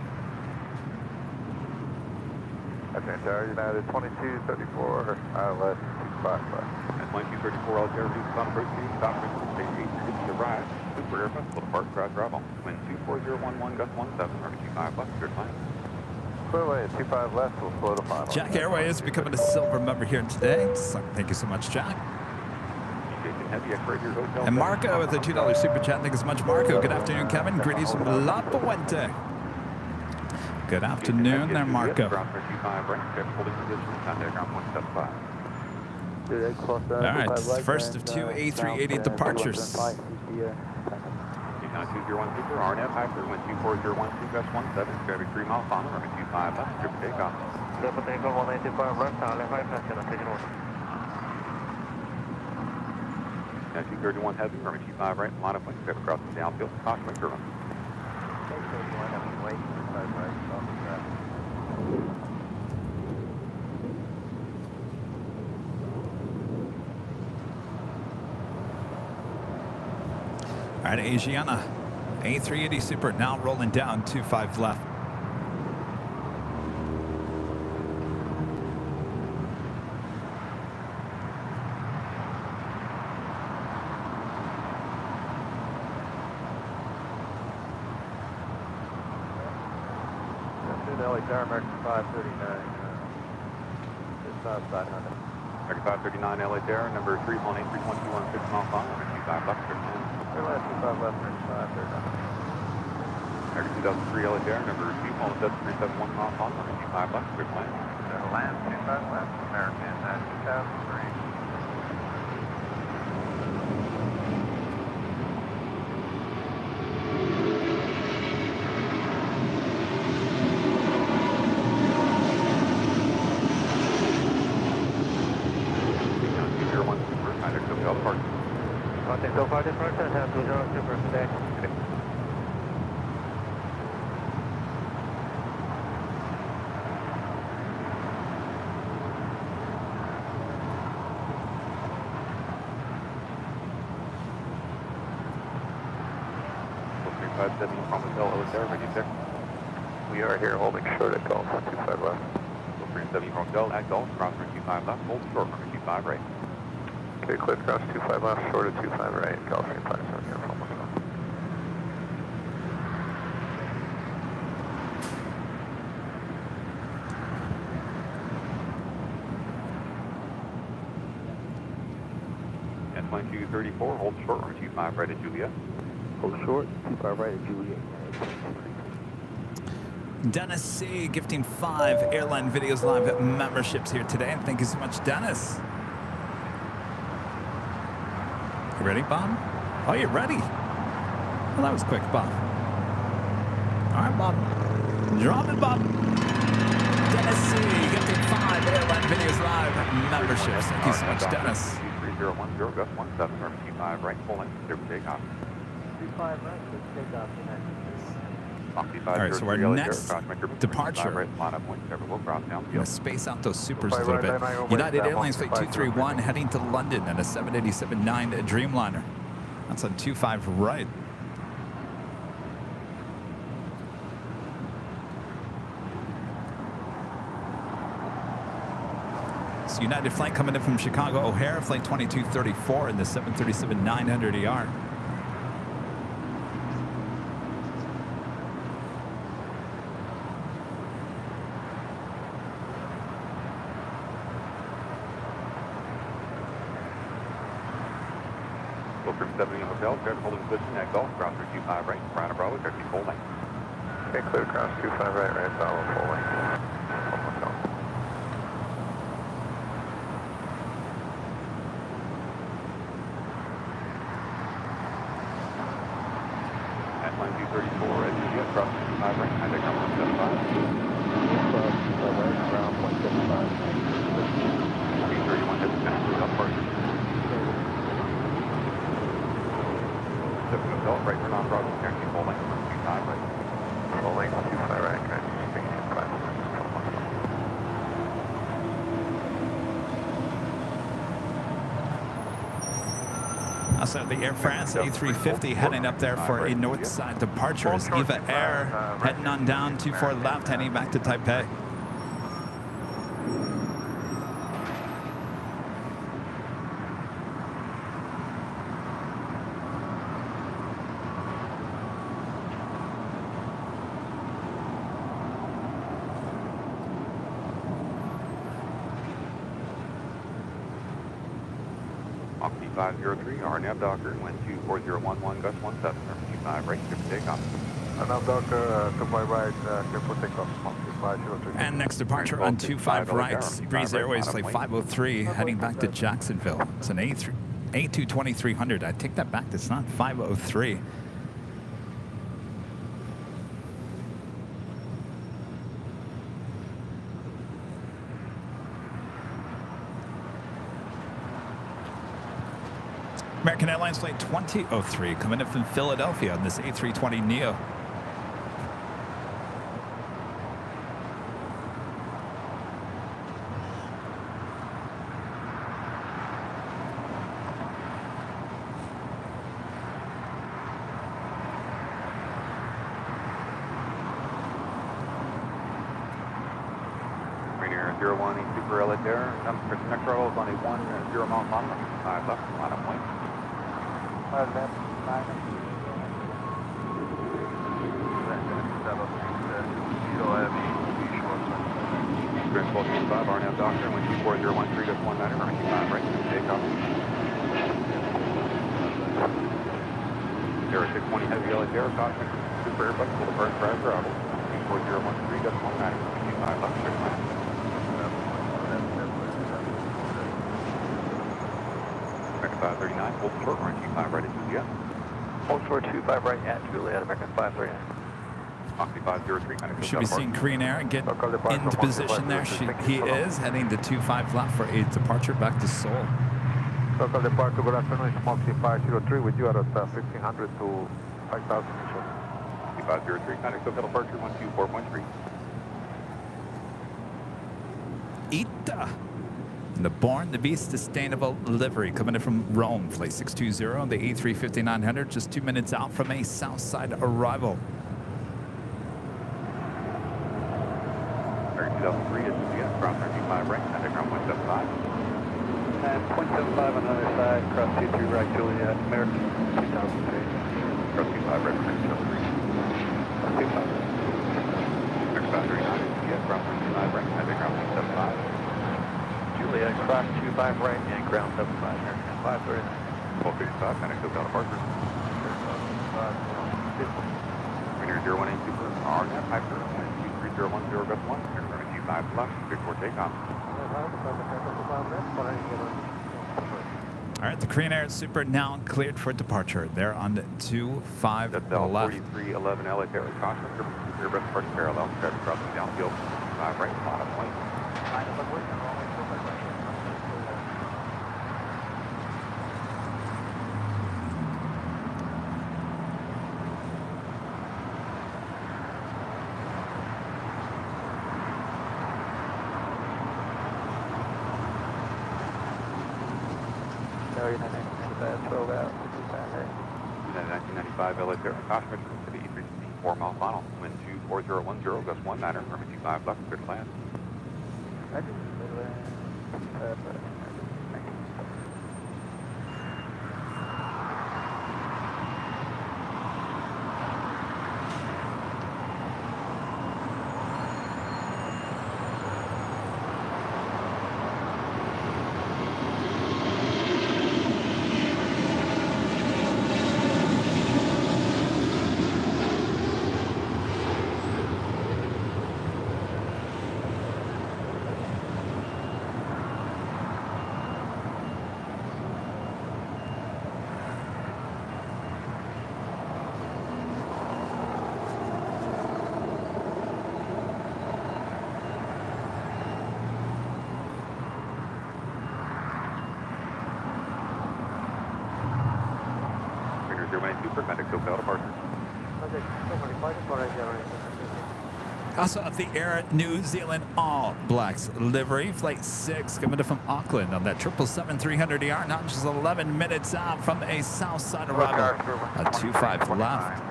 Okay, Tower United 2234, left, 5 left. At 2234, Altair, reduce on approach speed, stop frequency, stage 8, to arrive. Super Airbus will depart, ground Bravo. Wind 24011, gust 17, or 25 left, clear climb. Clearway at 25 left, we'll slow to final. Jack Airway is becoming a silver member here today. So thank you so much, Jack. And Marco with a $2 super chat. Thank you so much, Marco. Good afternoon, Kevin. Greetings from La Puente. Good afternoon there, Marco. All right, first of two A380 departures. 201 Super, RNAV Hyper, wind 24012, gust 17, gravity 3 miles final, runway 25 left, clear for takeoff. Clear for takeoff, 195 left, RNAV Hyper, taking order. Now 231 Heavy, runway 25 right, line of wind, clear across the downfield, caution wind curve. All right, Asiana, A380 Super now rolling down 25 left. LAX American 539, it's not 500. American 539, LA Terra, number 318, 321, 6 miles final, runway 25 left, clear for Airline 25 left, range 539. American 2003 LA Terra, number 217, 371 miles final, runway 25 left, clear for land. Land 25 left, American 2003. Contact so far departure, have 20 Super today. We are here holding short at Gulf, 25 left. 370 from Del at Gulf, cross for 25 left, hold short for 25 right. Okay, clear cross 25 left, short at 25 right, California 57 here from myself. At 2234, hold short for 25 right at Juliet. Hold short, 25 right at Juliet. Dennis C. gifting 5 Airline Videos Live memberships here today. And thank you so much, Dennis. You ready, Bob? Oh, you're ready. Well, that was quick, Bob. All right, Bob. Drop it, Bob. memberships. Thank you so much, Dennis. 3010, gust 17, firm 25 right, full length, clear for takeoff. 25 right, clear for takeoff, United. All right, so our next departure, I'm going to space out those supers a little bit. United Airlines Flight 231 heading to London and a 787-9 Dreamliner. That's on 25 right. So United flight coming in from Chicago O'Hare, Flight 2234 in the 737-900ER. From 70 Hotel, clear holding position at Golf, cross 325 right, Rhino Bravo, clear full length. Okay, clear cross 25 right, right, Bravo, full length. At line 234, at Juliet, cross 325 right, contact ground 175. Cross 25 right, ground 175. 331 heading down to departure. 7 Hotel, right turn on Bravo, clear full length, 25 right. Full length, 25 right, okay. Also, the Air France A350 heading up there for a north side departure as Eva Air heading on down 24 left, heading back to Taipei. Mach 503, RNAV Docker, wind 24011, gust 17, 25 right, clear for takeoff. RNAV Docker, 25 right, clear for takeoff, Mach 503. And next departure on 25 right, Breeze Airways Flight 503 heading back to Jacksonville. It's an A22300. I take that back, it's not 503. American Airlines Flight 2003 coming in from Philadelphia on this A320neo. Rainier 01, Super Elite Air, next roll is only 10 mile long, 5 left, bottom point. 5 left, 5 Grand 1225, RNAV Doctor, wind 24013, gust 19, firm 25 right, clear for takeoff. Air 620 Heavy Elite Air, caution, Super Airbus, full departure, drive Bravo, 24013, gust 19, firm 25 left, clear for takeoff. American 539, full short, run 25 right at Juliet. Hold short 25 right at Juliet, American 539. Mach 503, kind of Should be seeing Korean Air get into position there. He is heading to 25 left for a departure back to Seoul. Local departure, good afternoon, it's Mach 503 with you at 1500 to 5000 initial. 503, kind of departure, 124.3. Ita. The Born to Be Sustainable livery coming in from Rome, Flight 620, the A350-900, just 2 minutes out from a south side arrival. 2003 is Juliet, cross 35 right, contact ground 175. And 0.75 on the other side, cross 23 right, Juliet, American 2003. Cross 25 right, 173. 25. American 539 is Juliet, cross 35 right, contact ground 175. Juliet, cross 25 right, and ground 75, American 539. 1255, connect to departure. Rainier 018 Super, RNAV, Piper, wind 23010, gust 1, clear for 25 left, clear for takeoff. All right, the Korean Air Super now cleared for departure. They're on the 25 That's left. L4311 Elite Air, caution, Airbus departure parallel, traffic crossing downfield, 25 right, bottom point. Charlie 1995, 12 out, 55 right. 1995 LA Air, caution to the E316, 4 mile final, wind 24010, gust 19er, runway 25 left, clear to land. Roger, clear to land. Also of the Air New Zealand All Blacks livery, Flight 6 coming in from Auckland on that 777-300ER, not just 11 minutes out from a south side arrival. A 25 left.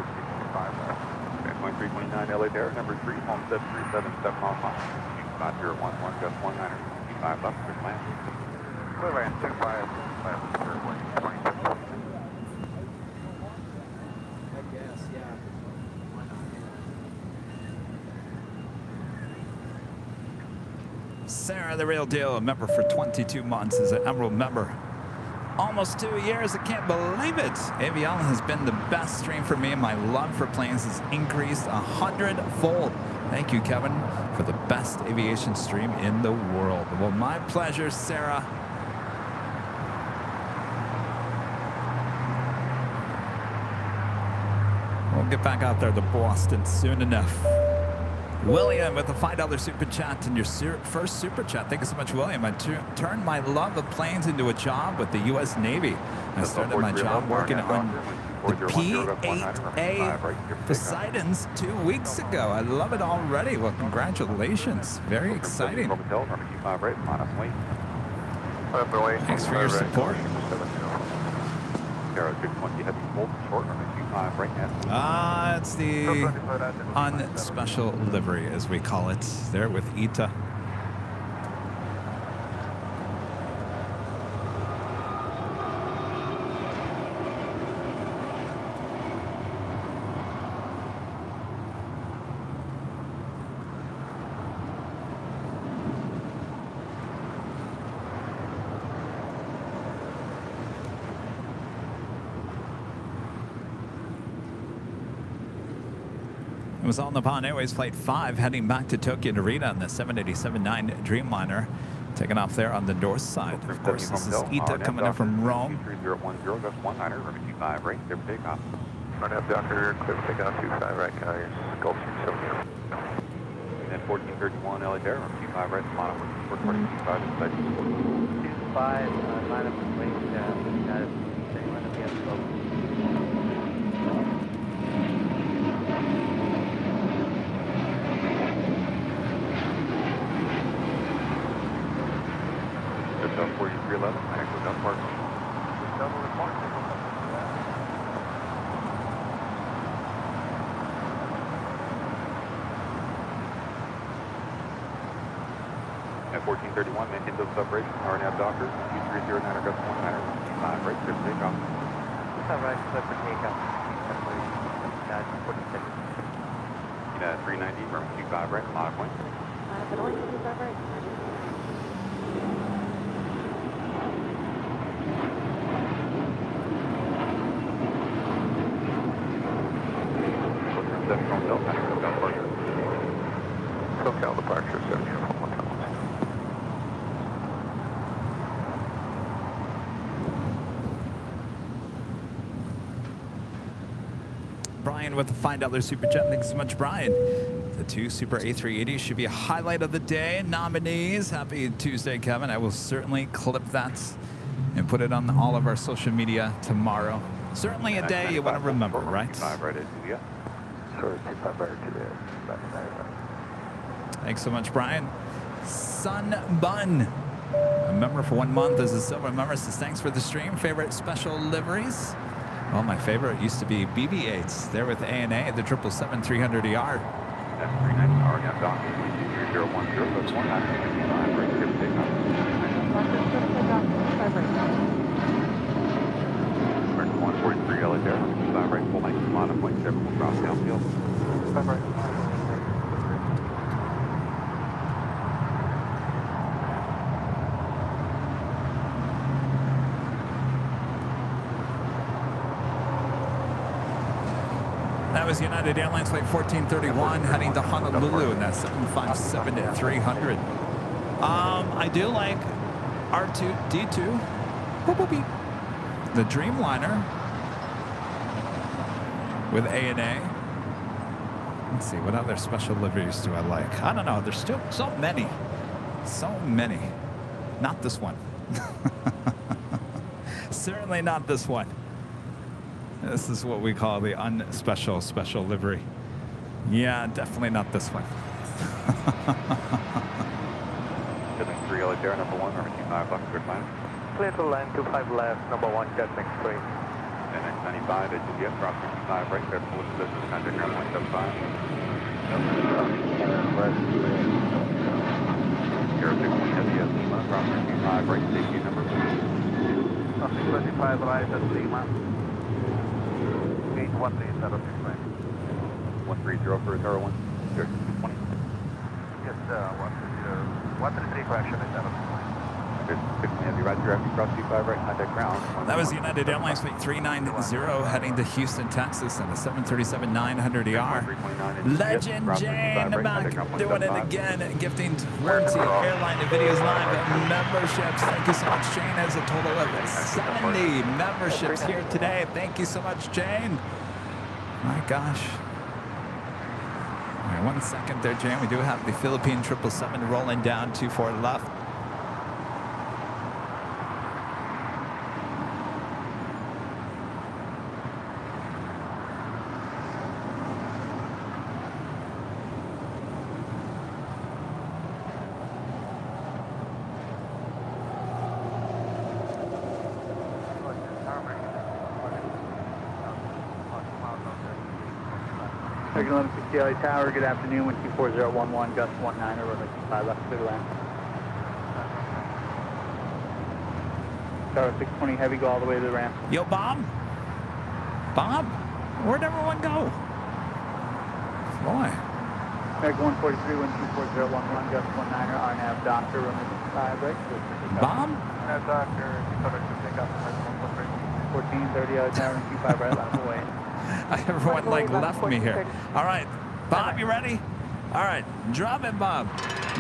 329 LA Air, number 3, Homestead 377 mile final, 5011, gust 19er, 25 left, clear to land. Clear land, 25, 27. I guess, yeah. Why not? Sarah, the real deal, a member for 22 months, is an Emerald member. Almost 2 years, I can't believe it. AVL has been the best stream for me, and my love for planes has increased 100-fold. Thank you, Kevin, for the best aviation stream in the world. Well, my pleasure, Sarah. We'll get back out there to Boston soon enough. William with a $5 super chat and your first super chat. Thank you so much, William. I turned my love of planes into a job with the U.S. Navy. I started my job working on the P-8A Poseidons 2 weeks ago. I love it already. Well, congratulations. Very exciting. Thanks for your support. It's the on special livery, as we call it, there with ITA. It was All Nippon Airways Flight 5 heading back to Tokyo Narita on the 787-9 Dreamliner, taking off there on the north side. Of course, this is ITA coming in from Rome. 3010, gust 19er, runway 25 right, clear for takeoff. Run up, Docker, clear for takeoff, 25 right, Collier, Gulfstream 70. And then 1431 LA Air, runway 25 right, mono, 425 inside. 25, line up with wings, got it, stay line up, yes, go. Just 4311, actually down park. Double report. At 1431, maintain those separation, RNAV Docker, 2309, gust 19er, 25 right, clear for takeoff. 25 right, clear for takeoff. Got it, 46. At 390, runway 25 right, mono point. But only 25 right. SoCal departure 70. Brian with the $5 super chat. Thanks so much, Brian. The 2 Super A380 should be a highlight of the day. Nominees, happy Tuesday, Kevin. I will certainly clip that and put it on all of our social media tomorrow. Certainly a day you want to remember, right? 25 right at Juliet. Sorry, 25 right to the Thanks so much, Brian. Sun Bun A member for 1 month is a silver member. Says thanks for the stream. Favorite special liveries? Well, my favorite used to be BB-8s. They're with ANA, the 777-300ER. That's 39 hour now, Doc. 3010, that's 1955, right here, take off. American 143, LA there, 5 right, full length, Lana, 0.7, will cross downfield. 5 right. That was United Airlines Flight 1431 heading to Honolulu, and that's 757-300. I do like R2-D2, boop, boop, beep. The Dreamliner with ANA. Let's see, what other special liveries do I like? I don't know, there's still so many. So many. Not this one. Certainly not this one. This is what we call the unspecial special livery. Yeah, definitely not this one. 73 LA there, number 1, number 25, Bucks, good line. Clear to land 25 left, number 1, jet next free. And then 95 at Juliet, cross 55 right there, full business, contact ground 175. 061 heavy at Lima, cross 55 right, safety number 2. 25 right at Lima. 813 130 for 01, 020. Yes, 133 correction is 720. Heavy right traffic, cross 55 right, contact ground. That was United Airlines Flight 390 heading to Houston, Texas, and the 737-900ER. Legend Jane back doing it again, gifting 20 Airline Videos Live memberships. Thank you so much, Jane. Has a total of 70 memberships here today. Thank you so much, Jane. My gosh. All right, 1 second there, Jane. We do have the Philippine 777 rolling down 24 left. American 1160 LA Tower, good afternoon, 124.011, gust 19, runway 25 left, clear to land. Tower 620 heavy, go all the way to the ramp. Yo, Bob? Bob? Where'd everyone go? Boy. American 143, 124.011, gust 19, RNAV doctor, runway 25 right, Bob? RNAV doctor, you covered to pick up American 143. 1430 LA Tower, 25 right, left away. Everyone like left me here. All right, Bob, you ready? All right, drop it, Bob.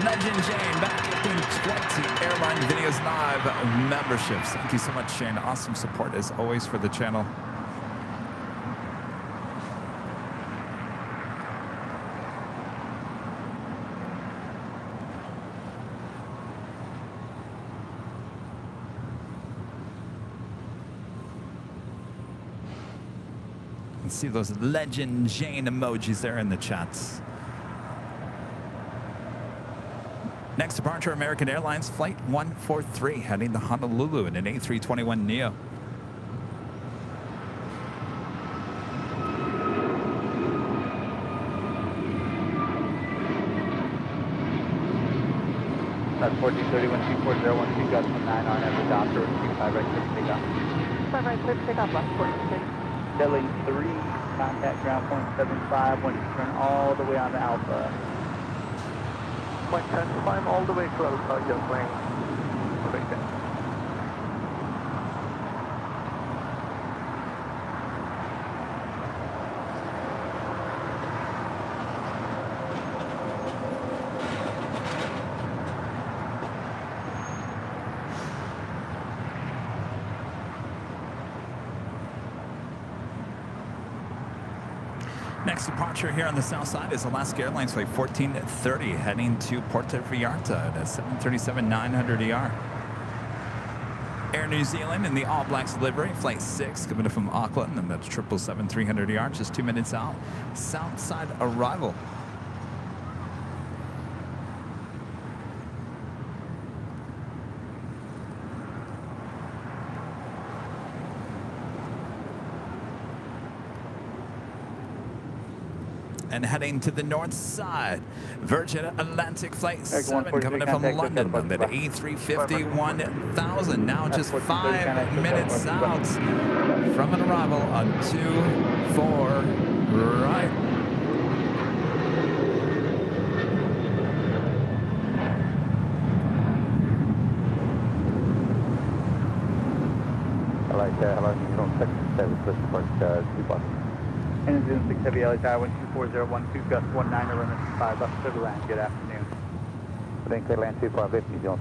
Legend Jane back gifting 20 Airline Videos Live memberships. Thank you so much, Shane. Awesome support as always for the channel. See those Legend Jane emojis there in the chats. Next departure, American Airlines Flight 143 heading to Honolulu in an A321neo. That's 1431, 240, 12, gust 19, RNAV the doctor, 25 right, clear to take off. 5 right, clear to take off, left 46. Delhi 3, contact ground point 75, want to turn all the way on to Alpha. Point 10, climb all the way to Alpha, you're playing. Next departure here on the south side is Alaska Airlines Flight 1430 heading to Puerto Vallarta at 737-900ER. Air New Zealand in the All Blacks livery, Flight 6 coming from Auckland, and that's 777-300ER, just 2 minutes out. South side arrival. and heading to the north side. Virgin Atlantic Flight 7 coming in from contact London on the A350 1000. Now just 5 minutes out from an arrival on 24 right. Hello, you don't text service, listen for 2 bucks. And Zoom 6 Heavy LA Tower 124012, gust 19, runway 5 left clear to land. Good afternoon. Then clear land 2550, John.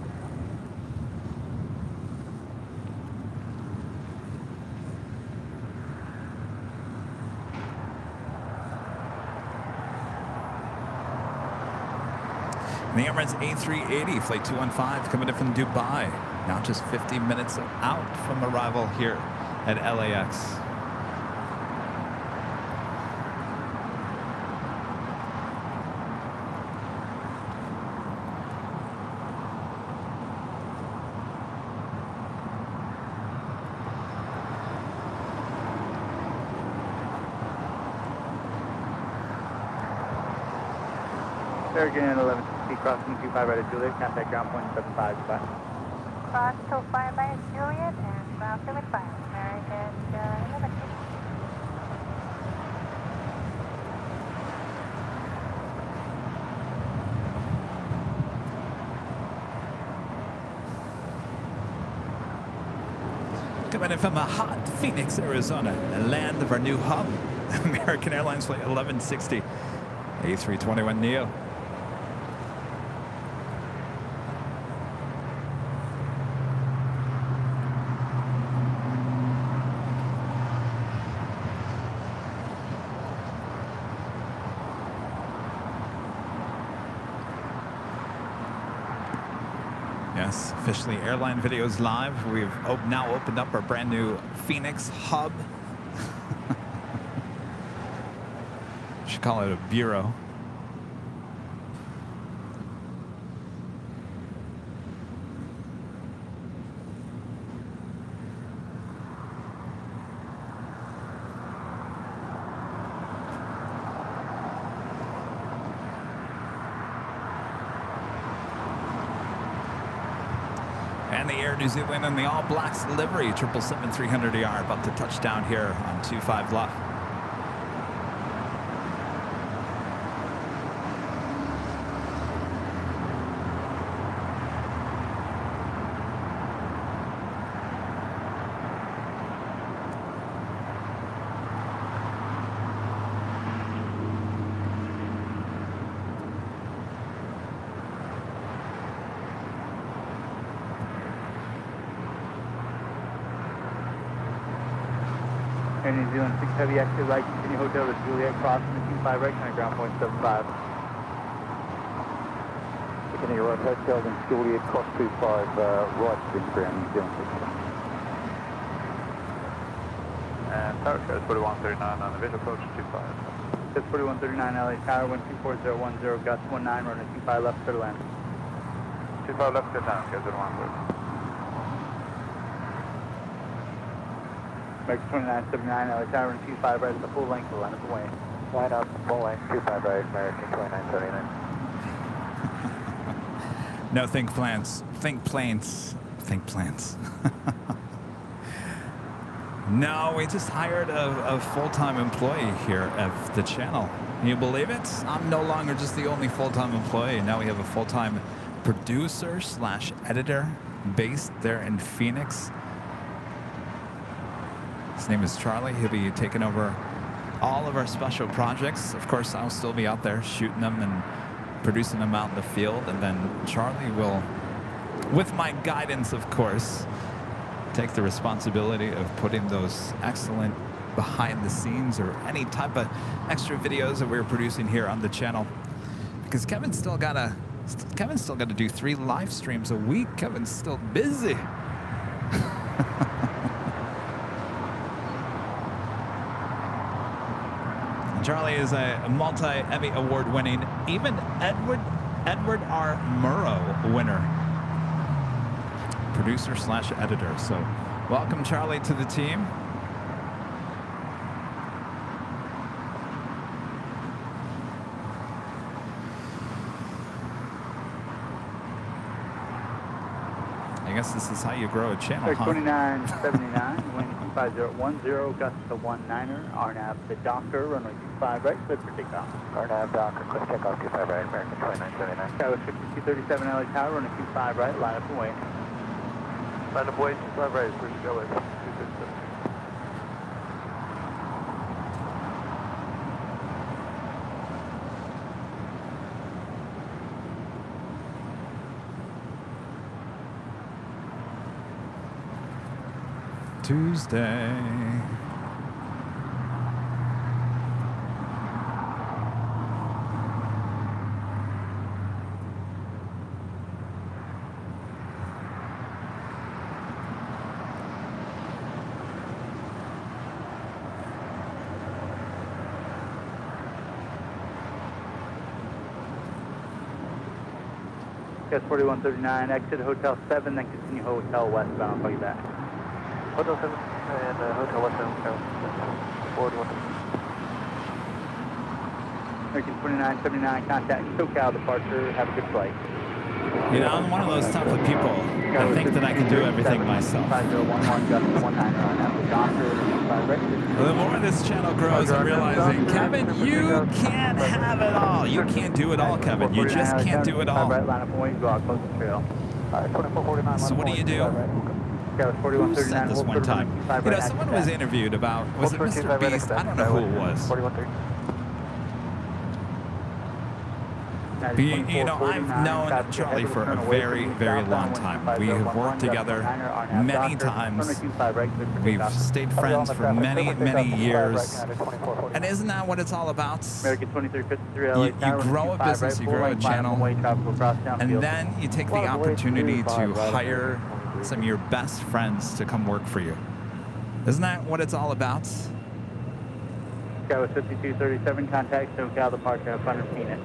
The Emirates A380 Flight 215 coming in from Dubai. Now just 50 minutes out from arrival here at LAX. American 1160 crossing 25 right at Juliet, contact ground point 75, goodbye. Cross 25 by Juliet and ground 75, American 1160. Coming in from a hot Phoenix, Arizona, the land of our new hub, American Airlines Flight 1160, A321neo. Yes, officially Airline Videos Live. We've now opened up our brand new Phoenix hub. Should call it a bureau. And the Air New Zealand and the All Blacks livery, 777-300ER, about to touch down here on 25 left. Air New Zealand 6 Heavy exit right, continue hotel to Juliet, crossing the 25 right, contact ground point 75. Continue right, hotel in Juliet, cross 25 right, big ground, New Zealand 6. And tower code 4139 on the visual approach 25. That's 4139 LA Tower 124010, gust 19, runway 25 left clear to land. 25 left, good down, guys, 130. American 2979 LA Tower 25 right at the full length of the line of the way. Line up, full length, 25 right, American 2979. No, think plans. Think planes. Think plans. No, we just hired a full-time employee here at the channel. Can you believe it? I'm no longer just the only full-time employee. Now we have a full-time producer / editor based there in Phoenix. His name is Charlie. He'll be taking over all of our special projects. Of course, I'll still be out there shooting them and producing them out in the field. And then Charlie will, with my guidance, of course, take the responsibility of putting those excellent behind the scenes or any type of extra videos that we're producing here on the channel. Because Kevin's still got to do 3 live streams a week. Kevin's still busy. Charlie is a multi-Emmy award-winning, even Edward R. Murrow winner, producer / editor. So welcome, Charlie, to the team. I guess this is how you grow a channel, Air huh? 2979, wind 5010, gust to 19er, RNAV to Docker, runway 25 right, clear for takeoff. RNAV Docker, quick takeoff 25 right, American 2979. Skywards 5237 LA Tower, runway 25 right, line up and wait. Line up wait, 25 right, push go with 237. Tuesday. Gust 4139, exit Hotel 7, then continue Hotel westbound. I'll call you back. Hotel 7 and Hotel Westbound, forward 1. American 2979, contact SoCal departure. Have a good flight. You know, I'm one of those type of people that think that I can do everything myself. 5011, gust to 19er, RNAV to Docker, 25 right. The more this channel grows, I'm realizing, Kevin, you can't have it all. You can't do it all, Kevin. You just can't do it all. Right, line up and wait, go out, close the trail. 2449. So what do you do? Who said this one time? You know, someone was interviewed about, was it Mr. Beast? I don't know who it was. 4130. You know, I've known Charlie for a very, very long time. We have worked together many times. We've stayed friends for many, many years. And isn't that what it's all about? You grow a business, you grow a channel, and then you take the opportunity to hire some of your best friends to come work for you. Isn't that what it's all about? Skywards 5237, contact SoCal departure up under Phoenix.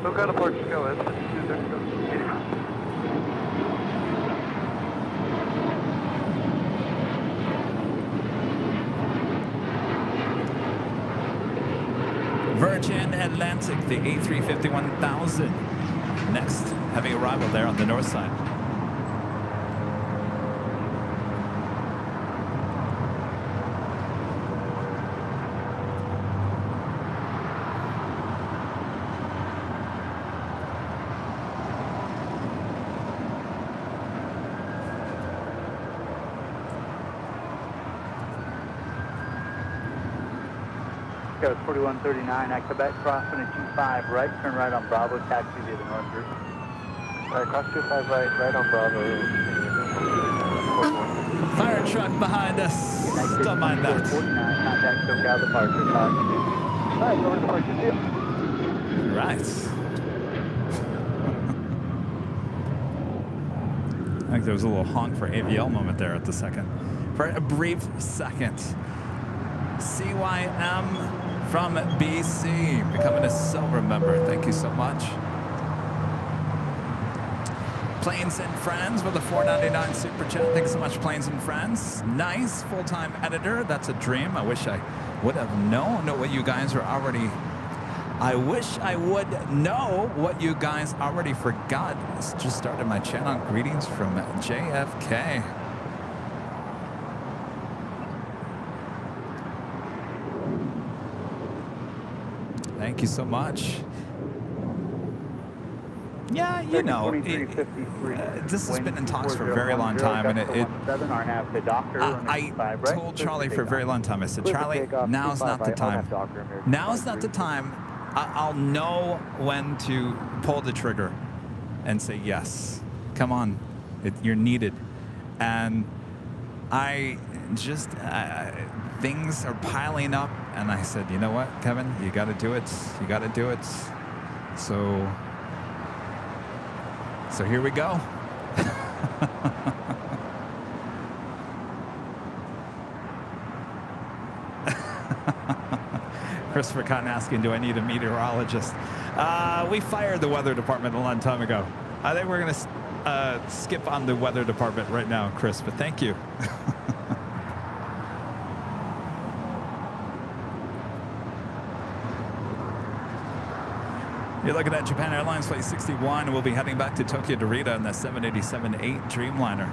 SoCal departure, Skywards 5237. Virgin Atlantic, the A350-1000. Next heavy arrival there on the north side. Skywards 4139, at Quebec, crossing at 25 right, turn right on Bravo, taxi via the north route. Alright, cross 25 right on Bravo. Fire truck behind us. Don't mind that. 49, contact SoCal departure, Alright, over to departure, deal. Right. I think there was a little honk for AVL moment there at the second. For a brief second. CYM from BC, becoming a silver member. Thank you so much. Planes and Friends with a $4.99 super chat. Thanks so much, Planes and Friends. Nice full-time editor. That's a dream. I wish I would have known what you guys are already. I wish I would know what you guys already forgot. Just started my channel. Greetings from JFK. Thank you so much. Yeah, you know, this has been in talks for a very long time, and I told Charlie for a very long time, I said, Charlie, now's not the time. Now's not the time. I'll know when to pull the trigger and say, yes, come on, you're needed. And I just, things are piling up, and I said, you know what, Kevin, you got to do it. You got to do it. So here we go. Christopher Cotton asking, do I need a meteorologist? We fired the weather department a long time ago. I think we're going to skip on the weather department right now, Chris, but thank you. You're looking at Japan Airlines Flight 61. We'll be heading back to Tokyo Narita in the 787-8 Dreamliner.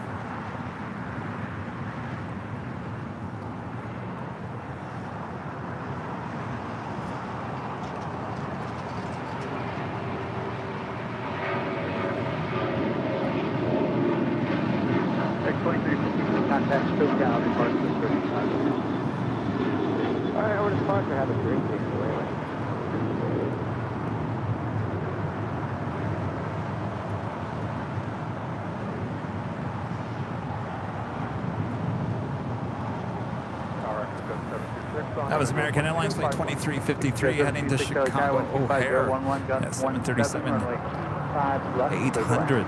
Contact Tokyo out in parts of 35. Alright, I would have thought to have a drink takeaway. That was American Airlines Flight 2353 heading to Chicago O'Hare at 737 800.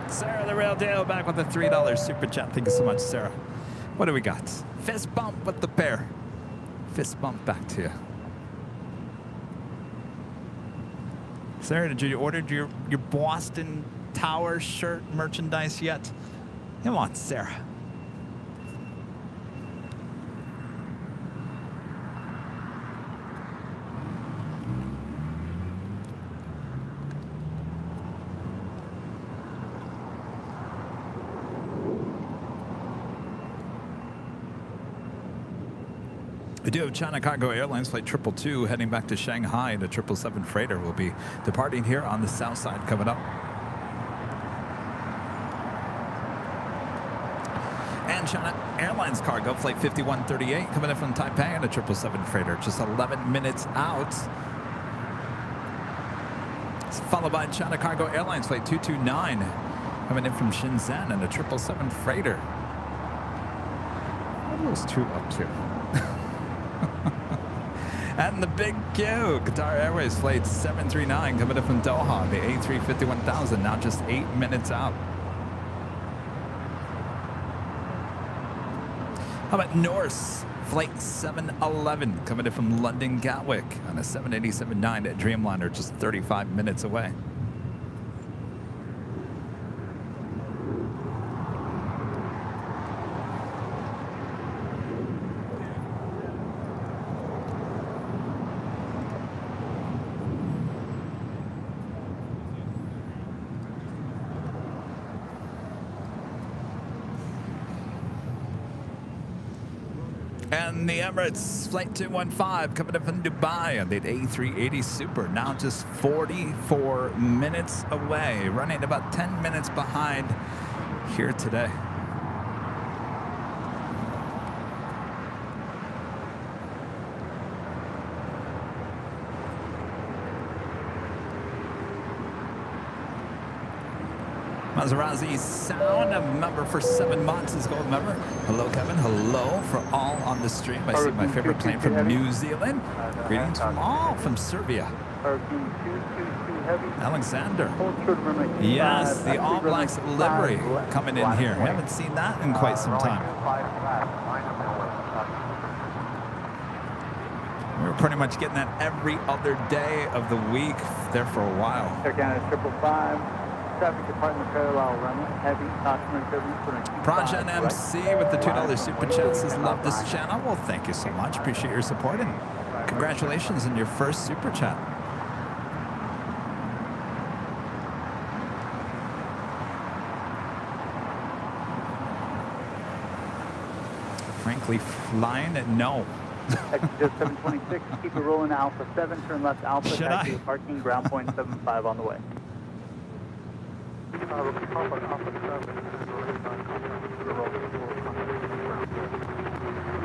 Sarah the Real Deal back with a $3 super chat. Thank you so much, Sarah. What do we got? Fist bump with the pair. Fist bump back to you. Sarah, did you order your Boston Tower shirt merchandise yet? Come on, Sarah. We do have China Cargo Airlines Flight 222 heading back to Shanghai. The 777 freighter will be departing here on the south side coming up. And China Airlines Cargo Flight 5138 coming in from Taipei and the 777 freighter just 11 minutes out. It's followed by China Cargo Airlines Flight 229 coming in from Shenzhen and the 777 freighter. What are those two up to? And the big Q, Qatar Airways Flight 739 coming in from Doha, the A350-1000, now just 8 minutes out. How about Norse Flight 711 coming in from London Gatwick on a 787-9 at Dreamliner, just 35 minutes away. And the Emirates Flight 215 coming up from Dubai on the A380 Super, now just 44 minutes away, running about 10 minutes behind here today. Maserati Sound, a member for 7 months, is gold member. Hello, Kevin. Hello for all on the stream. I see my favorite plane from New Zealand. Greetings from all from Serbia. Alexander. Yes, the All Blacks livery coming in here. Haven't seen that in quite some time. We were pretty much getting that every other day of the week there for a while. Air Canada 555. Traffic department parallel runway, heavy, caution turbulence. Projan MC with the $2 super chat says, love this channel. Well, thank you so much. Appreciate your support and congratulations on your first super chat. Frankly, flying? No. Exit 726, keep it rolling Alpha 7, turn left Alpha, taxi to parking, ground point 75 on the way.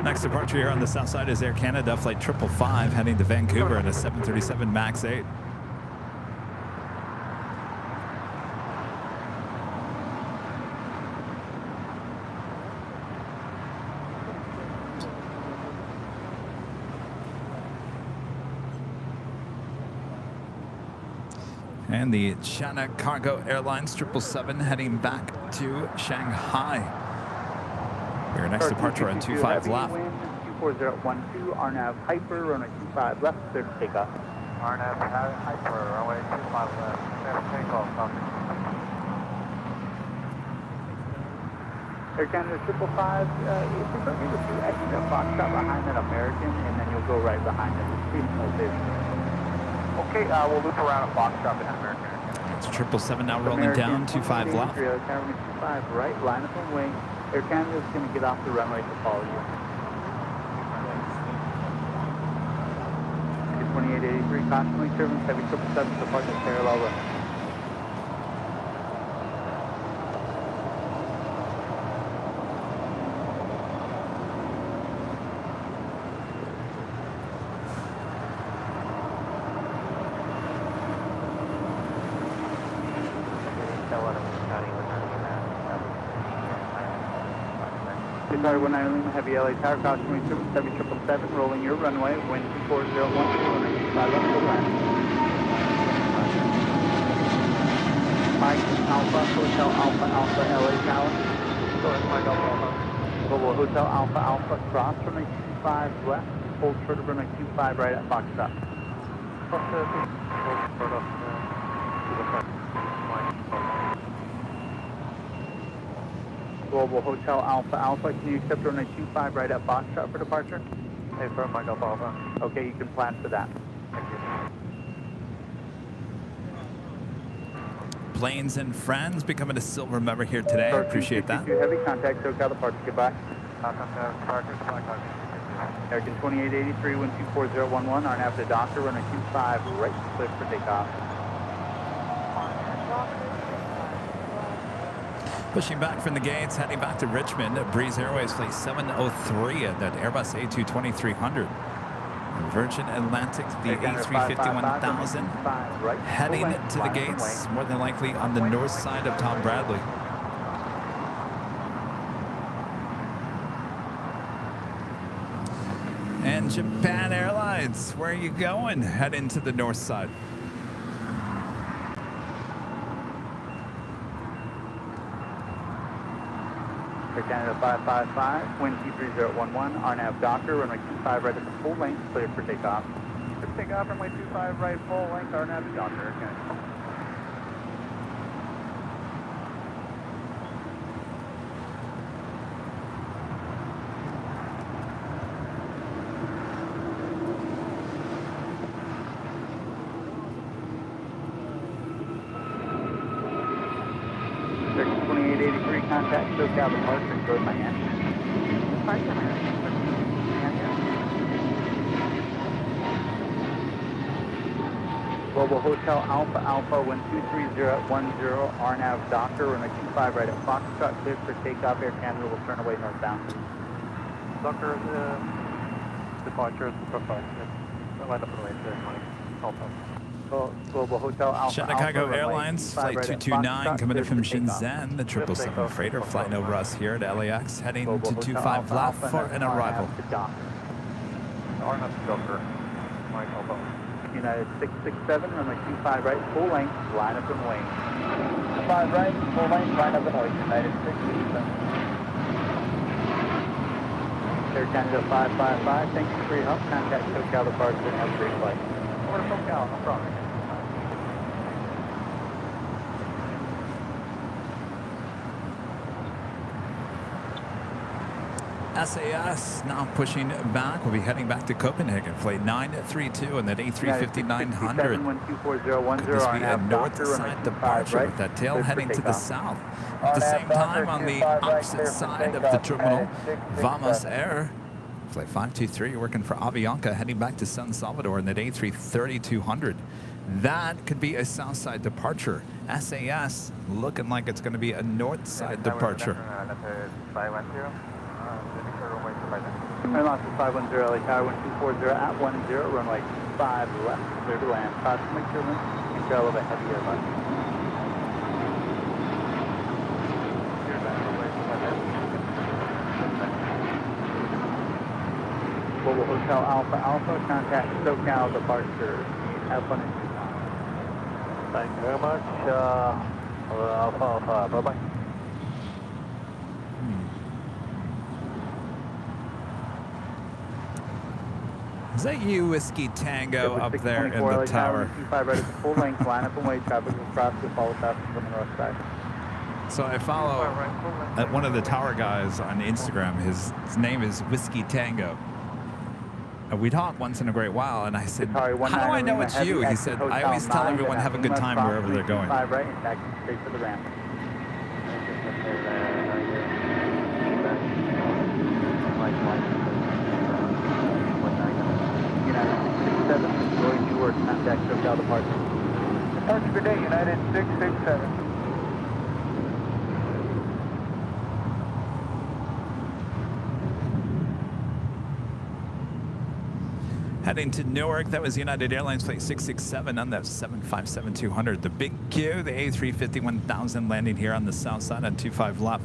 Next departure here on the south side is Air Canada Flight 555 heading to Vancouver in a 737 MAX 8. And the China Cargo Airlines 777 heading back to Shanghai. Your next departure on 25 left. 24012, RNAV Hyper, runway 25 left, clear to take off. RNAV Hyper, runway 25 left, clear to take off, copy. Air Canada 555, if you're going to exit Foxtrot behind that American, and then you'll go right behind it. Okay, we'll loop around at Foxtrot behind American. It's 777 now rolling down, 25 left. 25 right, line up and wing. Air Canada's going to get off the runway to follow you. 2883, constantly turbulence, heavy 777, departure parallel runway. Sorry, 19 Heavy LA Tower, caution, 777, rolling your runway, wind 4012, 5 left to land. Mike, Alpha, Hotel Alpha, Alpha, LA Tower. Go ahead, Mike, Alpha. Global Hotel Alpha, Alpha, cross, runway 25 left, hold short of runway 25 right at Foxtrot. Global Hotel Alpha Alpha, can you accept runway 25 right at Foxtrot for departure? Hey, firm, Mike Alpha Alpha. Okay, you can plan for that. Thank you. Planes and Friends becoming a silver member here today. I appreciate that. Heavy contact, SoCal departure, goodbye. American 2883, wind 24011, RNAV to Docker, runway 25 right, clear for takeoff. Pushing back from the gates, heading back to Richmond. Breeze Airways flight 703 at that Airbus A220-300. Virgin Atlantic, the A350-1000. Heading to the gates, more than likely on the north side of Tom Bradley. And Japan Airlines, where are you going? Heading to the north side. Air Canada 555, wind 23011, RNAV Docker, runway 25 right at the full length, clear for takeoff. Clear for takeoff, runway 25 right, full length, RNAV to Docker, Air Canada. Contact SoCal departure, go to Miami. Global Hotel Alpha Alpha, wind 23010, RNAV Docker, runway 25 right at Foxtrot, clear for takeoff. Air Canada will turn away northbound. Docker, departure is preferred. Line up the way to Alpha. Global Hotel Alpha Chicago Alpha, Airlines, flight 229, coming in from Shenzhen. The 777 freighter flying over us here at LAX, heading to 25 left for an arrival. RNAV Docker, Mike Alpha. United 667, runway 25 right, full length, line up and wing. 5 right, full length, line up and wing, United 667. Air Canada 555, thank you for your help. Contact SoCal departure and have a great flight. Over to SoCal, no problem. SAS now pushing back. We'll be heading back to Copenhagen. Flight 932 and that A350-900. Could this be a north side departure with that tail heading to the south? At the same time, on the opposite side of the terminal, Vamos Air, Flight 523 working for Avianca, heading back to San Salvador in that A330-200. That could be a south side departure. SAS looking like it's going to be a north side departure. Air loss is 510, LA Tower 1240 at 10, runway 5 left, clear to land. Caution, make sure control of a heavy airbus. Global Hotel Alpha Alpha, contact SoCal departure. Have fun in Tucson. Thank you very much. Alpha Alpha, bye-bye. Is that you, Whiskey Tango, up there in the tower? 25 right at the full length, line up and wait. Traffic will cross to follow traffic from the north side. So I follow one of the tower guys on Instagram. His name is Whiskey Tango. we talk once in a great while, and I said, Sorry, how do I know Lima it's Heavy, you? He exit said, Hotel I always tell 9, everyone then have a good Lima time cross wherever they're going. 325 right and taxi straight for the ramp. United 667, Roy Dewar, contact SoCal departure. Departure good day, United 667. Heading to Newark, that was United Airlines flight 667 on that 757-200. The big Q, the A350-1000 landing here on the south side on 25 left.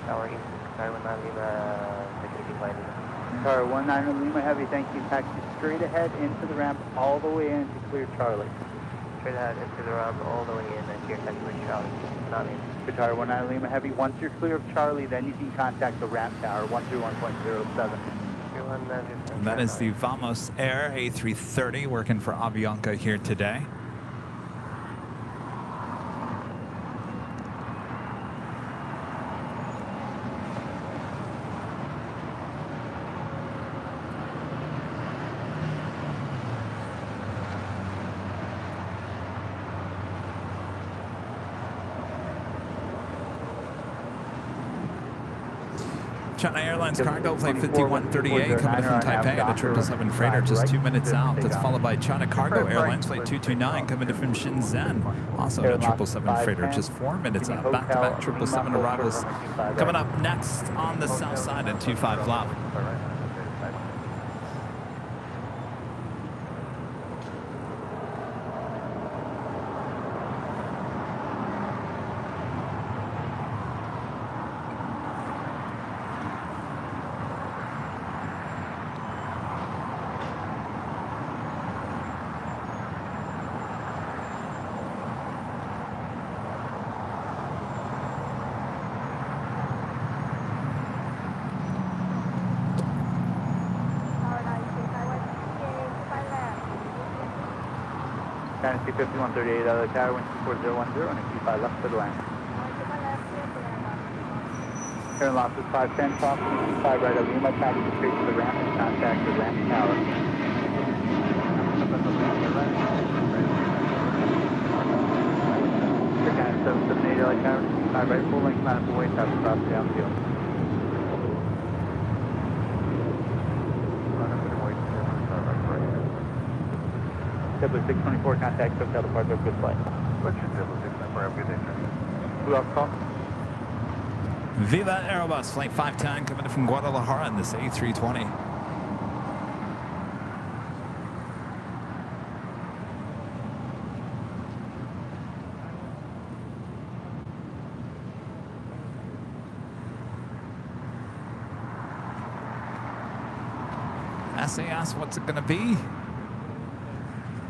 Tower 19 Lima, taking landing. Tower 19 Lima Heavy, thank you. Taxi straight ahead into the ramp all the way in to clear Charlie. Straight ahead into the ramp all the way in and here taxi with Charlie. Not in. Tower 19 Lima Heavy, once you're clear of Charlie, then you can contact the ramp tower 131.07. And that is the Vamos Air A330 working for Avianca here today. China Airlines cargo flight 5138 coming in from Taipei at a 777 freighter just 2 minutes out. That's followed by China Cargo Airlines flight 229 coming in from Shenzhen. Also a 777 freighter just 4 minutes out. Back-to-back 777 arrivals coming up next on the south side at 25 left. Dynasty 5138 out of the tower, wind 24010 and a Q5 left for the land. Turn losses 510, cross Q5 right of Lima, taxi straight to the ramp and contact the ramp tower. China 778 LA tower, Q5 right, full length, manifold way, south across the downfield. Double 624, contact SoCal departure, good flight. What's your double 694? Have a good day, sir. Who else called? Viva Aerobus flight 510 coming in from Guadalajara in this A320. SAS, what's it going to be?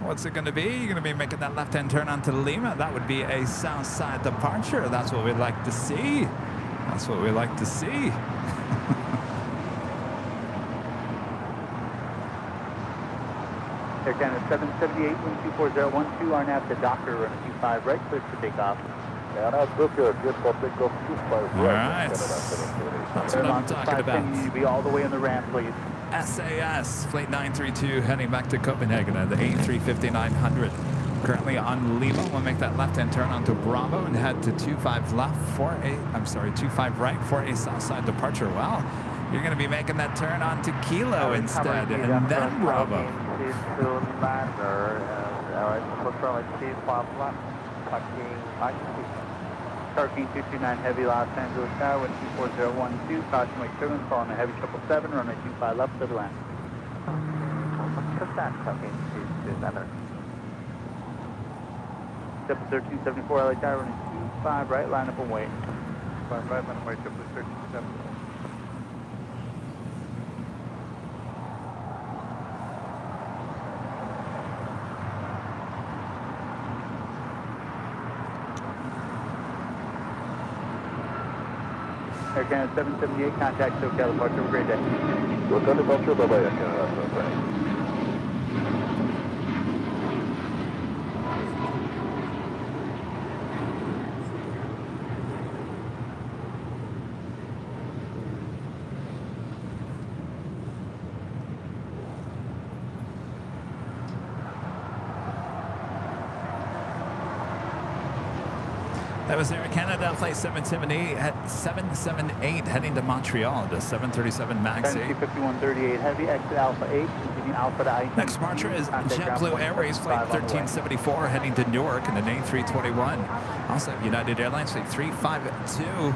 What's it going to be? You're going to be making that left-hand turn onto Lima. That would be a south side departure. That's what we'd like to see. That's what we like to see. Air Canada 778, wind 24012, RNAV to Docker, run a 25 right, clear for takeoff. All right. That's what I'm talking about. You need to be all the way in the ramp, please. SAS, Flight 932, heading back to Copenhagen at the A350-900. Currently on Lima. We'll make that left-hand turn onto Bravo and head to 25 left for a, 25 right for a south side departure. Well, you're going to be making that turn onto Kilo instead, and then Bravo. Parking 229 Heavy Los Angeles Tower, wind 24012, caution wake turbulence, following a Heavy 777, runway 25 left to the land. Step 1374 LA Tower, running 25 right, line up and wait. 25 right, landing weight JetBlue 1370. Air Canada 778, contact SoCal departure. Have a great day. SoCal departure, bye-bye, Air Canada. Bye-bye. That was Air Canada Flight 778 heading to Montreal to 737 MAX 8. 5138 heavy, exit Alpha 8, continuing Alpha to I. Next departure is JetBlue Airways Flight 1374 heading to Newark in an A321. Also United Airlines Flight 352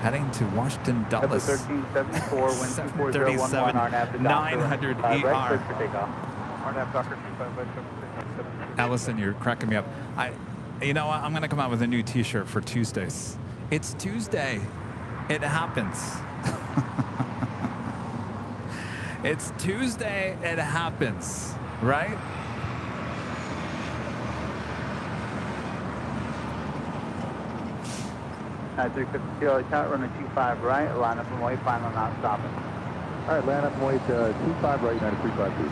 heading to Washington Dulles. 1374, wind 737 900 ER. RNAV Docker 25 right, JetBlue. Allison, you're cracking me up. You know what? I'm going to come out with a new T-shirt for Tuesdays. It's Tuesday. It happens. It's Tuesday. It happens. Right? At 350 Kilo count, running 25 right, line up and wait, final not stopping. All right, land up and wait 25 right, United 352.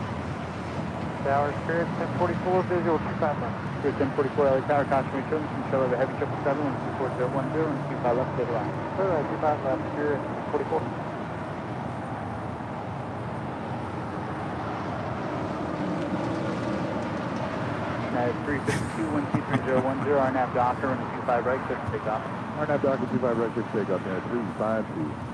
Tower Spirit 1044, visual 25 left. Spirit 1044, LA Tower, caution return, control over heavy 777, 12410, and 25 left, stay line. All right, 25 left, Spirit 44. United 352, 12310, RNAV Docker, running 25 right, clear for takeoff. RNAV Docker 25 right, clear for takeoff, United 352.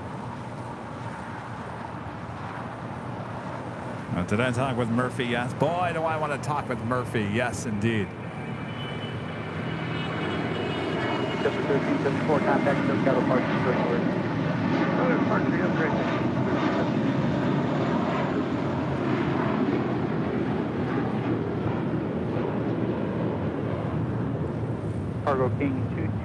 Did I talk with Murphy? Yes. Boy, do I want to talk with Murphy. Yes, indeed. 1374, contact SoCal departure, first word. Departure, you have a great day. Cargo King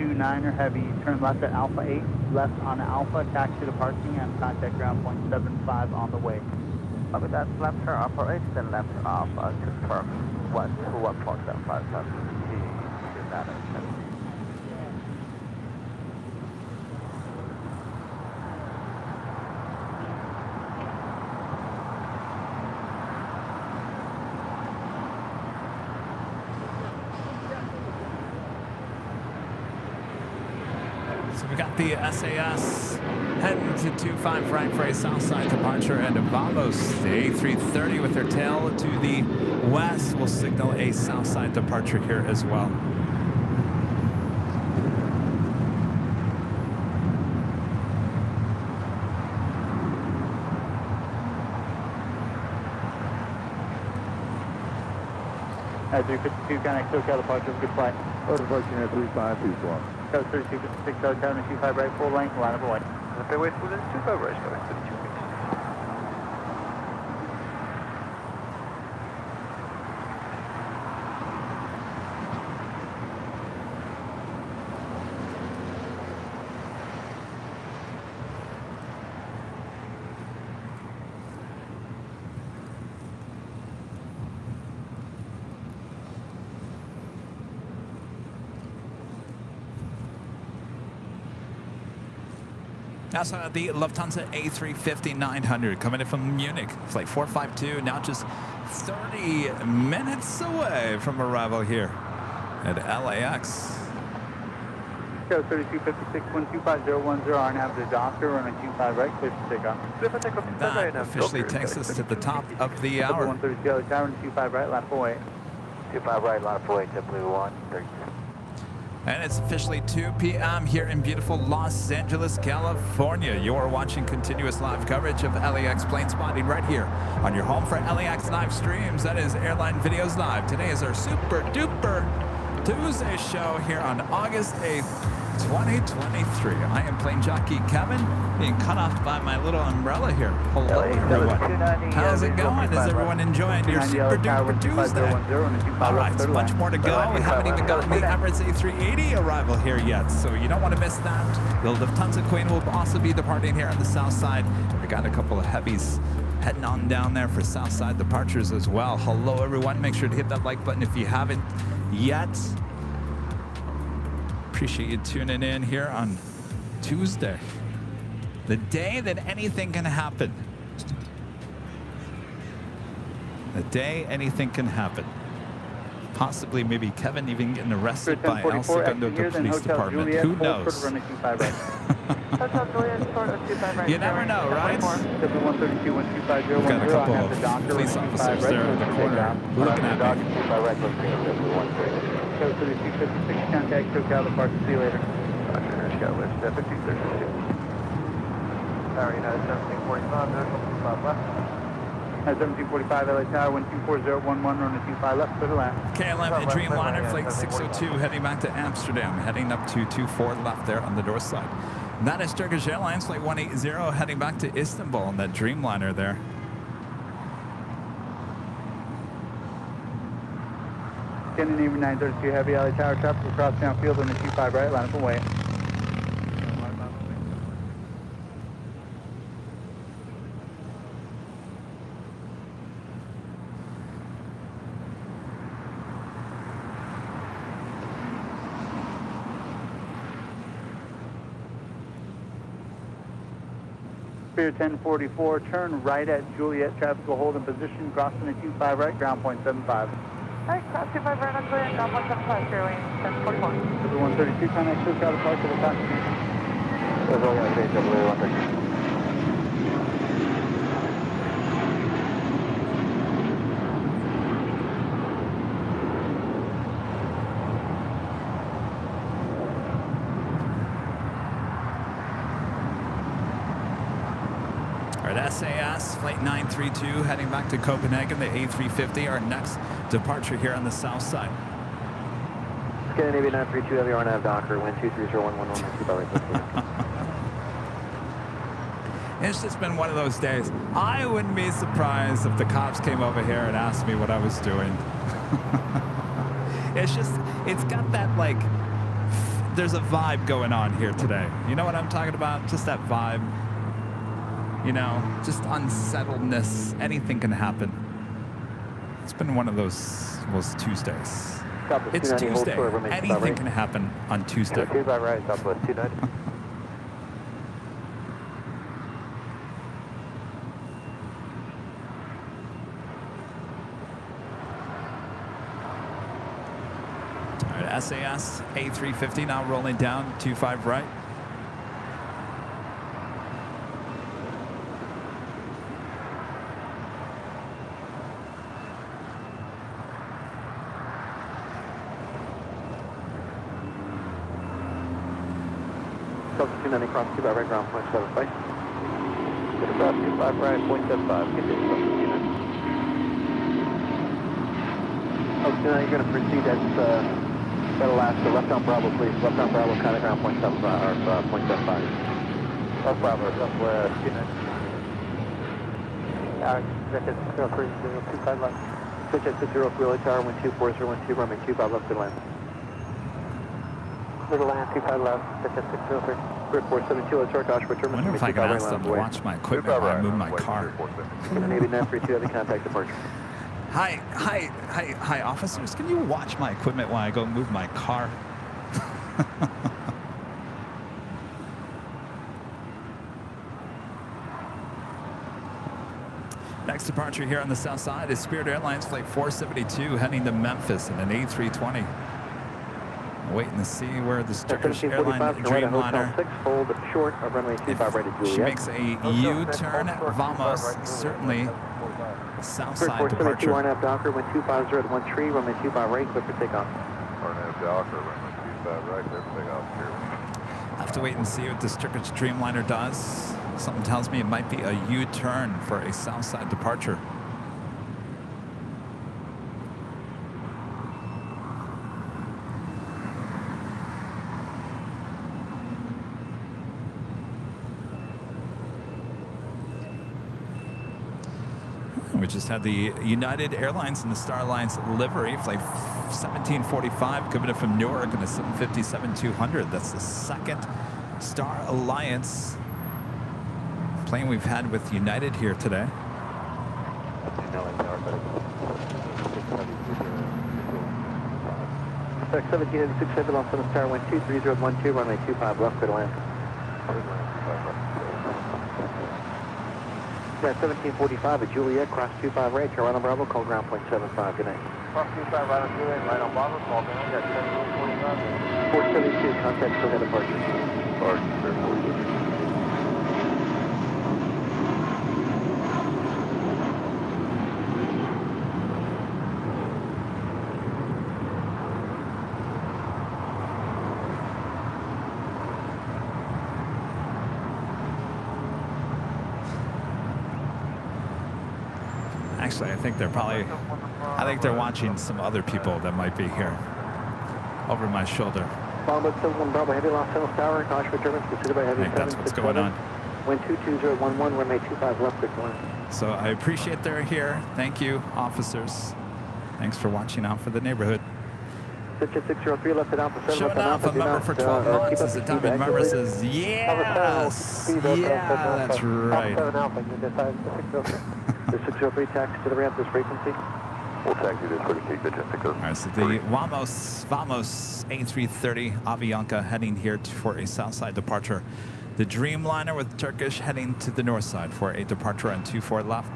229er heavy, turn left at Alpha 8, left on Alpha, taxi departing and contact ground point 75 on the way. Copy that, left turn Alpha 8, then left turn Alpha, confirm 121.755. So we got the SAS heading to 25 right for a southside departure, and Valos, the A330 with their tail to the west, will signal a southside departure here as well. At 352, connect SoCal departure, good flight. Order departure, United 352, long. Code 3256, 725 right, full length, line up and wait. They wait for the 25 right, going to the 2 weeks. Also the Lufthansa A350-900 coming in from Munich, flight 452, now just 30 minutes away from arrival here at LAX. Code 3256, 125.010, RNAV to Docker, running 25 right, clear for takeoff. And that officially takes us to the top of the hour. 130 Kilo Tower, 25 right, line up and wait. 25 right, line up and wait, JetBlue 132. And it's officially 2 p.m. here in beautiful Los Angeles, California. You're watching continuous live coverage of LAX plane spotting right here on your home for LAX live streams. That is Airline Videos Live. Today is our super duper Tuesday show here on August 8th. 2023. I am plane jockey Kevin, being cut off by my little umbrella here. Hello, everyone. How's it going? Is everyone enjoying your super duper Tuesday? All right, so much more to go. We haven't even gotten the Emirates A380 arrival here yet, so you don't want to miss that. The Lufthansa Queen will also be departing here on the south side. We got a couple of heavies heading on down there for south side departures as well. Hello, everyone. Make sure to hit that like button if you haven't yet. Appreciate you tuning in here on Tuesday, the day that anything can happen. The day anything can happen. Possibly maybe Kevin even getting arrested by El Segundo Police Department. Who knows? You never know, right? We've got a couple of police officers there in the corner looking at me. Contact Cook see you later. United 1745, there's 125 left. 1745 LA Tower, 124011, runway 25 left, clear to land. KLM Dreamliner, flight 602, heading back to Amsterdam, heading up to 24 left there on the door side. And that is Turkish Airlines, flight 180, heading back to Istanbul on that Dreamliner there. Scandinavian 932 Heavy LA Tower, traffic across downfield on the 25 right, line up and wait. Spirit 1044, turn right at Juliet, traffic will hold in position, crossing the 25 right, ground point 75. Alright, cross 25 right on Juliet, ground 175, Airline 1044. 132, contact Cook out of park, double time. That's all I say, WA132. SAS flight 932 heading back to Copenhagen, the A350, our next departure here on the south side. Scandinavian 932 Heavy RNAV Docker, wind 23011, It's just been one of those days. I wouldn't be surprised if the cops came over here and asked me what I was doing. It's got that, like, there's a vibe going on here today. You know what I'm talking about? Just that vibe. You know, just unsettledness. Anything can happen. It's been one of those Tuesdays. It's Tuesday. Anything can happen on Tuesday. 25 right, Southwest 290. All right, SAS A350 now rolling down 25 right. Cross 25 right, ground point 75. Get across 25 right, 0.75. Continue cross 29. Okay, now you're going to proceed at Alaska. Left-down Bravo, please. Left-down Bravo, kind of ground 0.75. 0.75. Left Bravo, Southwest 29. Alex, Vickers 03025 left. Switch at 60 Wheeler Tower, wind 24012, runway 25 left to land. Little land, 25 left, switch at 603. 472, let's start Oshkosh, I wonder if I can ask them to watch my equipment while I move my car. Navy 932, heavy contact departure. Hi, officers. Can you watch my equipment while I go move my car? Next departure here on the south side is Spirit Airlines flight 472 heading to Memphis in an A320. Waiting to see where this Turkish Airline Dreamliner, hold short of runway 25 right at Juliet. She makes a U-turn, vamos, certainly south side departure. RNAV Docker, wind 250 at 1 tree, runway 25 right, clear for takeoff. RNAV Docker, runway 25 right, clear for takeoff here. Have to wait and see what this Turkish Dreamliner does. Something tells me it might be a U-turn for a south side departure. We just had the United Airlines and the Star Alliance livery, flight 1745, coming in from Newark in the 757-200. That's the second Star Alliance plane we've had with United here today. Six 1796 headed on Center Star, wind 23012, runway 25 left, clear to land. Yeah, 1745 at Juliet, cross 25 right, Carolina Bravo, call ground point 75, good night. Cross 25 right on Juliet, right on Bravo, call down, got 1745. 472, contact still got departure. Actually, I think they're watching some other people that might be here over my shoulder. Bombard 71 Bravo, heavy loss Center Tower, caution for turbulence, pursued by I heavy think that's what's going on. Wind 22011, runway 25 left, clear to land. So I appreciate they're here. Thank you, officers. Thanks for watching out for the neighborhood. 603 left it out for 7 Showing off a member for 12 months as the Diamond member says, yes! Yeah, that's right. The 603 taxi to the ramp, this frequency. We'll taxi this for the Cape Majestic. All right, so the Vamos A330 Avianca heading here for a south side departure. The Dreamliner with Turkish heading to the north side for a departure on 24 left.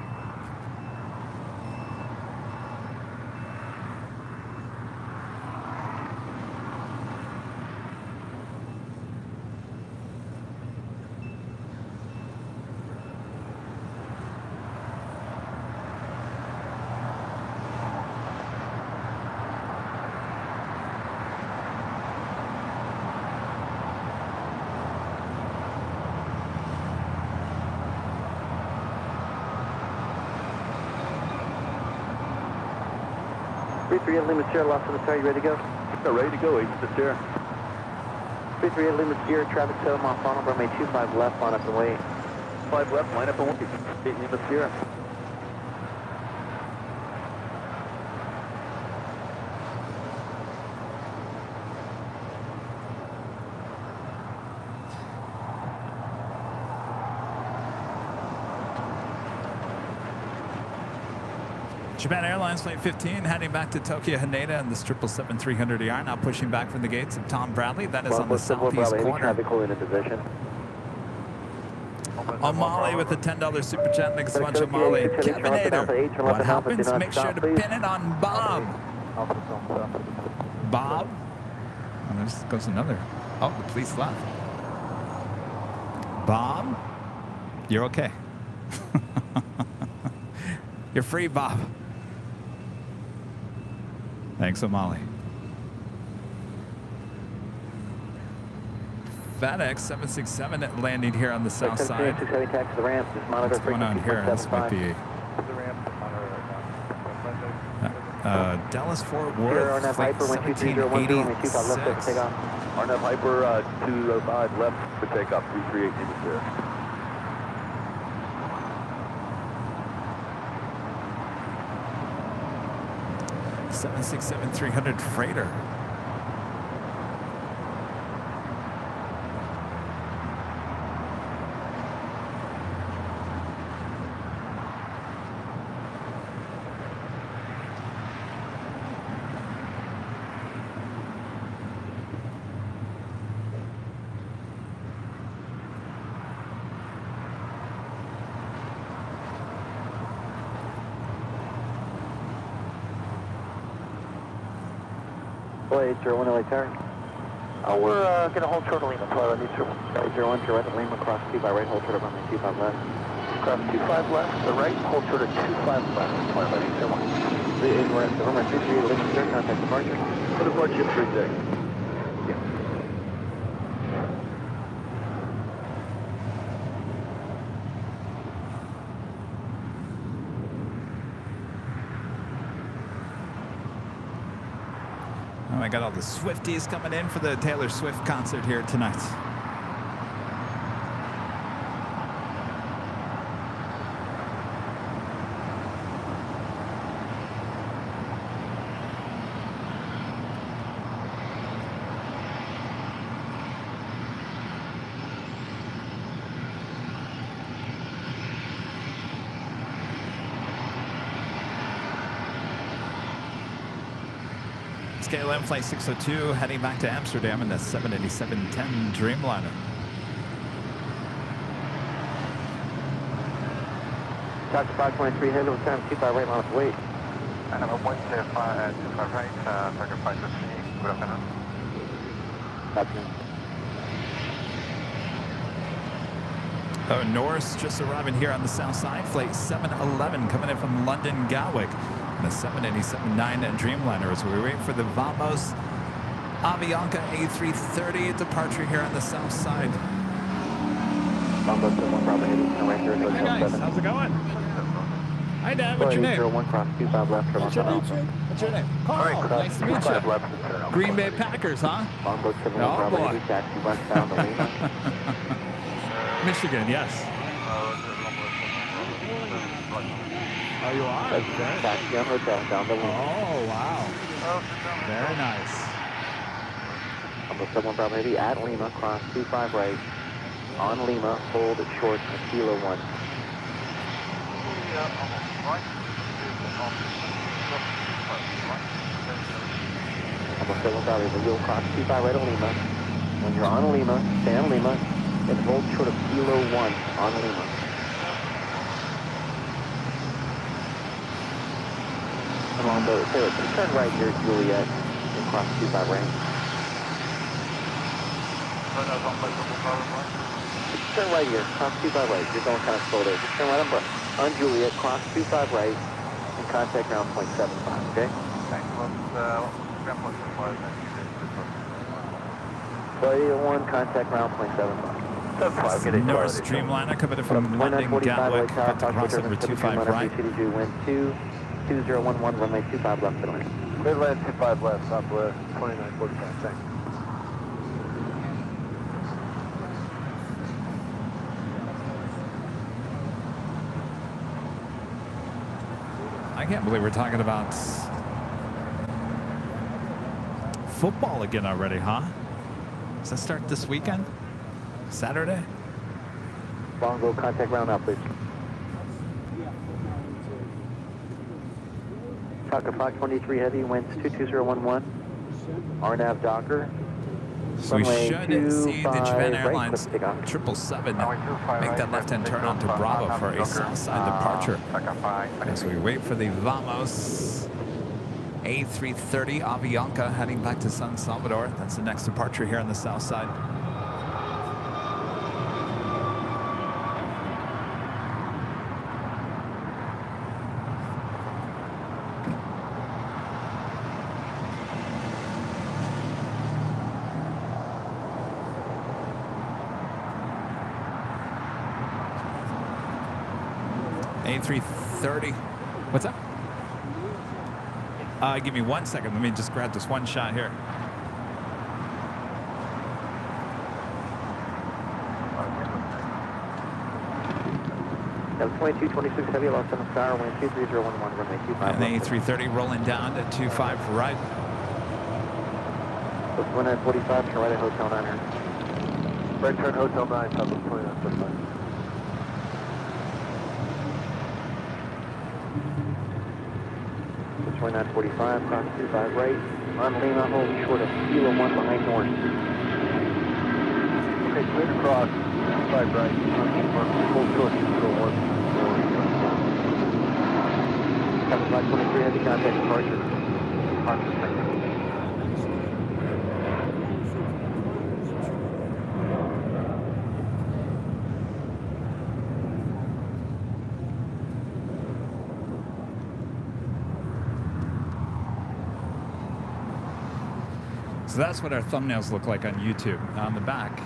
Lima Sierra, lost on the star, you ready to go? Ready to go, agent to Sierra. 338 Lima Sierra, traffic 7 off final, runway 25 left, line up and wait. 5 left, line up and wait. 8 Lima Sierra. Japan Airlines Flight 15 heading back to Tokyo Haneda in the 777-300ER, now pushing back from the gates of Tom Bradley. That is on the southeast corner. Traffic holding in position. O'Malley with a $10 super chat. Next bunch of O'Malley. Kevinator. What happens? Make sure to pin it on Bob. Bob? Oh, there goes another. Oh, the police left. Bob? You're okay. You're free, Bob. Thanks, O'Malley. FedEx 767 landing here on the south side. What's going on here? This might be Dallas Fort Worth flight 1786. RNAV Hyper 205 left for takeoff, 338 Lima Sierra. 767-300 freighter. Flight 801 LA turn. We're going to hold short of Lima. Flight 801 to right of Lima, cross 2 by right, hold short of runway 25 left. Cross 25 left, the right, hold short of 25 left. Flight 801. 38 right, the runway 338 Lima Sierra, contact departure. For departure, 36. Oh, I got all the Swifties coming in for the Taylor Swift concert here tonight. LAX KLM Flight 602 heading back to Amsterdam in the 787-10 Dreamliner. Talk to 523, head over time, 25 right, line up, wait. And I'm 125 right, target 515. Good afternoon. Copy. Oh, Norris just arriving here on the south side. Flight 711 coming in from London Gatwick. The 787-9 Dreamliner as we wait for the Vamos Avianca A330 departure here on the south side. Mambo 71, Bravo 80, right here, Hi guys, how's it going? Hi Dad, what's your name? 01 cross 25 left, turn on Alpha. What's your name? Carl, nice to meet you. Green Bay Packers, huh? Mambo 71, Oh, Bravo boy. 80, taxi westbound to Lima. Michigan, yes. Oh, you are? Okay. Taxi on hotel, down to Lima. Oh, wow. Very nice. Mambo 71, Bravo 80, at Lima, cross 25 right. On Lima, hold at short, Kilo 1. Mambo 71, Bravo 80, you'll cross 25 right on Lima. When you're on Lima, stay on Lima, and hold short of Kilo 1 on Lima. Mambo, turn right here at Juliet, and cross 25 right. Turn right here, cross 25 right. You're going kind of slow there. Just turn right on Juliet, cross 25 right, and contact ground point 75, okay? Thanks. Ground point 75. Flight 1, contact ground point 75. 75, get it. Norris Dreamliner coming in from London Gatwick. About to cross over 25 right. CDG wind 2011, runway 25 left to land. Clear land 25 left, southwest, 2945. Thanks. I can't believe we're talking about football again already, huh? Does that start this weekend? Saturday? Bongo, contact ground now, please. Talk 523 heavy, winds 22011. RNAV Docker. So we Runway should see the 25 Japan right, Airlines click takeoff. 777 make that left-hand turn onto Bravo for a southside departure. As we wait for the Vamos A330 Avianca heading back to San Salvador. That's the next departure here on the south side. A330. What's up? Give me 1 second. Let me just grab this one shot here. That was 2226 heavy, lost on the star, wind 23011, runway 25. And the A330 rolling down to 25 right. That's 1945, turn right at Hotel 9. Right turn Hotel 9, top of 2945. That's 1945, cross 25 right. On Lima, hold short of Kilo 1 behind North. Okay, clear to cross 25 right. Hold short of Kilo 1. Cover 523 heavy, contact departure. So that's what our thumbnails look like on YouTube. On the back,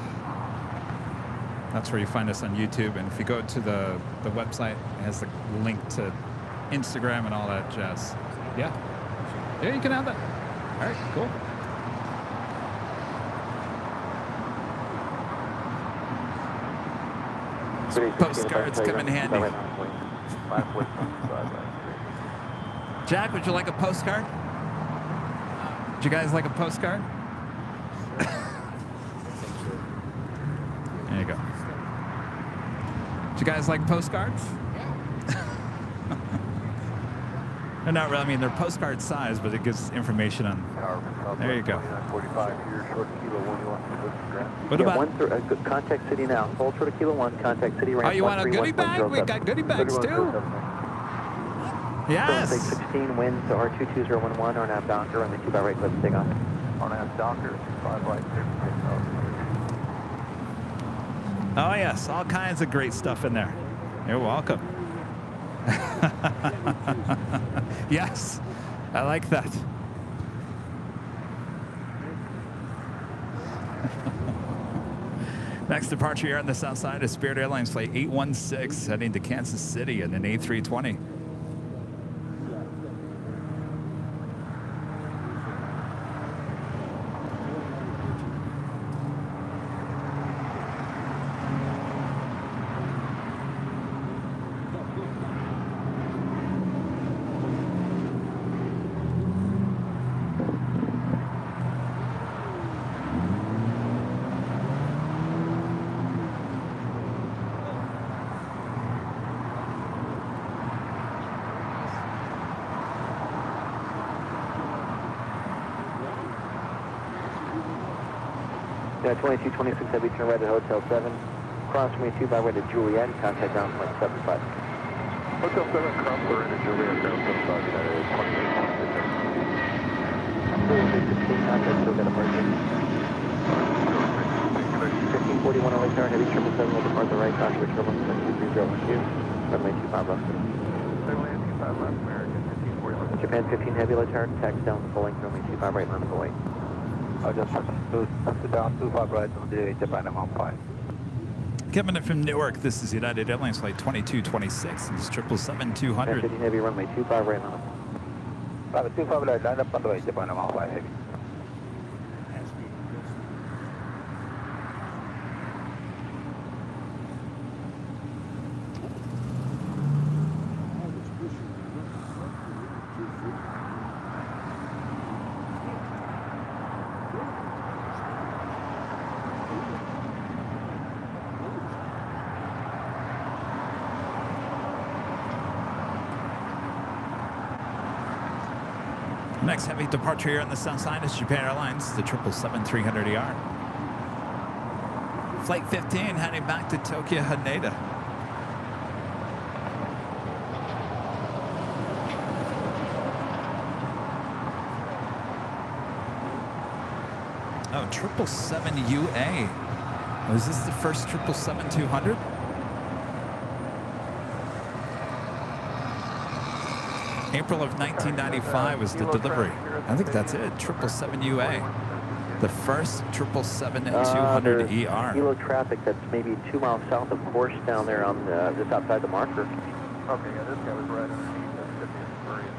that's where you find us on YouTube. And if you go to the website, it has the link to Instagram and all that jazz. Yeah. Yeah, you can have that. All right, cool. Postcards come in handy. Jack, would you like a postcard? Would you guys like a postcard? There you go. Do you guys like postcards? They're not really, I mean, they're postcard size, but it gives information on. There you go. 2945 here, short of Kilo 1, you want to go to ground? What about? Contact City now. Hold short of Kilo 1, contact City ramp. Oh, you want a goodie bag? We got goodie bags too. Yes. 16 winds R22011 or nav Docker on the 2 by right, let's take off. On that Docker, 5 right, 6, Oh yes, all kinds of great stuff in there. You're welcome. Yes, I like that. Next departure here on the south side is Spirit Airlines Flight 816 heading to Kansas City in an A320. Yeah, 2226 heavy turn right at Hotel 7. Cross me 2 by way to Juliet, contact down point 75. Hotel 7, cross we're in Juliet, ground 75, United 2826. Contact still got emergency. 1541 LA turn, heavy 777 will depart the right, Joshua Trouble 23012. Runway 25 left. Runway 25 left, American 1541. Japan 15 heavy LA turn, tax down Bowling, runway 25 right, line away. I'll just down 25 right on the Japan M15. Coming in from Newark, this is United Airlines Flight 2226. This is 777-200. 15 heavy, runway 25 right, line up. 25 right, line up on the way, Japan M15 heavy. Next heavy departure here on the south side is Japan Airlines, the 777-300ER. Flight 15 heading back to Tokyo Haneda. Oh, 777UA. Was this the first 777-200? April of 1995 was the delivery. I think that's it, 777UA. The first 777-200ER. Kilo traffic that's maybe 2 miles south of course down there on just outside the marker. Okay, yeah, this guy was right underneath the Meridian.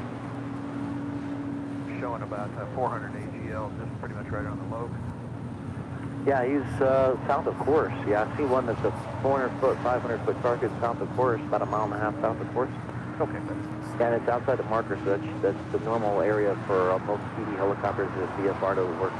Showing about 400 AGL, just pretty much right on the lobe. Yeah, he's south of course. Yeah, I see one that's a 400-foot, 500-foot target south of course, about 1.5 miles south of course. Okay, and it's outside the marker, so that's the normal area for most PD helicopters at VFR to work.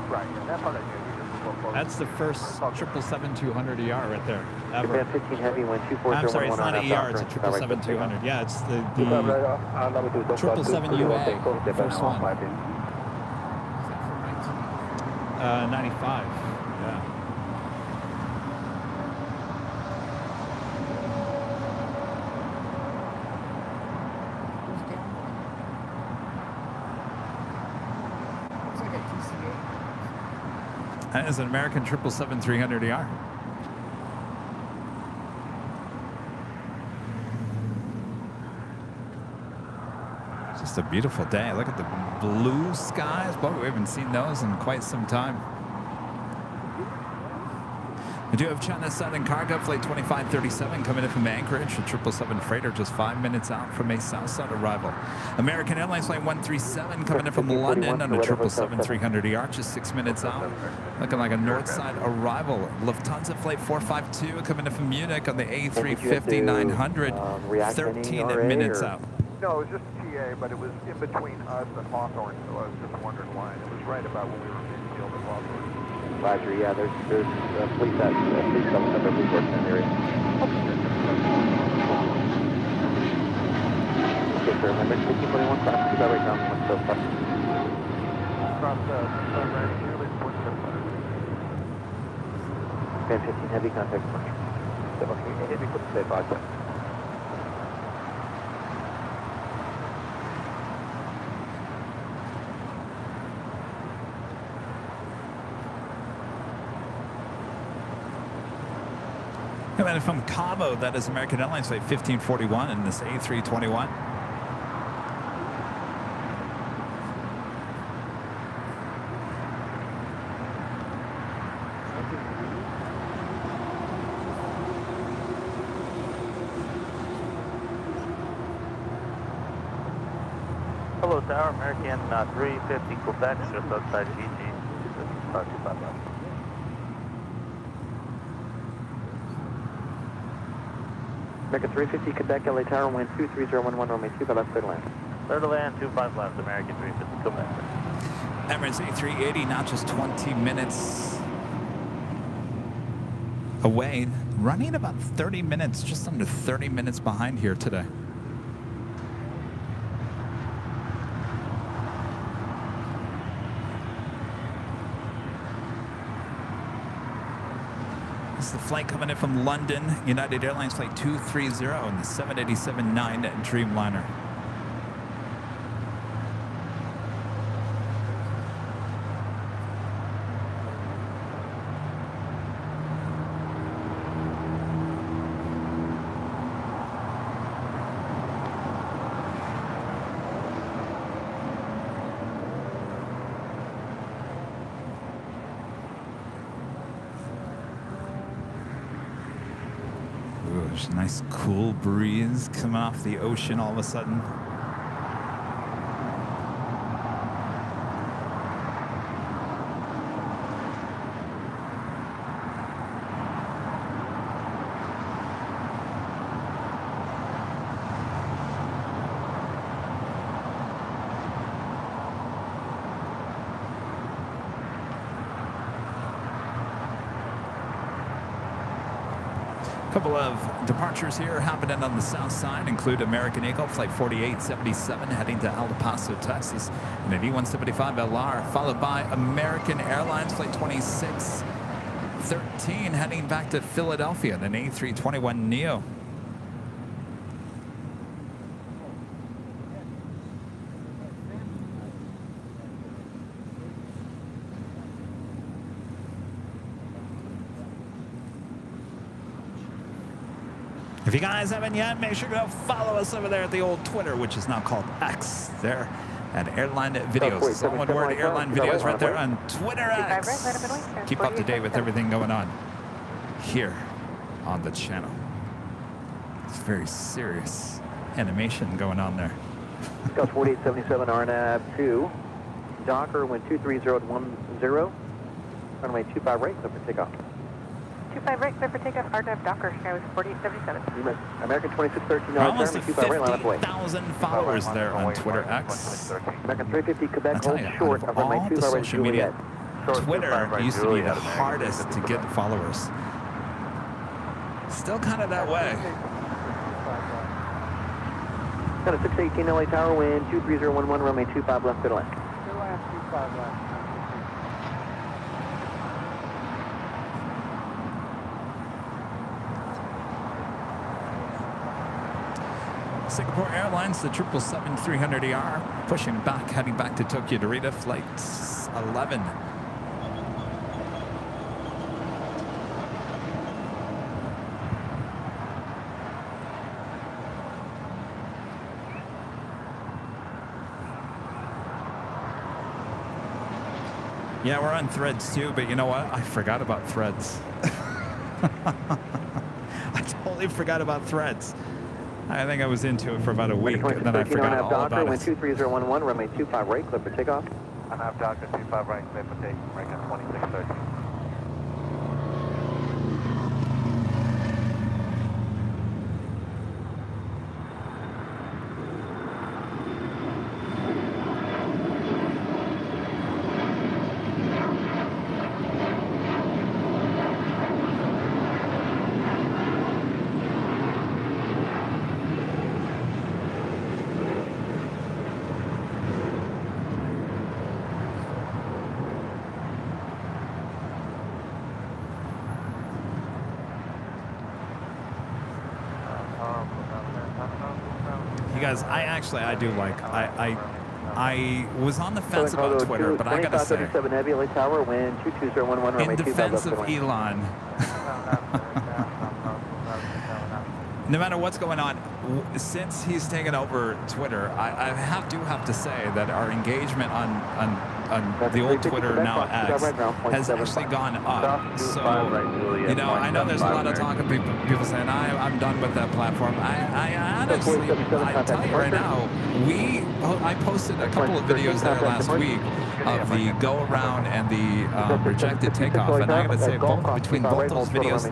Right, yeah, that part I knew. That's the first 777-200ER right there, ever. Japan 15 heavy, wind 240. I'm sorry, it's not an ER, it's a 777-200. Yeah, it's the 777UA, first one. 95, yeah. That is an American 777-300ER. It's just a beautiful day. Look at the blue skies. Boy, we haven't seen those in quite some time. We do have China Southern Cargo Flight 2537 coming in from Anchorage, a 777 freighter just 5 minutes out from a Southside arrival. American Airlines Flight 137 coming in from London on a 777-300ER, just 6 minutes out. Looking like a Northside arrival. Lufthansa Flight 452 coming in from Munich on the A350-900, 13 minutes out. No, it was just a TA, but it was in between us and Hawthorne, so I was just wondering why. It was right about when we were midfield at Hawthorne. Roger, yeah, there's police that police officers that working in the area. Yes, sir. Remember 1521, cross 25 right ground, 175. Cross 25 right, clearly 175. Fan 15 heavy contact approach. 73 heavy, quick stay 5. Coming in from Cabo, that is American Airlines Flight 1541 and this A321. Hello, Tower, American 350 Quebec, just outside GT. 25 left. American 350 Quebec, LA Tower, wind 23011, runway 25 left, clear to land. Clear to land, 25 left, American 350 Quebec. Emirates A380, now just 20 minutes away, running about 30 minutes, just under 30 minutes behind here today. This is the flight coming in from London, United Airlines Flight 230 in the 787-9 Dreamliner. There's a nice cool breeze coming off the ocean all of a sudden. Couple of departures here happening on the south side include American Eagle Flight 4877 heading to El Paso, Texas, and an E175 LR, followed by American Airlines Flight 2613 heading back to Philadelphia, and an A321 Neo. If you guys haven't yet, make sure to go follow us over there at the old Twitter, which is now called X, there at Airline Videos. It's all one word, Airline Videos, right there on Twitter X. Keep up to date with everything going on here on the channel. It's very serious animation going on there. Scout 4877 RNAV 2, Docker, wind 23010, runway 25 right, clear for takeoff. 25 right, clear for takeoff, RNAV Docker, shows 4877. American 2613, We're almost at 25 right, line up away. 50,000 followers there on Twitter X. American 350 Quebec, Tell hold you, short out of of runway all the 25 right, social media, Juliet. Twitter used to be the hardest to get followers. Still kind of that way. Got a 618 LA Tower, wind 23011, runway 25 left, clear to land. Clear to land, 25 left. Singapore Airlines, the 777-300ER, pushing back, heading back to Tokyo Narita, flight 11. Yeah, we're on Threads too, but you know what? I forgot about Threads. I totally forgot about Threads. I think I was into it for about a week, and then I forgot all about it. Wind 23011, runway 25 right, clear for takeoff. RNAV Docker, 25 right, clear for take, American 2613. guys, I do like, I was on the fence about Twitter, but I gotta say, 2537 Heavy, LA Tower, wind 22011, in runway 25 defense left of for lane. Elon, no matter what's going on, since he's taken over Twitter, I do have to say that our engagement on the old Twitter, now X, has actually gone up. So, you know, I know there's a lot of talk of people saying, I'm done with that platform. I honestly, I tell you right now, I posted a couple of videos there last week of the go around and the rejected takeoff, and I gotta say, between both those videos,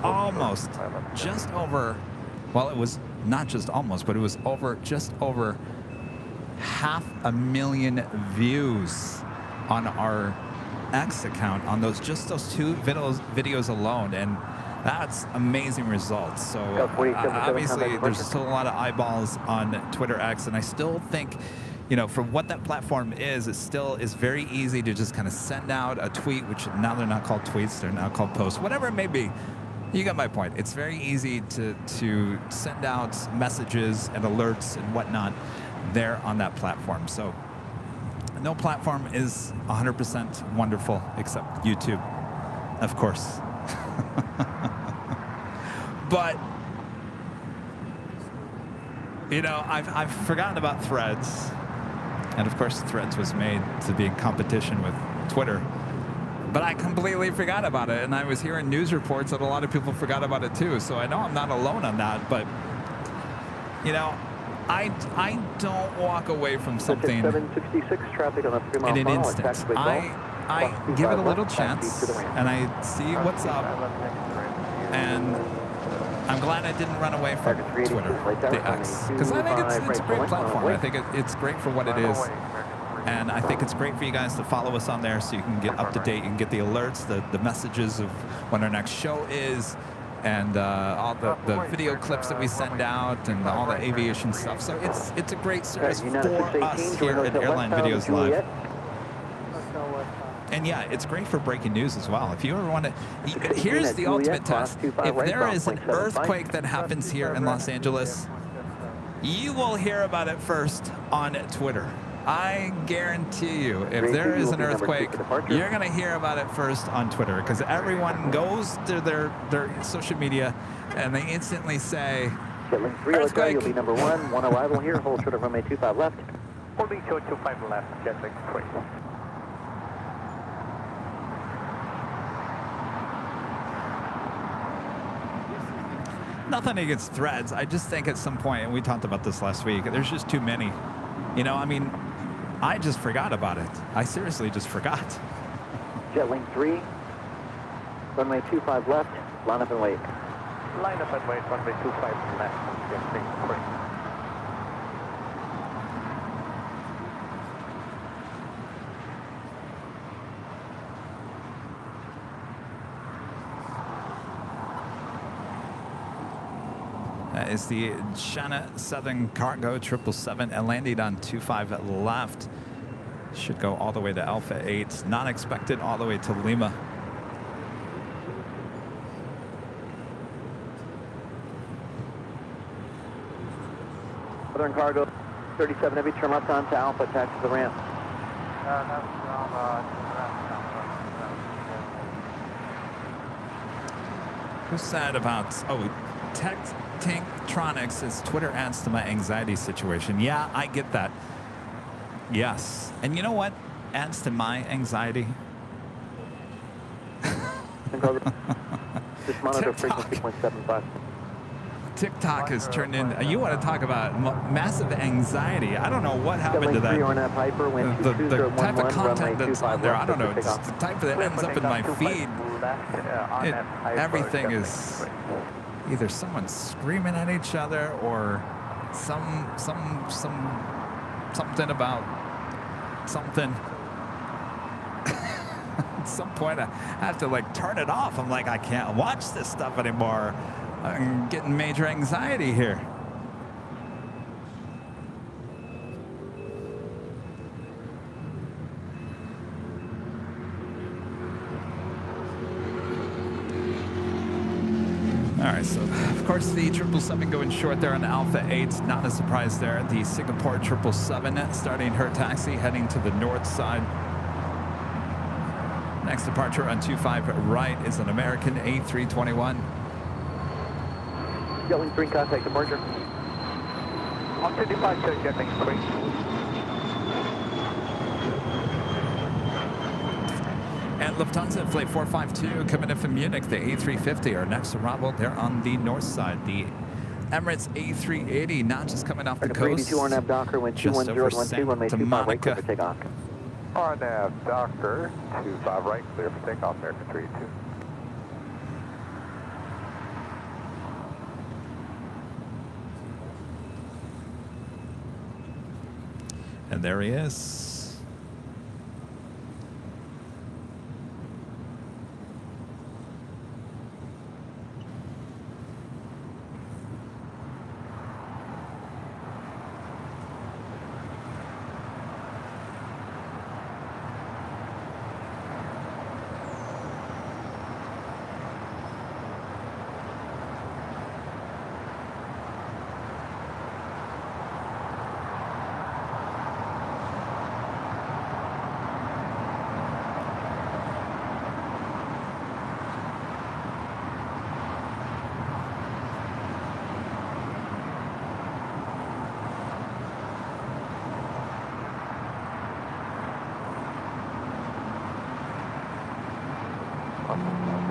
almost just over, well, it was not just almost, but it was just over 500,000 views on our X account on those two videos alone, and that's amazing results. So obviously there's still a lot of eyeballs on Twitter X, and I still think, you know, for what that platform is, it still is very easy to just kind of send out a tweet, which now they're not called tweets, they're now called posts, whatever it may be. You got my point. It's very easy to send out messages and alerts and whatnot there on that platform. So no platform is 100% wonderful except YouTube, of course. But, you know, I've forgotten about Threads. And of course, Threads was made to be in competition with Twitter. But I completely forgot about it, and I was hearing news reports that a lot of people forgot about it too. So I know I'm not alone on that, but, you know, I don't walk away from something 766 traffic on the 3 mile in an funnel, instant. taxiway I give it a little chance, and I see what's up, and I'm glad I didn't run away from Twitter, the X, because I think it's a great platform. I think it's great for what it is. And I think it's great for you guys to follow us on there so you can get up to date. You can get the alerts, the messages of when our next show is, and all the video clips that we send out, and all the aviation stuff. So it's a great service for us here at Airline Videos Live. And yeah, it's great for breaking news as well. If you ever want to, here's the ultimate test. If there is an earthquake that happens here in Los Angeles, you will hear about it first on Twitter. I guarantee you, if there is an earthquake, you're going to hear about it first on Twitter, because everyone goes to their social media and they instantly say, earthquake. You'll be number one arrival here, hold short of runway 25 left. Holding 225 left, Jetlag 3. Nothing against Threads. I just think at some point, and we talked about this last week, there's just too many. You know, I mean, I just forgot about it. I seriously just forgot. Jetling 3, runway 25 left, line up and wait. Line up and wait, runway 25 left, Jetlag 3. That is the China Southern Cargo 777 and landing on 25 left. Should go all the way to Alpha 8. Not expected all the way to Lima. Southern Cargo 37 Heavy, turn left onto Alpha, taxi the ramp. Who's sad about, Tanktronics says Twitter adds to my anxiety situation. Yeah, I get that. Yes. And you know what adds to my anxiety? Just monitor frequency 0.75. TikTok has turned into, you want to talk about massive anxiety. I don't know what happened to that. The type of content that's on there, I don't know. It's the type that ends up in my feed. Everything is either someone screaming at each other or something about something. At some point, I have to like turn it off. I'm like, I can't watch this stuff anymore. I'm getting major anxiety here. All right, so of course, the 777 going short there on Alpha 8. Not a surprise there. The Singapore 777 starting her taxi, heading to the north side. Next departure on 25 right is an American A321. Jetwing 3 contact departure. On 55, Jetwing 3. And Lufthansa Flight 452 coming in from Munich, the A350, our next arrival there on the north side. The Emirates A380 now just coming off the coast. 382 RNAV Docker, wind just 210, over runway 25 right, clear for takeoff. RNAV Docker, 25 right, clear for takeoff, American 382. And there he is.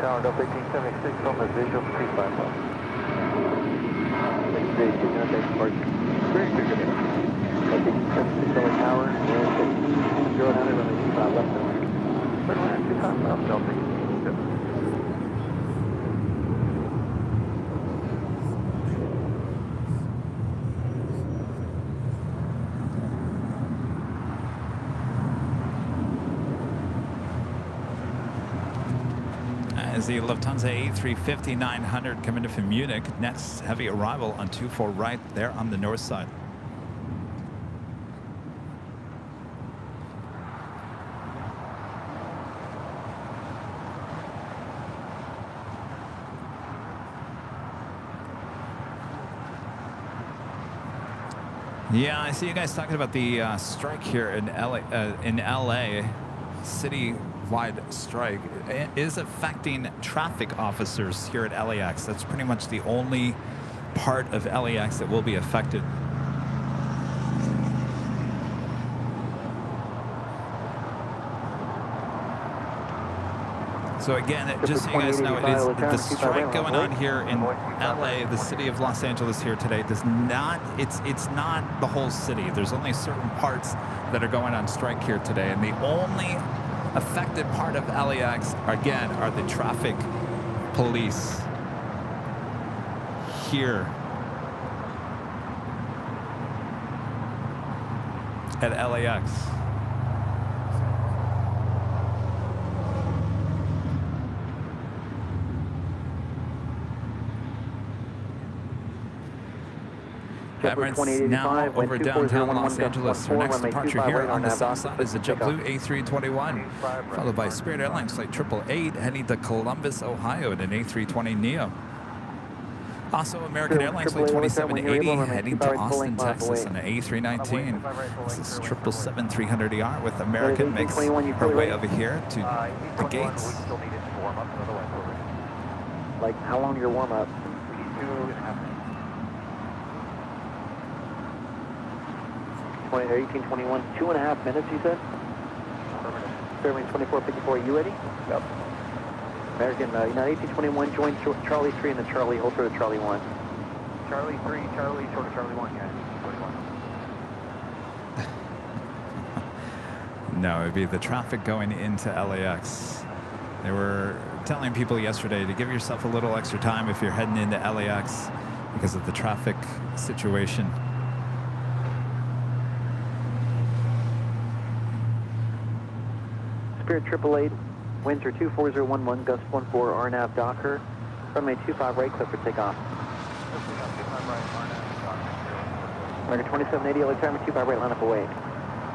Tower Delta 1876 on the visual 355. Very good, good. 1876 on the tower, and 09, runway 25 left. Runway 25 left, Delta 1876. As the Lufthansa A350-900 coming in from Munich, next heavy arrival on 24 right there on the north side. Yeah, I see you guys talking about the strike here in LA, city-wide strike. It is affecting traffic officers here at LAX. That's pretty much the only part of LAX that will be affected. So again, just so you guys know, it is the strike going on here in LA, the city of Los Angeles here today. Does not, it's not the whole city. There's only certain parts that are going on strike here today, and the only affected part of LAX again are the traffic police here at LAX. Emirates now over downtown Los Angeles. Our next departure here on the south side is the JetBlue A321, followed by Spirit Airlines Flight 888 heading to Columbus, Ohio in an A320neo. Also, American Airlines Flight 2780 heading to Austin, Texas on an A319. This is 777-300ER with American makes her way over here to the gates. Like, how long your warm-up? 1821, 2.5 minutes, you said? Airline 2454, you ready? Yep. American, United 1821, join Charlie 3 and then Charlie, hold for the Charlie 1. Charlie 3, Charlie, short of Charlie 1, yeah. 21. No, it'd be the traffic going into LAX. They were telling people yesterday to give yourself a little extra time if you're heading into LAX because of the traffic situation. Spirit 888, winds are 24011, gust 14, RNAV Docker, runway 25 right, clear for takeoff. American 2780, LA timer 25 right, line up away.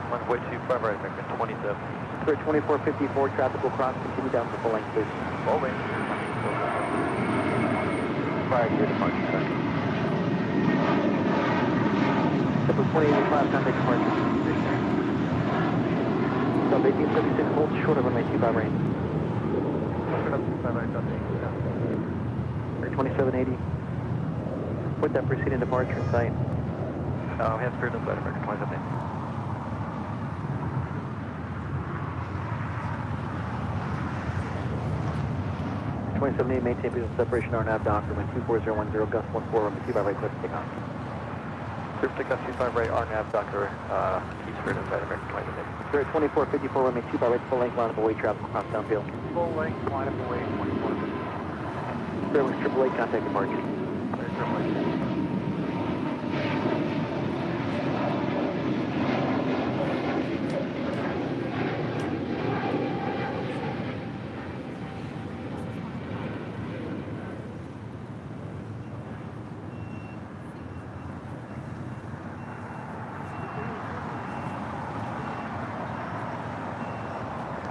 Runway 25 right, American 27. Spirit 2454, traffic will cross, continue down to full length, please. Full length. prior to your departure, sir. Triple 2085, contact departure. Sub 1876, hold short of runway 25 right. Short of 25 right, Delta 18. 2780. Put that preceding departure in sight. We have Spirit inside American 2780. 2780, maintain visual separation, RNAV Docker, wind 24010, gust 14, runway 25 right, clear for takeoff. Clear for takeoff 25 right, RNAV Docker, keep Spirit inside American 2780. Spirit 2454, runway 25 right, full length line of away traffic across downfield. Full length, line of away, 24. Spirit wings 888, contact departure. Clear, triple 8.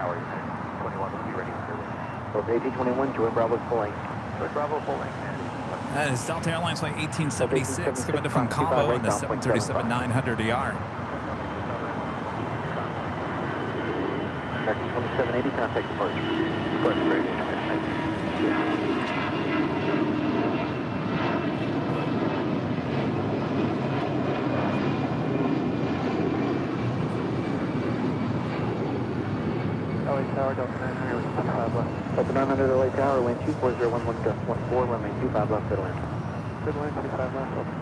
How are you, sir? 21 will be ready for service. So 1821, join Bravo's full length. George Bravo, full length. That is Delta Airlines Flight 1876 coming in from Cabo on the 737-900ER. American 2780, contact departure. Of course, great. LA Tower, Delta 900, wind 25 left. Delta 900, LA Tower, wind 24011, gust 14, runway 25 left, good land. Good land, 25 left, Delta 900.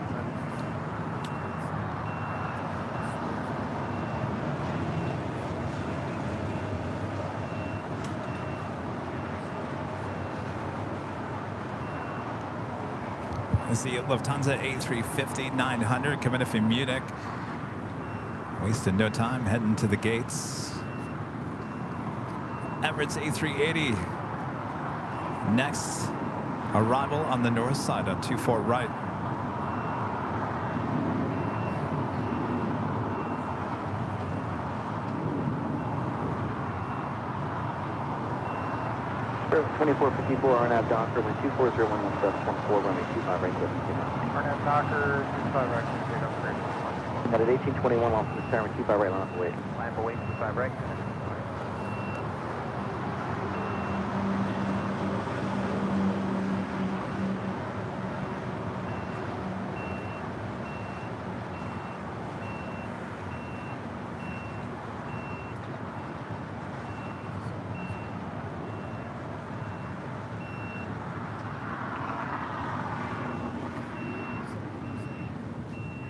This is the Lufthansa A350-900 coming in from Munich. Wasting no time, heading to the gates. Emirates A380. Next arrival on the north side on 24 right. Spirit 2454, RNAV Docker, wind 24011, gust 14, runway 25 right, clear for takeoff. RNAV Docker, 25 right, take up great. Got it 1821 off the Skyrim 25 right, line up away. Line for wait, 25 right.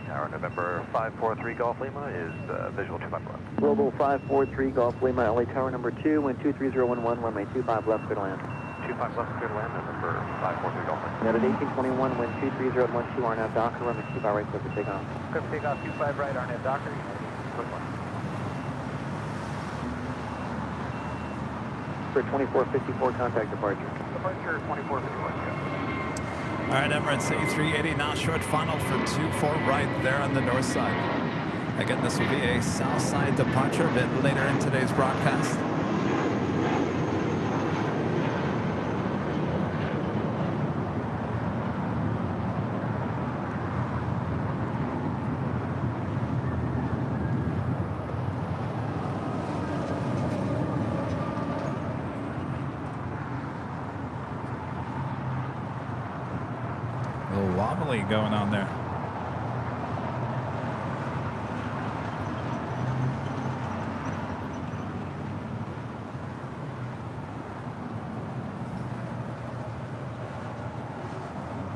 Tower November 543 Golf Lima is visual 25 left. Global 543 Golf Lima, LA Tower number 2, wind 23011, runway 25 left, clear to land. 25 left, clear to land, November 543 Golf Lima. Got it 1821, wind 23012, RNAV Docker, runway 25 right, clear for takeoff. Clear for takeoff, 25 right, RNAV Docker, quick one. For 2454, contact departure. Departure 2451, All right, Emirates A380 now short final for 24 right there on the north side. Again, this will be a south side departure a bit later in today's broadcast. A little wobbly going on there.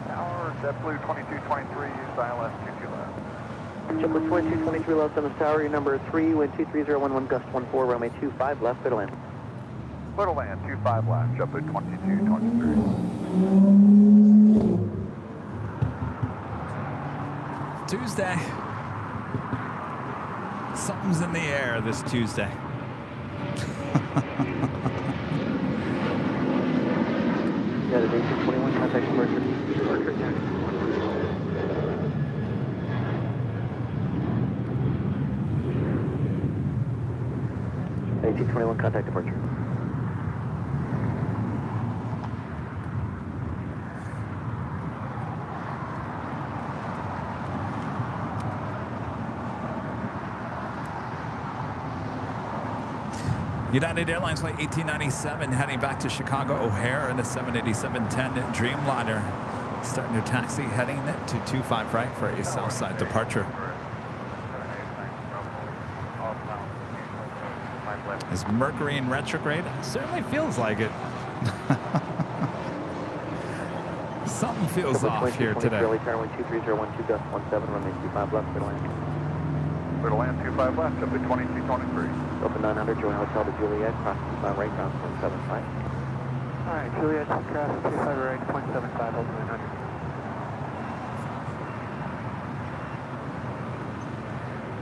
Tower, JetBlue 2223, use ILS 22 left. JetBlue 2223 left on the tower, number 3, wind 23011, gust 14, runway 25 left, clear to land. Clear to land, 25 left, JetBlue 2223. Tuesday. Something's in the air this Tuesday. Got it 1821, contact departure. Departure, yeah. $1821, contact departure. United Airlines flight 1897 heading back to Chicago O'Hare in a 787-10 Dreamliner. Starting their taxi heading to 25 right for a Southside departure. Is Mercury in retrograde? Certainly feels like it. Something feels off here today. Early turn 123.012 gust 17, runway 25 left, clear to land. Clear to land 25 left, up to 2223. Open 900, join hotel to Juliet, cross 25 right, ground 0.75. All right, Juliet, cross 25 right, 0.75, hold 900.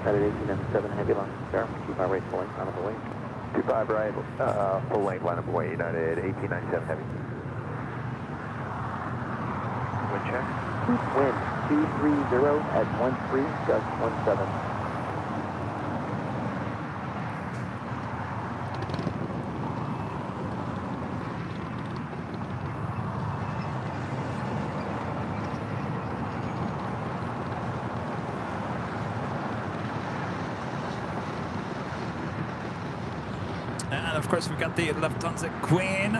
United 1897, heavy line, start 25 right, full length, line of the way. 25 right, full length, line of way, United 1897 heavy. Wind check. Wind 230 at 13, gust 17. And of course, we've got the Lufthansa Queen.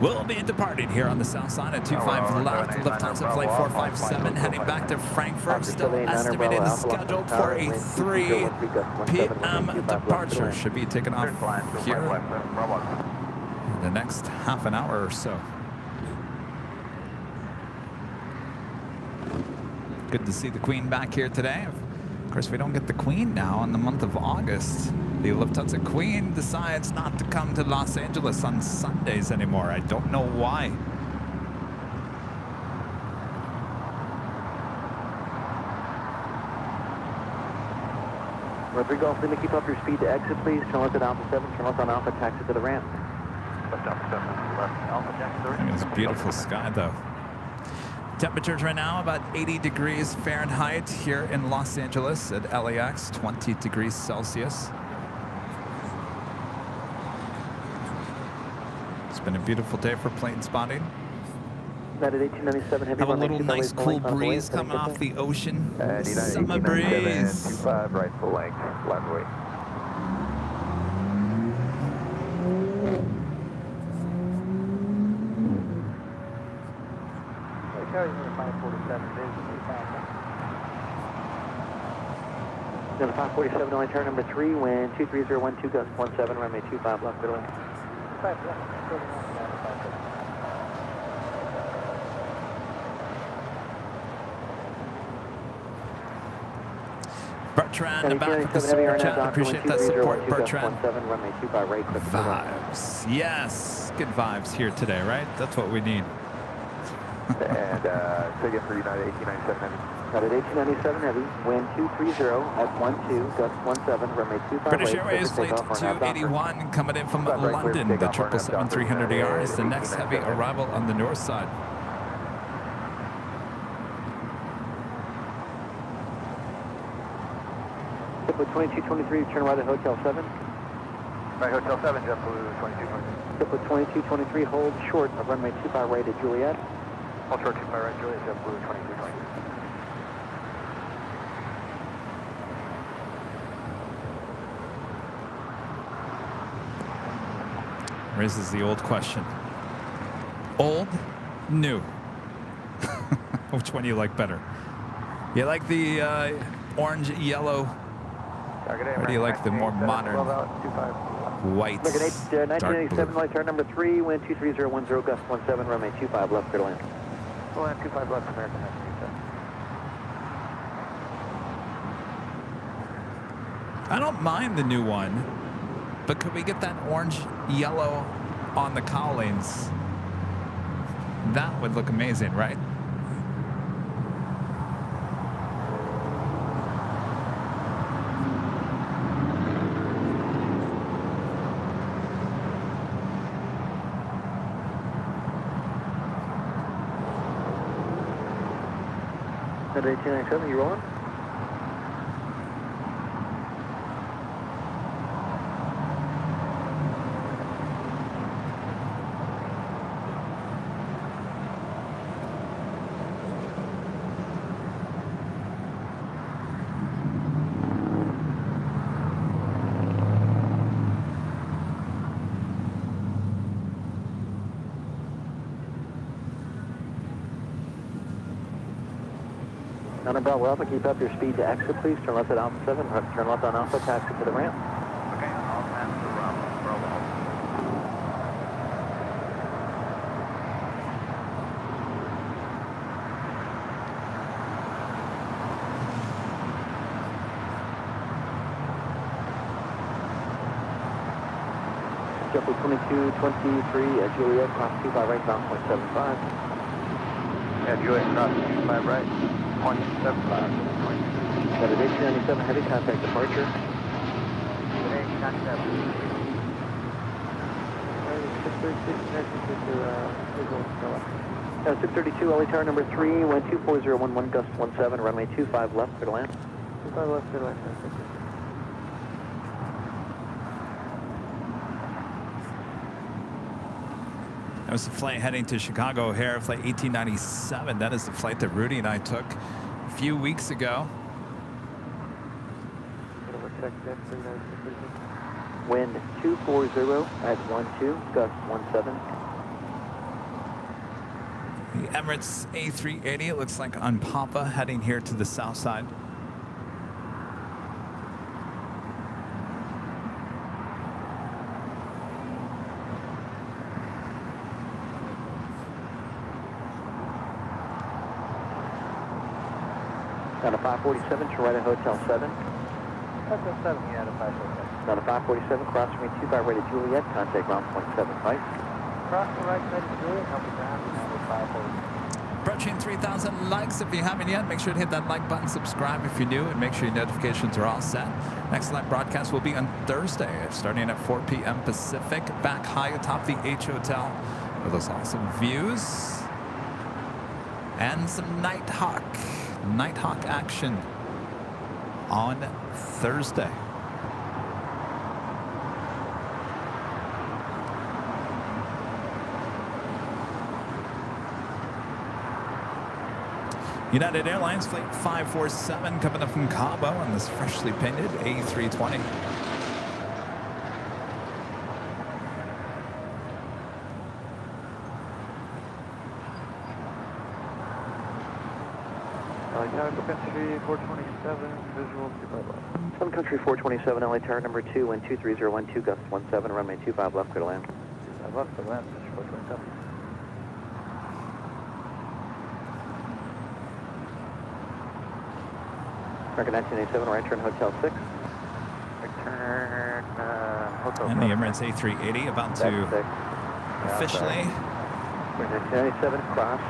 Will be departing here on the south side at 25 left. Lufthansa flight 457 heading back to Frankfurt. Still estimated and scheduled for a 3 p.m. departure. Should be taken off here in the next half an hour or so. Good to see the Queen back here today. Of course, we don't get the Queen now in the month of August. The Lufthansa Queen decides not to come to Los Angeles on Sundays anymore. I don't know why. Rotary Golf, Lima, keep up your speed to exit, please. Turn left at Alpha 7, turn left on Alpha, taxi to the ramp. Left Alpha 7, left Alpha taxi. It's a beautiful sky, though. Temperatures right now about 80 degrees Fahrenheit here in Los Angeles at LAX, 20 degrees Celsius. It's been a beautiful day for plane spotting. United 1897 heavy. Have a little nice cool breeze coming off the ocean. Summer breeze. 25 right, full length, line of way. Carry number 547, Number 547, only turn number 3, wind 23012, gust 17, runway 25 left, clear to land. 5 left, Bertrand, the back of the super chat. Appreciate that support, Bertrand. Vibes. Yes. Good vibes here today, right? That's what we need. And say again for United 1897 heavy. United 1897 heavy, wind 230 at 12, gust 17, runway 25 British right, Airways flight 281 coming in from London. The 777-300ER is the next heavy arrival on the north side. JetBlue 2223, turn right at Hotel 7. Right, Hotel 7, JetBlue 2223. JetBlue 2223, hold short of runway 25 right at Juliet. Hold short 25 right, Juliet, JetBlue 2223. Raises the old question. Old, new. Which one do you like better? You like the orange, yellow, or do you like the more modern white? Look at 1987, light turn number 3, wind 23010, gust 17, runway 25 left, clear to land. Full land 25 left, American Airlines. I don't mind the new one, but could we get that orange, yellow on the cowlings? That would look amazing, right? At 1897, you rolling? None Bravo Alpha, keep up your speed to exit, please. Turn left at Alpha 7, turn left on Alpha, taxi to the ramp. Okay, all hands to Bravo Alpha. JetBlue 2223 at Juliet, cross 25 right, bound 0.75. Yeah, Juliet, cross 25 right, 0.75. Got a 1897 heavy contact departure. 632 LA tower number 3, wind 24011, gust 17, runway 25 left, clear to land. 25 left, clear to land. That was the flight heading to Chicago O'Hare, flight 1897. That is the flight that Rudy and I took a few weeks ago. Wind 240 at 12, gust 17. The Emirates A380, it looks like on Papa, heading here to the south side. Down to 547 to right at Hotel 7. Hotel 7, yeah, to 547. Down to 547, cross me 25 right at Juliet, contact ground 0.75. Cross the right side of Juliet, help me down, and we're 547. Approaching 3,000 likes. If you haven't yet, make sure to hit that like button, subscribe if you're new, and make sure your notifications are all set. Next live broadcast will be on Thursday, starting at 4 p.m. Pacific, back high atop the H Hotel with those awesome views and some Nighthawk action on Thursday. United Airlines Flight 547 coming up from Cabo on this freshly painted A320. Country 427, visual 25 left. Sun Country 427, LA tower number 2, wind 23012, gust 17, runway 25 left, clear to land. 25 left, clear to land, 427. American 1987, right turn Hotel 6. Return, Hotel And the Emirates A380 about to officially 1997, cross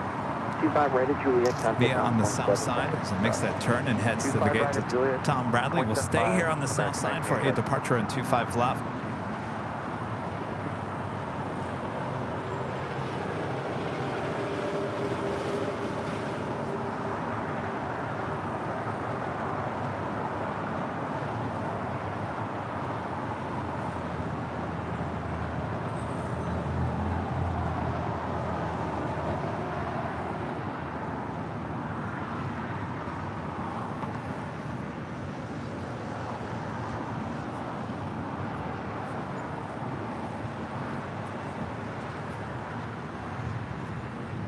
25 right at Juliet, contact be ground on the south side as it makes that turn and heads to the gate to Tom Bradley. We'll stay here on the south side for a departure on 25 left.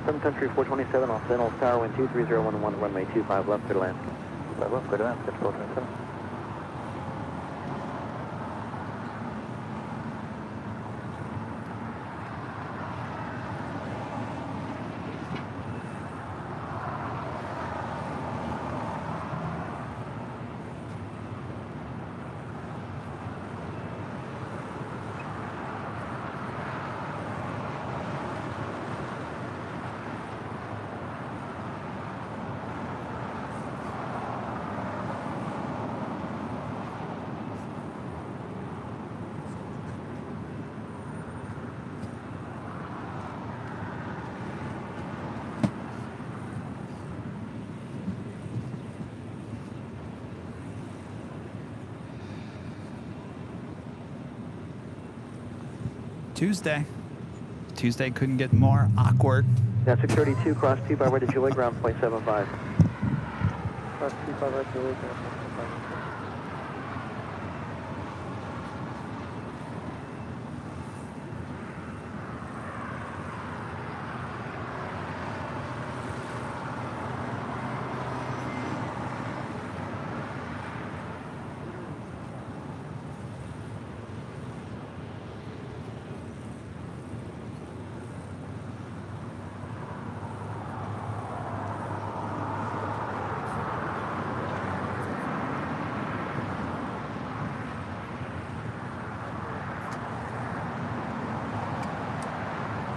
Sun Country 427, off Sentinel Tower, wind 23011, runway 25 left, clear to land. 25 left, clear to land, 427. Tuesday couldn't get more awkward. Now 632, cross 25 right at Juliet, ground 0.75. Cross 25 right at Juliet, ground 0.75.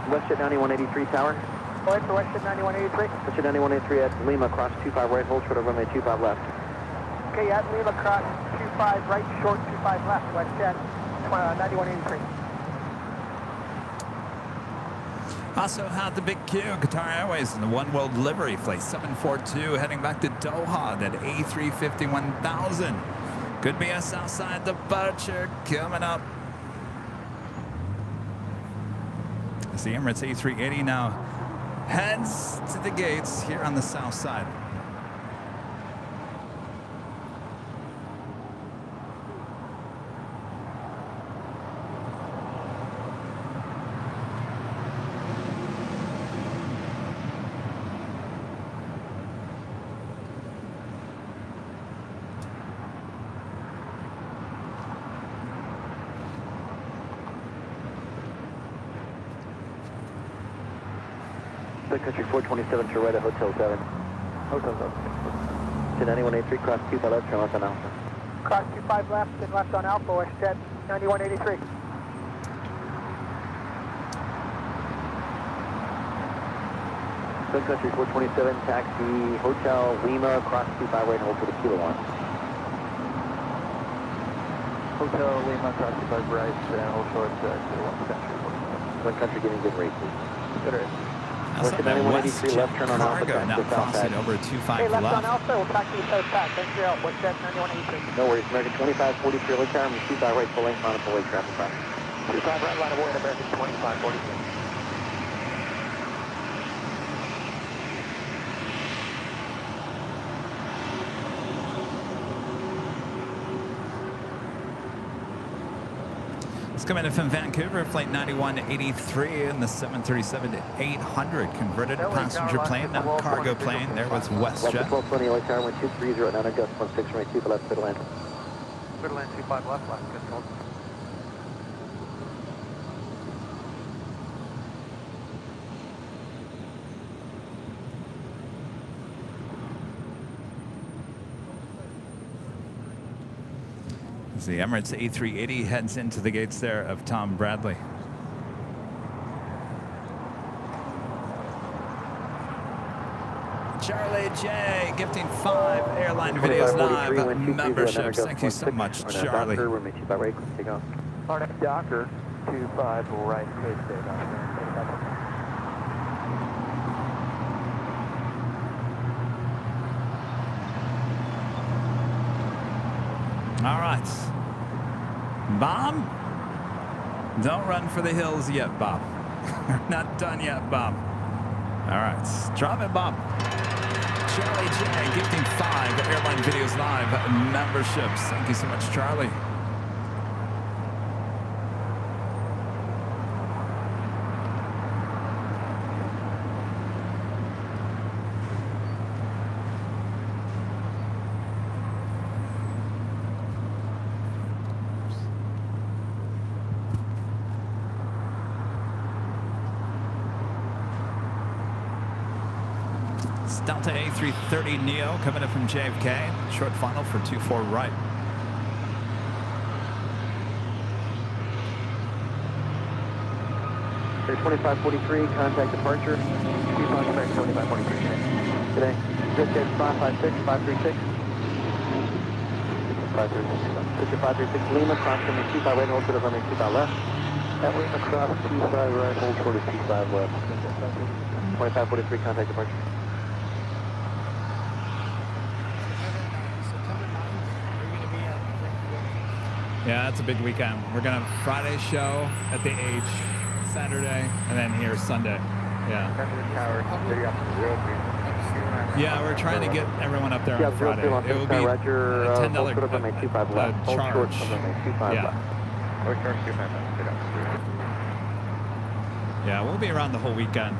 WestJet 9183 tower. Go ahead for WestJet 9183. WestJet 9183 at Lima, cross 25 right, hold short of runway 25 left. Okay, at Lima, cross 25 right, short 25 left, WestJet 9183. Also had the big Q, Qatar Airways in the One World livery, flight 742, heading back to Doha, that A350-1000. Could be a Southside departure coming up. As the Emirates A380 now heads to the gates here on the south side. Big Country 427 Torretta, Hotel 7. Hotel 7. To 9183, cross 25 left, turn left on Alpha. Cross 25 left and left on Alpha, WestJet 9183. Big Country 427, taxi Hotel Lima, cross 25 right, hold for the Kilo 1. Hotel Lima, cross 25 right, hold short Kilo 1 Country. Big Country getting good races. Good race. Also, WestJet that 9183 left turn on Alpha, cargo now taxi south crossing side. over 25 Hey, left on left. Alpha, we'll taxi to south pack. Thanks for your help, WestJet 9183. No worries, American 2543, early time, 25 right, full length on a full weight traffic path. 25 right, line of way, American 2543. It's coming in from Vancouver, flight 9183 in the 737-800, converted passenger plane, now cargo plane. There was WestJet. 1220, early time, 1230 at 9 gust 16 right, 2 left, middle land. Middle land 25 left, left, good hold. As the Emirates A380 heads into the gates there of Tom Bradley. Charlie J gifting 5 Airline Videos Live memberships. Thank you so much, Charlie. Docker 25 right, good stay down there. All right. Bob, don't run for the hills yet, Bob. Not done yet, Bob. All right. Drop it, Bob. Charlie J gifting 5 Airline Videos Live memberships. Thank you so much, Charlie. Delta A330 Neo coming in from JFK. Short final for 24 right. Air 2543, contact departure. 2543 today. WestJet 556, 536. 536 Lima, cross runway 25 right, hold short of runway 25 left. At Lima, cross 25 right, hold short of 25 left. 2543, contact departure. Yeah, that's a big weekend. We're going to have Friday show at the H, Saturday, and then here Sunday. Yeah. Yeah, we're trying to get everyone up there on Friday. It will be a $10 charge. Yeah. Yeah, we'll be around the whole weekend.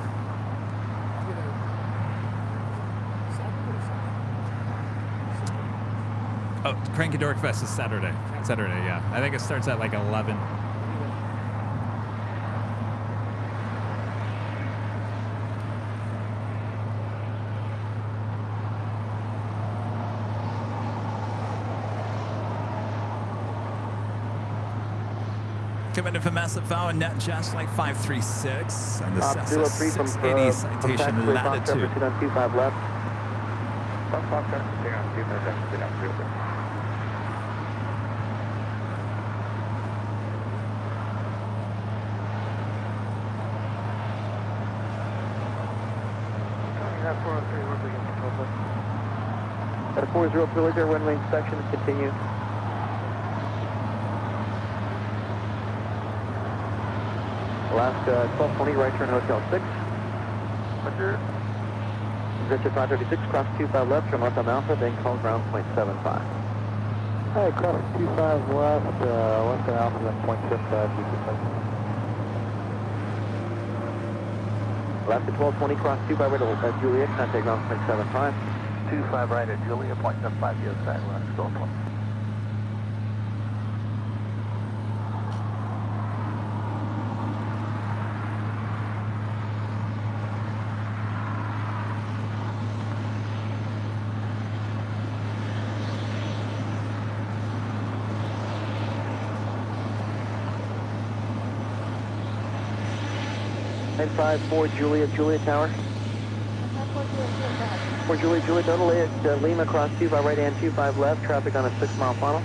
Oh, Cranky Dork Fest is Saturday. Saturday, yeah. I think it starts at like 11. Coming in from SFO and NetJets like 536 and the Cessna 03 from 680 citation latitude. Proceed on 25 left. Fox, proceed on 25 left, proceed on 03. At 403, like runway inspection, continue. Alaska 1220, right turn Hotel 6. Roger. Richard 536, cross 25 left, turn left on Alpha, then call ground point 75. Hi, cross 25 left, left on Alpha, then point 75, Alaska 1220, cross 25 right at Juliet, contact ground point 75. 25 right at Julia, point 75, the other side, Alaska 1220. for Juliet, Juliet Tower. 4 Juliet, Juliet, total at Lima, cross 25 right and 25 left, traffic on a 6-mile funnel.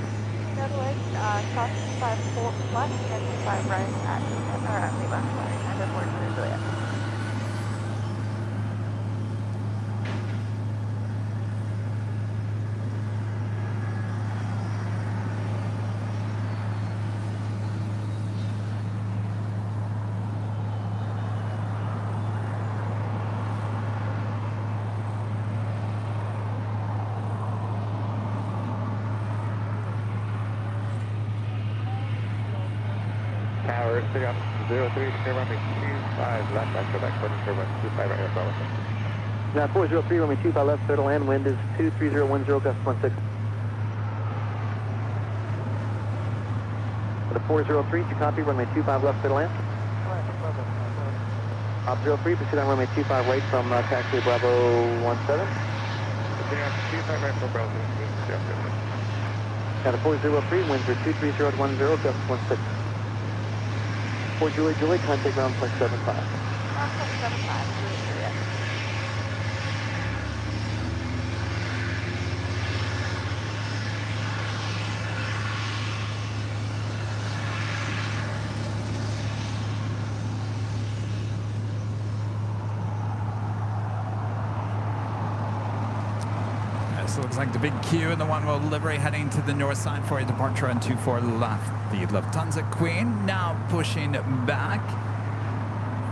Congratulations, cross 25 left and 25 right at Lima, sorry, and then 4 Juliet. Tower, pick up 03, clear runway 25 left, back to back, clear runway 25 right, Bravo. Now 403, runway 25 left, clear to land, wind is 23010, gust 16. For the 403, to copy, runway 25 left, clear to land. Op 03, proceed on runway 25 right from taxi Bravo 17. Proceed on 25 right for Bravo 17. Now the 403, winds are 23010, gust 16. 4 Juliet, Juliet, contact ground point 75. Ground point 75, Juliet. This looks like the big Q in the one-way delivery heading to the north side for a departure on 24 left. The Lufthansa Queen now pushing back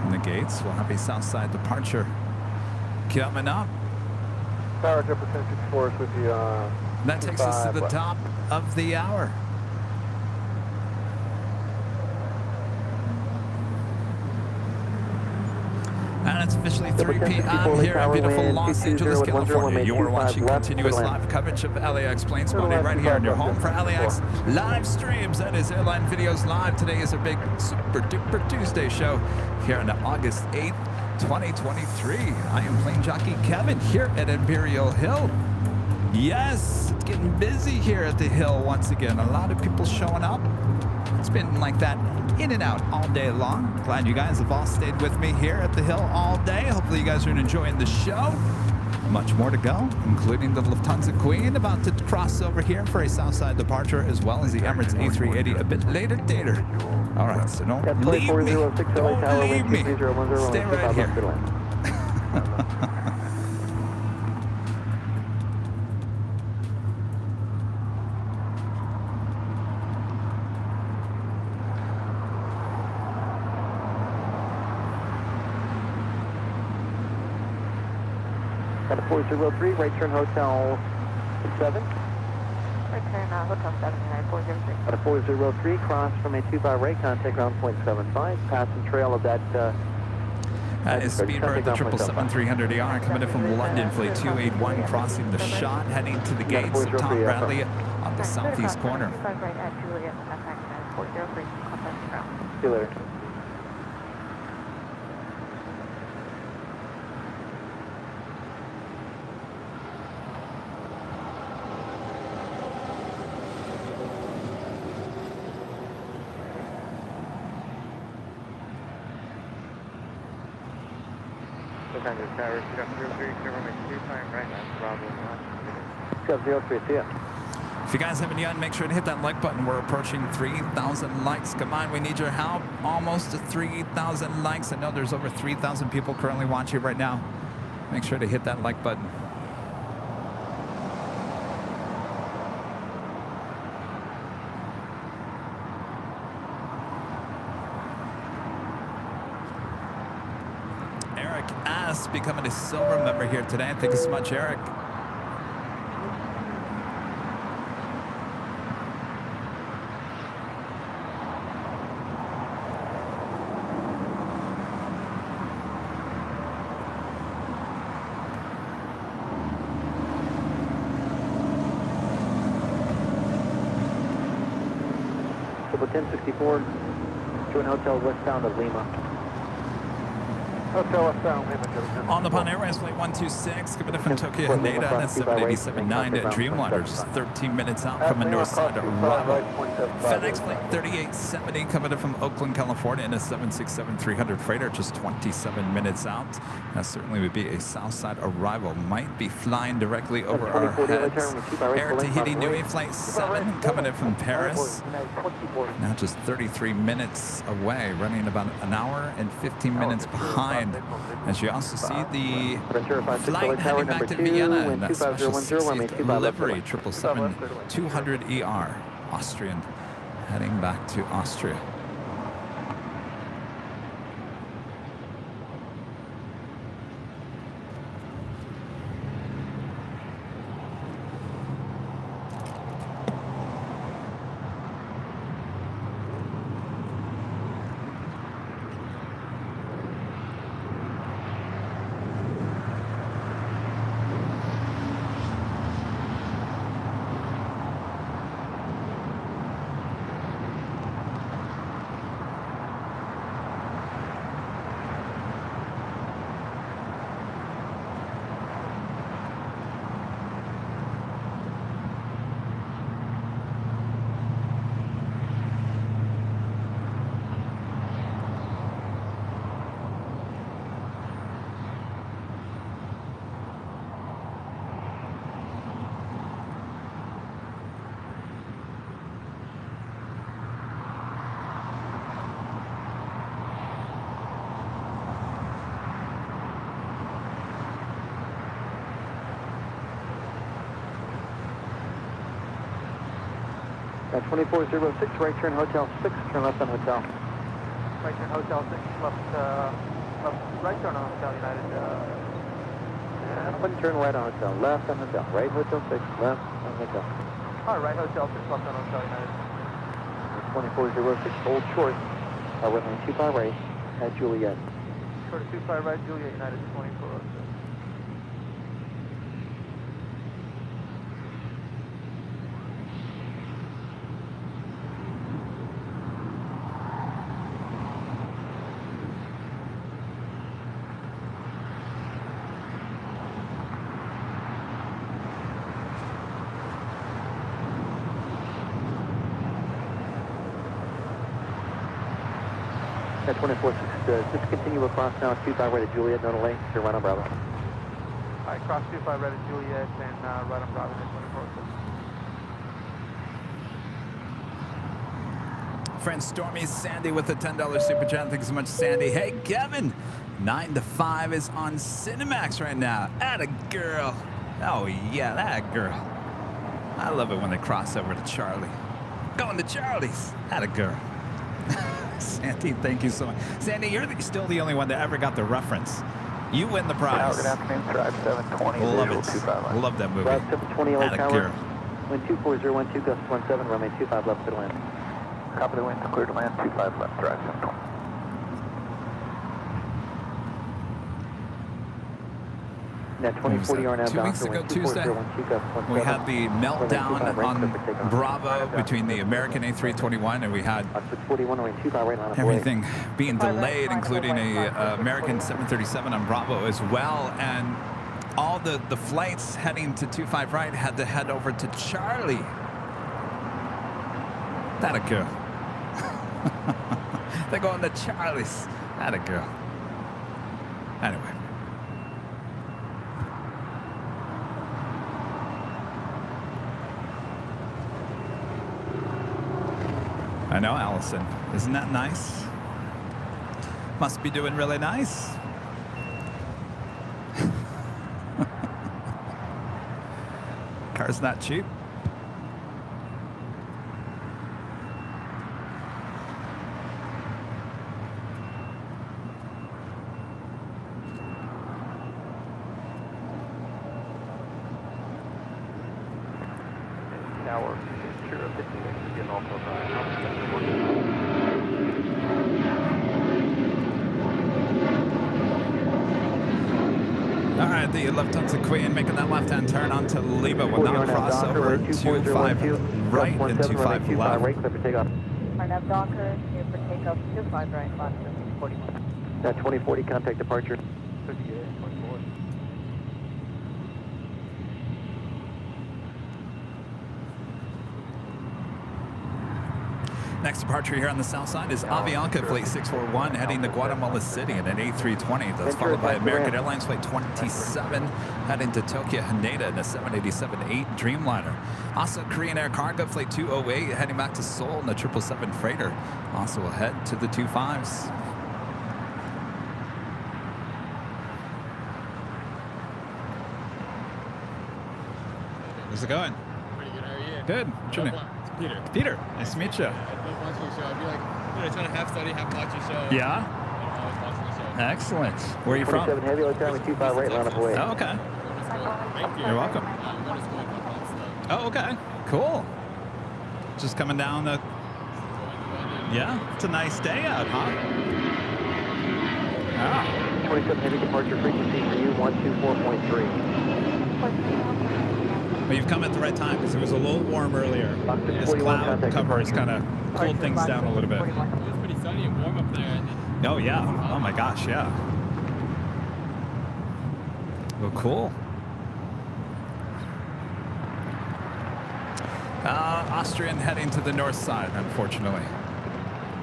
from the gates. We'll have a south side departure coming up. Tower, Jumper 1064 is with you. That takes us to the top of the hour. And it's officially 3 p.m. here in beautiful Los Angeles, California. You're watching continuous live coverage of LAX Planespotting right here on your home for LAX live streams. That is Airline Videos Live. Today is our big Super Duper Tuesday show here on August 8th, 2023. I am plane jockey Kevin here at Imperial Hill. Yes, it's getting busy here at the Hill once again. A lot of people showing up. It's been like that in and out all day long. Glad you guys have all stayed with me here at the Hill all day. Hopefully you guys are enjoying the show. Much more to go, including the Lufthansa Queen about to cross over here for a southside departure, as well as the Emirates A380 a bit later. All right, so don't leave me. Don't leave me. Stay right here. At a 403, right turn Hotel 7. Right turn Hotel 7, 403. At a 403, cross from a 25 right, contact ground point 75. Pass and trail of that. Is Speedbird, the 777-300ER coming in from London, flight 281, crossing the shot, heading to the gates of Tom Bradley on the southeast corner. 25 right at Juliet, contact 403, contact ground. See you later. Tango Tower, Scout 03, runway 25 right now, Bravo 1. Scout 03, see ya. If you guys haven't yet, make sure to hit that like button. We're approaching 3,000 likes. Come on, we need your help. Almost to 3,000 likes. I know there's over 3,000 people currently watching right now. Make sure to hit that like button. Eric S. becoming a silver member here today. Thank you so much, Eric. Triple 1064, Joint Hotel westbound of Lima. Hotel westbound, Lima. On the Pan Airways flight 126, coming in from Tokyo Haneda, and that's 787-9 at Dreamliner, just 13 minutes out from the north side of Bravo. FedEx flight 3870 coming in from Oakland, California, and a 767-300 freighter, just 27 minutes out. That certainly would be a south side arrival. Might be flying directly over our heads. Air Tahiti Nui flight 7 coming in from Paris. Now just 33 minutes away, running about an hour and 15 minutes behind. As you also see the flight heading back to Vienna in that special 60th livery 777-200ER, Austrian, heading back to Austria. At 2406, right turn Hotel 6, turn left on Hotel. Right turn Hotel 6, right turn on Hotel United. One turn right on Hotel, left on Hotel. Right Hotel 6, left on Hotel. All right, Hotel 6, left on Hotel United. 2406, hold short. Runway 25 right at Juliet. Short of 25 right, Juliet United 2406. At 2406, just continue across now, 25 right at Juliet, no delay, you're right on Bravo. All right, cross 25 right at Juliet and right on Bravo, 2406. Friend Stormy Sandy with a $10 super chat. Thanks so much, Sandy. Hey, Kevin, 9 to 5 is on Cinemax right now. Atta girl. Oh, yeah, that girl. I love it when they cross over to Charlie. Going to Charlie's. Atta girl. Sandy, thank you so much. Sandy, you're still the only one that ever got the reference. You win the prize. Good afternoon, Drive 720. Love it. Love that movie. Drive 720 LA Atta Tower. girl. Wind 24012, gust 17, runway 25 left to land. Copy the wind, clear to land, 25 left, Drive 720. Net 2040 are now 2 weeks ago Tuesday, we had the meltdown on Bravo between the American A321, and we had everything being delayed, including a American 737 on Bravo as well. And all the flights heading to 25 right had to head over to Charlie. That a girl. They're going to Charlie's. That a girl. Anyway. I know, Allison. Isn't that nice? Must be doing really nice. Car's not cheap. Tower, sure, 58, getting off of All right, the Lufthansa Queen making that left-hand turn onto Lima. Will now cross over 25 right and 25 left. Right, clear for takeoff. Arnav Docker, clear for takeoff, 25 right, left, 41. That 2040, contact departure. 58, 24. Next departure here on the south side is Avianca Flight 641 heading to Guatemala City in an A320. That's followed by American Airlines Flight 27 heading to Tokyo Haneda in a 787-8 Dreamliner. Also Korean Air Cargo Flight 208 heading back to Seoul in a 777 freighter. Also will head to the 25s. How's it going? Pretty good, how are you? Good. What's your name? It's Peter. Peter. Nice to meet you. I love watching the show. I'd be like, trying to half study, half watch your show. Yeah? I was watching the show. Excellent. Where are you from? 27 heavy, let's time with 25 right, line up away. Oh, okay. Thank you. You're welcome. I'm going to school in Buffalo, so Oh, okay. Cool. Just coming down the... Yeah, it's a nice day out, huh? Yeah. 27 heavy departure frequency for you, 124.3. Well, you've come at the right time because it was a little warm earlier. This 41, cloud contact cover has kind of cooled things down a little bit. it was pretty sunny and warm up there. And then Oh, yeah. Oh, my gosh, yeah. Well, cool. Austrian heading to the north side, unfortunately.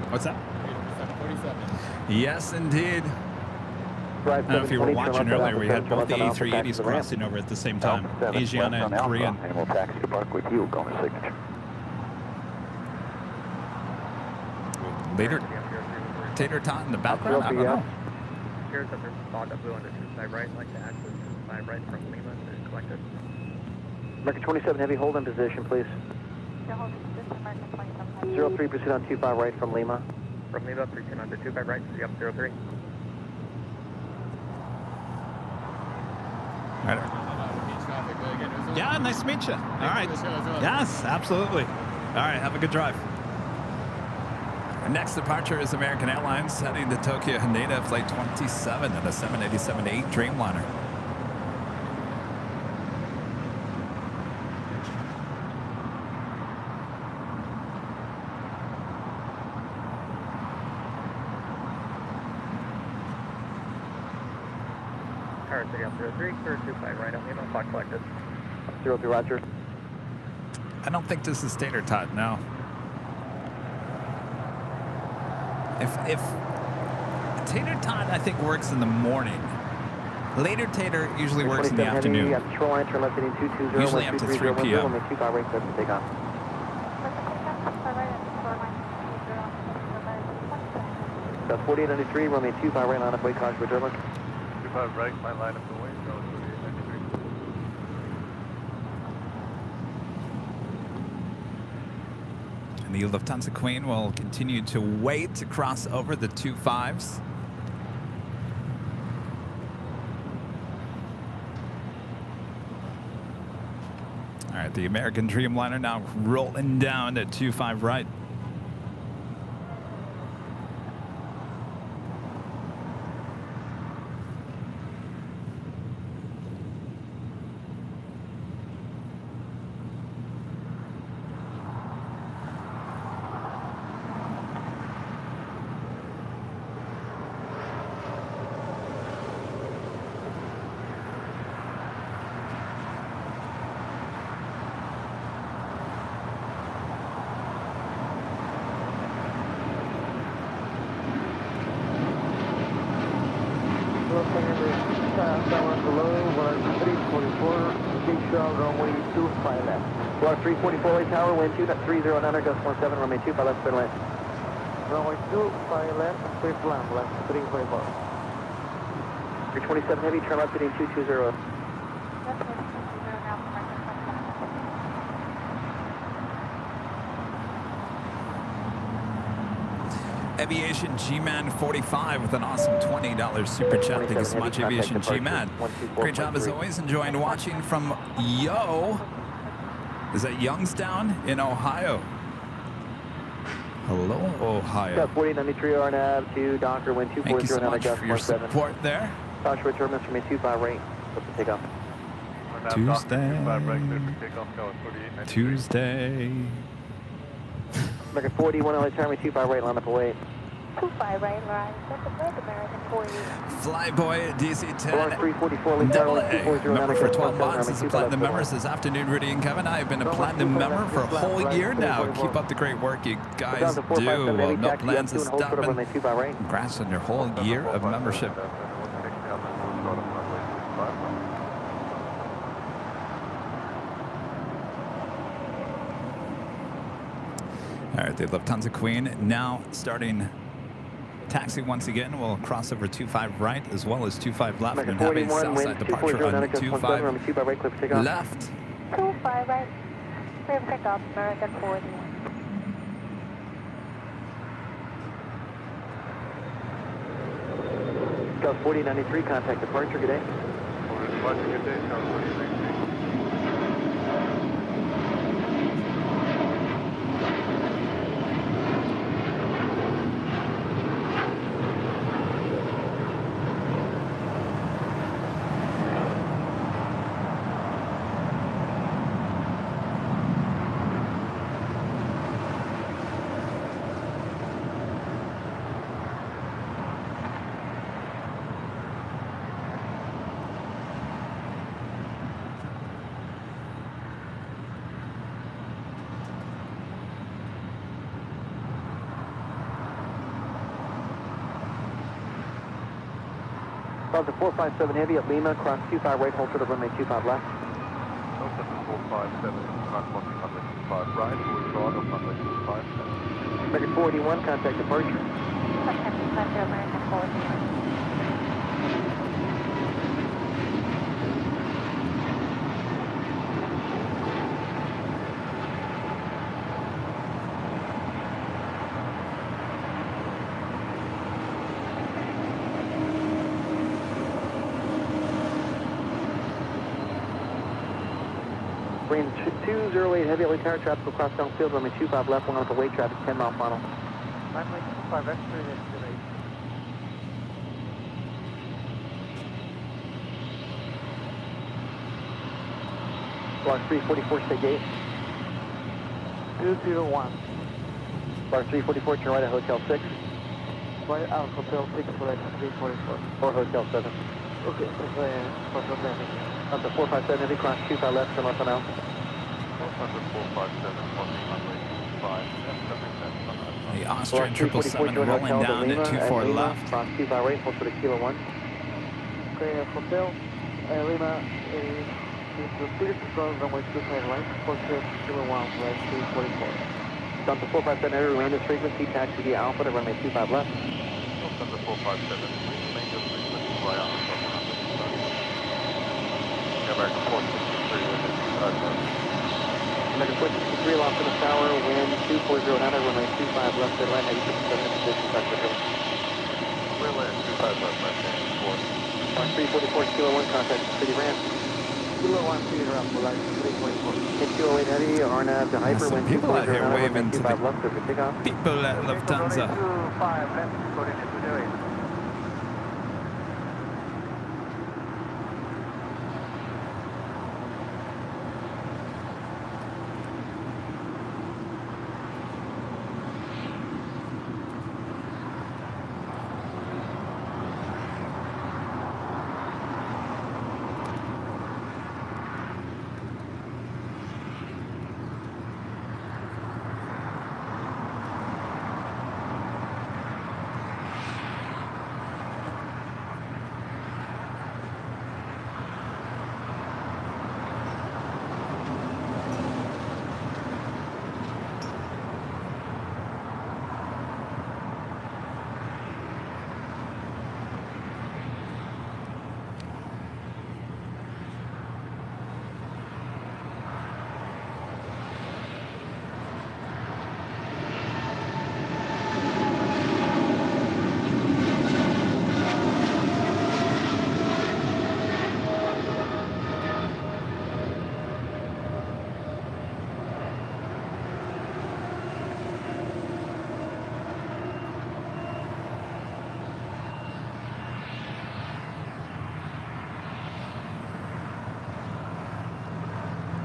What's that? 47. Yes, indeed. I don't know if you were watching earlier, we had both the A380s crossing over at the same time, Asiana and Korean. And we'll taxi to park with you, going to signature. Later, tater tot in the background, I don't know. Here's up there, fog up blue on the 25 right, like to access 25 right from Lima to collect it. American 27 heavy, hold in position, please. 03, proceed on 25 right from Lima. From Lima, 310 on the 25 right, see up 03. Right. Beach traffic, but again, it was Yeah, nice to meet you. All right. for the show as well. Yes, absolutely. All right, have a good drive. Our next departure is American Airlines heading to Tokyo Haneda, Flight 27 and a 787-8 Dreamliner. Tower City up 03, clear 25 right on Lima, clock collected. 03, roger. I don't think this is tater tot, no. If tater tot, I think works in the morning. Later tater usually works in the afternoon. Control line, turn left heading 220. Usually after 3 p.m. Make 25 right, clear for takeoff. That's 4893, runway 25 right, line up way, caution for turbulence. 25 right, my line up the way, so 3893. And the Lufthansa Queen will continue to wait to cross over the 25s. All right, the American Dreamliner now rolling down at 25 right. official runway 25 left. Block 344 Lake Tower, wind 2.30 gust 17, runway 25 left, clear land. Runway 25 left, clear to land, left 344. 327 heavy, turn left heading 220. Aviation G-Man 45 with an awesome $20 super chat. Thank you so much, Aviation G-Man. Great job as always. Enjoying watching from Is that Youngstown in Ohio? Hello, Ohio. Got 4093 RNAV to Docker, wind 240. Thank you so much for your support there. Joshua terminus from a 25 rate. What's the takeoff? Tuesday. American 40, 1 LA Tower, 25 right, line up away. 25 right, line, American 40. Block Flyboy DC-10 344, Lake Tower, AA. Member for 12 months as a platinum member. This afternoon, Rudy and Kevin. I have been a platinum member for a whole year now. Keep up the great work you guys do. No plans to stop. Congrats on your whole year of membership. All right, the Lufthansa Queen now starting taxi once again. We'll cross over 25 right as well as 25 left and have a southside departure on 25 left. 25 right, clear pickup, American 40. Got 4093, contact departure, good day. Good day, Delta 457 heavy at Lima, cross 25 right, hold to the runway 25 left. Delta 457, transporting runway 25 right, we'll draw the runway 25 left. American 41, contact departure. Contact departure, American 40. Wind 208 heavy at Lake Tower, traffic will cross downfield, runway 25 left, 1 on the way, traffic 10 mile final. Runway 25 left, clear to destination. Block 344, stay gate. 201. Block 344, turn right at Hotel 6. Right out, Hotel 6, select 344. Or Hotel 7. Okay, for traffic. Delta 457 heavy, cross 25 left, turn left on out. Delta 457, crossing runway 25 left, The Austrian 777 rolling down at 24 left. Cross 25 right, hold for the Kilo 1. Okay, Hotel Lima is proceeded to cross runway 25 right, posted Kilo 1, right 344. Delta 457 heavy, landing frequency, taxi via Alpha to runway 25 left. Delta 457, range of frequency via Alpha. American 463 American 463 lost in the tower, wind 240 runway 25 left, clear land, 96 in position, Dr. Hill. Clear land, 25 left, heading 4. Block 344, Kilo 1, contact City Ramp. Kilo 1, clear up, select 344. Hit 208 heavy, RNAV to hyper, Some wind people out 240 here runway waving to 25 the left, over takeoff. people at Lufthansa. 25 left, according to the way.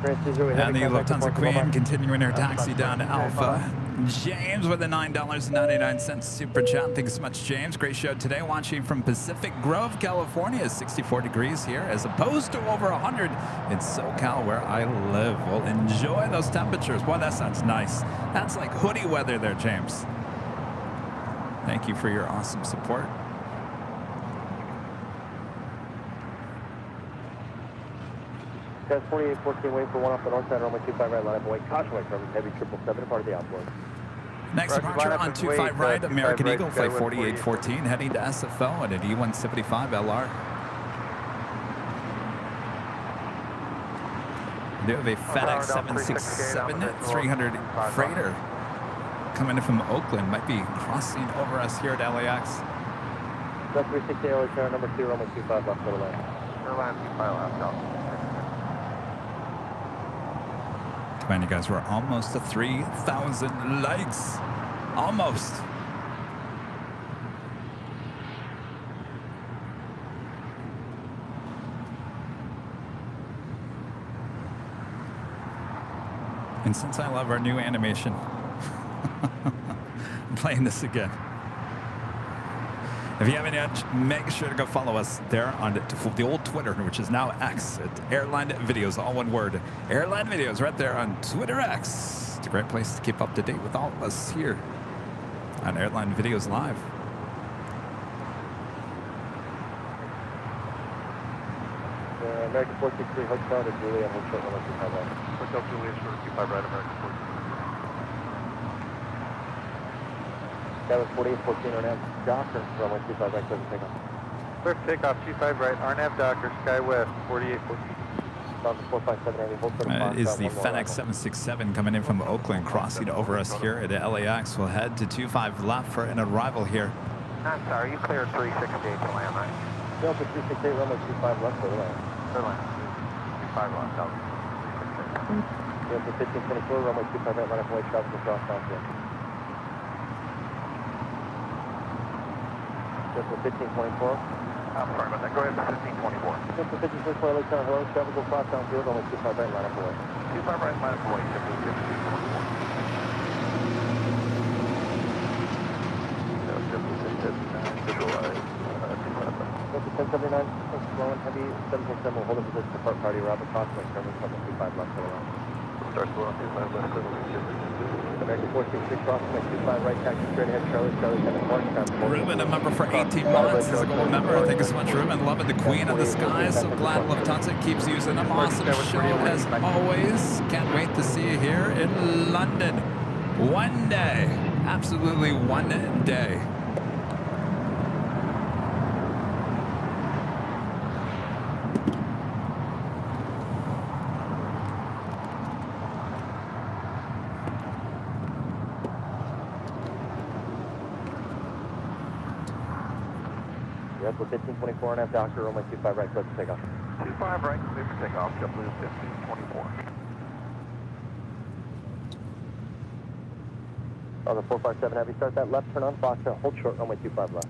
And the Lufthansa Queen continuing her taxi down to Alpha. James with a $9.99 super chat. Thanks so much, James. Great show today. Watching from Pacific Grove, California. It's 64 degrees here as opposed to over 100 in SoCal where I live. Well, enjoy those temperatures. Boy, that sounds nice. That's like hoodie weather there, James. Thank you for your awesome support. Test 4814, waiting for one off the north side, runway 25 right, line up and wait. Caution wait from heavy 777, part of the outboard. Next departure on 25 right, American Eagle, flight 4814, heading to SFO at an E175 LR. We do have a FedEx 767-300 freighter coming in from Oakland. Might be crossing over us here at LAX. That's 360 LA channel number 2, runway 25 left, middle line. Airline 25 left, out. Man, you guys, we're almost to 3,000 likes. Almost. And since I love our new animation, I'm playing this again. If you haven't yet, make sure to go follow us there on the old Twitter, which is now X. It's Airline Videos, all one word. Airline Videos right there on Twitter X. It's a great place to keep up to date with all of us here on Airline Videos Live. American 463, Hotel to Juliet, Hotel 125 right. Hotel Juliet, 25 right, American 463. That was 4814 Arnav Docker, runway 25 right, clear for takeoff. Clear for takeoff, 25 right, Arnav Docker, SkyWest, 4814. 457 hold for the Is the FedEx 767 coming in from Oakland, crossing over us here at LAX. We'll head to 25 left for an arrival here. I'm sorry, you cleared 368 to land, right? Delta 368, runway 25 left, clear to land. Clear land, 25 left, out. Delta 1524, runway 25 right, line up and wait, traffic across southwest. Delta 1524. I'm sorry about that. Go ahead for 1524. Delta 1524, LA Center, hello. Traffic will cross downfield, only 25 right, line up away. 25 right, line up away, 1524. Delta 1079, slow and heavy, 767 will hold up position to depart party, Robert Crossway, terminal 25 left, clear land. Start slow on 25 left, clear land. American 466, crossway 25 right, taxi straight ahead, Charlie 7 March, time. Ruben, a member for 18 months, is a gold member. Thank you so much, Ruben. Loving the Queen of the Skies. So glad Lufthansa keeps using them. Awesome show as always. Can't wait to see you here in London. One day. Absolutely one day. Yes, we're 1524 and have Doctor, runway 25 right, clear for takeoff. 25 right, clear for takeoff, JetBlue 1524. On the 457 heavy, start that left turn on Foxtrot, hold short, runway 25 left.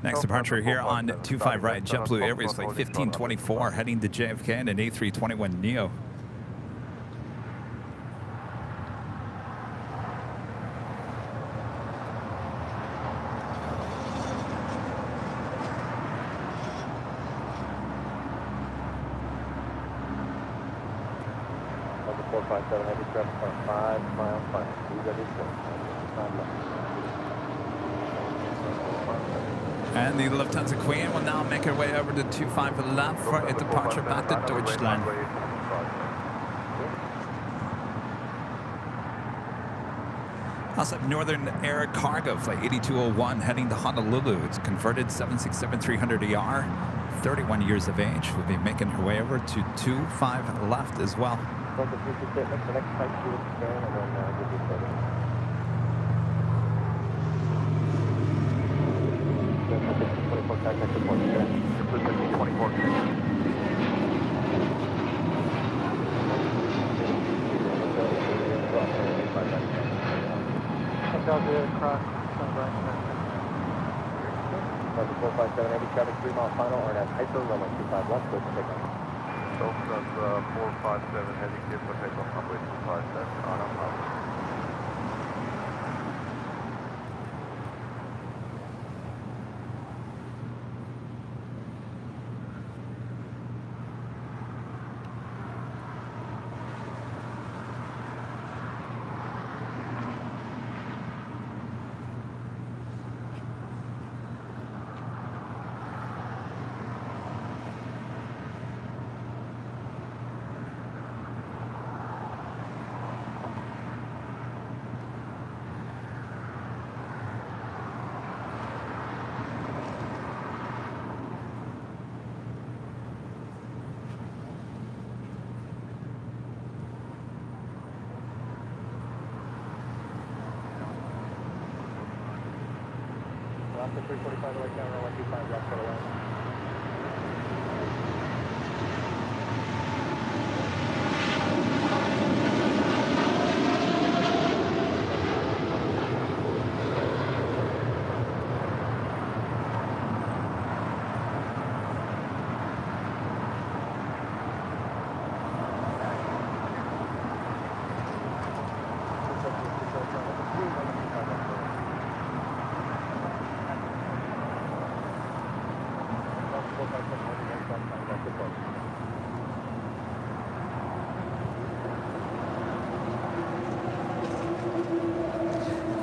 Next departure here on 25 right, JetBlue Airways flight 1524, heading to JFK and an A321neo. On the 457 heavy, traffic on 5 miles, 5 left. And the Lufthansa Queen will now make her way over to 25 left for a departure back to Deutschland. Also, Northern Air Cargo flight 8201 heading to Honolulu. It's converted 767-300ER, 31 years of age. Will be making her way over to 25 left as well. The next flight to Spain and then give you further. Contact report, JetBlue 1524. Cross, right. 457 heavy traffic, 3 mile final, or at Hyper, runway 25 left, clear for takeoff. Delta 457 heading clear for takeoff runway 27 on up. Left to 345 right down, runway 25 left for the left.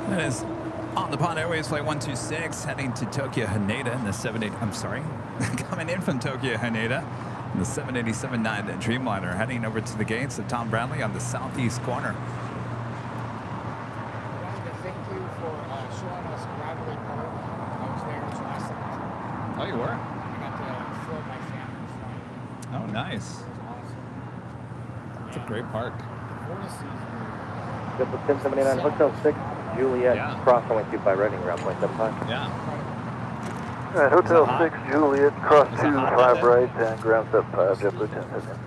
That is on the Pond Airways Flight 126 heading to Tokyo Haneda in the 78. I'm sorry, coming in from Tokyo Haneda in the 787-9 Dreamliner heading over to the gates of Tom Bradley on the southeast corner. I wanted to thank you for showing us Gravely Park. I was there last night. Oh, you were? I got to float my family flight. Oh, nice. It was awesome. It's a great park. Florida season. Delta 1079 Hotel 6, Juliet, Yeah. cross runway 25 reading, ground point 75. Yeah. Alright, Hotel Is it 6, Juliet, cross Is it 2, hot 5 out there? right, and ground 75, JetBlue 1079.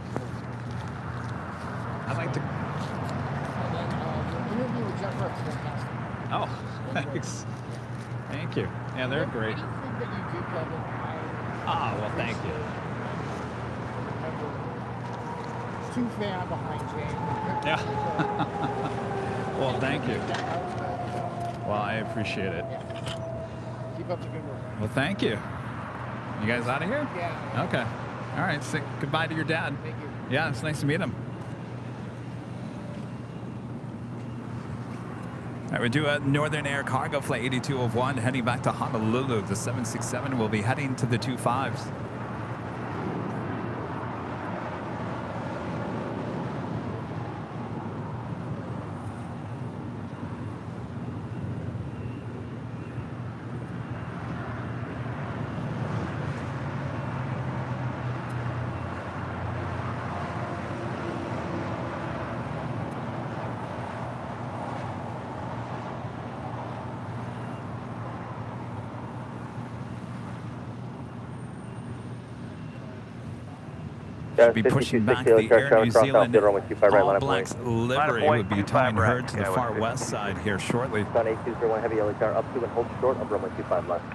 I'd like to. And then your interview with Jeff Brooks was fantastic. Oh, thanks. Thank you. Yeah, they're great. Anything that you do, Kevin, Ah, well, thank you. Two fan behind Jane. Yeah. Well, thank you. Well, I appreciate it. Keep up the good work. Well, thank you. You guys out of here? Yeah. Okay. All right. Say goodbye to your dad. Thank you. Yeah, it's nice to meet him. All right, we do a Northern Air Cargo Flight 8201 heading back to Honolulu. The 767 will be heading to the 25s. Be pushing back the Air New Zealand All Blacks livery would be coming heard to the far west side here shortly. Sun 8201 heavy LHR up to and hold short of runway 25 left.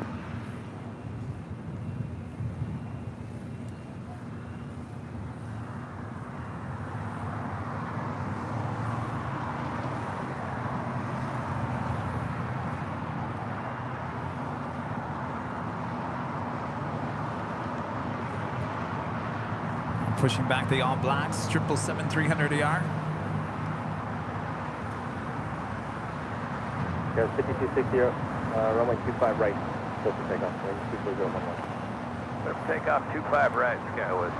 Pushing back the All Blacks, 777-300ER. Yeah, 5260, runway 25 right, close to takeoff, range 24011. Clear for takeoff 25 right, Skywest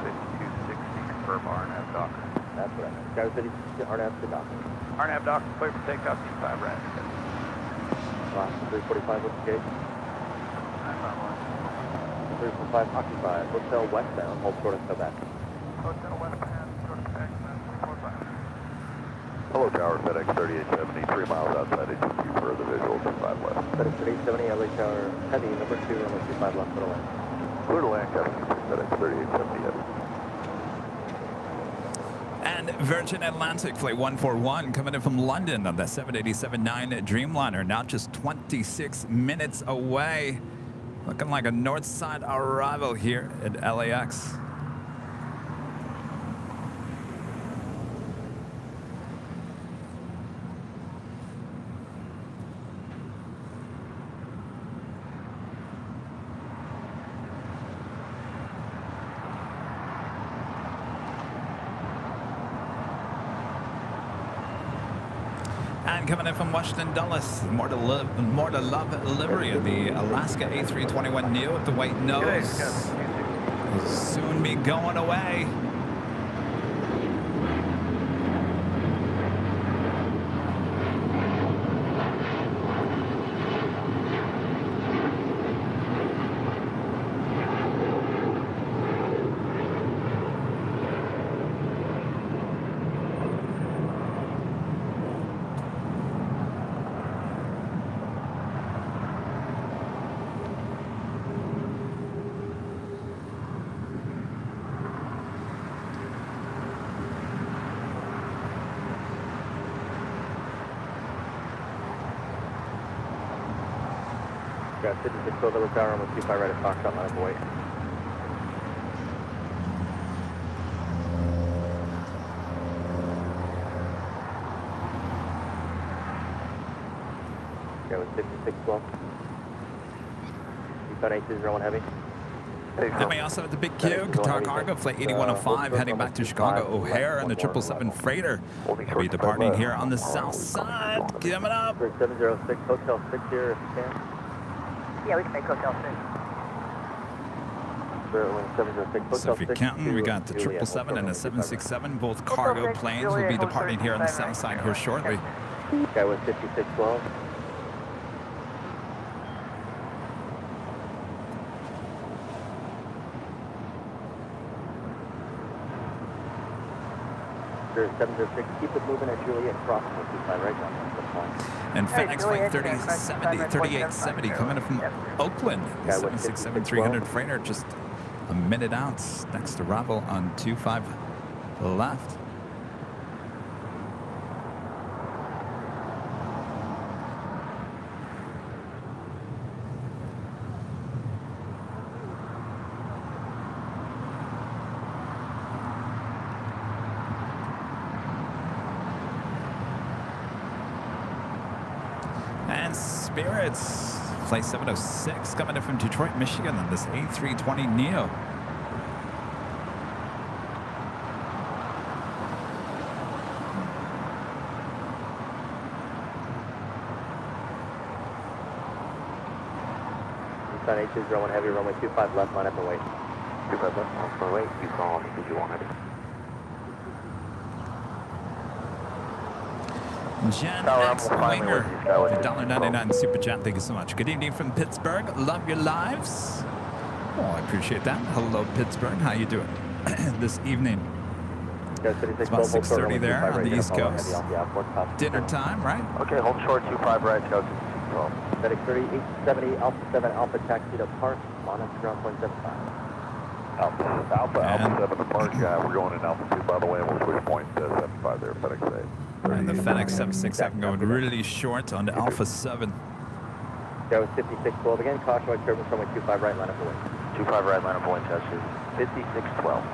5260, confirm RNAV docker. That's what I meant. Skywest 52, RNAV to docker. RNAV docker, clear for takeoff 25 right. Last 345 with the gate. 345 occupied, hotel westbound, hold short and go back. Hotel westbound, short of taxi, 345. Hello Tower, FedEx 3870, 3 miles outside HQ for the visual 25 left. FedEx 3870, LA Tower, heavy, number 2, runway 25 left, clear to land. Clear to land, Captain, FedEx 3870 heavy. And Virgin Atlantic Flight 141 coming in from London on the 787-9 Dreamliner, now just 26 minutes away. Looking like a north side arrival here at LAX. Jen coming in from Washington Dulles. More to love livery of the Alaska A321neo with the white nose. Will soon be going away. Got 56 Silver Loop Tower, almost 25 right at Foxtrot, line up away. Got with 5612. Eastbound 801 heavy. And we also have the big Q, Qatar Cargo, flight 8105, heading back to Chicago O'Hare on the 777 freighter. We'll be departing here on the south side. Coming up. 706, Hotel 6 here if you can. Yeah, we can make Hotel 6. 706, So if you're counting, we got the 777 and the 767. Both cargo planes will be departing here on the south side here shortly. Guy with 5612. There's 706. Keep it moving at Juliet crossing with 25 right now. And FedEx flight 3870 coming in from Oakland. The 767-300 freighter just a minute out. Next arrival on 25 left. And Spirits, flight 706, coming in from Detroit, Michigan on this A320neo. Eastbound 801 heavy, runway 25 left, line up and wait. 25 left, line up and wait. You call on 221 heavy. Jen X Winger, the $1.99 super chat. Thank you so much. Good evening from Pittsburgh. Love your lives. Oh, I appreciate that. Hello, Pittsburgh. How you doing this evening? It's about 6:30 there on the East Coast. Dinner time, right? Okay, hold short 25 right, go 12. FedEx 3870 Alpha 7 Alpha taxi to Park, monitor ground point 75. Alpha 7 to Park. We're going in Alpha 2 by the way, and we'll switch point 75 there, FedEx 8. And the FedEx 767 going really short on the Alpha 7. Go with 5612 again, caution white turbulence runway 25 right, line up away. 25 right, line up away, test is 5612.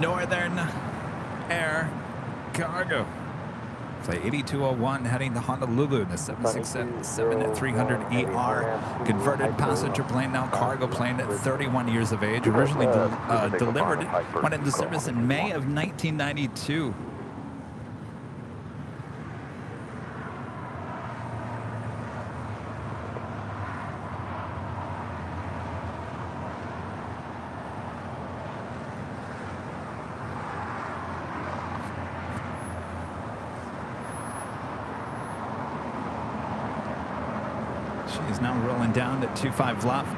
Northern Air Cargo. Flight 8201 heading to Honolulu, the 767-300ER. Converted passenger plane, now cargo plane at 31 years of age. Originally delivered, went into service in May of 1992. She's now rolling down at 25 left.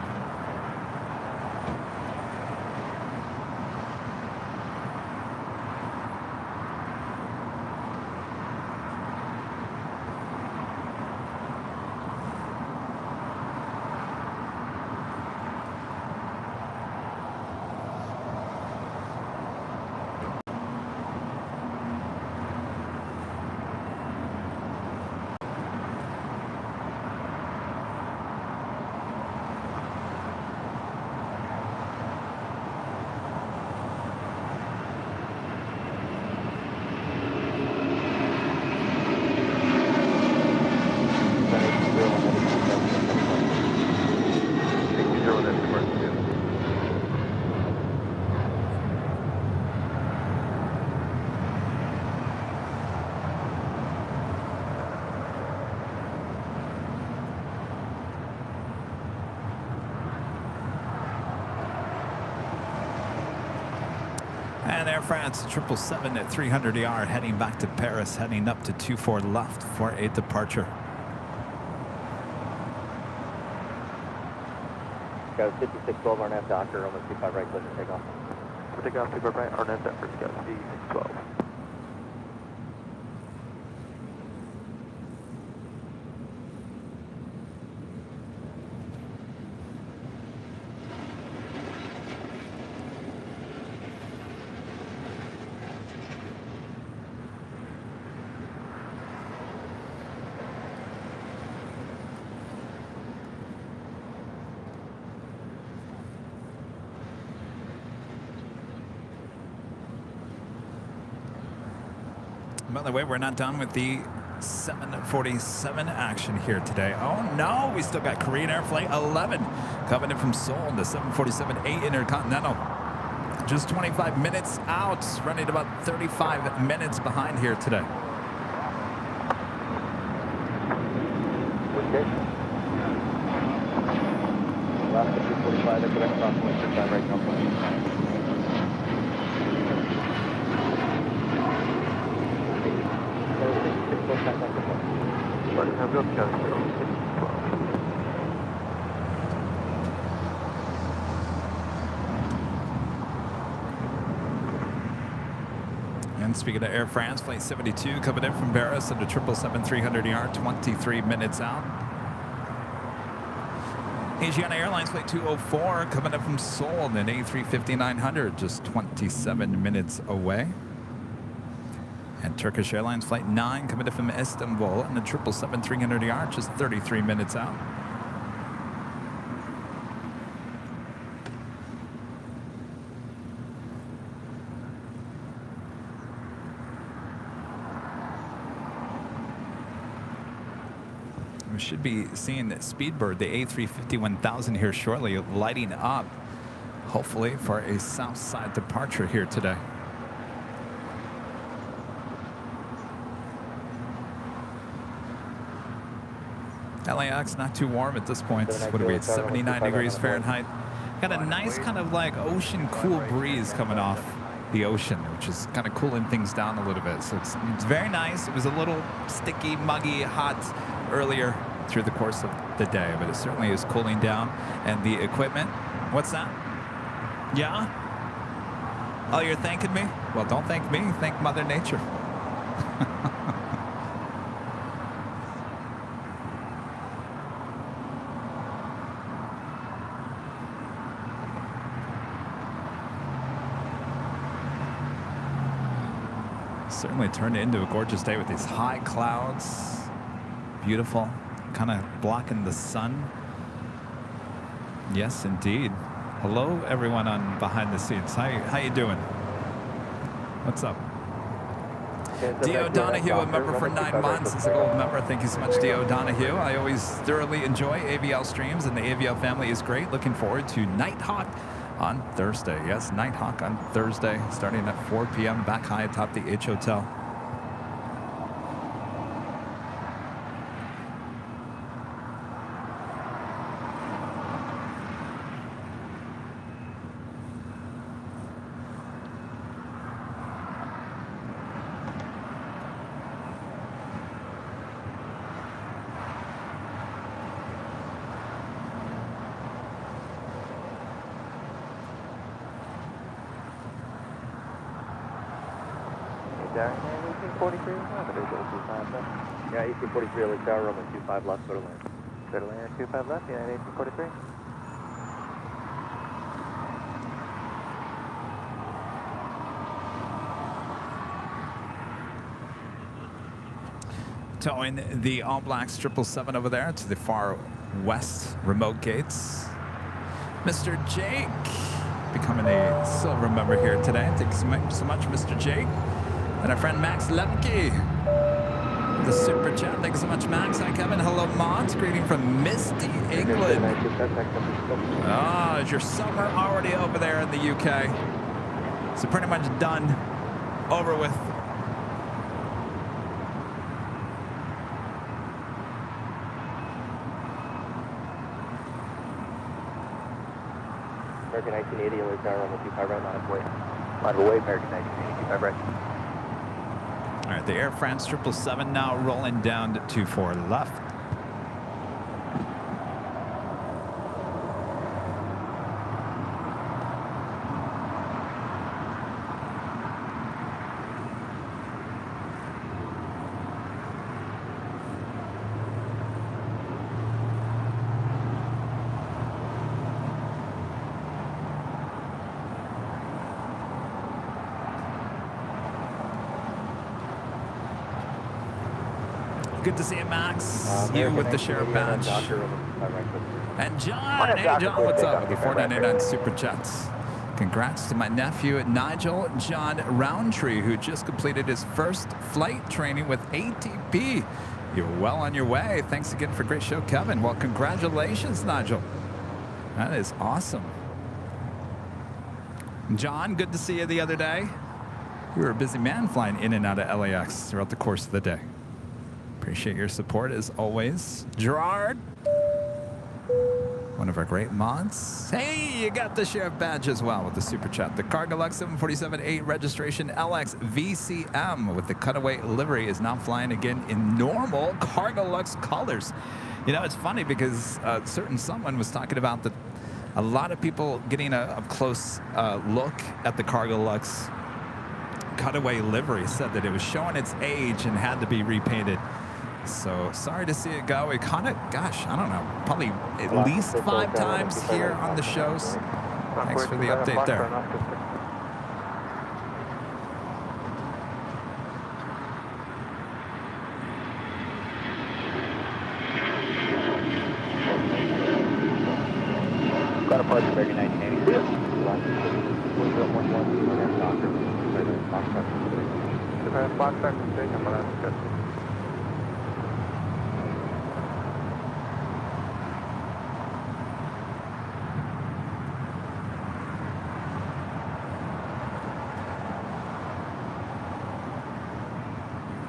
Air France 777 at 300ER heading back to Paris, heading up to 24 left for a departure. Got 5612 RNF Doctor, almost 25 right, clear to take off. Take off, super right, RNF Denver, Scout C612. By the way, we're not done with the 747 action here today. Oh no, we still got Korean Air Flight 11 coming in from Seoul, the 747-8 Intercontinental. Just 25 minutes out, running about 35 minutes behind here today. Okay. Last 245, that's correct, approximately 65 right, company. Starting have built Scout 0612. And speaking of Air France, Flight 72 coming in from Paris at a 777-300ER, 23 minutes out. Asiana Airlines Flight 204 coming up from Seoul in an A350-900, just 27 minutes away. And Turkish Airlines Flight 9 coming in from Istanbul in the 777-300ER, just 33 minutes out. We should be seeing Speedbird, the A350-1000 here shortly, lighting up, hopefully for a south side departure here today. LAX not too warm at this point. What are we at? 79 degrees Fahrenheit. Got a nice kind of like ocean cool breeze coming off the ocean, which is kind of cooling things down a little bit. So it's very nice. It was a little sticky, muggy, hot earlier through the course of the day, but it certainly is cooling down. And the equipment, what's that? Yeah? Oh, you're thanking me? Well, don't thank me. Thank Mother Nature. Certainly turned into a gorgeous day with these high clouds. Beautiful, kind of blocking the sun. Yes, indeed. Hello, everyone on behind the scenes. How you doing? What's up? Dio Donahue, a member for 9 months. It's a gold member. Thank you so much, Dio Donahue. I always thoroughly enjoy AVL streams, and the AVL family is great. Looking forward to Nighthawk on Thursday. Yes, Nighthawk on Thursday, starting at 4 p.m. back high atop the H Hotel. Darren, 1843, yeah, 1843, LA Tower, Roman 25 left, go to land. Go to land, 25 left, yeah, 1843. Towing the All Blacks 777 over there to the far west remote gates. Mr. Jake becoming a silver member here today. Thank you so much, Mr. Jake. And our friend Max Lemke, the super chat. Thank you so much, Max. Hi, Kevin. Hello, Mons. Greeting from Misty, England. Ah, is your summer already over there in the UK? So pretty much done, over with. American 1980, LA Tower, Roman 25 right, not halfway. Line of away, American 1980, 25 right. All right, the Air France 777 now rolling down to 24 left. Good to see you, Max. You with the sheriff badge. And John. Hey, John, what's up? With the 499 Super Chats. Congrats to my nephew, Nigel John Roundtree, who just completed his first flight training with ATP. You're well on your way. Thanks again for a great show, Kevin. Well, congratulations, Nigel. That is awesome. John, good to see you the other day. You were a busy man flying in and out of LAX throughout the course of the day. Appreciate your support as always. Gerard, one of our great mods. Hey, you got the sheriff badge as well with the super chat. The Cargolux 747-8 registration LX VCM with the cutaway livery is now flying again in normal Cargolux colors. You know, it's funny because certain someone was talking about that a lot of people getting a close look at the Cargolux cutaway livery said that it was showing its age and had to be repainted. So sorry to see it go. It kind of, gosh, I don't know, probably at least 5 times here on the shows. Thanks for the update there. Got a party American 1980.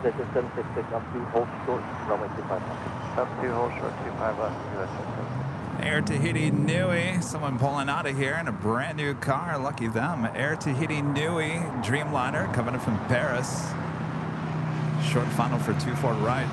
This is 766 up to hold short, runway 25 left. Up to hold short, 25 left, US. Air Tahiti Nui, someone pulling out of here in a brand new car. Lucky them. Air Tahiti Nui Dreamliner coming in from Paris. Short final for 24 right.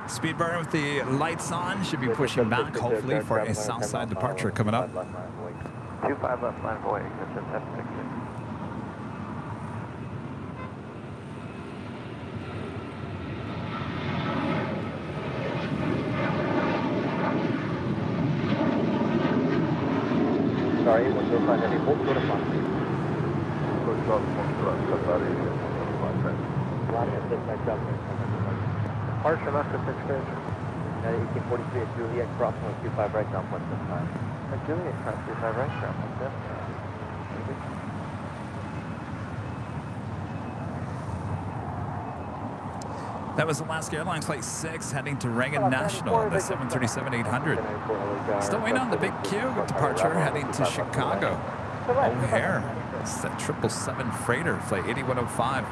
Speedbird with the lights on should be pushing back, hopefully, for a Southside departure coming up. 25 left, line of away, exit 766. Sorry, 105 heavy, hold short of front. Departure left at 6 station. 1843 at Juliet, crossing with 25 right, down 175. At Juliet, cross 25 right, down 175. That was Alaska Airlines Flight 6 heading to Reagan National, the 737-800. Still waiting on the big Q departure heading to Chicago. O'Hare. It's that 777 freighter, Flight 8105.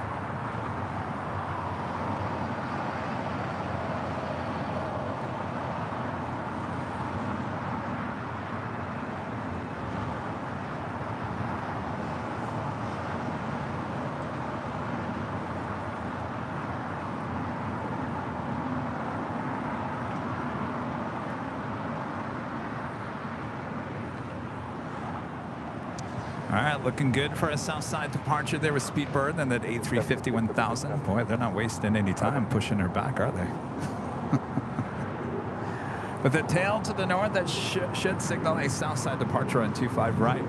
All right, looking good for a Southside departure there with Speedbird and that A350 1000. Boy, they're not wasting any time pushing her back, are they? With a tail to the north, that should signal a Southside departure on 25 right.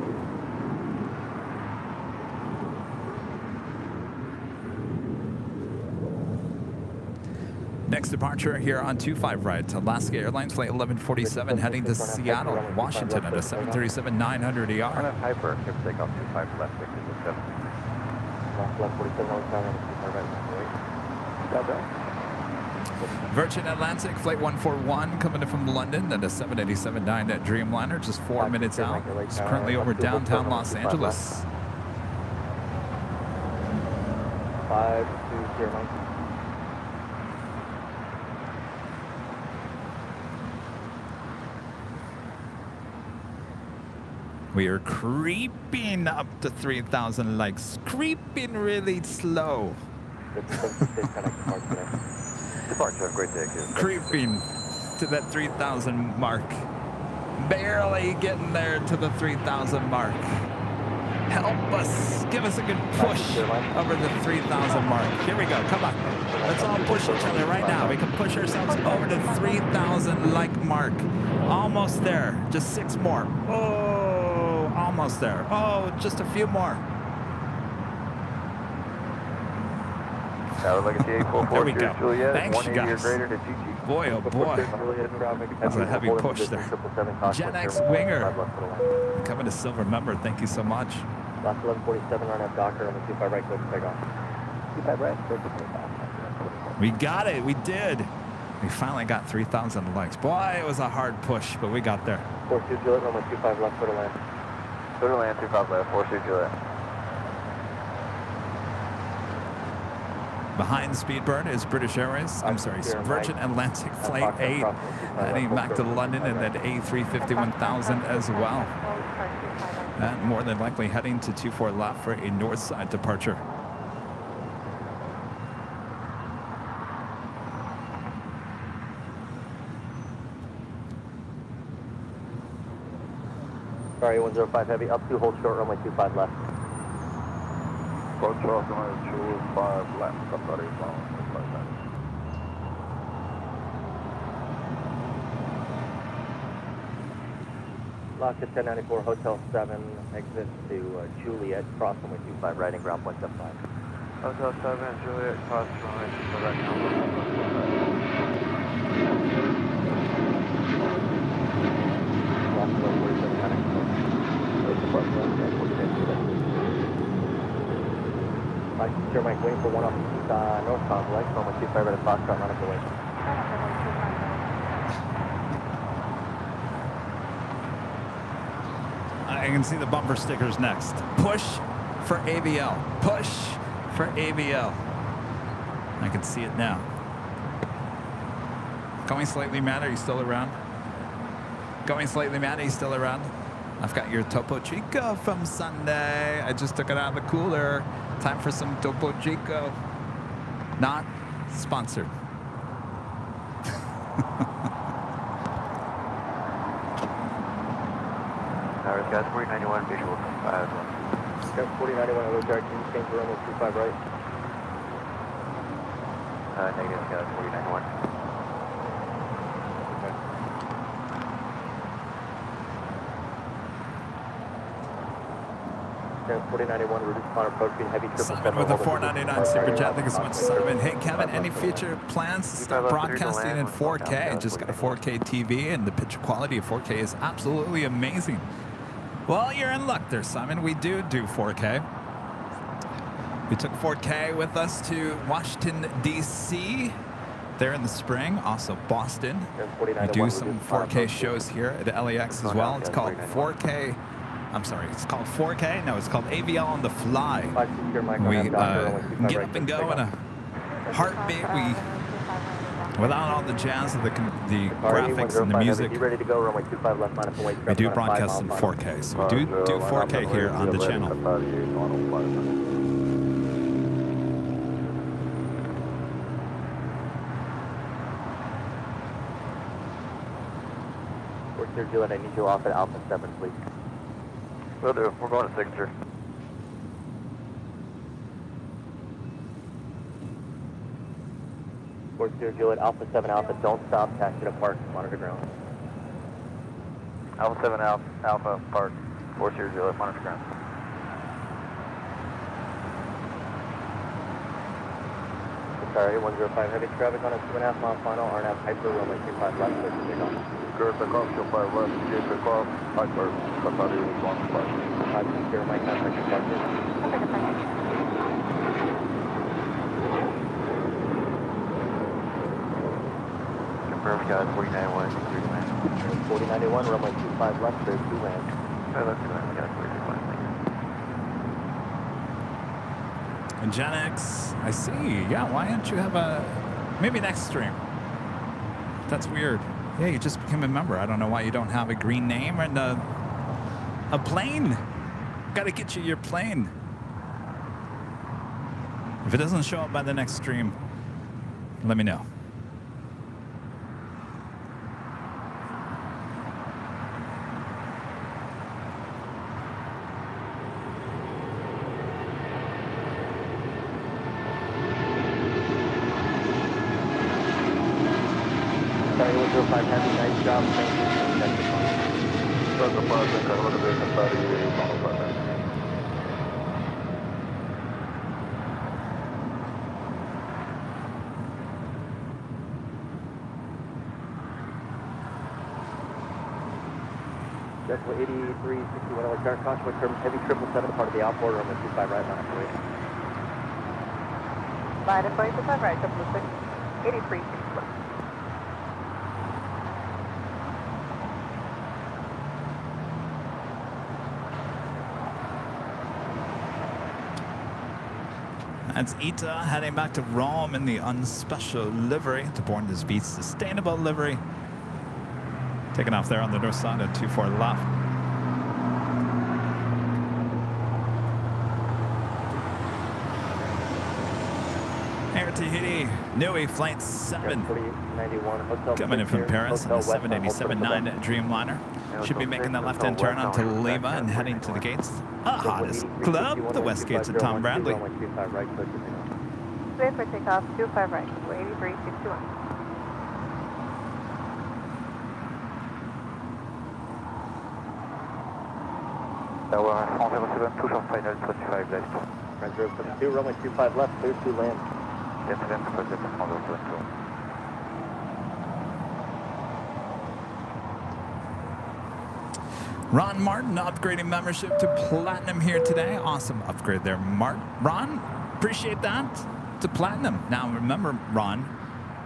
Next departure here on 25 right to Alaska Airlines Flight 1147 heading to Seattle, Washington at a 737-900 ER. On a Hyper, give takeoff 25 left, 6 to 7. 1147 on time, 25 right, got that. Virgin Atlantic Flight 141 coming in from London at a 787-9 at Dreamliner, just 4 minutes out. It's currently over downtown Los Angeles. 5209. We are creeping up to 3,000 likes. Creeping really slow. Departure, great day, Creeping to that 3,000 mark. Barely getting there to the 3,000 mark. Help us. Give us a good push over the 3,000 mark. Here we go. Come on. Let's all push each other right now. We can push ourselves over the 3,000 like mark. Almost there. Just 6 more. Oh, almost there. Oh, just a few more. Tower Legacy 844, There we go. Juliet, Thanks, 180 or guys. greater to GG. Boy, oh boy. That's a heavy push there. Gen X Winger coming to silver member. Thank you so much. Last 1147 on F Docker on the 25 right, close to takeoff. 25 right, close to takeoff. We got it. We did. We finally got 3,000 likes. Boy, it was a hard push, but we got there. 42 Juliet, runway 25 left, clear to land. Clear to land, 25 left, 42 Juliet. Behind Speedbird is British Airways. I'm sorry, Virgin Atlantic Flight 8 heading back to London, and then A350-1000 as well. And more than likely heading to 24 left for a north side departure. Sorry, 105 heavy, up 2, hold short, runway 25 left. Approach off runway 25 left, up 30 following. Alaska 1094, Hotel 7, exit to Juliet, cross runway 25 right and ground point 75. Hotel 7, Juliet, cross runway 25 right, ground point 75. Mike, waiting for one off north complex, runway 25 right at Foxtrot, run up the way. I can see the bumper stickers next. Push for AVL. Push for AVL. I can see it now. Going slightly mad, are you still around? Going slightly mad, are you still around? I've got your Topo Chico from Sunday. I just took it out of the cooler. Time for some Topo Chico. Not sponsored. Towers, guys, 4091, visual 5 left. 4091, hello, Jack, can you change the runway 25 right? Negative, guys, 4091. Okay. 4091, reduce spawn approaching heavy 777. Simon with a 499 super chat. Thank you so much, Simon. Hey, Kevin, any future plans to start broadcasting in 4K? Just got a 4K TV, and the picture quality of 4K is absolutely amazing. Well, you're in luck there, Simon. We do 4K. We took 4K with us to Washington, D.C. there in the spring. Also, Boston. We do some 4K shows here at LAX as well. It's called 4K. I'm sorry, it's called 4K? No, it's called AVL on the fly. We get up and go in a heartbeat. Without all the jazz of the graphics and the music, we do broadcast in 4K. So we do 4K here on the channel. Here, Juliet, I need you off at Alpha 7, please. Will do. We're going to signature. Force 0 Juliet, Alpha 7 Alpha, don't stop, taxi to park, monitor ground. Alpha 7 Alpha, park. 40 Juliet, monitor ground. Sorry, 105 heavy traffic on a 2.5 mile final, RNAV Hyper, runway 25 left, clear for takeoff. Clear takeoff, 25 left, clear takeoff, Hyper, Qatar 115. 520, my contact detected. Confirm we got 491, clear to land. 4091, runway 25 left, clear to land. Left to land, we got clear to land. And Gen X, I see. Yeah, why don't you have a... Maybe next stream. That's weird. Yeah, you just became a member. I don't know why you don't have a green name and a plane. Got to get you your plane. If it doesn't show up by the next stream, let me know. Sorry, 105 heavy, nice job. Thank you. Delta 5, Qatar 115. Decibel 8361, electronic caution with term heavy 777, part of the outboard, runway 25 right, line up. Line up, 25 right, 8361. That's Ita heading back to Rome in the unspecial livery to board this Beat sustainable livery. Taking off there on the north side at 24 left. Air Tahiti, Nui Flight 7. 4091, hotel Coming in from Paris on the 787-9 Dreamliner. Should be making that left-hand turn onto Lima and heading to the gates. The hottest club, the West Gates of Tom Bradley. Clear for takeoff, 25 right, 8361. Tower 107, push on final 25 left. French 072, runway 25 left, clear to land. Yes, land, project 172. Ron Martin upgrading membership to Platinum here today. Awesome upgrade there, Ron. Appreciate that. To Platinum. Now remember, Ron,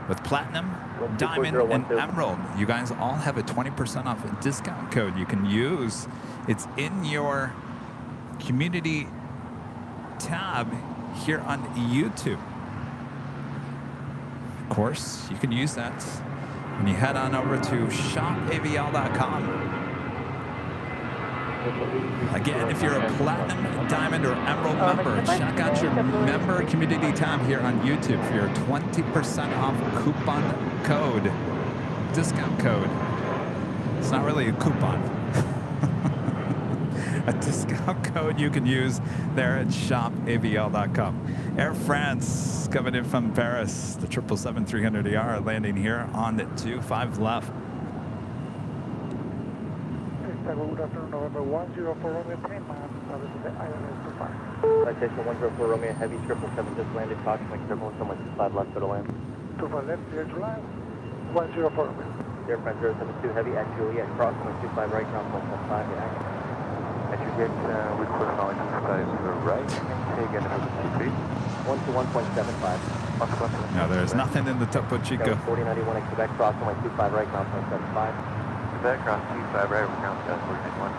with Platinum, Diamond, and Emerald, you guys all have a 20% off discount code you can use. It's in your community tab here on YouTube. Of course, you can use that when you head on over to shopavl.com. Again, if you're a Platinum, Diamond, or Emerald member, check out your member community tab here on YouTube for your 20% off coupon code, discount code. It's not really a coupon. A discount code you can use there at shopavl.com. Air France coming in from Paris, the 777-300ER landing here on the 25 left. Good afternoon, November 104 Romeo, 10 miles south of the Airline to Park. Citation 104 Romeo, heavy 777 just landed, caution, make circle, someone 25 left, go to land. 25 left, clear to land. 104 Romeo. Air France 072 heavy at Juliet, cross, 125 right, ground 175, yeah. At Juliet, request now 25 right. Say again, 123. 121.75. No, there's nothing in the Topo Chico. 4091 at Quebec, cross, 125 right, ground 175. Quebec, cross 25 right, we're ground 4091.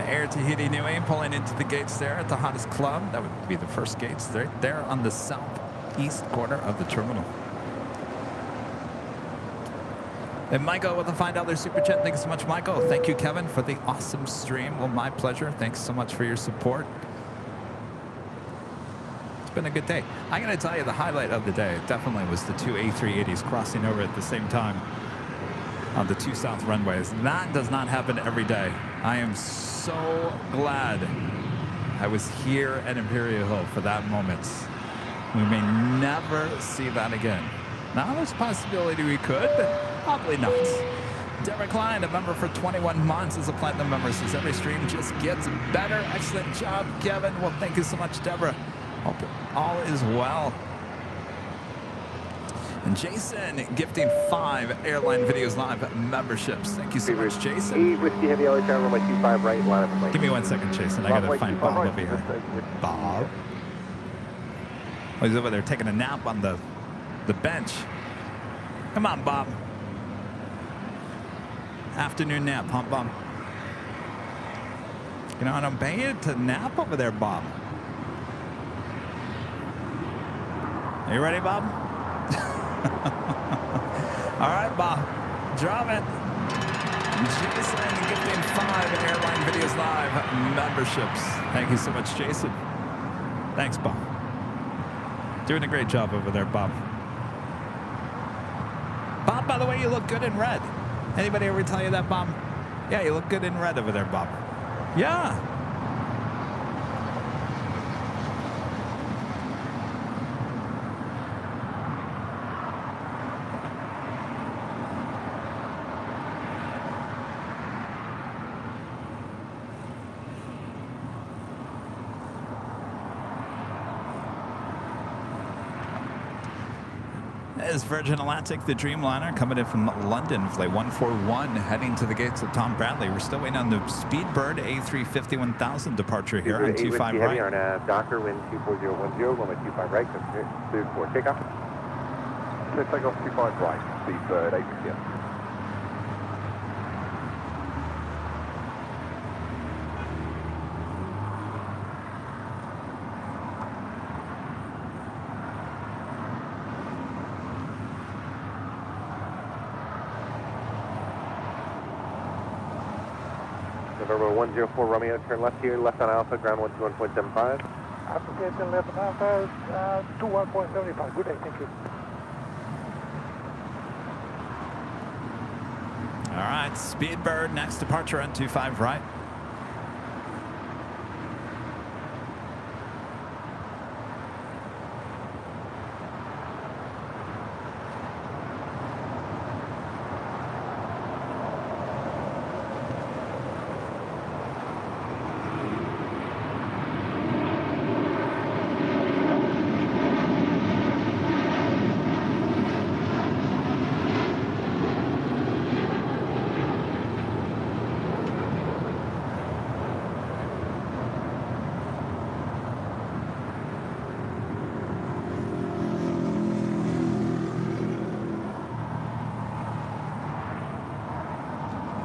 Air Tahiti Niue pulling into the gates there at the hottest club. That would be the first gates right there on the southeast corner of the terminal. And Michael with a $5 super chat. Thanks so much, Michael. Thank you, Kevin, for the awesome stream. Well, my pleasure. Thanks so much for your support. It's been a good day. I'm going to tell you the highlight of the day definitely was the two A380s crossing over at the same time. on the 2 south runways. That does not happen every day. I am so glad I was here at Imperial Hill for that moment. We may never see that again. Now there's a possibility we could, but probably not. Deborah Klein, a member for 21 months as a platinum member, says every stream just gets better. Excellent job, Kevin. Well, thank you so much, Deborah. Hope all is well. And Jason gifting 5 Airline Videos Live memberships. Thank you so much, Jason. Whiskey Heavy LA Tower, runway 25 right, line up and lane. Give me 1 second, Jason. I gotta find Bob over here. Bob. Oh, he's over there taking a nap on the bench. Come on, Bob. Afternoon nap, huh, Bob? You know, I don't pay you to nap over there, Bob. Are you ready, Bob? All right, Bob. Drop it. Jason gifting 5 Airline Videos Live memberships. Thank you so much, Jason. Thanks, Bob. Doing a great job over there, Bob. Bob, by the way, you look good in red. Anybody ever tell you that, Bob? Yeah, you look good in red over there, Bob. Yeah. Is Virgin Atlantic, the Dreamliner, coming in from London, flight 141, heading to the gates of Tom Bradley. We're still waiting on the Speedbird A350 1000 departure here on 25 right. On Docker, wind 24010, runway 25 right, cleared for takeoff. Let's take off 25 right, Speedbird A350. November 104 Romeo, turn left here, left on Alpha, ground 121.75. Application left on Alpha, 21.75. Good day, thank you. All right, Speedbird, next departure on 25 right.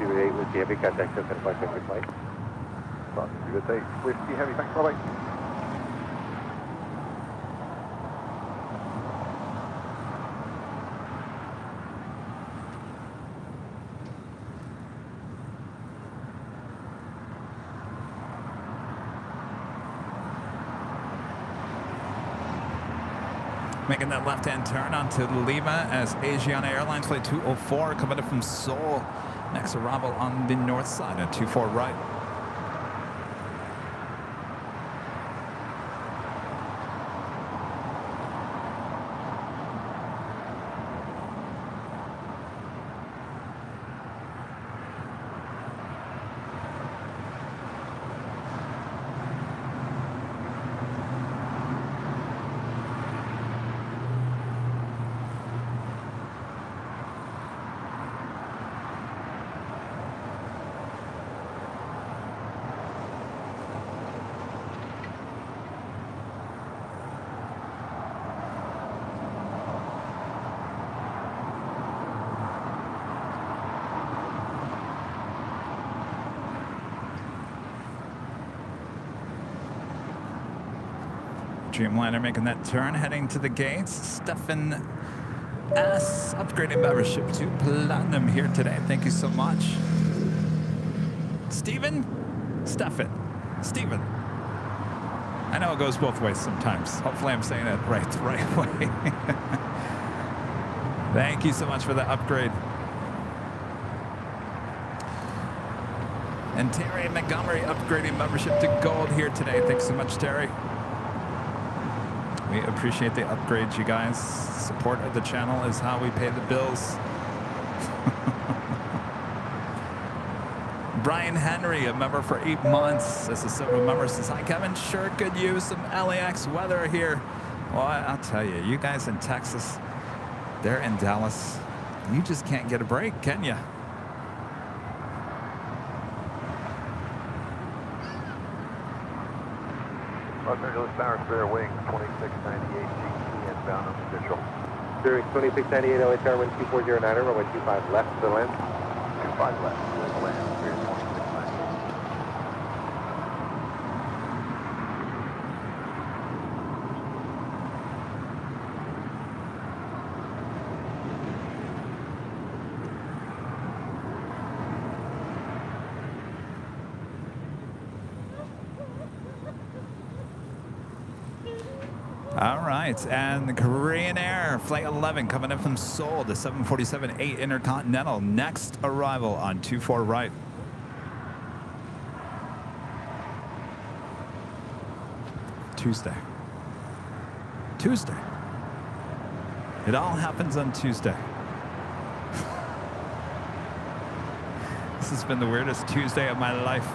Whiskey Heavy, contact 755 flight. Good day. Whiskey Heavy, thanks, bye-bye. Making that left-hand turn onto Lima as Asiana Airlines flight 204 coming up from Seoul. Next arrival on the north side at 24 right. Dreamliner making that turn, heading to the gates. Stefan S. upgrading membership to Platinum here today. Thank you so much. Steven? Stefan. Steven. I know it goes both ways sometimes. Hopefully I'm saying it the right way. Thank you so much for the upgrade. And Terry Montgomery upgrading membership to gold here today. Thanks so much, Terry. We appreciate the upgrades, you guys. Support of the channel is how we pay the bills. Brian Henry, a member for 8 months. As a silver member, says, hi, Kevin. Sure could use some LAX weather here. Well, I'll tell you, you guys in Texas, they're in Dallas. You just can't get a break, can you? Los Angeles Tower, spare wing, 2698 GT inbound official. Bearing 2698 LA Tower, wind 2409, runway 25 left to the land. 25 left, clear to land, bearing 2698. All right, and the Korean Air Flight 11 coming in from Seoul, the 747-8 Intercontinental. Next arrival on 24 right. Tuesday. It all happens on Tuesday. This has been the weirdest Tuesday of my life.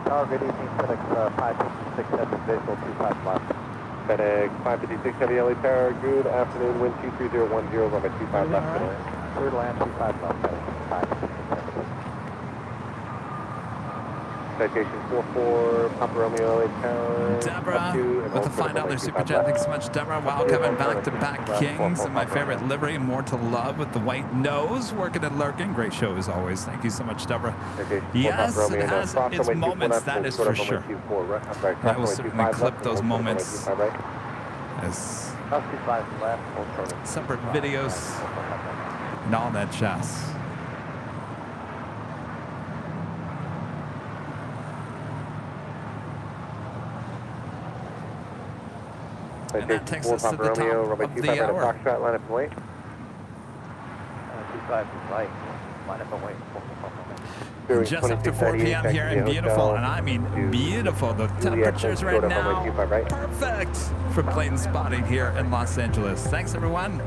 Tower, good evening, FedEx 556 Heavy Visual 25 left. FedEx 556 Heavy LA Tower, good afternoon, wind 23010, runway 25 left to land. Clear to land, 25 left, FedEx 556 Heavy. Citation 44, Papa Romeo LA Tower. Deborah with a $5 super chat. Thanks so much, Deborah. Wow, Kevin, back-to-back Kings and my favorite livery, More to Love with the white nose, working and lurking. Great show as always. Thank you so much, Deborah. Yes, it has its moments, that is for sure. I will certainly clip those moments as separate videos and all that jazz. And that takes us to the top of the hour. Just after 4 p.m. here in beautiful, and I mean beautiful. The temperatures right now, perfect for plane spotting here in Los Angeles. Thanks everyone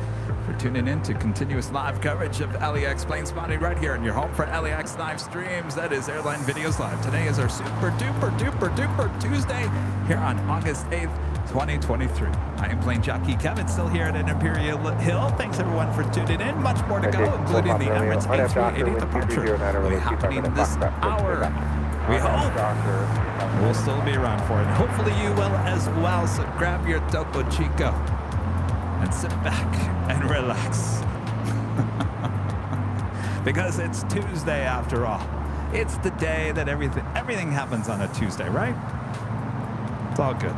for tuning in to continuous live coverage of LAX plane spotting right here in your home for LAX live streams. That is Airline Videos Live. Today is our super duper Tuesday here on August 8th. 2023. I am plane jockey Kevin, still here at Imperial Hill. Thanks everyone for tuning in. Much more to go, including the Emirates A380 departure will be happening this hour. We hope we'll still be around for it. Hopefully you will as well. So grab your Topo Chico and sit back and relax. Because it's Tuesday after all. It's the day that everything happens on a Tuesday, right? It's all good.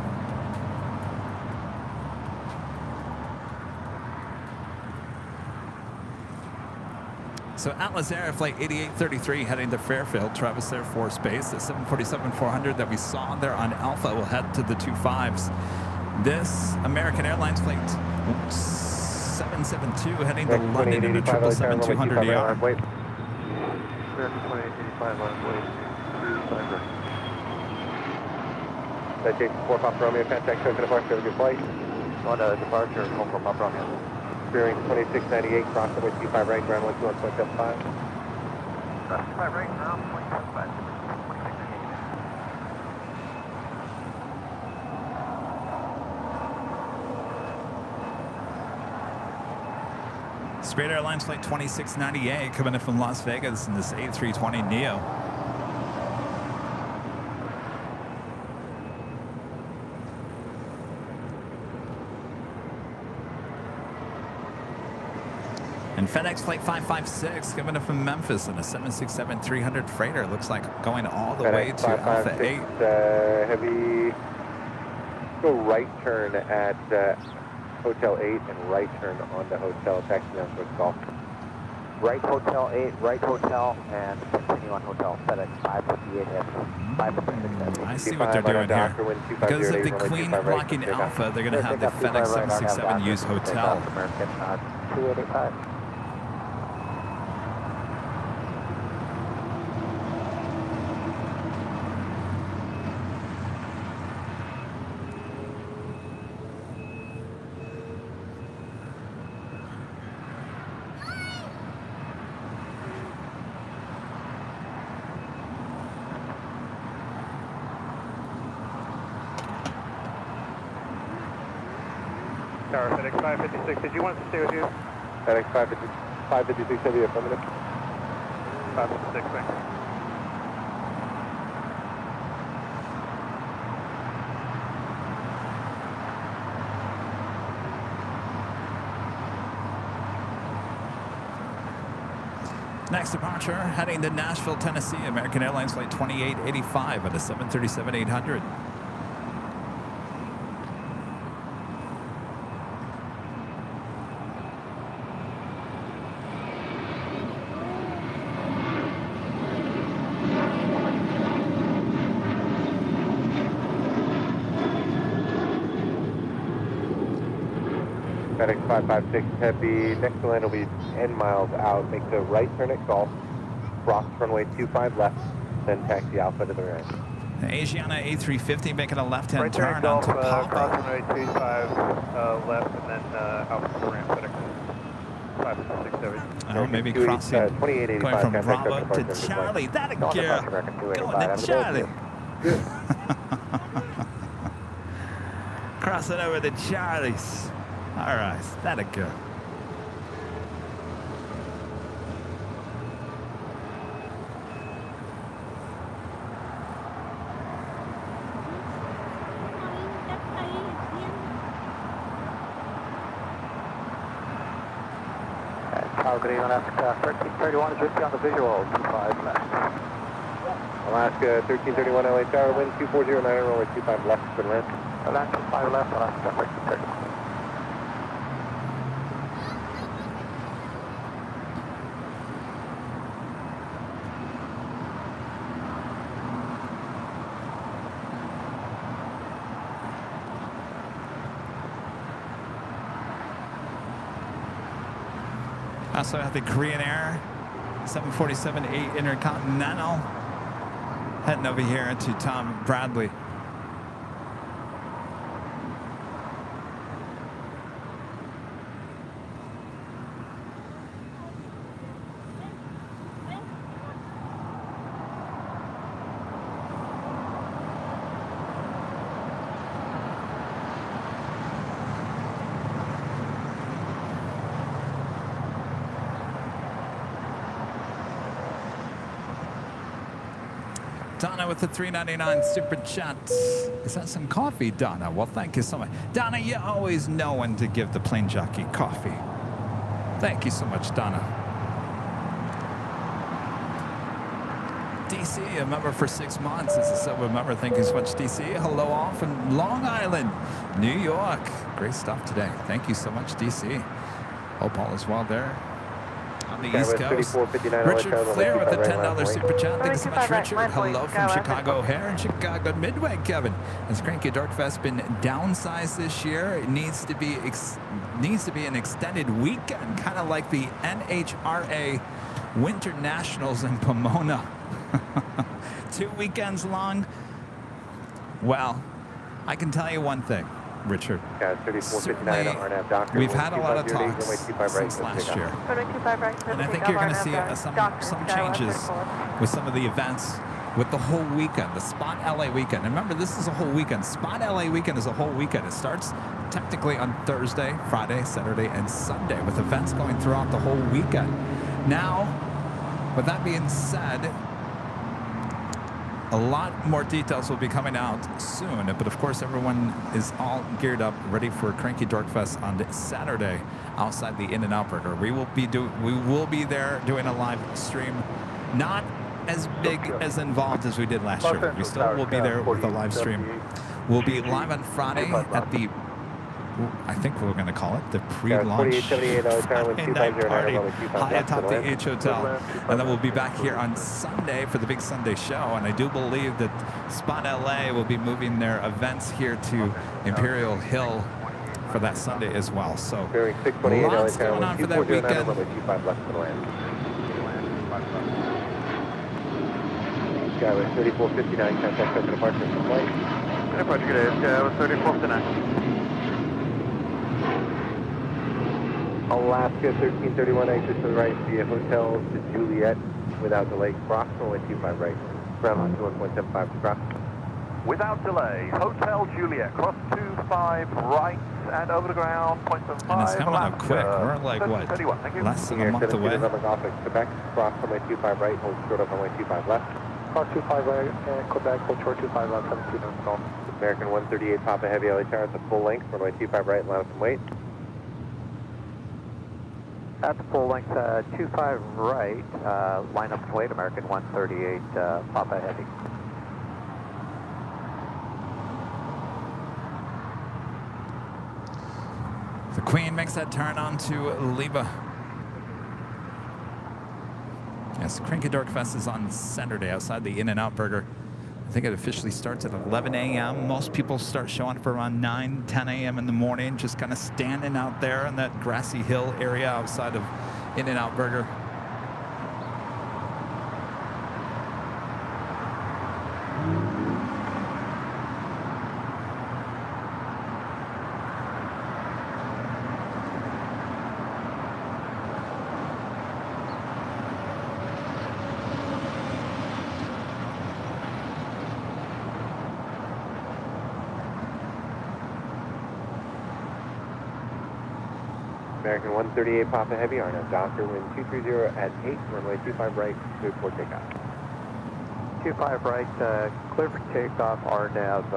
So Atlas Air Flight 8833 heading to Fairfield, Travis Air Force Base. The 747-400 that we saw there on Alpha will head to the 25s. This American Airlines Flight 772 heading to London in a 777-200ER. American 2885 on way to Citation 4 Papa Romeo, contact token departure, have a good flight. on a departure, home from Papa Romeo. Bearing 2698, cross the way 25 right, ground 121.75. 25 right, ground 1.75. Spirit Airlines Flight 2698 coming in from Las Vegas in this A320neo. And FedEx Flight 556 coming in from Memphis in a 767-300 freighter. Looks like going all the way to Alpha 8. Heavy, go right turn at Hotel 8 and right turn onto Hotel, taxi down towards Golf. Right Hotel 8, right Hotel, and continue on Hotel. FedEx 558 at 556. I see what they're doing here. Because of the Queen blocking Alpha, they're going to have the FedEx 767 use Hotel. American 285. Tower, FedEx 556, did you want us to stay with you? FedEx 556 Heavy, affirmative. 556, thank you. Next departure, heading to Nashville, Tennessee, American Airlines Flight 2885 at a 737-800. FedEx 556 Heavy, next to land will be 10 miles out. Make the right turn at Golf, cross runway 25 left, then taxi Alpha to the right. Asiana A350 making a left-hand Right turn Golf, onto cross Papa. runway 25 left, and then Alpha to the ramp, FedEx 556 Heavy. Oh, maybe crossing, going from Bravo to Charlie. That a girl. Going to Charlie. Crossing over to Charlie's. All right, that a girl. Tower, good evening, Alaska 1331 is with you on the visual, 25 left. Alaska 1331 LA Tower, wind 2409, runway 25 left, good land. Alaska 5 left, Alaska 1331. Also have the Korean Air 747-8 Intercontinental heading over here to Tom Bradley. Donna with the $3.99 super chat. Is that some coffee, Donna? Well, thank you so much. Donna, you always know when to give the plane jockey coffee. Thank you so much, Donna. DC, a member for 6 months. This is a silver member. Thank you so much, DC. Hello all from Long Island, New York. Great stuff today. Thank you so much, DC. Hope all is well there. On the East Coast, Richard Flair with a $10 super chat. Thanks so much, Richard. Hello from Chicago O'Hare and Chicago Midway, Kevin. Has Cranky Dorkfest been downsized this year? It needs to be an extended weekend, kind of like the NHRA Winter Nationals in Pomona. 2 weekends long. Well, I can tell you one thing, Richard. Certainly, we've had a lot of talks since last year. And I think you're going to see some changes with some of the events with the whole weekend, the Spot LA weekend. And remember, this is a whole weekend. Spot LA weekend is a whole weekend. It starts technically on Thursday, Friday, Saturday, and Sunday, with events going throughout the whole weekend. Now, with that being said, a lot more details will be coming out soon, but of course everyone is all geared up, ready for Cranky Dork Fest on Saturday outside the In-N-Out Burger. We will be there doing a live stream, not as big as involved as we did last year. We still will be there with a live stream. We'll be live on Friday at the, I think we're going to call it the pre-launch Friday night party high atop the H Hotel. And then we'll be back here on Sunday for the big Sunday show. And I do believe that Spot LA will be moving their events here to Imperial Hill for that Sunday as well. So lots going on for that weekend. Skyway 3459, contact open departure from flight. Departure good day, Skyway 3459. Alaska 1331, exit to the right via Hotel to Juliet without delay. Cross runway 25 right. Ground on 1.75 to cross. Without delay, Hotel Juliet, cross 25 right and over the ground, 0.75. And it's coming up quick. We're like, what, less than a month away? Quebec, cross runway 25 right, hold short of runway 25 left. Cross 25 right, Quebec, hold short 25 left, 17 on call. American 138 Papa Heavy LA Tower at the full length, runway 25 right, line up and wait. At the full length, 25 right, line up and wait, American 138 Papa Heavy. The Queen makes that turn onto Leva. Yes, Cranky Dork Fest is on Saturday outside the In-N-Out Burger. I think it officially starts at 11 a.m. Most people start showing up around 9, 10 a.m. in the morning, just kind of standing out there in that grassy hill area outside of In-N-Out Burger. American 138 Papa Heavy, RNAV Doctor, wind 230 at 8, runway 25 right, cleared for takeoff. 25 right, clear for takeoff, RNAV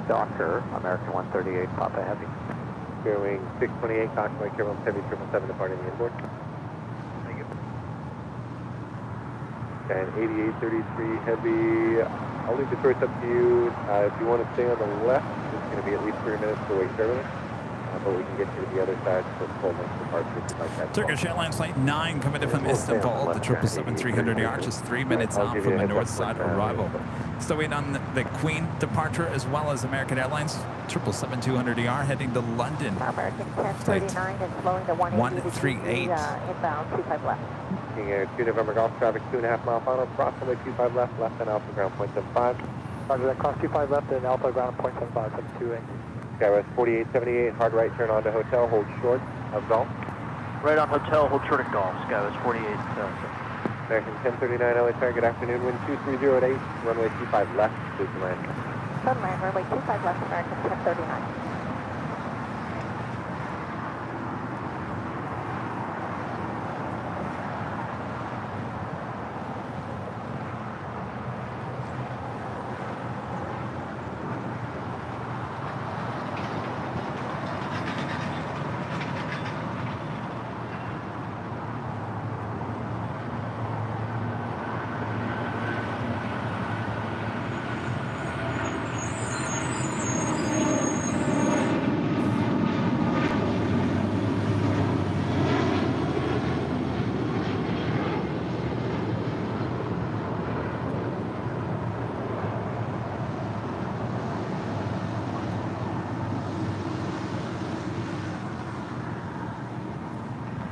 Doctor, American 138 Papa Heavy. Clear wing 628, caution by Carolyn Heavy 777 departing the inboard. Thank you. And 8833 Heavy, I'll leave the choice up to you. If you want to stay on the left, it's going to be at least 3 minutes to wait turbulence. But we can get you to the other side for full length departure if you'd like that. Turkish Airlines Flight 9 coming in from Istanbul, the 777-300ER, just 3 minutes out from the north side arrival. Still waiting on the Queen departure, as well as American Airlines 777-200ER heading to London. American 1039 is flowing to 138. Inbound 25 left. Looking at 2 November Golf traffic, 2.5 mile final, cross runway 25 left, left and alpha ground 0.75. Roger that, cross 25 left and alpha ground 0.75, 72 Skywest 4878, hard right turn onto hotel, hold short of golf. Right on hotel, hold short of golf, Skywest 48. American 1039 LA Tower, good afternoon, wind 230 at 8, runway 25 left, please land. Sun land, runway 25 left, American 1039.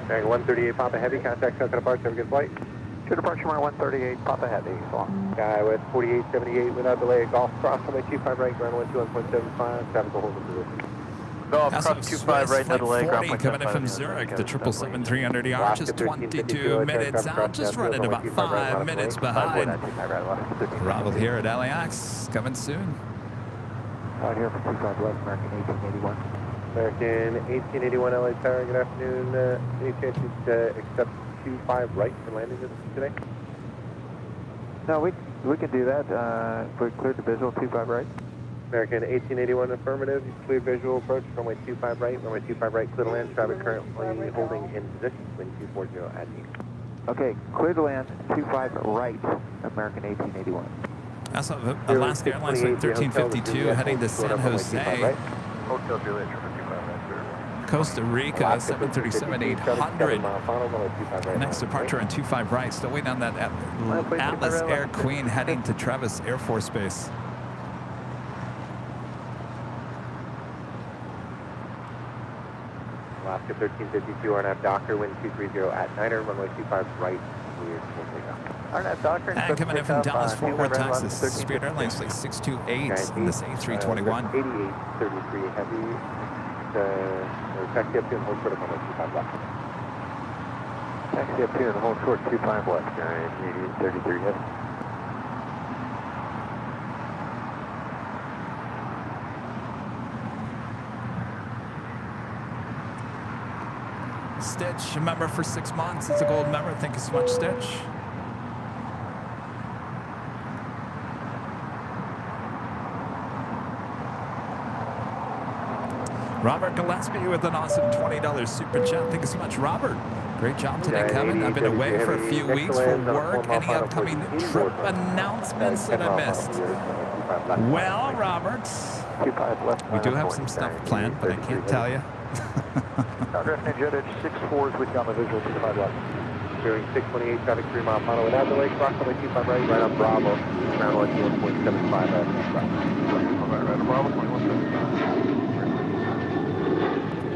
American 138 Papa Heavy, contact South departure, have a good flight. To departure mark 138 Papa Heavy, so long. Skywest 4878 without delay, golf cross runway 25 right, ground 121.75, traffic will hold in position. Golf, That's cross a 25 right into the lake. Flight 40 coming in from Zurich. The 777-300 the arch is 22 minutes out, just running about 5 minutes behind. Arrival here at LAX, coming soon. Out here for 25 left, American 1881. American 1881 LA Tower, good afternoon. Any chance you'd accept 25 right for landing today? No, we can do that. We cleared the visual 25 right. American 1881 affirmative, you clear visual approach, runway 25 right, runway 25 right, clear to land, traffic currently holding in position, wind 240 at east. Okay, clear to land, 25 right, American 1881. That's Alaska Airlines Flight 1352 heading to San Jose. Hotel Juliet, traffic 25 right, sir. Costa Rica 737-800. Next departure on 25 right. Still waiting on that Atlas Air Queen heading to Travis Air Force Base. Alaska 1352, RNAV Docker, wind 230 at 9er, runway 25 right, clear for takeoff. RNAV Docker. And coming in from Dallas, Fort Worth, Texas, Spirit Airlines Flight 628 in this A321. 8833 heavy, taxi up to and hold short of runway 25 left. Taxi up here and hold short 25 left, 8833 heavy. Stitch, a member for 6 months. It's a gold member. Thank you so much, Stitch. Robert Gillespie with an awesome $20 super chat. Thank you so much, Robert. Great job today, Kevin. I've been away for a few weeks for work. Any upcoming trip announcements that I missed? Well, Robert, we do have some stuff planned, but I can't tell you. Jet 64 is with you on the visual 25 left. Bearing 628, traffic 3 mile final without delay, approximately 25 right, right on Bravo, ground line 1.75 right on Bravo, 2175.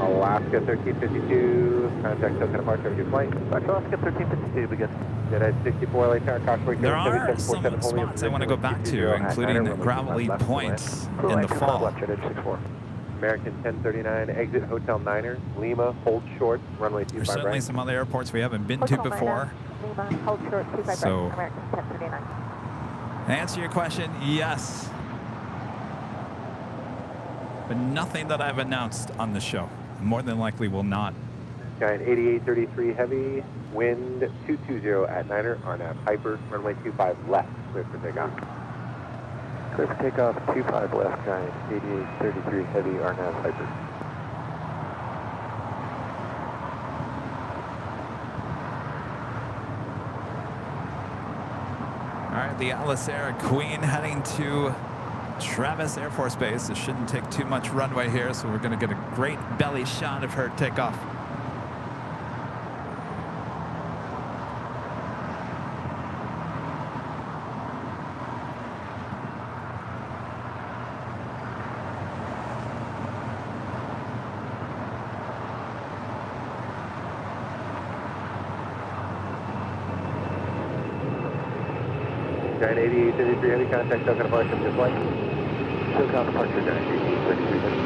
Alaska 1352, contact token departure of your flight. Alaska 1352, begin. Jet 64, LA Tower, Coxsackie, There are some spots I want to go back to, including gravelly points in the fall. American 1039, exit Hotel Niner, Lima, hold short, runway 25 There's certainly right. some other airports we haven't been to before. Lima, hold short, 25 So- right, American 1039. To answer your question, yes. But nothing that I've announced on the show. More than likely will not. Giant 8833 heavy, wind 220 at Niner, RNAV Hyper, runway 25 left, clear for takeoff. Clear for takeoff, 25 left, Giant 8833 heavy, RNAV Hyper. All right, the Atlas Air Queen heading to Travis Air Force Base. It shouldn't take too much runway here, so we're going to get a great belly shot of her takeoff. Giant 8833 heavy, contact token departure of your flight. SoCal departure, Giant 8833 heavy.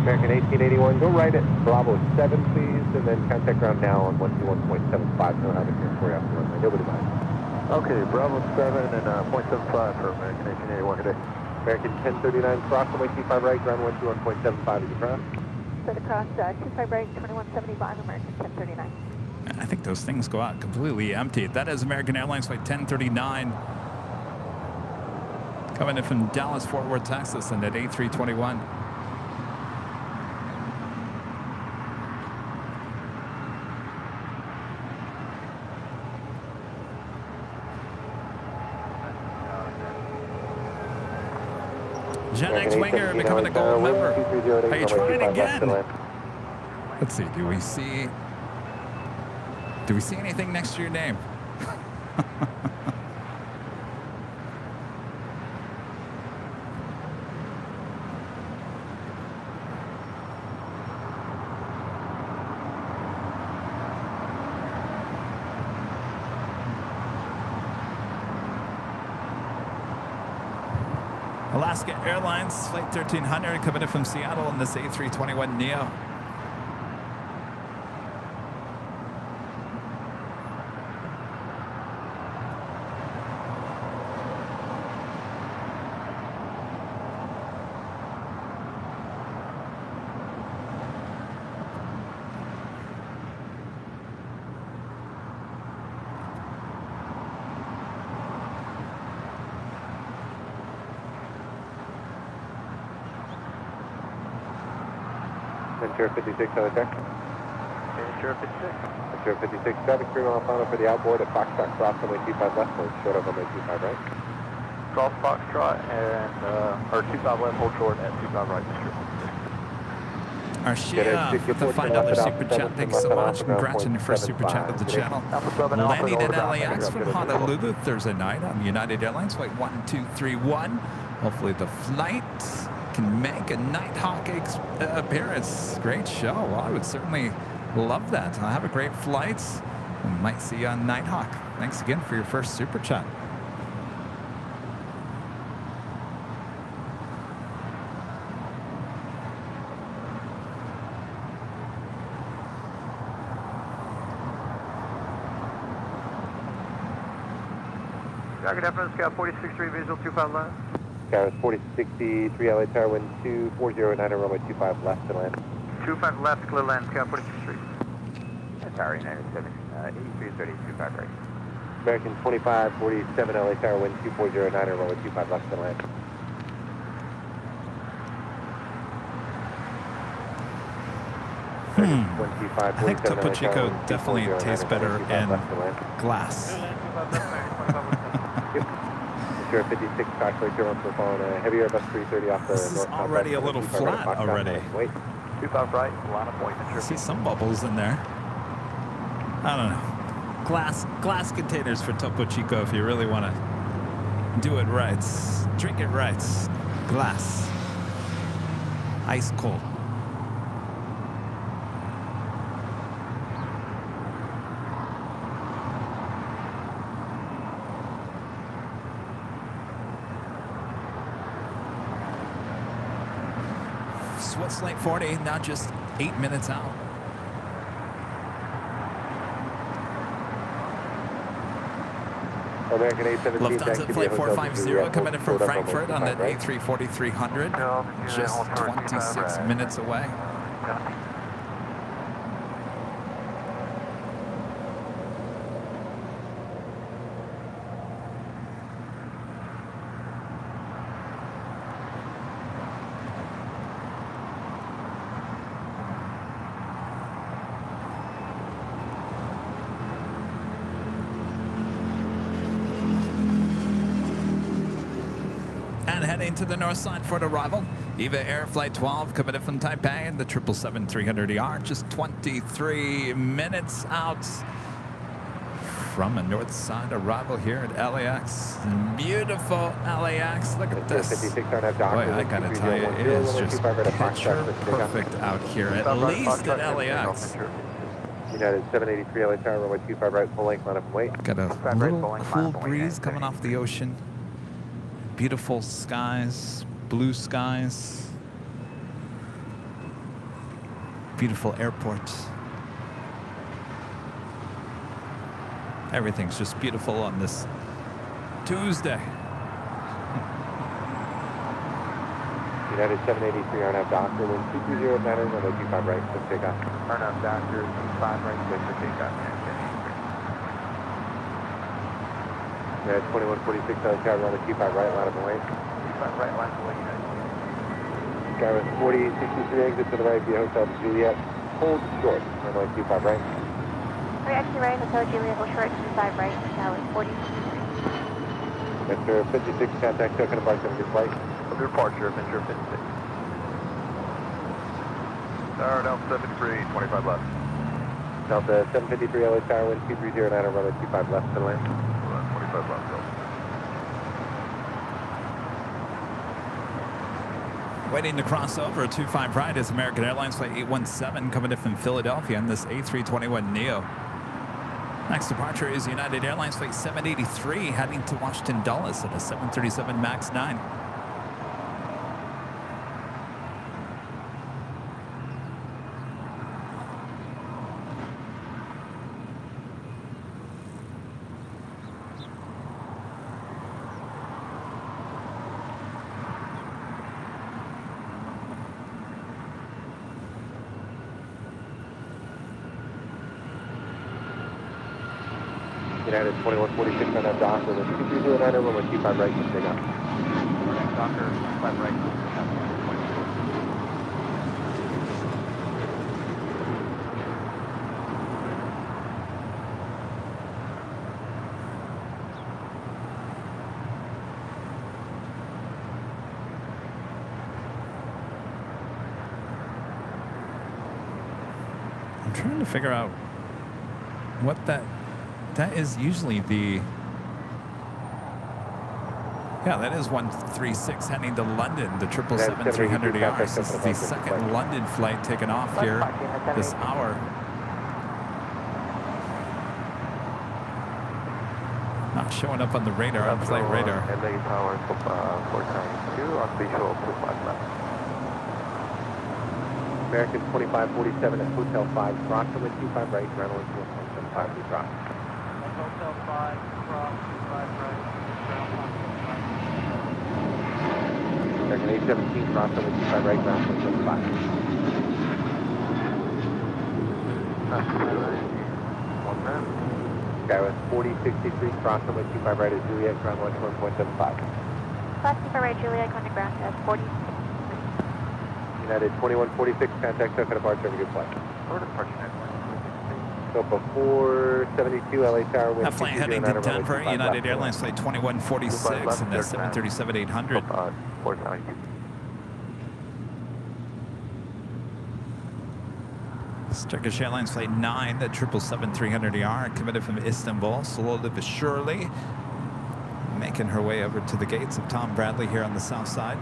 American 1881, go right at Bravo 7, please, and then contact ground now on 121.75. No have it here for you after runway. Nobody mind. Okay, Bravo 7 and 0.75 for American 1881 today. American 1039, cross runway 25 right, ground 121.75 is your cross. Set across 25 right, 2175, American 1039. I think those things go out completely empty. That is American Airlines Flight 1039. Coming in from Dallas, Fort Worth, Texas, and at A321. Gen X Winger becoming a gold member. Are you trying again? Let's see. Do we see anything next to your name? Alaska Airlines Flight 1300 coming in from Seattle in this A321neo. Ventura 56, out there. Ventura 56. Ventura 56, traffic 3 mile final for the outboard at Foxtrot Cross, runway 25 left, hold short of runway 25 right. Cross Foxtrot and, or 25 left, hold short at 25 right, Mr. Arshia with the $5 super chat. Thanks so much. Congrats on your first super chat of the channel. Landing at LAX from Honolulu Thursday night on United Airlines Flight 1231. Hopefully the flight can make a Nighthawk appearance. Great show. Well, I would certainly love that. I'll have a great flight. We might see you on Nighthawk. Thanks again for your first super chat. Dragon Deference, Scout 46-3, visual 25 left. Skyros 4063, LA Tower, wind 2409, runway 25 left and land. 25 left, clear land, Scout 46-3. Tower 97, 8330, 25 right. American 2547, LA Tower, wind 2409, runway 25 left and land. I think Topo Chico definitely tastes better in glass. Sure, 56, Foxtrot, you're on for phone, heavy Airbus 330 off the This is already a little flat already. Wait. 25 right, line of point, I see some bubbles in there. I don't know. Glass containers for Topo Chico if you really want to do it right. Drink it right. Glass. Ice cold. Swiss Lake 40, now just 8 minutes out. American 817, Lufthansa Flight 450 coming in from Frankfurt on that A340-300. Just 26 minutes away. Heading to the north side for the arrival. EVA Air Flight 12 coming in from Taipei and the 777-300ER just 23 minutes out from a north side arrival here at LAX. Beautiful LAX. Look at this. Boy, I gotta tell you, it is just picture perfect out here, at least at LAX. United 783 LA Tower, runway 25 right, full length, line up and wait. Got a little cool breeze coming off the ocean. Beautiful skies, blue skies, beautiful airport. Everything's just beautiful on this Tuesday. United 783 RNAV Doctor, wind 230 matter, runway 25 right, clear takeoff. RNAV Doctor, 25 right, clear for takeoff. Yeah, 2146 LA Tower, runway 25 right, line up and wait. 25 right, line up and wait, United. Skyros 4063, exit to the right via Hotel Juliet. Hold short, runway 25 right. Exit right, Hotel Juliet, hold short, 25 right, Tower 4063. Ventura 56, contact token about your flight. Good departure, Ventura 56. Tower Delta 73, 25 left. Delta 753 LA Tower, wind 2309, runway 25 left to land. 25 left, go. Waiting to cross over 25 right is American Airlines Flight 817 coming in from Philadelphia on this A321neo. Next departure is United Airlines Flight 783 heading to Washington Dulles at a 737 MAX 9. United 2146 on that Docker, with 2309 over 125 right, take off. Docker, flat right. I'm trying to figure out what that is usually the. Yeah, that is 136 heading to London, the 777-300ER. This is the second London flight taken off here this hour. Not showing up on the radar, on flight radar. LA Tower, 492 on visual 25 left. American 2547 at Hotel 5, cross from 25 right, ground 175, we cross. Hotel 5, cross 25 right, ground 175. American 817, cross from 25 right, ground 175. Skywest 4063, cross from 25 right at Juliet, ground 121.75. Class 25 right, Juliet, going to ground at 40. United 2146, contact SOCA departure, have a good flight. Or departure network. So before 72, LA Tower, wind That flight heading to Denver, United Airlines flight 2146 and the 737-800. 492. Turkish Airlines flight 9, the 777-300ER, committed from Istanbul, slowly but surely, making her way over to the gates of Tom Bradley here on the south side.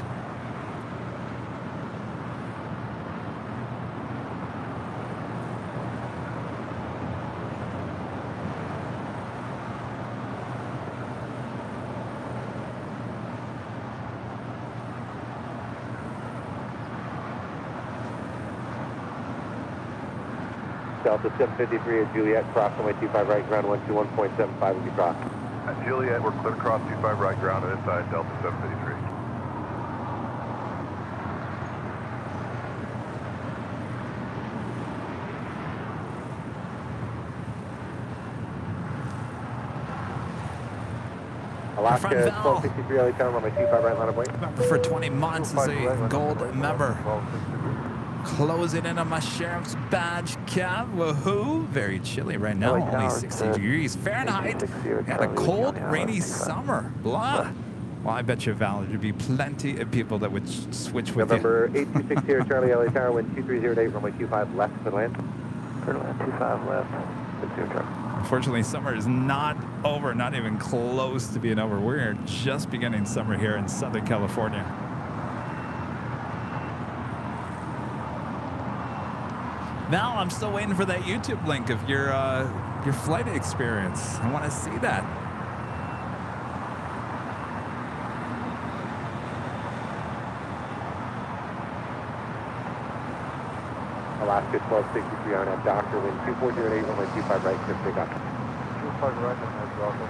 Delta 753 at Juliet, cross runway 25 right, ground 121.75 will be crossed. At Juliet, we're clear across 25 right, ground at inside Delta 753. Alaska 1263 LA Tower, runway 25 right, line of way. Member for 20 months is a gold member. Closing in on my sheriff's badge cap. Woohoo! Very chilly right now, only 60 degrees Fahrenheit. Had a cold, rainy summer. Blah. Well, I bet you, Val, there'd be plenty of people that would switch with November 826 here, Charlie LA Tower, wind 2308, runway 25 left, clear land. Clear land 25 left, 60 Charlie. Unfortunately, summer is not over, not even close to being over. We're just beginning summer here in Southern California. Now I'm still waiting for that YouTube link of your flight experience. I want to see that. Alaska 1263 on at Docker, wind 2408, runway 25 right, clear takeoff. 25 right, and that's Docker.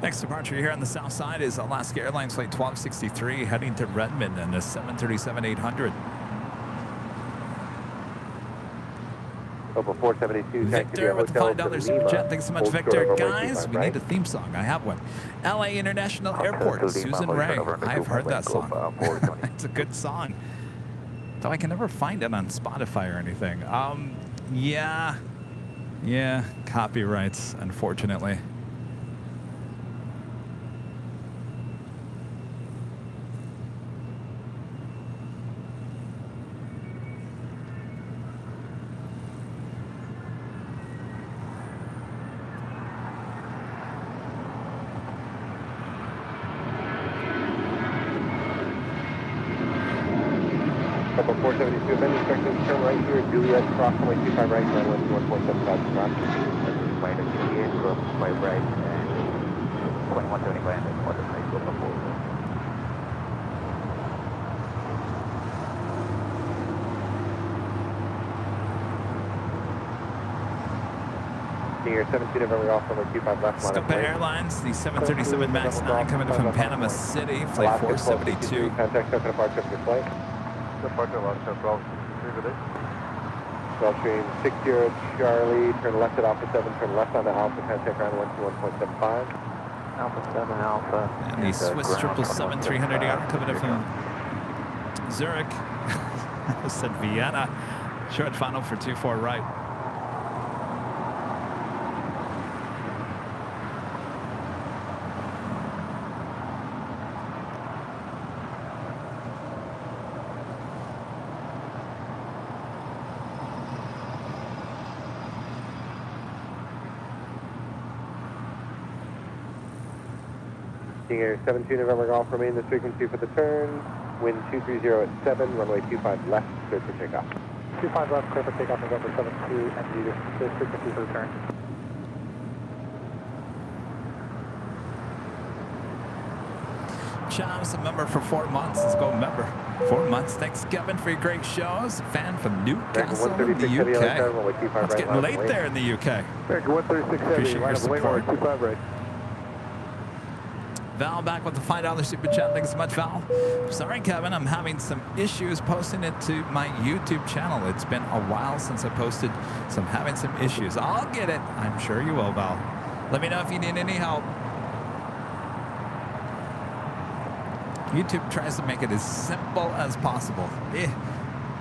Next departure here on the south side is Alaska Airlines flight 1263 heading to Redmond and the 737-800. Over 472, Victor with the $5 super chat. Thanks so much, Victor. Guys, we need a theme song. I have one. LA International Airport, Susan Ray. I've heard that song. It's a good song. Though I can never find it on Spotify or anything. Yeah, copyrights, unfortunately. Number 472, amendment instructions, turn right here at Juliet, cross runway 25 right, ground 121.75 cross. Flight at Juliet, go 5 right, and 2170 land and water side, go before. Senior 17 November Golf runway 25 left. Scope Airlines, the 737 MAX 9 coming in from Panama City, flight 472. Contact token departure of your flight. Departure Alaska 12, LAX. Gulfstream 60 Charlie, turn left at Alpha 7, turn left onto Alpha, contact ground 121.75. Alpha 7 Alpha. And the Swiss 777 300ER coming in from Zurich. I said Vienna. Short final for 24 right. Senior 17 November Golf, remain this frequency for the turn. Wind 230 at 7, runway 25 left, clear for takeoff. 25 left, clear for takeoff, November 72, and this frequency for the turn. Cham's a member for 4 months. Let's go member. 4 months. Thanks, Kevin, for your great shows. A fan from Newcastle in the UK. It's getting late there in the UK. American 136 heavy, Appreciate your support. 25 right. Val back with the $5 super chat. Thanks so much, Val. Sorry, Kevin, I'm having some issues posting it to my YouTube channel. It's been a while since I posted, so I'm having some issues. I'll get it. I'm sure you will, Val. Let me know if you need any help. YouTube tries to make it as simple as possible.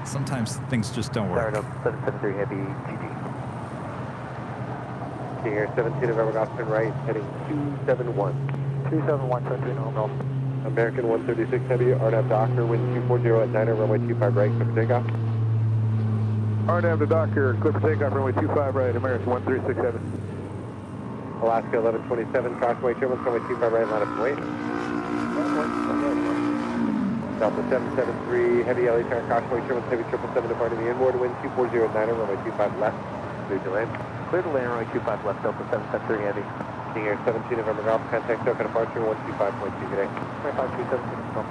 Sometimes things just don't work. 773 heavy, GG. Senior 17 November Golf, turn right, heading 271. 271, 73 Golf. American 136 heavy, RNAV Docker, wind 240 at 9, runway 25 right, clear for takeoff. RNAV to Docker, clear for takeoff, runway 25 right, American 136 heavy. Alaska 1127, caution turbulence, runway 25 right, line up and wait. Delta 773, heavy LHR, caution turbulence, heavy 777 departing the inboard, wind 240 at 9, runway 25 left, clear to land. Clear to land, runway 25 left, Delta 773 heavy. Senior 17 November Golf, contact token departure 125.2 today. 25217 Golf.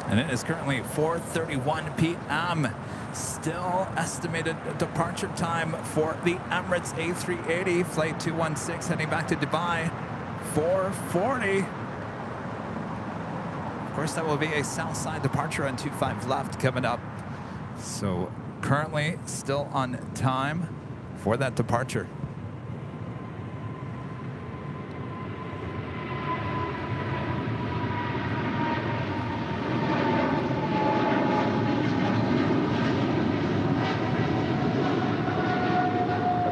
And it is currently 4:31 p.m. Still estimated departure time for the Emirates A380 flight 216 heading back to Dubai. 4:40. Of course, that will be a south side departure on 25 left coming up. So currently still on time for that departure.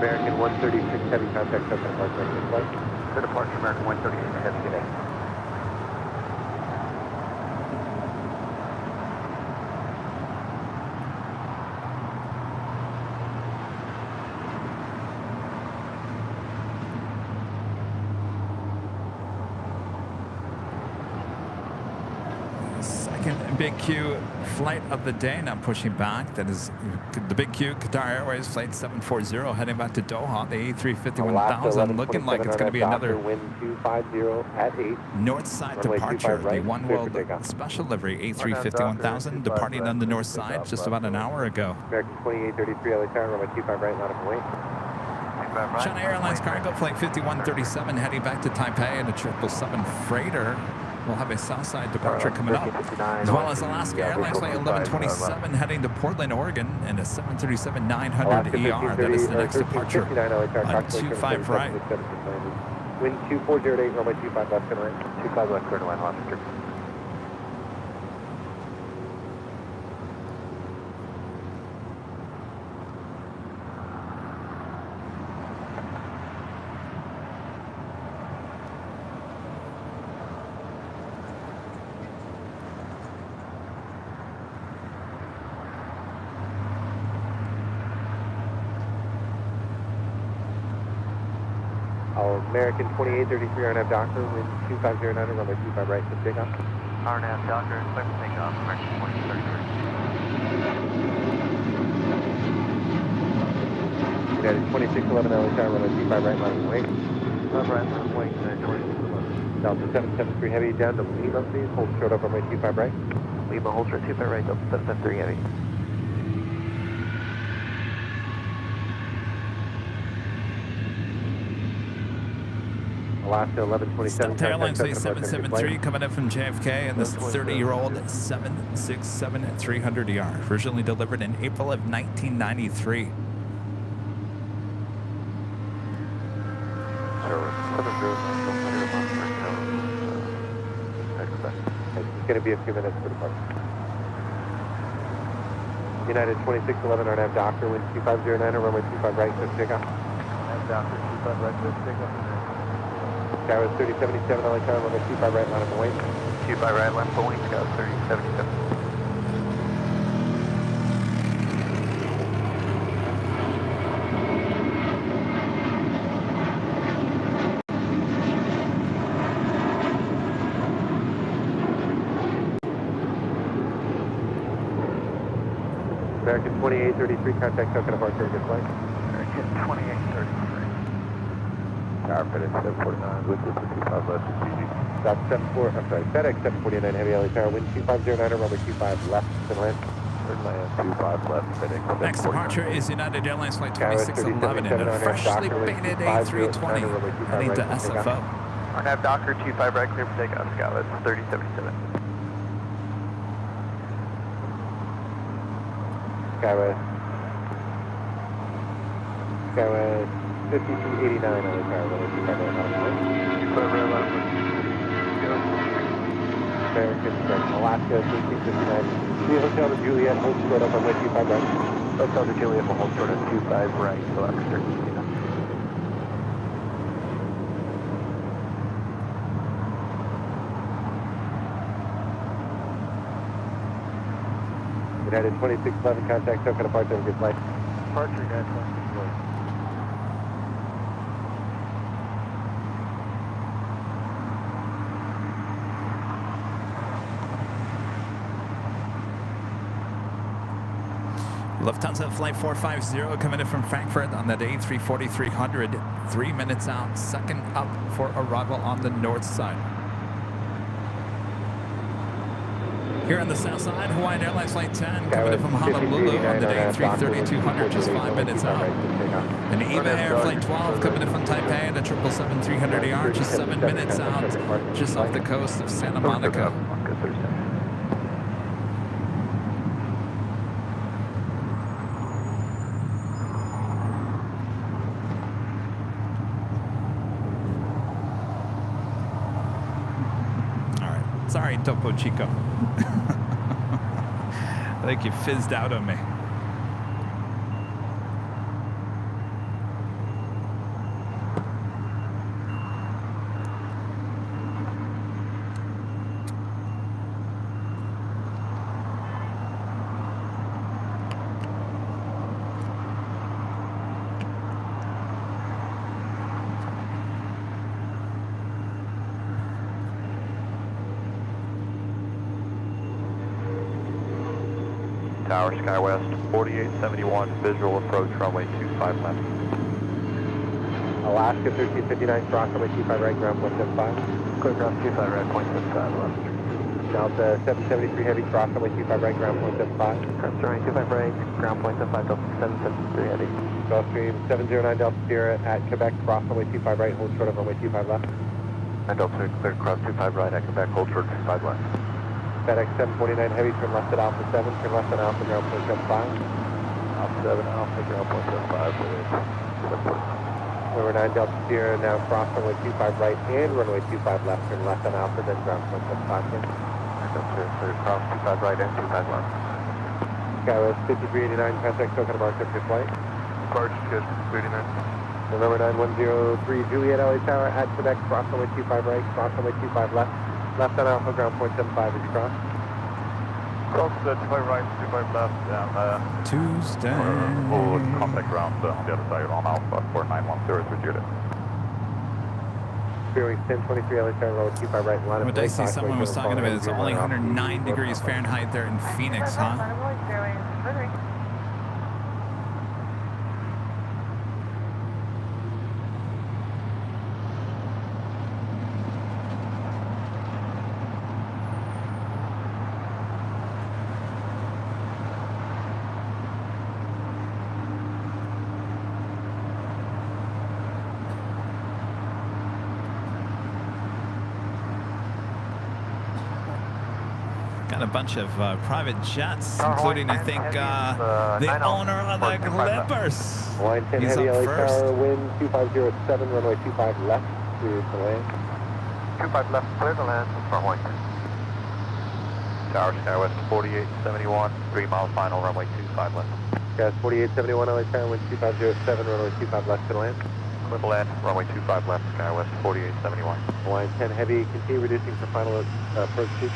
American 136 heavy, contact token departure on flight. Clear departure, American 136 heavy today. Second Big Q flight of the day, now pushing back. That is the Big Q, Qatar Airways flight 740 heading back to Doha. The A350-1000 looking like it's going to be another wind 250 at 8. north side Runway departure. 25 right, The One clear World for takeoff. special livery A350-1000 departing on the north side just about an hour ago. American 2833 LHR, runway 25 right, line up and wait. China Airlines cargo flight 5137 heading back to Taipei, and a 777 freighter will have a south side departure coming up, as well as Alaska Airlines flight 1127 heading to Portland, Oregon, and a 737-900ER. That is the next departure on 25 right. Wind 240 at 8, runway 25 left and right. 25 left, clear to land, officer. American 2833 RNAV Doctor, wind 2509, runway 25 right, to takeoff. RNAV Doctor, clear for takeoff, American 2033. United 2611 LA Tower, runway 25 right, line of wing. Left right, line of wing, United 2611. Delta 773 Heavy, down to Lima, please. Hold short up, runway 25 right. Lima, hold short, 25 right, Delta 773 Heavy. Alaska 1127. Delta Airlines 773 coming in from JFK, and this 30-year-old 767-300ER, originally delivered in April of 1993. It's going to be a few minutes for departure. United 2611 RNAV Doctor, wind 2509, runway 25 right, clear for takeoff. RNAV Doctor, 25 right, clear for takeoff. Skywest 3077 LA Tower, runway 25 right, line of wing. 25 right, line of wing, Skywest 3077. American 2833, contact token of our good flight. American 2833. Tower fitted 749, with this 25 left to CG. Stop 74, I'm sorry, FedEx 749 Heavy LA Tower, wind 2509, runway 25 left, to land. Third land, 25 left, FedEx. Next departure is United Airlines Flight 2611 in a freshly painted A320 heading to SFO. RNAV Doctor, 25 right, clear for takeoff, Skywest 3077. Skywest 5289 LA Tower, runway 25 right, line of wing. 25 right, line of wing. American from Alaska 1359. The Hotel to Juliet, hold short up on way 25 right. Hotel to Juliet, will hold short at 25 right, so that's 13. United 2611, contact token departure, have a good flight. Departure, United 2611. Lufthansa Flight 450 coming in from Frankfurt on that A340-300, 3 minutes out, second up for arrival on the north side. Here on the south side, Hawaiian Airlines Flight 10 coming in from Honolulu on the A330-200, just 5 minutes out. And EVA Air Flight 12 coming in from Taipei and a 777-300ER, just 7 minutes out, just off the coast of Santa Monica. Sorry, Topo Chico. I think you fizzed out on me. Tower, Skywest 4871, visual approach, runway 25 left. Alaska 1359, cross runway 25 right, ground 175. Clear ground 25 right, 0.75 left. Delta 773 Heavy, cross runway 25 right, ground 175. Cross runway 25 right, ground 0.75, Delta 773 Heavy. Gulfstream 709 Delta Sierra at Quebec, cross runway 25 right, hold short of runway 25 left. And Delta clear cross 25 right at Quebec, hold short 25 left. FedEx 749 Heavy, turn left at Alpha 7, turn left at Alpha, ground 0.75. Alpha 7, Alpha, ground 0.75, Number 9 Delta Sierra, now cross runway 25 right and runway 25 left, turn left on Alpha, then ground 0.75 again. Delta clear cross 25 right and 25 left. Skywest 5389, contact token of our your flight. Departure, good, 39. November 9103 Juliet LA Tower at Quebec, cross runway 25 right, cross runway 25 left. Left on Alpha, ground 0.75 as you cross. Cross 25 right, 25 left, and Tuesday. hold contact ground on the other side on Alpha 4910 through Juliet. Bearing 1023 LA Tower, roll 25 right, line What up. I see someone was talking about it's only 109 degrees Fahrenheit there in Phoenix, huh? Got a bunch of private jets, including, I think, the owner of the Clippers. Line 10 He's heavy up LA first. Tower, wind 2507, runway 25 left, clear to land. 25 left, clear to land for Hawaii. Tower Skywest 4871, 3 mile final, runway 25 left. Gas 4871 LA Tower, wind 2507, runway 25 left to land. Clear to land, runway 25 left, Skywest 4871. Line 10 heavy, continue reducing for final approach speed.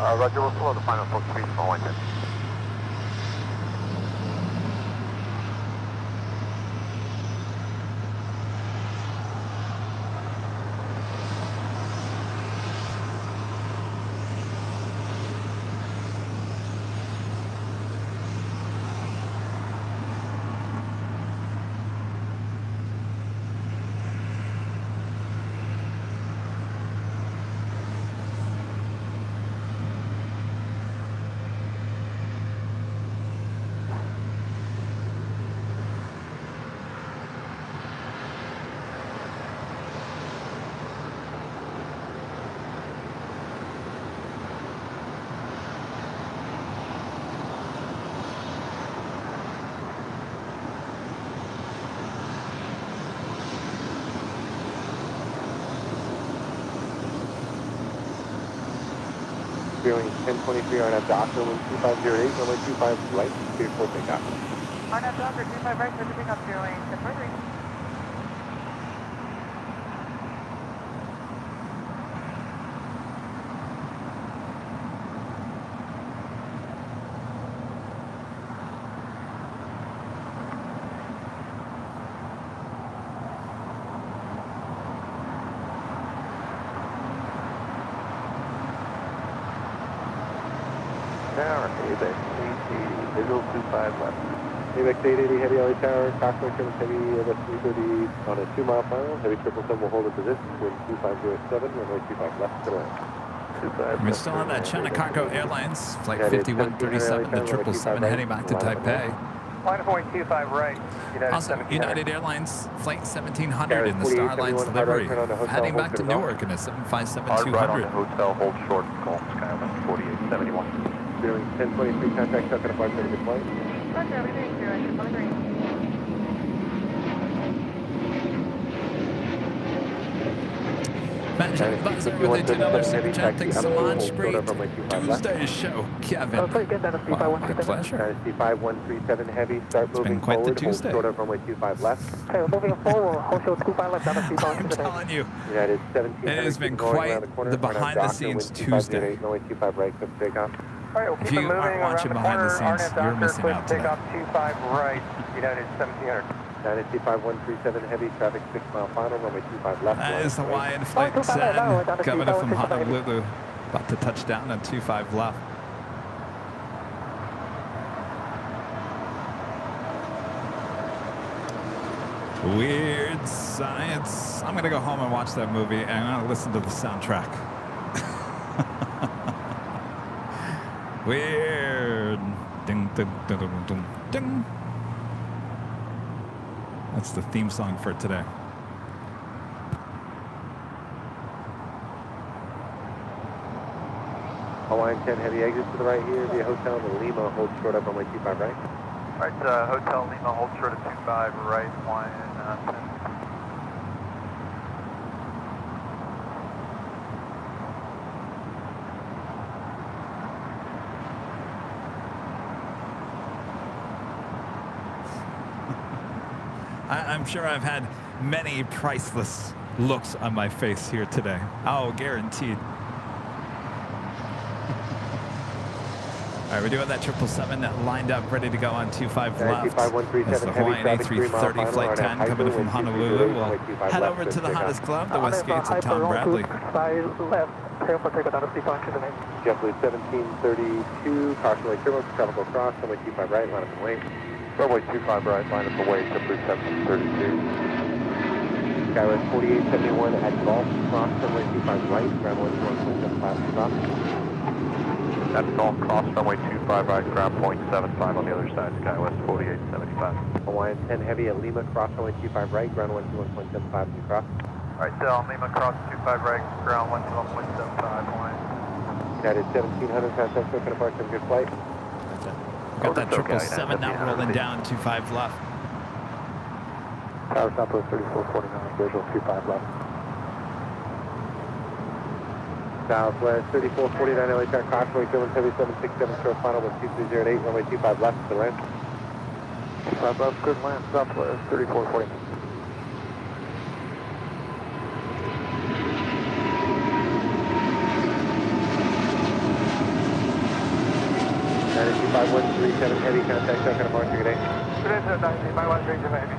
Roger, we'll slow the final approach speed for Hawaii. Bearing 1023 RNAV Docker, wind 2508, runway 25 right, clear for takeoff. RNAV Docker, 25 right, clear to pick up, Airline 1023. Tower, ABEX 880, visual 25 left. ABEX 880, heavy LA Tower, Cockpit Trim heavy, ABEX 330 on a 2 mile final. Heavy 777 will hold a position, wind 2507, runway 25 left to land. 25 We're still on that China Cargo Airlines, flight 5137 to 777 heading back to Taipei. Line of 25 right, United Also, 1700. United Airlines flight 1700 in the Star Alliance delivery, heading back to Newark in a Hard right on the 757-200. hotel, hold short, call Skywest 4871. Bearing 1023, contact Tuck and apart to the flight. Roger, everything's Airline 1023. Magic Buzzer with a $2 super chat. Thanks so much. Great Tuesday show, Kevin. Oh, sorry, get that up, Wow, my pleasure. Dynasty 5137 heavy, start It's been moving quite the forward, hold Tuesday. short of runway 25 left. Okay, we're moving forward. Hold short 25 left, Dynasty I'm telling you, United 1700. it has been keep going quite around the corner, the RNAV behind-the-scenes Docker, wind 2508, Tuesday. runway 25 right, clip takeoff. All right, we'll If keep you it moving aren't around watching the behind the corner. scenes, RNAV you're Docker, missing clear out to today. take off 25 right, United 1700. Dynasty 5137 heavy, traffic 6 mile final, runway 25 left. That line is right. Hawaiian Flight 10, coming in from Honolulu, about to touch down on 25 left. Weird Science. I'm gonna go home and watch that movie, and I'm gonna listen to the soundtrack. Weird. Ding, ding, ding, ding, ding, ding. That's the theme song for today. Hawaiian 10 heavy, exit to the right here via Hotel in Lima, hold short up runway 25 right. All right, Hotel Lima, hold short of 25 right, Hawaiian 10. I'm sure I've had many priceless looks on my face here today. Oh, guaranteed. All right, we're doing that 777 that lined up, ready to go on 25 left. 25137 That's the Hawaiian A330 Flight 10 coming in from Honolulu. We'll head over to the hottest club, the West Gates of Tom Bradley. Left, airport take down to speed function today. JetBlue 1732, caution lake turbo, tropical cross, runway 25 right, line up and wait. Runway 25 right, line up and wait, JetBlue 1732. Skywest 4871 at Golf, cross, runway 25 right, ground 1.75 stop. That's Golf Cross, runway 25 right, ground point 75 on the other side, Skywest 4875. Hawaiian 10 heavy at Lima, cross, runway 25 right, ground 121.75 to cross. Alright, still on Lima, cross 25 right, ground 121.75, Hawaiian. United 1700, contact, so can apart, have a good flight. Got that 777 now rolling down, 25 left. Tower Southwest 3449, visual 25 left. Southwest 3449, LA Tower, caution, wait, 767, short final, 12308, runway 25 left, to land. 25 left, good land, Southwest 3449. United 25137, heavy, contact, so can apart, good day. Good day, sir, 90, my 137 heavy.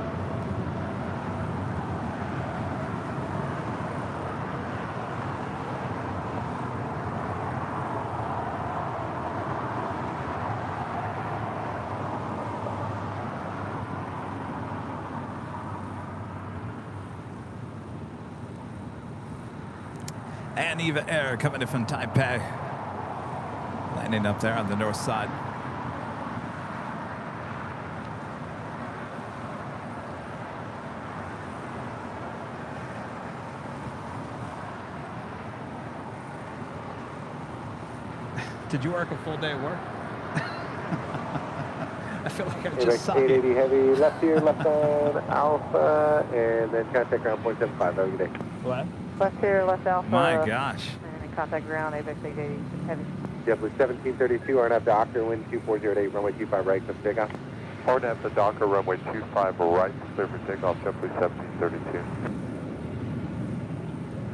And Eva Air coming in from Taipei. Landing up there on the north side. Did you work a full day of work? I feel like I just saw you. 880 heavy, left here, left on Alpha, and then contact ground point 75. Have a good day. What? Left here, left Alpha. My gosh. And contact ground, AVEX 880, heavy. JetBlue 1732, RNAV Docker, wind 2408, runway 25 right, clear for takeoff. RNAV to Docker, runway 25 right, clear for takeoff, JetBlue 1732.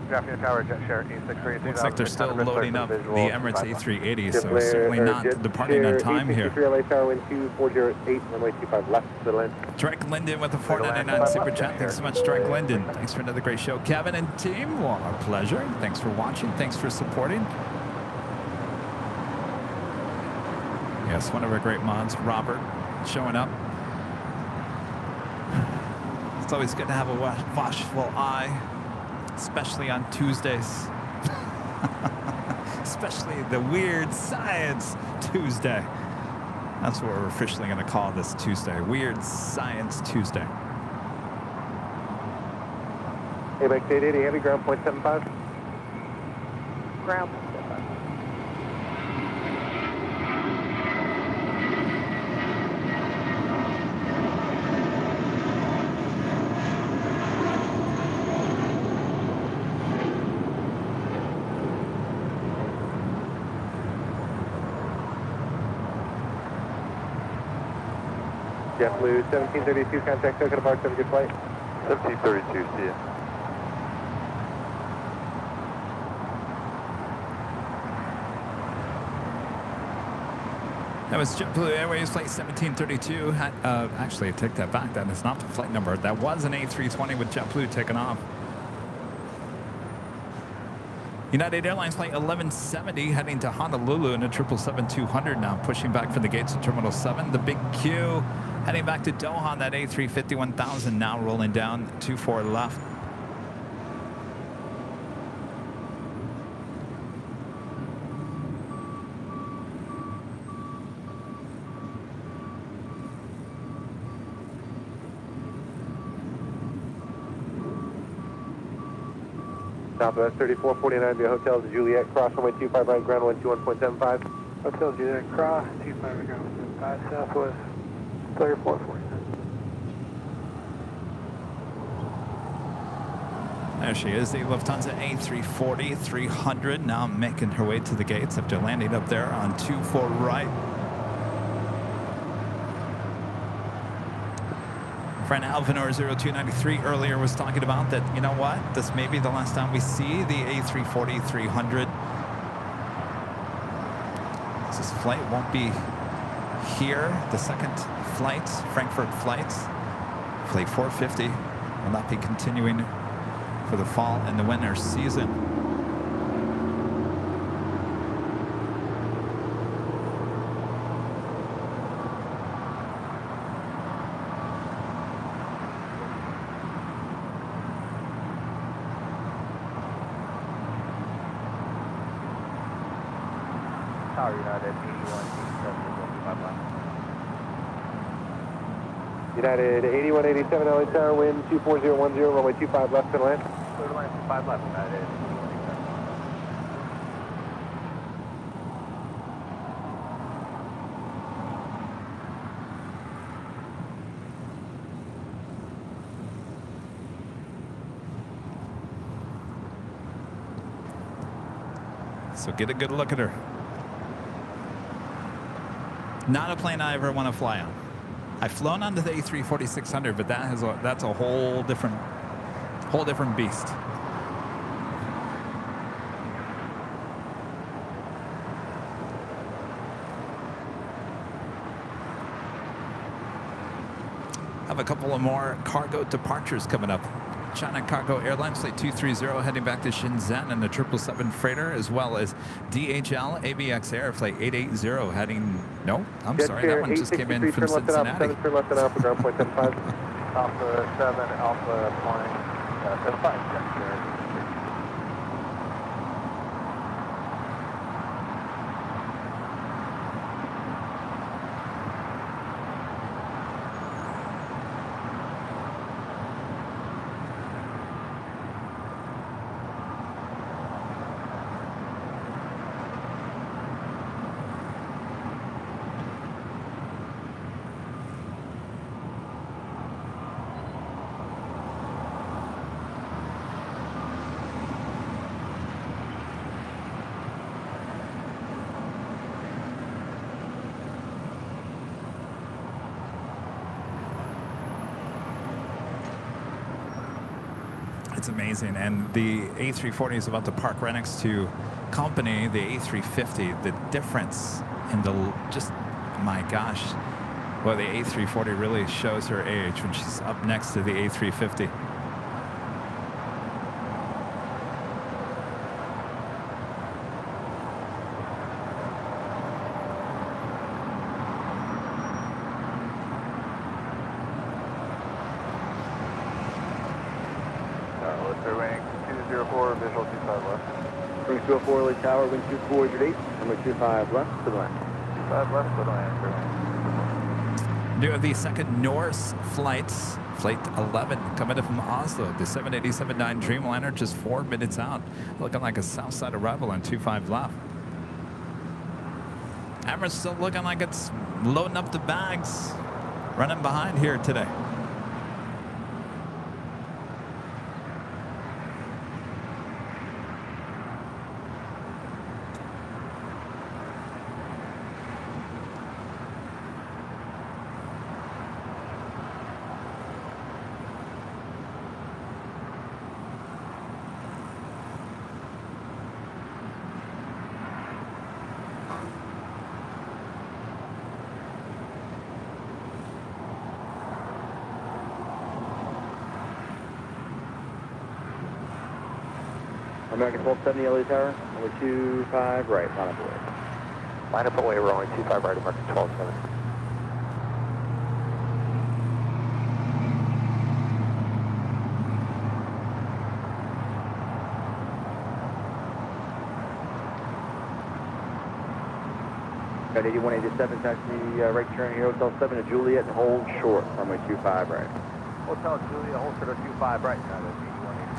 Good afternoon, Tower, Jet Share E632. Looks like they're still loading up the Emirates A380, so certainly not departing on time here. LA Tower, wind 2408, runway 25 left, to the land. Drake Linden with a 499 super chat. Thanks so much, Drake Linden. Thanks for another great show. Kevin and team, well, our pleasure. Thanks for watching. Thanks for supporting. Yes, one of our great mods, Robert, showing up. It's always good to have a watchful eye, especially on Tuesdays. Especially the Weird Science Tuesday. That's what we're officially going to call this Tuesday. Weird Science Tuesday. AVEX 880, heavy, ground point 75. Ground. JetBlue 1732, contact token apart, have a good flight. 1732, see ya. That was JetBlue Airways Flight 1732. Actually, I take that back. That is not the flight number. That was an A320 with JetBlue taking off. United Airlines Flight 1170 heading to Honolulu in a 777-200 now, pushing back from the gates of Terminal 7. The big Q heading back to Doha on that A350-1000 now rolling down 24 left. Southwest 3449 via Hotel Juliet, cross runway 25 right, ground 121.75. Hotel Juliet Cross, 25 ground 5, Southwest 3449. There she is, the Lufthansa A340-300 now making her way to the gates after landing up there on 24 right. Friend Alvinor 0293 earlier was talking about that, you know what, this may be the last time we see the A340-300. This is flight won't be here. The second flight, Frankfurt flight, flight 450, will not be continuing for the fall and the winter season. Tower United 8187, United 8187, LA Tower, wind 24010, runway 25 left, clear to land. Clear to land 5 left, United 8187. So get a good look at her. Not a plane I ever want to fly on. I've flown on the A340-600, but that's a whole different beast. Have a couple of more cargo departures coming up. China Cargo Airlines Flight 230 heading back to Shenzhen and the 777 freighter, as well as DHL ABX Air Flight 880 heading. No, I'm sorry, that one just came in from Cincinnati. Turn left and Alpha, ground point 75. Alpha 7, Alpha 20, 75, check here. It's amazing. And the A340 is about to park right next to company, the A350. The difference in the, just, my gosh. Well, the A340 really shows her age when she's up next to the A350. Visual 25 left. Bring 204 LA Tower, wind 2408, runway 25 left, to the land. 25 left, to the land. New of the second Norse flights, Flight 11, coming in from Oslo. The 787-9 Dreamliner just 4 minutes out, looking like a Southside arrival on 25 left. Emirates still looking like it's loading up the bags, running behind here today. American 1270 LA Tower, runway 25 right, line up away. Line up away, runway 25 right, American 1270. Got 8187, taxi right turn here, Hotel 7 to Juliet and hold short, runway 25 right. Hotel Julia, hold short of 25 right, United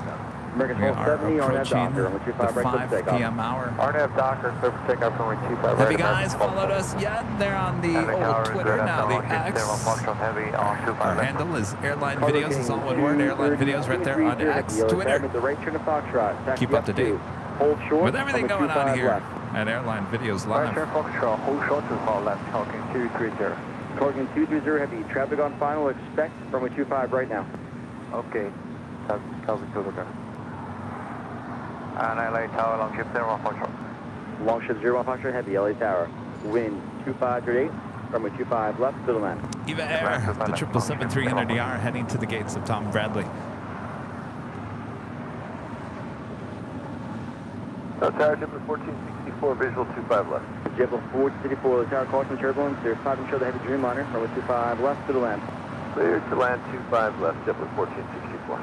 8187. American We are 1270 on that approaching Docker, runway the 25 right, 5 takeoff. p.m. hour. RNAV Docker, clear for takeoff from runway 25 right. Have you guys followed us yet? They're on the old Twitter now, the X. Our handle is Airline Videos. It's all one word, Airline Videos, right there on X, Twitter. The right turn to Foxtrot, taxi Keep up to date hold short, with everything going on 25 here left. at Airline Videos Right Live. turn Foxtrot, hold short to the far left, talking 230. Corrigan 230, heavy traffic on final, expect runway 25 right now. Okay, copy to the gun. And LA Tower, long ship 01 Foxtrot. Longship 01 Foxtrot, heavy LA Tower. wind 2508, runway 25 left, to the land. Eva Air, the 777-300ER heading to the gates of Tom Bradley. Tower JetBlue 1464, visual 25 left. JetBlue 464, tower caution turbulence, there's 5 and show the heavy Dreamliner, runway 25 left, to the land. Clear to land 25 left, JetBlue 1464.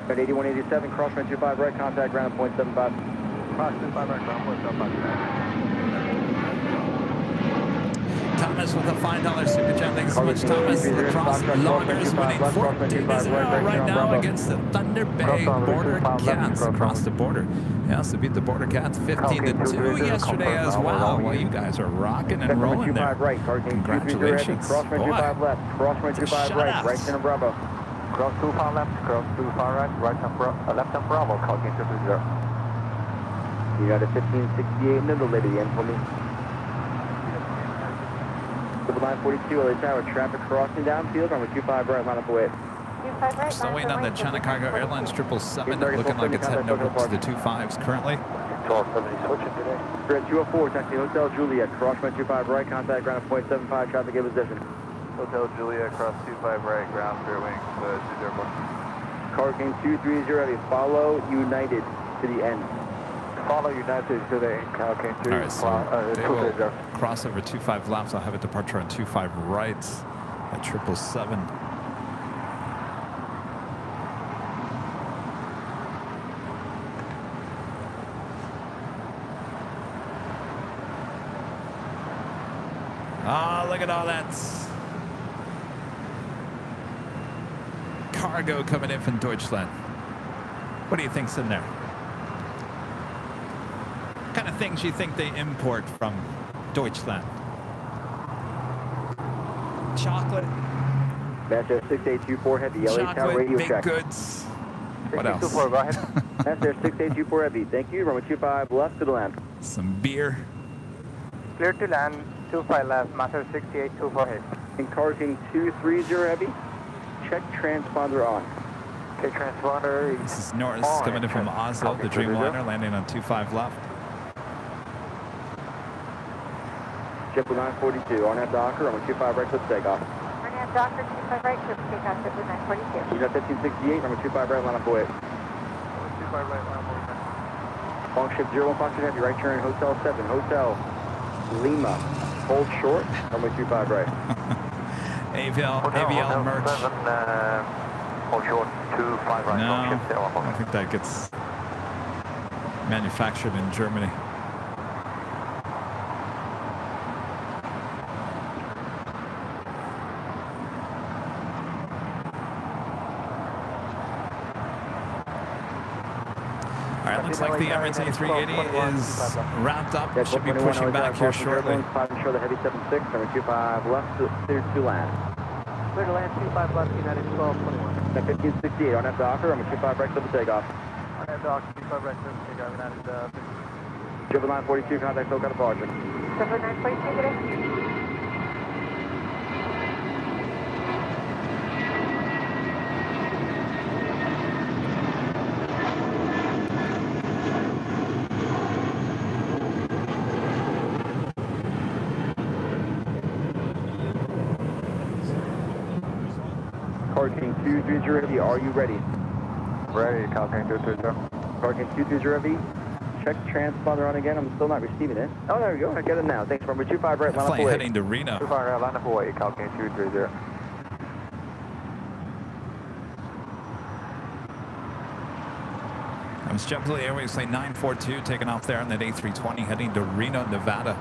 At 8187, cross runway 25 right, contact ground at 0.75. Cross 25 right, ground 0.75. Thomas with a $5 super chat. Thanks so much, Thomas. Lacrosse Loggers winning 14-0 right now against the Thunder Bay Border Cats across the border. Yes, they beat the Border Cats 15-2 yesterday as well. Well, you guys are rocking and rolling there. Congratulations. Cross runway 25 left, cross runway 25 right, right center Bravo. Cross 25 left, cross 25 right, left and Bravo, calculate 230. United 1568, middle lady in for me. 942 LA Tower, traffic crossing downfield, runway 25 right, line up away. 25 right. Still waiting on the China Cargo Airlines 777, looking like it's heading over to the 25s currently. 1270 switching today. We're at 204, taxi Hotel Juliet, cross runway 25 right, contact ground at 0.75, traffic in position. Hotel Juliet, cross 25 right, ground fair wings, 204. Car King 230, follow United to the end. Follow United to the end, Cal King 2. All right, so they will cross over 25 laps. I'll have a departure on 25 right at 777. Ah, look at all that cargo coming in from Deutschland. What do you think's in there? What kind of things you think they import from Deutschland? Chocolate. Master 6824 Heavy, LA Tower Chocolate, radio baked check. goods. What else? Go ahead. Master 6824 Heavy, thank you, runway 25 left to the land. Some beer. Clear to land, 25 left, Master 6824 Heavy. In Car King 230 Heavy, check transponder on. Okay, transponder. This is Norris coming in from Oslo, the Dreamliner, landing on 25 left. JetBlue 942, on that Docker, runway 25 right, clip takeoff. Arnett Docker, 25 right, clip takeoff, JetBlue 942. Unit 1568, runway 25 right, line up away. 25 right, line up. Long ship 01 Foxtrot Heavy, right turn, Hotel 7, Hotel Lima. Hold short, runway 25 right. AVL merch. 7, hold short, 25 right. No, I think that gets manufactured in Germany. Looks like the Emirates A380 is wrapped up. Should be pushing back here shortly. 5 and show the Heavy 76, number 25 left, clear to land. Clear to land, 25 left, United 1221. At 1568, on that Docker, number 25 right, clip takeoff. On that dock, 25 right, clip takeoff, United JetBlue 942, contact SoCal departure. JetBlue 942, good day. Car King 230, are you ready? Ready, Cal King 230. Car King 230, check transponder on again. I'm still not receiving it. Oh, there we go. I get it now. Thanks, number 25 right, line up Definitely away. heading to Reno. 25 right, line up away, Cal King 230. That was JetBlue Airways Flight 942 taking off there on that A320 heading to Reno, Nevada.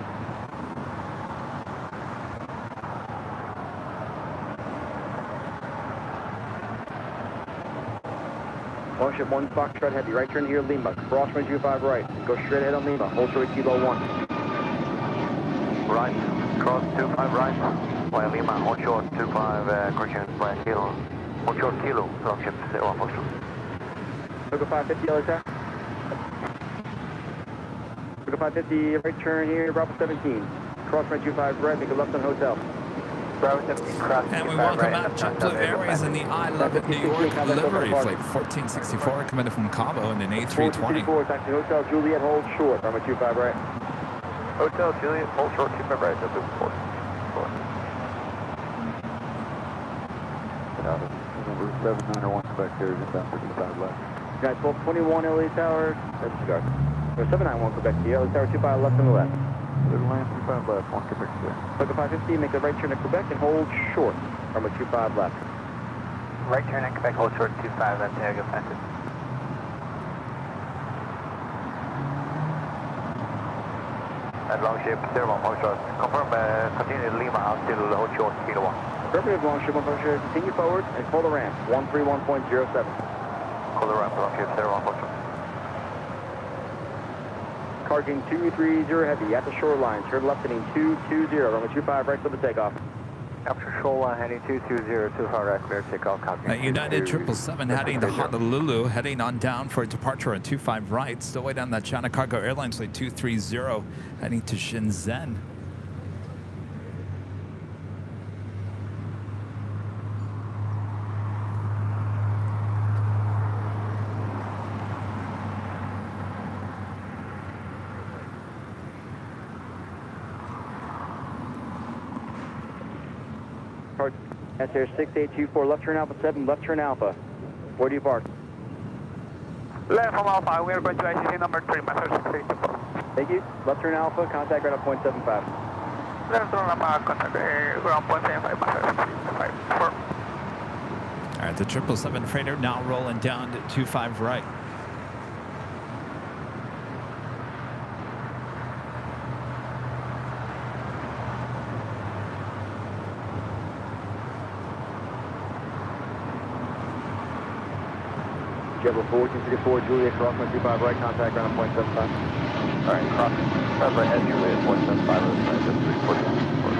Long ship 1 Foxtrot Heavy, right turn here, Lima. Cross runway 25 right. Go straight ahead on Lima. Hold short Kilo 1. Right, cross 25 right, via Lima, hold short 25, correction, via Kilo. Hold short Kilo, long ship 01 Foxtrot. Look at 550, LA Tower. Look at 550, right turn here, Bravo 17. Cross runway 25 right, make a left on Hotel. Bravo 17 cross. And we welcome out JetBlue Airways in the I Love It New York livery, flight 1464, coming in from Cabo in an A320. 1464, taxi Hotel Juliet, hold short, runway 25 right. Hotel Juliet, hold short, 25 right, JetBlue 4. Number 791 Quebec here, inbound 55 left. Guys, 1221 LA Tower, that's cigar. 791 Quebec here, LA Tower 25 left and the left. Clear line 25 left, 1 Quebec here. Book 550, make a right turn at Quebec and hold short, runway 25 left. Right turn at Quebec, hold short, 25 left, there, go fast. At long shape, 01, hold short. Confirm, continue Lima out till hold short, 01. Affirmative, long ship 1 continue forward and call the ramp, 131.07. Call the ramp, long shape, 01, hold short. Car gain 230 heavy at the shoreline, turn left heading 220, runway 25 right for the takeoff. Capture shoreline heading 220, 25 right, clear takeoff, copy. United 777 heading to Honolulu, heading on down for departure at 25 right. Still way down that China Cargo Airlines flight 230, heading to Shenzhen. That's Air 6824, left turn Alpha 7, left turn Alpha. Where do you park? Left from Alpha, we are going to ICC number 3, message 6824. Thank you. Left turn Alpha, contact right at 0.75. Left turn Alpha, contact ground 0.75, message 354. All right, the 777 freighter now rolling down to 25 right. JetBlue 1434, Juliet, crossing 25 right, contact ground at 0.75. All right, crossing. That's right, as Juliet, 175, right, just 340.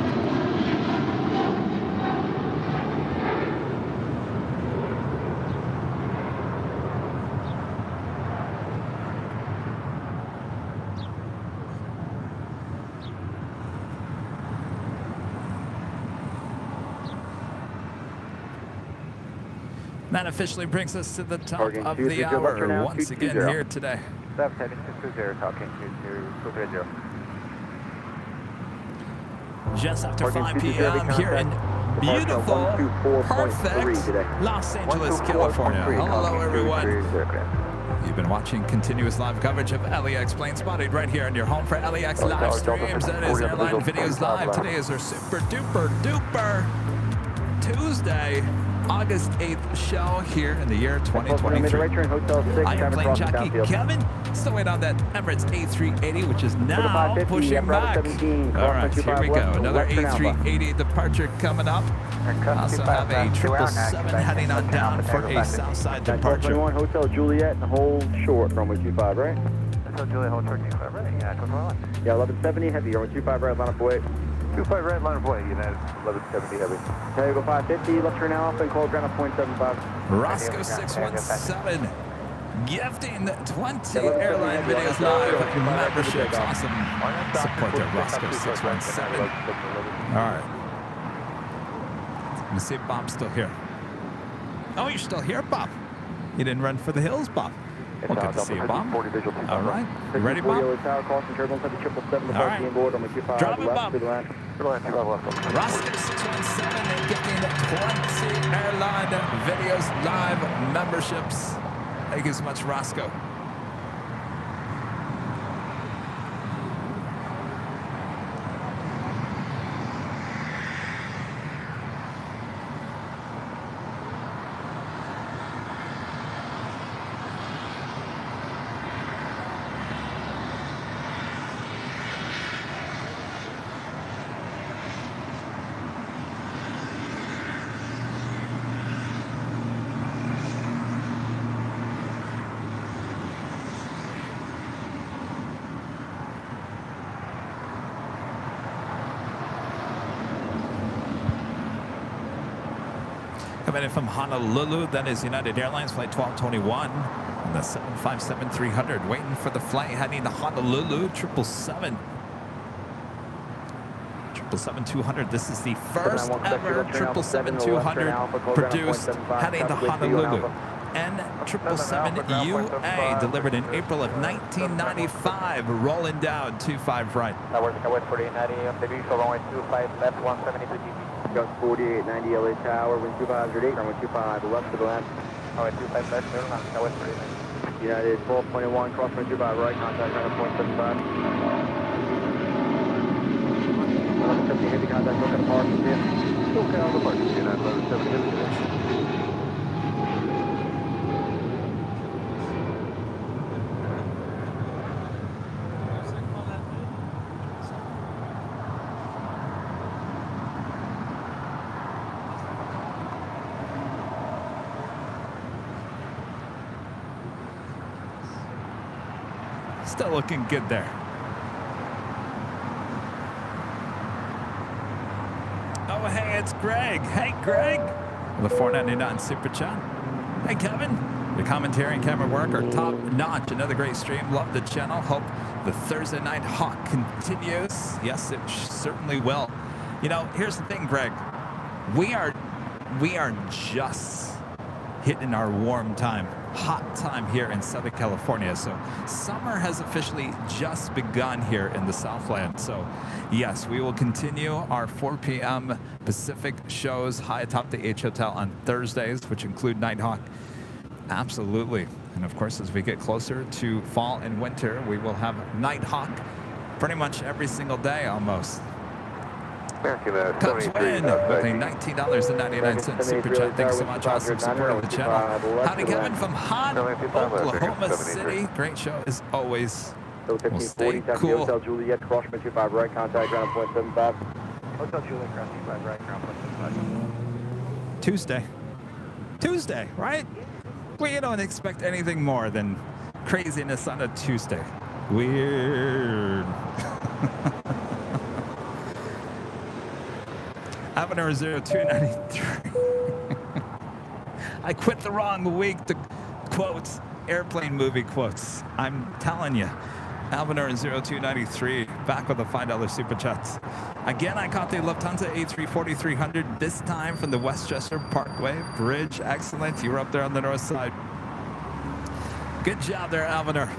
That officially brings us to the top Target of 230 the hour left now, once again 220. here today. Left heading 220, talking to 230. Just after Target 5 220 p.m. here in beautiful, 124.3 perfect today. Los Angeles, California. Hello, everyone. 230. You've been watching continuous live coverage of LAX Plane Spotted right here on your home for LAX live streams. That is Airline Videos Live. Today is our super duper duper Tuesday, August 8th show here in the year 2023. Right turn, Hotel 6, I am Traffic plane crossing jockey downfield. Kevin, still waiting on that Emirates A380, which is now 550, pushing Bravo back. 17, All right, here we go. left, Another left turn Alpha. A380 departure coming up. Also have a 777 heading on down for a Southside departure. 1221, Hotel Juliet, and hold short, runway 25 right. Hotel Juliet, hold short, 25 right, yeah, 25 left. Yeah, 1170 heavy, runway 25 right, line up away. 25 right, line of way, United 1170 heavy. Diego 550, left turn Alpha, and call ground at 0.75. Roscoe 617 gifting 20 Airline Videos Live memberships. Awesome support there, Roscoe 617. All right. Let me see if Bob's still here. Oh, you're still here, Bob. You didn't run for the hills, Bob. Well, good to see you, Bob. All right. You ready, Bob? Tower, crossing turbulence at the 777, All right. board, runway 25 Drop it, left, Bob. to the land. Roscoe 617 gifting 20 Airline Videos Live memberships. Thank you so much, Roscoe. Coming in from Honolulu, that is United Airlines flight 1221 on the 757-300, waiting for the flight heading to Honolulu, 777. 777-200. This is the first ever 777-200 produced heading to Honolulu. And 777UA delivered in April of 1995, rolling down 25 right. That works, West 4890, MW, so runway 25 left, 172 GP. Gus 4890 LA Tower, wind 2508, runway 25 left to the left. Runway 25 left, middle, now West 4890. United 12.1, cross runway 25 right, contact runway 0.75. 1170 heavy contact, look at the parking pit. Okay, on the parking pit, 1170 heavy contact. Still looking good there. Oh, hey, it's Greg. Hey, Greg. The 499 Super Chat. Hey, Kevin. The commentary and camera work are top notch. Another great stream. Love the channel. Hope the Thursday Night Hawk continues. Yes, it certainly will. You know, here's the thing, Greg. We are just hitting our warm time. Hot time here in Southern California. So summer has officially just begun here in the Southland. So yes, we will continue our 4 p.m. Pacific shows high atop the H Hotel on Thursdays, which include Nighthawk. Absolutely. And of course, as we get closer to fall and winter, we will have Nighthawk pretty much every single day almost. Cubs win with a $19.99 super chat. Thanks so much. Awesome support of the channel. Howdy, Kevin from hot Oklahoma City. Great show as always. We'll stay cool. Hotel Juliet, crossman 25 right, contact ground 0.75. Hotel Juliet, ground 25 right, ground 0.75. Tuesday, right? We don't expect anything more than craziness on a Tuesday. Weird. Avenir 0293. I quit the wrong week to quotes, airplane movie quotes. I'm telling you. Avenir 0293, back with the $5 super chats. Again, I caught the Lufthansa A340-300, this time from the Westchester Parkway Bridge. Excellent. You were up there on the north side. Good job there, Avenir.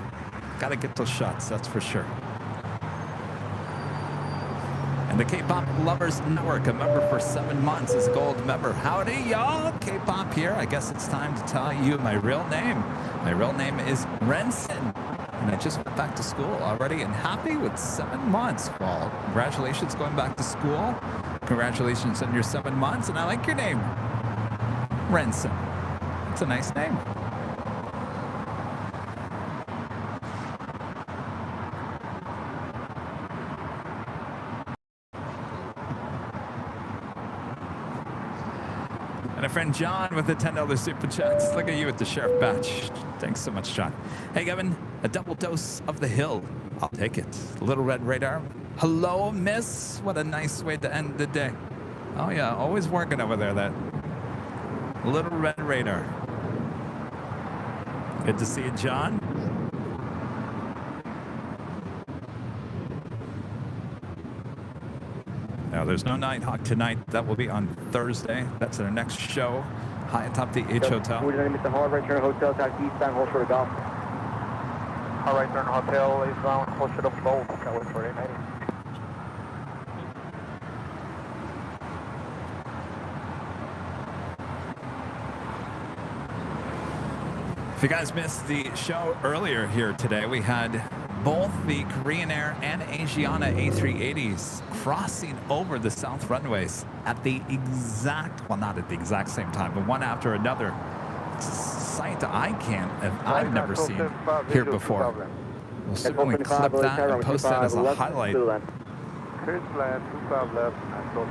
Got to get those shots, that's for sure. And the K-Pop Lovers Network, a member for 7 months, is a gold member. Howdy, y'all. K-Pop here. I guess it's time to tell you my real name. My real name is Renson. And I just went back to school already and happy with 7 months. Well, congratulations going back to school. Congratulations on your 7 months. And I like your name, Renson. It's a nice name. And a friend John with the $10 super chats. Look at you with the sheriff badge. Thanks so much, John. Hey, Kevin, a double dose of the hill. I'll take it. Little Red Radar. Hello, miss. What a nice way to end the day. Oh, yeah, always working over there, that Little Red Radar. Good to see you, John. Now, there's no Nighthawk tonight. That will be on Thursday. That's our next show, high atop the H Hotel. We're going to Mr. Hard right turn hotel, taxi eastbound, hold short of golf. All right, turn hotel, eastbound, hold short of golf. That was 4890. If you guys missed the show earlier here today, we had both the Korean Air and Asiana A380s crossing over the south runways at the exact, well, not at the exact same time, but one after another. It's a sight I've never seen here before. We'll certainly clip that and post that as a highlight. Clear plan, 25 left, and close.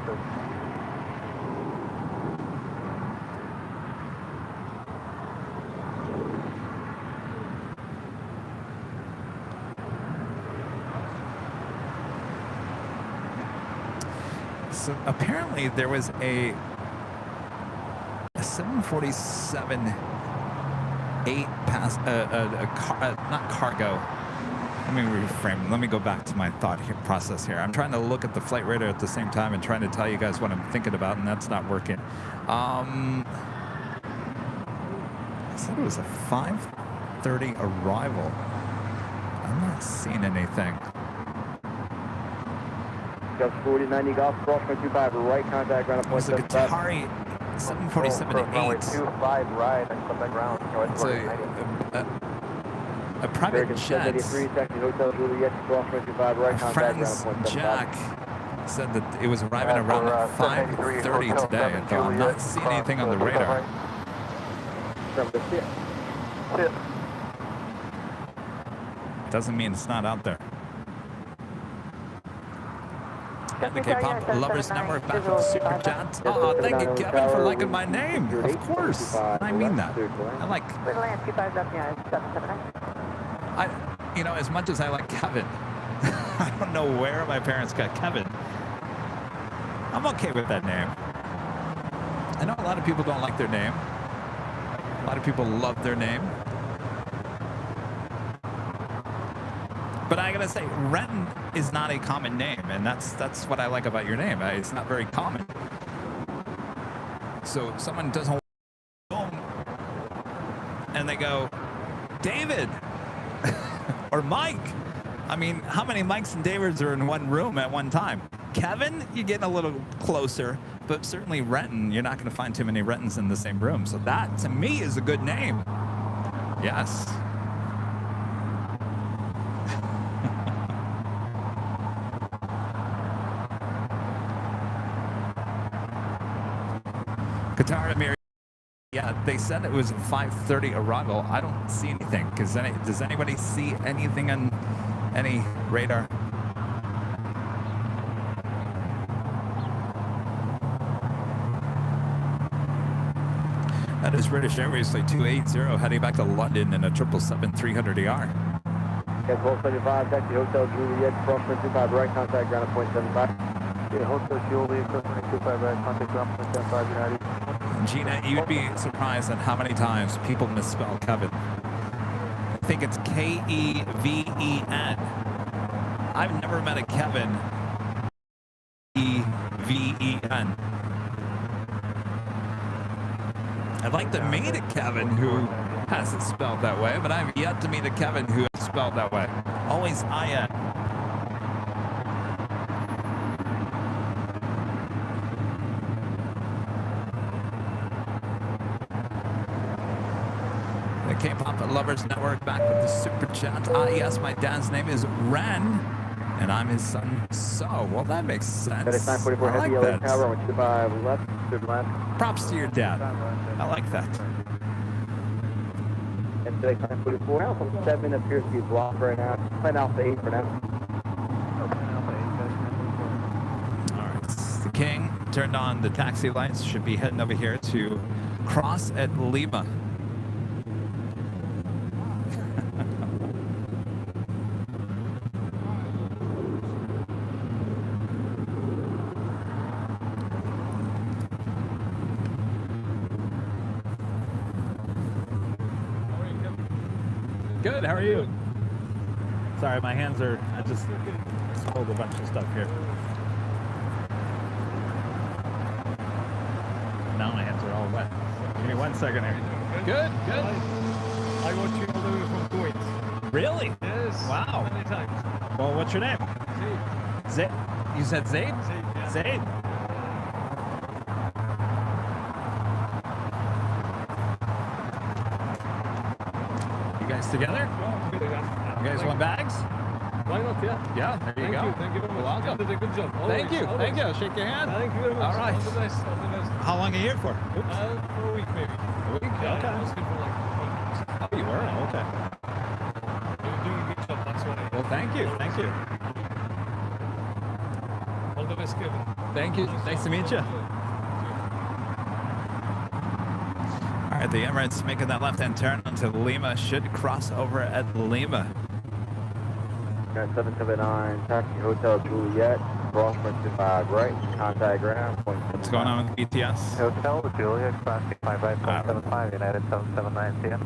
So apparently there was a 747-8 pass, not cargo. Let me reframe. Let me go back to my thought process here. I'm trying to look at the flight radar at the same time and trying to tell you guys what I'm thinking about, and that's not working. I said it was a 5:30 arrival. I'm not seeing anything. Just 4090 Golf, cross 25 right, contact ground It was a Qatari 747-8. 25 right, and come back ground. It's a private jet. Hotel Juliet, cross 25 right, Our contact friends ground. Jack said that it was arriving around 5:30 today. I thought I'm not seeing anything on the radar. Doesn't mean it's not out there. And the K-pop Lovers Network back with the Super Chat. Oh, thank you, Kevin, for liking my name. Of course. I mean that. I like, you know, as much as I like Kevin, I don't know where my parents got Kevin. I'm okay with that name. I know a lot of people don't like their name. A lot of people love their name. But I gotta say, Renton is not a common name, and that's what I like about your name. It's not very common. So if someone doesn't home and they go, David or Mike. I mean, how many Mikes and Davids are in one room at one time? Kevin, you're getting a little closer, but certainly Renton, you're not going to find too many Rentons in the same room. So that, to me, is a good name. Yes. Qatar Emirates. Yeah, they said it was a 5:30 arrival. I don't see anything. Does anybody see anything on any radar? That is British Airways Flight 280 heading back to London in a 777-300ER. Yes, 1275, taxi Hotel Juliet, cross 25 right, contact ground at 0.75. Yeah, Hotel Juliet, cross 25 right, contact ground 0.75 United. Gina, you'd be surprised at how many times people misspell Kevin. I think it's K-E-V-E-N. I've never met a Kevin E-V-E-N. I'd like to meet a Kevin who has it spelled that way, but I've yet to meet a Kevin who is spelled that way. Always I-N. The K-Pop Lovers Network back with the Super Chat. Yes, my dad's name is Ren, and I'm his son, So. Well, that makes sense. I like that. Props to your dad. I like that. And today, 944, Alpha 7 appears to be blocked right now. Plan Alpha 8 for now. All right, the King turned on the taxi lights. Should be heading over here to cross at Lima. Good, how are you? Sorry, my hands are, I just spilled a bunch of stuff here. Now my hands are all wet. Give me 1 second here. Good, good. I watch you all the way from Kuwait. Really? Yes. Wow. Many times. Well, what's your name? Zaid. You said Zaid? Zaid, yeah. Zaid. Together? Yeah, together. You guys want bags? Why not? Yeah. Yeah, there you go. Thank you very much. Welcome. You did a good job. Always, always. Thank you. Shake your hand. Thank you very much. All right. All the best. All the best. How long are you here for? For a week, maybe. A week? Yeah, okay. I was here for like 1 week. Oh, you were? Okay. You're doing a good job, that's why. Well, thank you. Thank you. All the best, Kevin. Thank you. Nice to meet you. All right, the Emirates making that left-hand turn onto Lima. Should cross over at Lima. 779, taxi Hotel Juliet, cross 25 right, contact ground, 0.75. What's going on with BTS? Hotel Juliet, cross 25 right, 0.75, United 779 CM.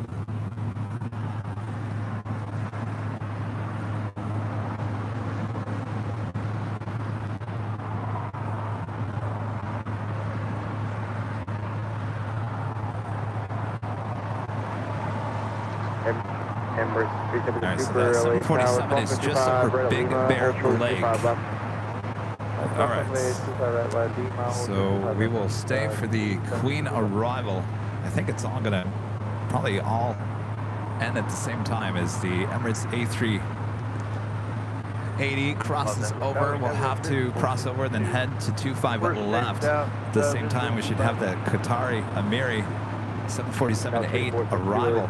Alright, so that 747 is just over Big Bear Lake. Alright, so we will stay for the Queen arrival. I think it's all gonna probably all end at the same time as the Emirates A380 crosses over. We'll have to cross over, then head to 25 left. At the same time, we should have the Qatari Emiri 747-8 arrival.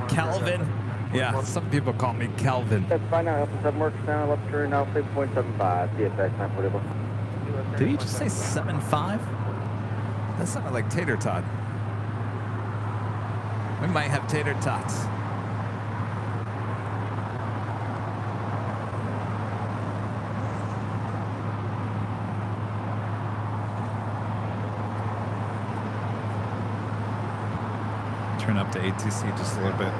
Calvin. Yeah, some people call me Calvin. That's fine now. Alpha 7 works now. Left turn Alpha 8.75. DSX 940. Did he just say 7.5? That sounded like tater tot. We might have tater tots. Turn up to ATC just a little bit.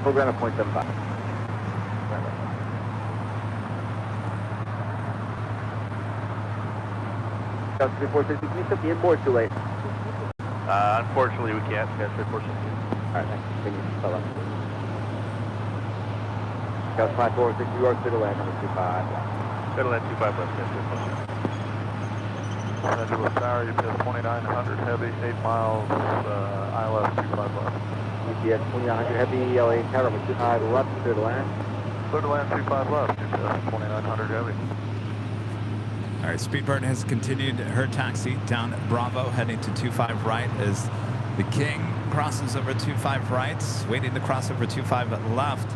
Program at 0.75. Can you set the inboard too late? Unfortunately, we can't. Yes, unfortunately. Alright, thanks. Continue. Spell up. Scout 546, you are clear to land number 25. Clear to land 25 left. Yes, unfortunately. Angela Tower, you pass 2900 heavy, 8 miles, ILS 25 left. ETS 2900 heavy, LA Tower, number 25 left, clear to land. Clear to land 25 left, you pass 2900 heavy. All right, Speedbird has continued her taxi down Bravo, heading to 25 right as the King crosses over 25 right, waiting to cross over 25 left.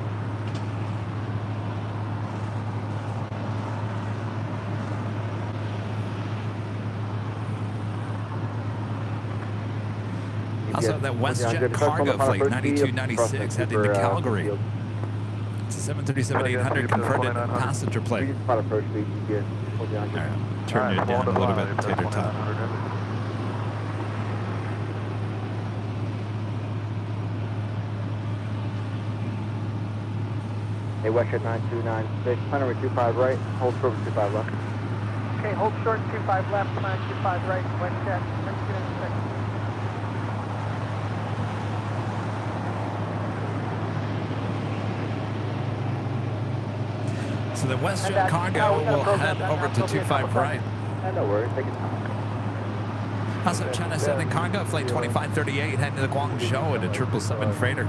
Also, that WestJet cargo flight 9296 heading to Calgary. It's a 737-800 converted passenger plane. All right, turn you down a little bit, tater tot. Hey, WestJet 9296, planner with 25 right, hold short with 25 left. Okay, hold short 25 left, plan 25 right, WestJet 9296. So the WestJet cargo will head over to 25 right. No worries, take it time. Also, China Southern cargo flight 2538 heading to the Guangzhou at a 777 freighter.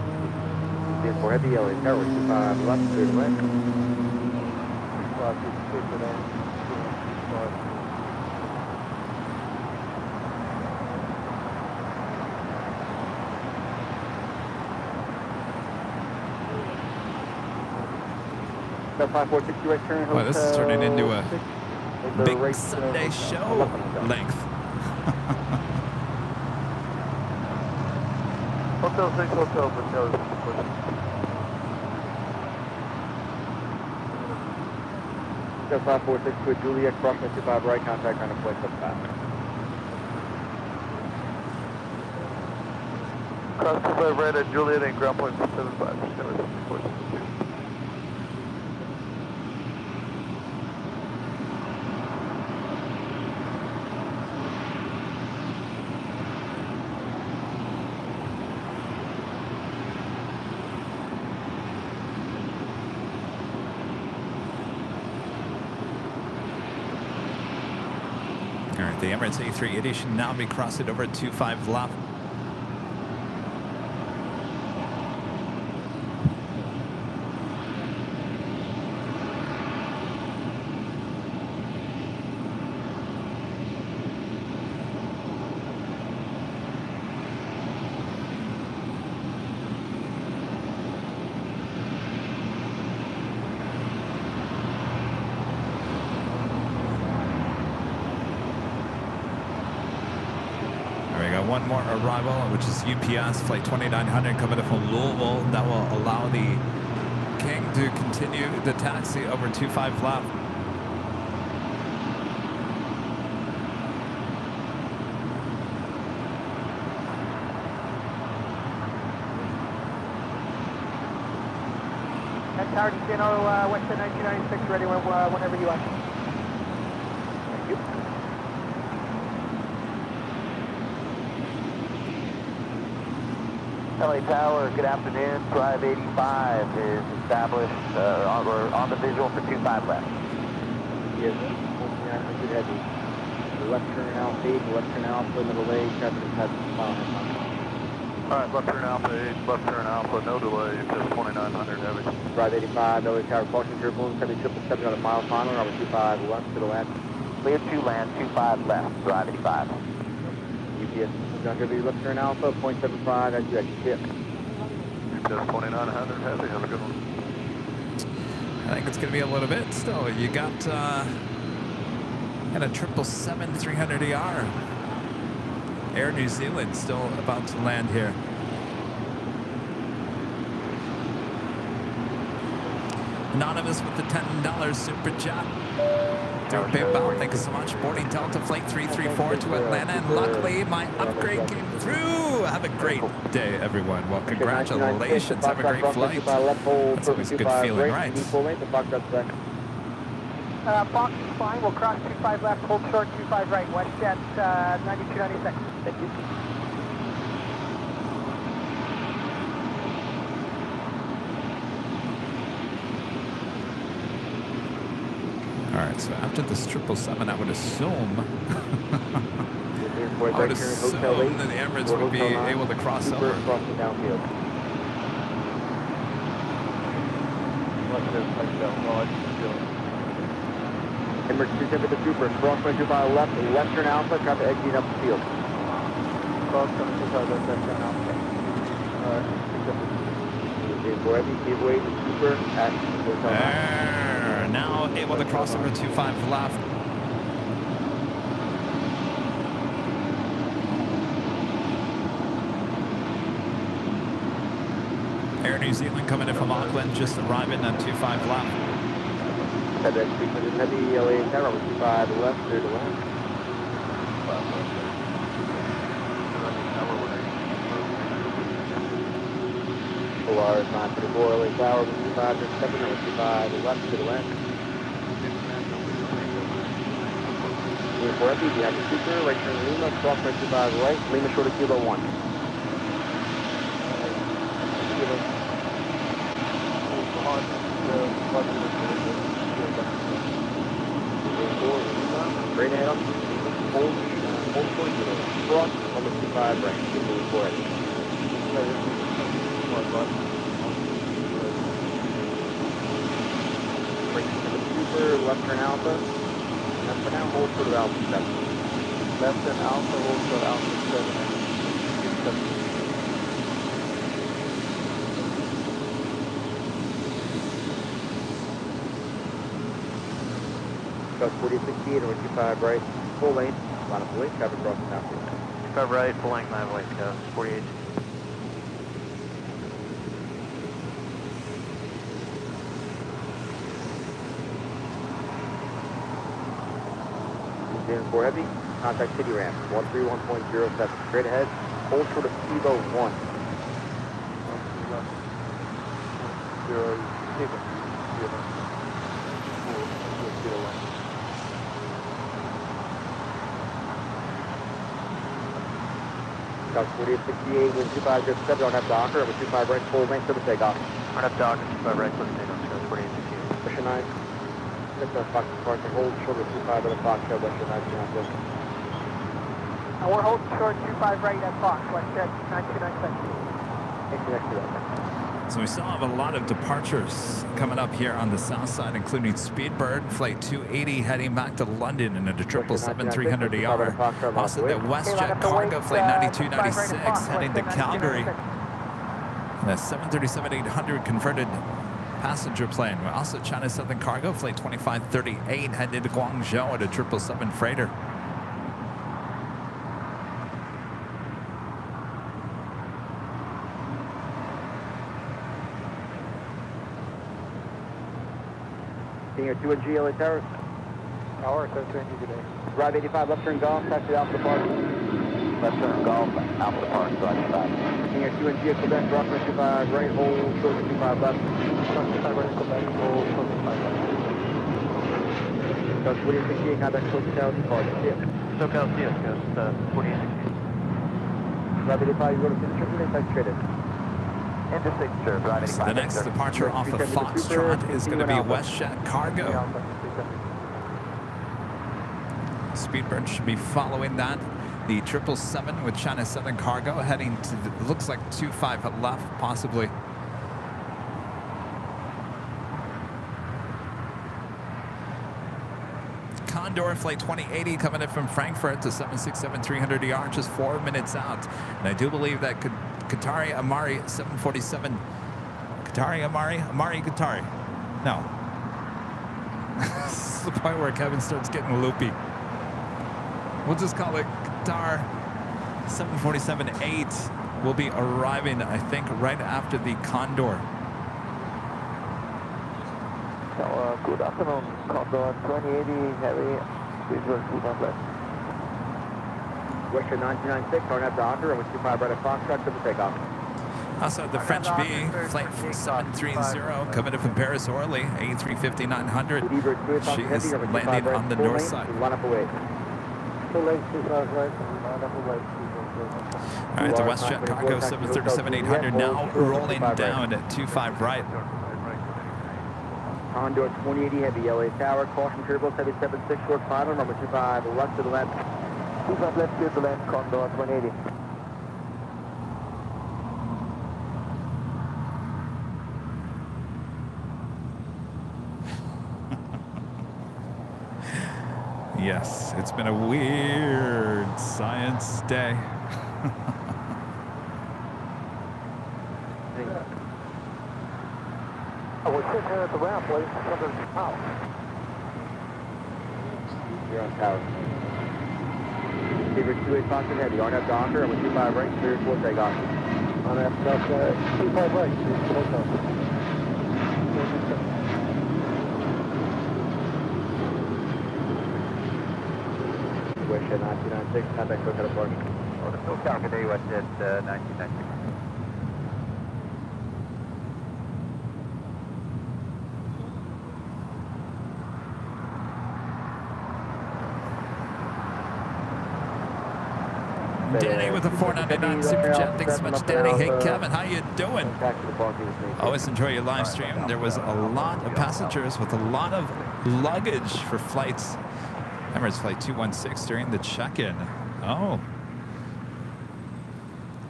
For heavy LA Tower, 25 left, clear to land. Got 546 right turn. Well, this is turning into a big Sunday show length. Hotel 6, Hotel, but no. Got 546 with Juliet, crossing 25 right, contact on a point 75. Cross 25 right at Juliet and ground point 75. The Emirates A380 should now be crossing over 25 left. One more arrival, which is UPS flight 2900 coming up from Louisville. That will allow the King to continue the taxi over 25 left. And Tower Destino, Western 1996, ready whenever you are. Thank you. LA Tower, good afternoon. Drive 85 is established on the visual for 25 left. Yes, 4900 heavy. The left turn Alpha 8, left turn Alpha, middle A, traffic is heavy. Alright, left turn Alpha 8, left turn Alpha, no delay, just 2900 heavy. Drive 85, LA Tower, caution turbulence, heavy 777 on a mile final, number 25 left to the land. Clear 2 land, 25 left, drive 85. UPS, John Heavy, left turn Alpha, 0.75, as you exit here. Just 2900 heavy, have a good one. I think it's going to be a little bit still. You got a 777-300ER. Air New Zealand still about to land here. Anonymous with the $10 super chat. Through PayPal, thank you so much. Boarding Delta Flight 334 to Atlanta, and luckily my upgrade came through. Have a great day, everyone. Well, congratulations. Have a great flight. That's always a good feeling, right? Fox is fine. We'll cross 25 left, hold short, 25 right, west at 9296. Thank you. All right, so after this 777, I would assume that the Emirates would be able to cross over. Emirates 210 the Trooper, cross 25 left, western Alpha, traffic exiting up the field. Cross 25 left, western Alpha. Give way to Trooper at Hotel. Now able to cross over 25 left. Air New Zealand coming in from Auckland, just arriving at 25 left. FedEx 300 heavy, LA Tower, 25 left, clear to land. Polaris 934, LA Tower, 25, 7, 25 left, clear to land. For FE, behind the Super, right turn Lima, cross 25 right, Lima short of Kilo 1. Straight ahead up, hold short Kilo, cross, number 25 right, move for FE. Right to the Super, left turn Alpha. And for now, hold short of Alpha 7. Left turn Alpha, hold short of Alpha 7. Gus 4068 over 25 right, full lane, line of lane, traffic crossing outfield. 25 right, full length, 9 lane, Gus 48. In for heavy, contact city ramp, 131.07, straight ahead, hold short of Kilo 1. Gus 4868, wind 25, just 7 on that docker, over 25 right, full length to the takeoff. On up dock, 25 right, close to Gus 4868. Pressure 9. That's our Fox departure, hold short of 25 on the Fox, show Western 9296. We're holding short 25 right at Fox, Western 9296. Thank you, next to that. So we still have a lot of departures coming up here on the south side, including Speedbird, Flight 280 heading back to London in a 777-300ER. Also the WestJet Cargo Flight 9296 heading to Calgary. And a 737-800 converted passenger plane. We're also China Southern Cargo Flight 2538 heading to Guangzhou at a 777 freighter. Senior 2 at GLA Tower. Tower, 720 today. Drive 85, left turn golf, taxi out for the park. left turn golf, Alpha Park, Roger 5. Here, QNG, Quebec, Rockland 25, right, hold, 25 left. 25 right, Quebec, hold, 25 left. Does 4868, contact SoCal, departure, see ya. SoCal, see us, Ghost 4868. Rapid 5, you go to finish your inside straight in. Into signature, Bravo 85. The next departure off of Foxtrot is going to be WestJet Cargo. Speedbird should be following that. The 777 with China Southern Cargo heading to, it looks like 25 left, possibly. Condor Flight 2080 coming in from Frankfurt to 767-300ER, just 4 minutes out. And I do believe that Qatari Amari 747. Qatari Amari? Amari Qatari. No. This is the point where Kevin starts getting loopy. We'll just call it Qatar 747-8 will be arriving, I think, right after the Condor. So, good afternoon, Condor 2080 Heavy, please run 25 left. Western 996, Arnett Docker, and with 25 right at Foxtrot, to the takeoff. Also, the French B, Flight 730, coming in from Paris Orly, A350-900. She is landing on the north side. Line up away. Two legs, 25 right, line up away. All right, the WestJet Cargo 737-800 now rolling down at 25 right. Condor 2080 Heavy, LA Tower, caution turbos, heavy 76, short final, number 25, left to the left. 25 left, clear to land, Condor 2080. Yes, it's been a weird science day. We're sitting here at the ramp waiting for something to come out. You're on tower. Beaver 28 Foxtrot Heavy, Arnett Docker, and with 25 right, clear for takeoff. Arnett Docker, 25 right, takeoff. WestJet 996, contact SoCal departure. Oh, the SoCal today, WestJet 1996. Danny with a 499 Super Chat. Thanks so much, Danny. Hey, Kevin, how you doing? Always enjoy your live stream. There was a lot of passengers with a lot of luggage for flights. Emirates Flight 216 during the check-in. Oh.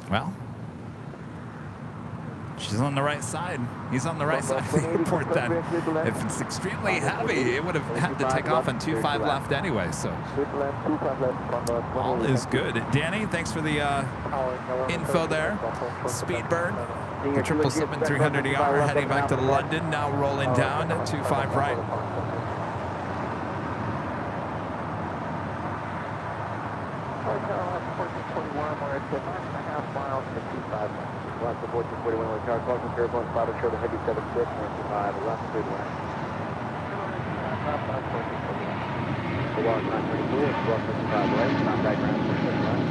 Well. She's on the right side. He's on the right side of the airport then. If it's extremely heavy, it would have had to take off on 25 left anyway, so all is good. Danny, thanks for the info there. Speedbird, the 777-300ER heading back to London, now rolling down at 25 right. Left to 1441, with car caution turbo and spot show the heavy 76, 95, left to the left. The long 932, it's block 55 right, contact ground 26 left.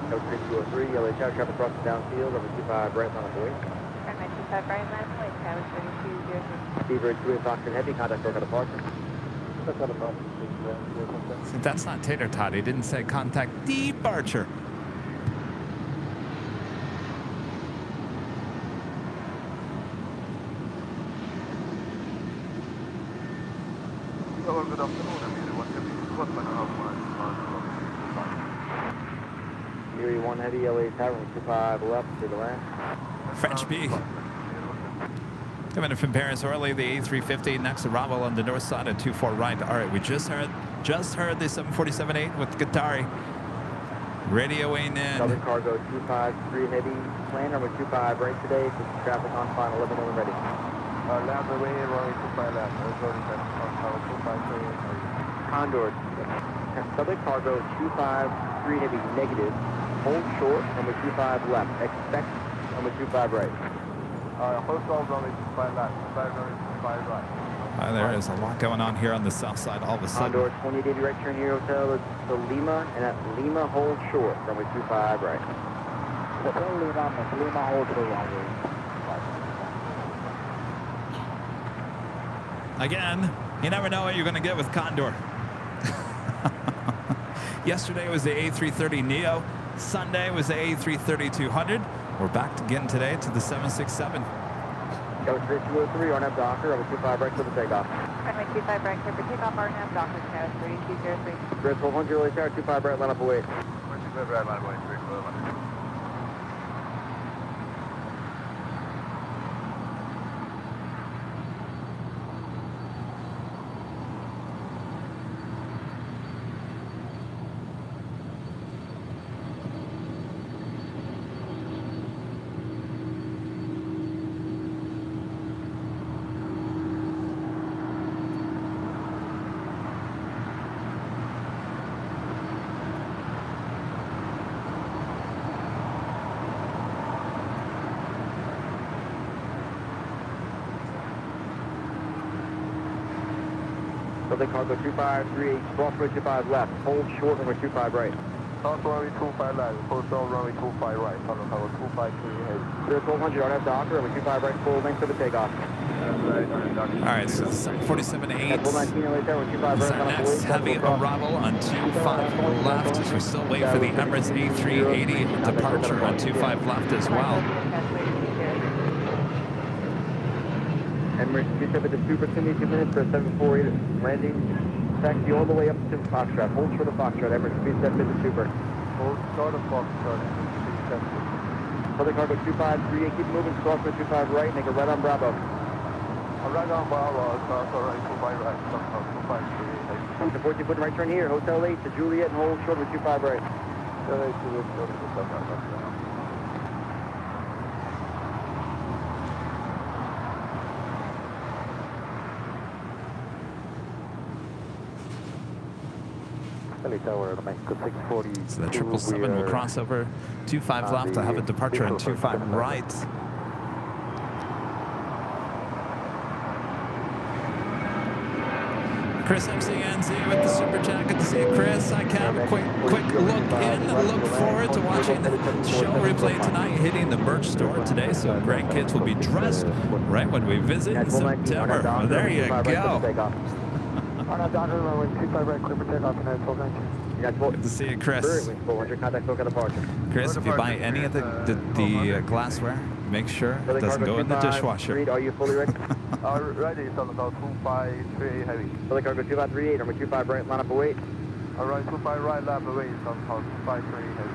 Code 3203, LA Tower, traffic crossing downfield, over 25 right, on the way. Airline 25 right, line away, Tower 3203. Beaver 28 Foxtrot Heavy, contact SoCal departure. See, that's not tater tot. He didn't say contact departure. Well, good afternoon, everyone. Erie 1 Heavy, LA Tower, 25 left to the left. French B. Coming in from Paris Orly, the A350 next arrival on the north side at 24 right. All right, we just heard the 747-8 with Qatari radioing in. Southern Cargo 253 Heavy, plan number 25 right today, traffic on final, 11 and ready. Land away, runway 25 left. Condor, Southern Cargo 253 Heavy, negative. hold short, runway 25 left. Expect runway 25 right. Hotel runway 25 left, 25 runway 25 right. There is a lot going on here on the south side all of a sudden. Condor 2880 right turn here, Hotel to Lima, and at Lima hold short, runway 25 right. Hotel Lima hold short, runway. Again, you never know what you're going to get with Condor. Yesterday was the A330neo. Sunday was the A330-200. We're back again today to the 767. Go 203, RNAV Docker, runway 25 right for the takeoff. Runway 25 right, clear for takeoff, RNAV Docker, Snow 3203. Grid 1200, Lily Tower, 25 right, line up away. 25 right, line away, 312. Southern Cargo 2538, cross runway 25 left, hold short runway 25 right. South runway 25 left, Hotel runway 25 right, Southern Cargo 253 heavy. Clear 1200, RNAV Docker, runway 25 right, full length for the takeoff. All right, so 747-8. Full 19, Lily Tower, 25 Is right, our line up next away. heavy arrival on 25 left as we still wait for the Emirates A380 departure on 25 left as well. Emirates 27 to Super, 2 minutes for a 748 landing. Taxi all the way up to Foxtrot. Hold short of Foxtrot. Emirates 37 to Super. Hold short of Foxtrot, 37. Southern Cargo 2538, keep moving, cross runway 25 right, make a right on Bravo. Right on Bravo, South runway 25 right, Southern Cargo 253 heavy. The 14-foot right turn here, Hotel 8 to Juliet and hold short with 25 right. Hotel 8 to Juliet, Southern Cargo 25 right. So the 777 will cross over 25 left to have a departure on 25 right. Chris MCNZ with the super chat. Good to see you, Chris. I can have a quick look in. Look forward to watching the show replay tonight, hitting the merch store today. So grandkids will be dressed right when we visit in September. Well, there you go. Good to see you, Chris. Chris, if you buy any of the glassware, make sure it doesn't go in the dishwasher. Are you fully ready? Ready, Southern Cargo 253 heavy. Southern Cargo 2538, number 25 right, line up away. Alright, 25 right, line away, Southern Cargo 253 heavy.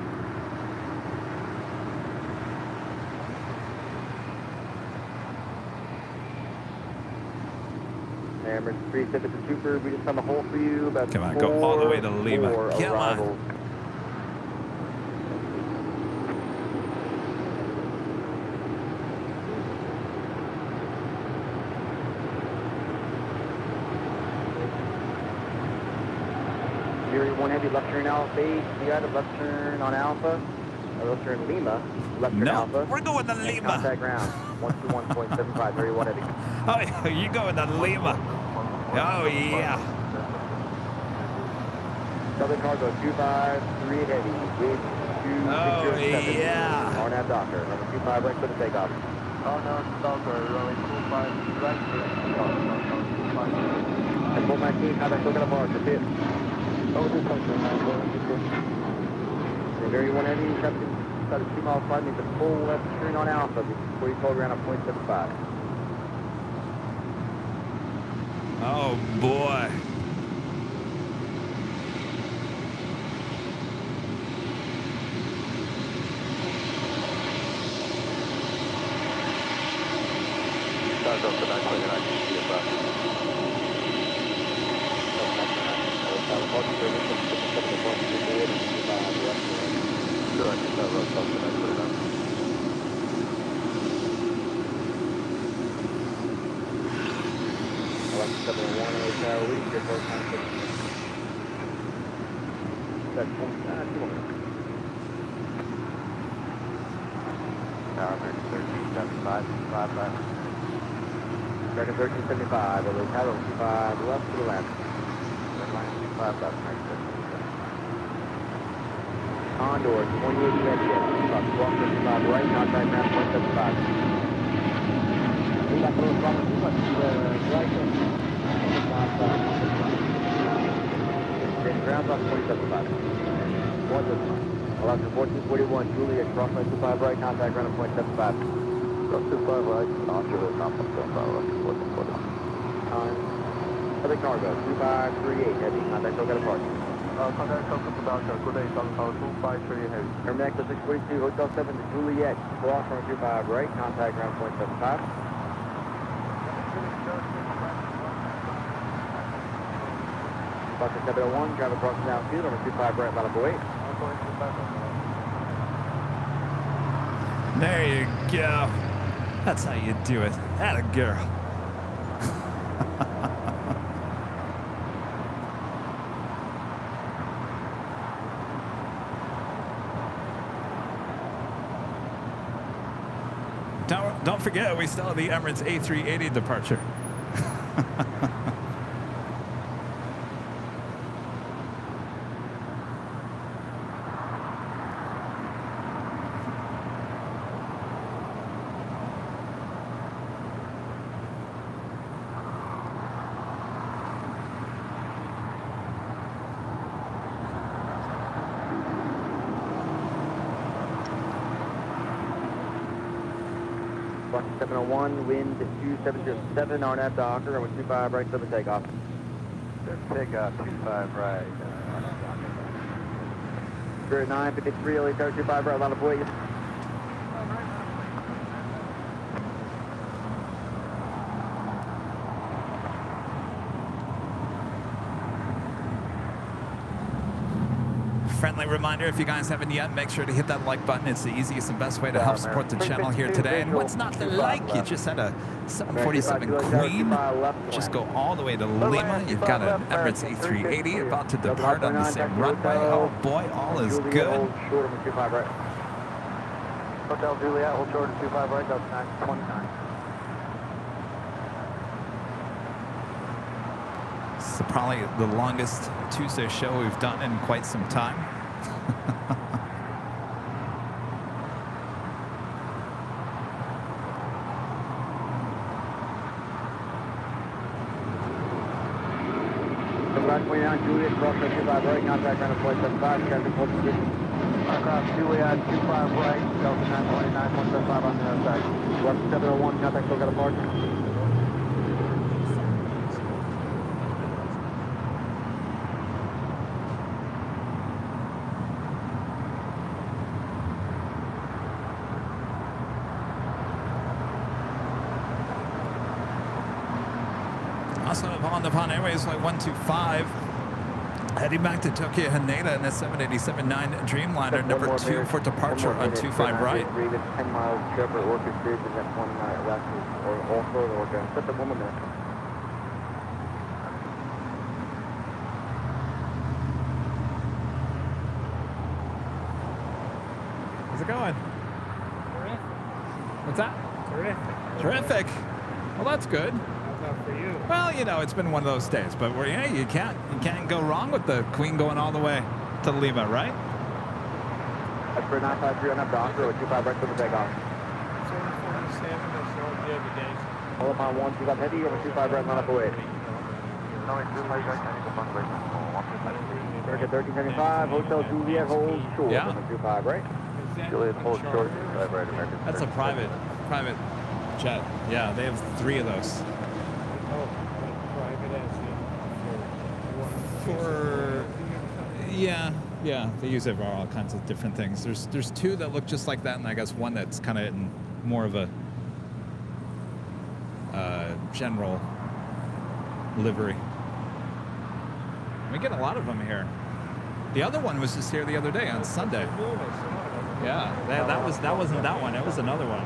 Emirates 37 to Super, we just found a hole for you. About Come on, go all the way to Lima. Come on. Fury 1 heavy, left turn Alpha 8. You got a left turn on Alpha. Left turn Lima. Left turn Alpha. We're going to Lima. Contact ground. 121.75, Fury 1 heavy. Oh, you going to Lima. Oh, yeah. Southern Cargo 253 heavy. With 2 yeah. RNAV Docker. Number 25 right for the takeoff. RNAV Docker, runway 25 right for the takeoff. And 419, contact look at a bar, just hit. Over this country, 9-4. Very 1 heavy, Captain. Got a 2 mile flight, needs a full left turn on Alpha before you call around at 0.75. Oh, boy. That's up to 929, you see it back. 1375, 25 left. American 1375, LA Tower, 25 left to the left. Airline 25 left, American 1375. Condor, 28 jet jet, 1235 right, contact ground 175. We got those problems, we must be right. Ground off 275. Alaska 1441, Juliet, crossline 25 right, contact ground 0.75. Cross 25 right, Oscar, complex 75 left, 1441. Other cargo, 2538, heavy, contact local apart. Contact Coastal Tabasco, good day, Southern Tower 253 heavy. Terminax 642, Hotel 7 to Juliet, crossline 25 right, contact ground 0.75. Bucket 701, drive across the downfield, number 25 right, Malibu 8. There you go. That's how you do it. Atta girl. Don't forget, we still have the Emirates A380 departure. Bucket 701, wind 2707, RNAV to Hawker, runway 25 right, 7 takeoff. Takeoff 25 right. Spirit 953, LA Tower 25 right, Malibu 8. Friendly reminder, if you guys haven't yet, make sure to hit that like button. It's the easiest and best way to help support the channel here today. And what's not to like? You just had a 747 Queen. Just go all the way to Lima. You've got an Emirates A380 about to depart on the same runway. Oh boy, all is good. Hotel Juliet, hold short of 25 right, that's 929. This is probably the longest Tuesday show we've done in quite some time. Route 29, Juliet, cross 25 right, contact ground 0.75, traffic full position. Across Juliet, 25 right, Delta 929, 175 on the other side. Route 701, contact local apart. Also on the Nippon Airways Flight 125, heading back to Tokyo Haneda in a 787-9 Dreamliner, number 2 for departure on 25 right. 10 miles, Trevor, Orchid Bridge, and then 1 mile left, or also, or just a 1 minute. How's it going? Terrific. What's that? Terrific. Terrific. Well, that's good. How's that for you? Well, you know, it's been one of those days, but hey, you can't go wrong with the Queen going all the way to Lima, right? That's for 953 on that Docker with 25 right for the takeoff. 747, that's all the other days. Hold upon 125 heavy over 25 right, Malibu 8. No, it's 25 right, I need to bump right now. American 1375, Hotel Juliet, hold short, Yeah. number 25 right. Juliet, hold short, 25 right, American. That's a private jet. Yeah, they have 3 of those. Oh, private as For yeah, they use it for all kinds of different things. There's 2 that look just like that, and I guess one that's kind of in more of a general livery. We get a lot of them here. The other one was just here the other day on Sunday. Yeah, that wasn't that one. It was another one.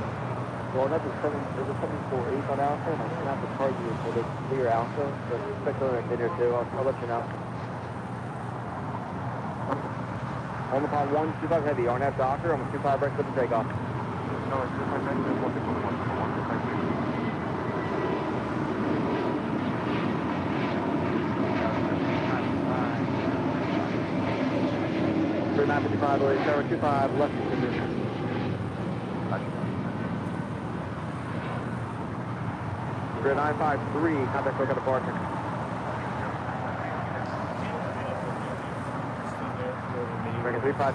Well, that's there's a 748 on Alpha, and I can have to card you for the clear Alpha, but expect on that video too. I'll let you know. On upon 125 heavy, RNAV Docker, I'm 25 right for the takeoff. No, it's just my friend is looking for one. For 955, LA Tower 25, left position. For 953, contact look at departure.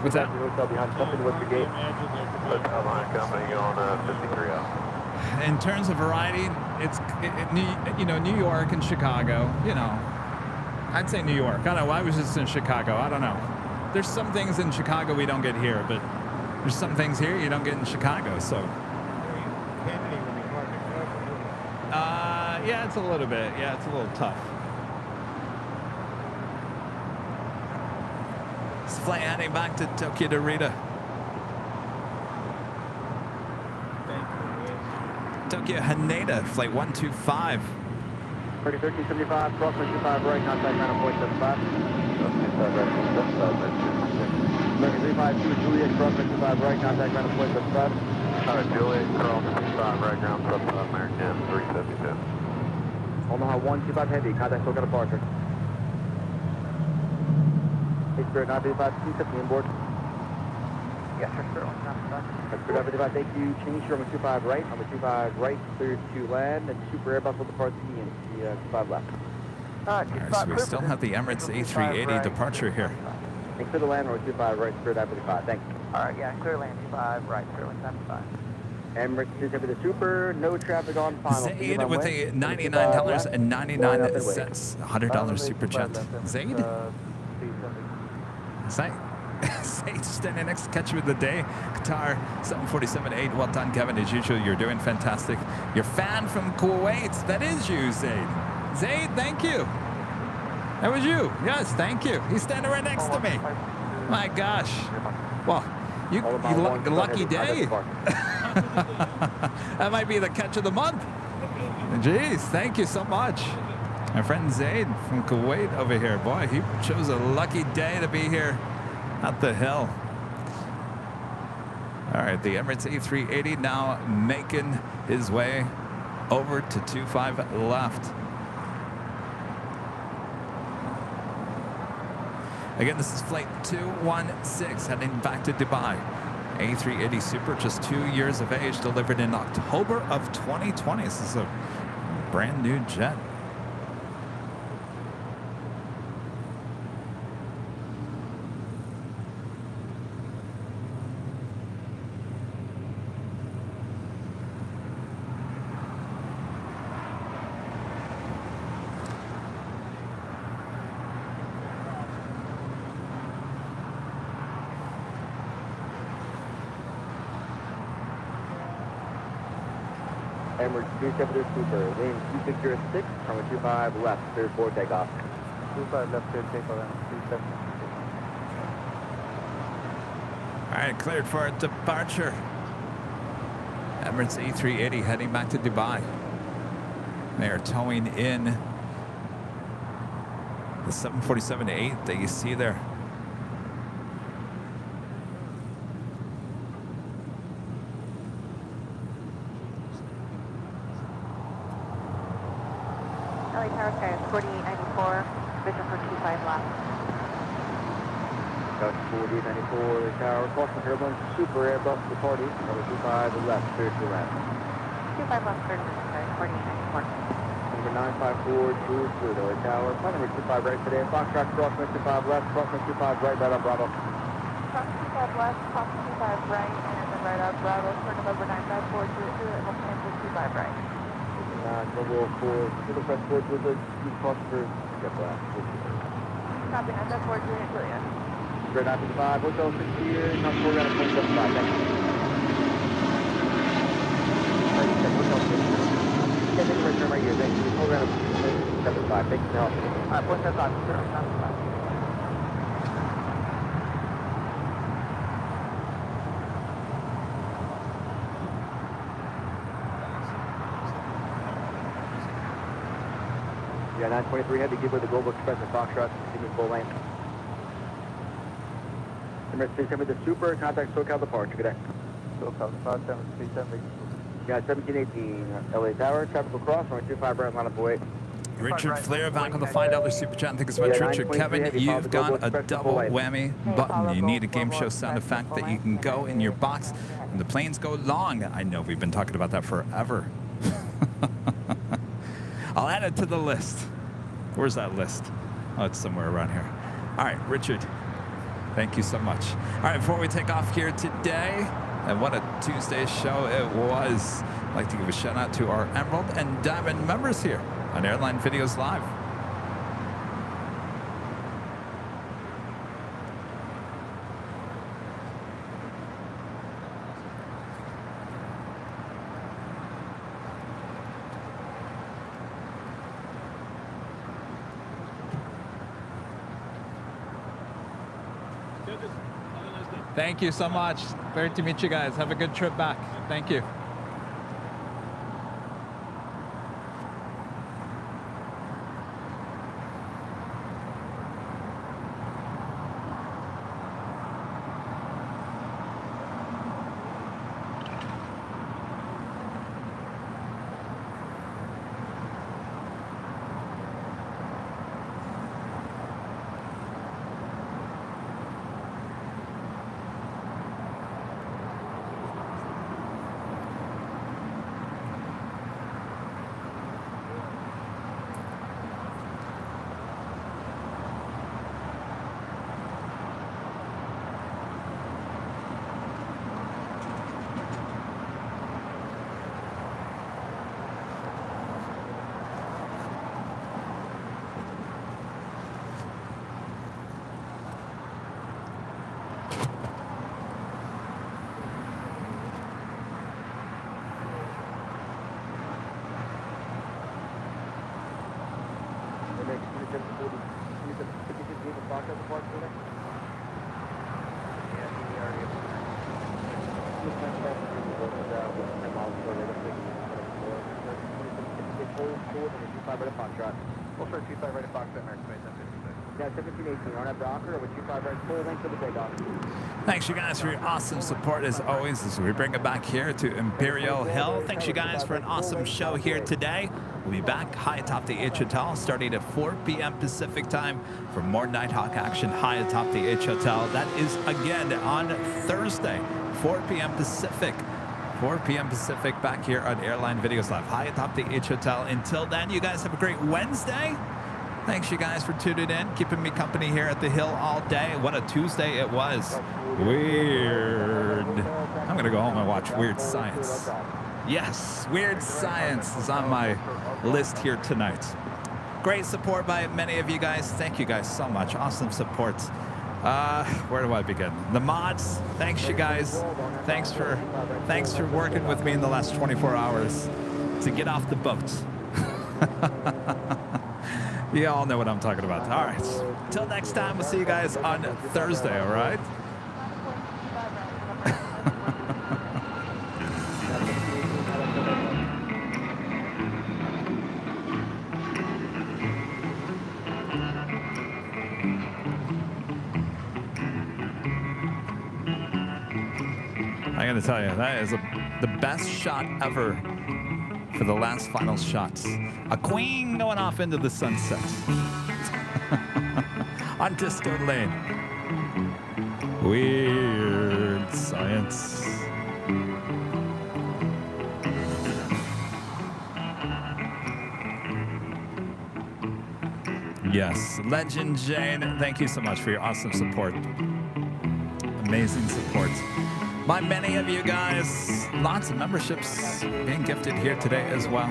What's that? Hotel behind something with the gate. Company on 53 out. In terms of variety, New York and Chicago, I'd say New York. I don't know why I was just in Chicago. I don't know. There's some things in Chicago we don't get here, but there's some things here you don't get in Chicago. So, yeah, it's a little bit. Yeah, it's a little tough. This flight heading back to Tokyo Narita. Tokyo Haneda, flight 125. 1375, cross 25 right, contact 9.75. American 352, Juliet, cross 25 right, contact 9.75. Juliet, Carl 25, right ground, American 372. Omaha 125 Heavy, contact look at departure. Spirit 955, 250 inboard. Yes, sir, Spirit 195. Spirit 955, thank you. Change to runway 25 right, runway 25 right, cleared to land, and Super Airbus will depart the 25 left. All right, so we still have the Emirates A380 departure here. And clear the land, runway 25 right, Spirit 955, thank you. All right, yeah, clear land 25 right, Spirit 195. Emirates 270 the Super, no traffic on final. Zaid with a $99.99, $100 super chat. Zaid? Zaid standing next to catch you with the day. Qatar 747-8. Well done, Kevin. As usual, you're doing fantastic. Your fan from Kuwait. That is you, Zaid. Zaid, thank you. That was you. Yes, thank you. He's standing right next to me. My gosh. Well, you lucky day. That might be the catch of the month. Jeez, thank you so much. My friend Zaid from Kuwait over here. Boy, he chose a lucky day to be here at the hill. All right, the Emirates A380 now making his way over to 25 left. Again, this is flight 216 heading back to Dubai. A380 Super, just 2 years of age, delivered in October of 2020. This is a brand new jet. Emirates 270 Super, wind 2606, runway 25 left, cleared for takeoff. 25 left, cleared takeoff, 270. All right, cleared for a departure. Emirates A380 heading back to Dubai. They are towing in the 747-8 that you see there. LA Tower Sky is 4894, vision for 25 left. Got 4894, the tower, cross the turbulence, Super Airbus departing, runway 25 left, cleared to land. 25 left, 30 minutes, sorry, 4894. Number 954, Jules Blue, LA Tower, flight number 25 right today, Foxtrot, cross 25 left, cross 25 right, right on Bravo. Cross 25 left, cross 25 right, and then right up Bravo, for November 954, Jules Blue, and we'll plan to 25 right. Global 4, Middle Press 4, Juliet, cross for, get that. Copy, 954, Juliet, Juliet. Square 955, Hotel 6 here, not 4 out of 0.75, thank you. Yeah, thank you for turn right here, thank you. 4 out of 0.75, thank you for help. Alright, 0.75, 0.75. Yeah, 923 Heavy, give with the Global Express and Foxtrot, continue full lane. Emirates 370 the Super, contact SoCal departure, good day. Still 75, 737, Yeah, 1718 LA Tower, traffic across, runway 25 right, line up away. Richard Flair back on the $5 super chat. Thank you so much, Richard. Kevin, you've got a double whammy button. You need a game show sound effect that you can go in your box and the planes go long. I know we've been talking about that forever. I'll add it to the list. Where's that list? Oh, it's somewhere around here. All right, Richard, thank you so much. All right, before we take off here today, and what a Tuesday show it was, I'd like to give a shout out to our Emerald and Diamond members here on Airline Videos Live. Thank you so much. Great to meet you guys. Have a good trip back. Thank you. Thanks, you guys, for your awesome support as always as we bring it back here to Imperial Hill. Thanks, you guys, for an awesome show here today. We'll be back high atop the H Hotel starting at 4 p.m. Pacific time for more Nighthawk action high atop the H Hotel. That is again on Thursday, 4 p.m. Pacific. 4 p.m. Pacific back here on Airline Videos Live, high atop the H Hotel. Until then, you guys have a great Wednesday. Thanks, you guys, for tuning in, keeping me company here at the Hill all day. What a Tuesday it was. Weird. I'm going to go home and watch Weird Science. Yes, Weird Science is on my list here tonight. Great support by many of you guys. Thank you guys so much. Awesome support. Where do I begin? The mods, thanks, you guys. Thanks for working with me in the last 24 hours to get off the boat. You all know what I'm talking about. All right. Till next time, we'll see you guys on Thursday, all right? I gotta tell you, that is the best shot ever for the last final shots. A queen going off into the sunset on Disco Lane. Weird Science. Yes, Legend Jane, thank you so much for your awesome support. Amazing support. By many of you guys, lots of memberships being gifted here today as well.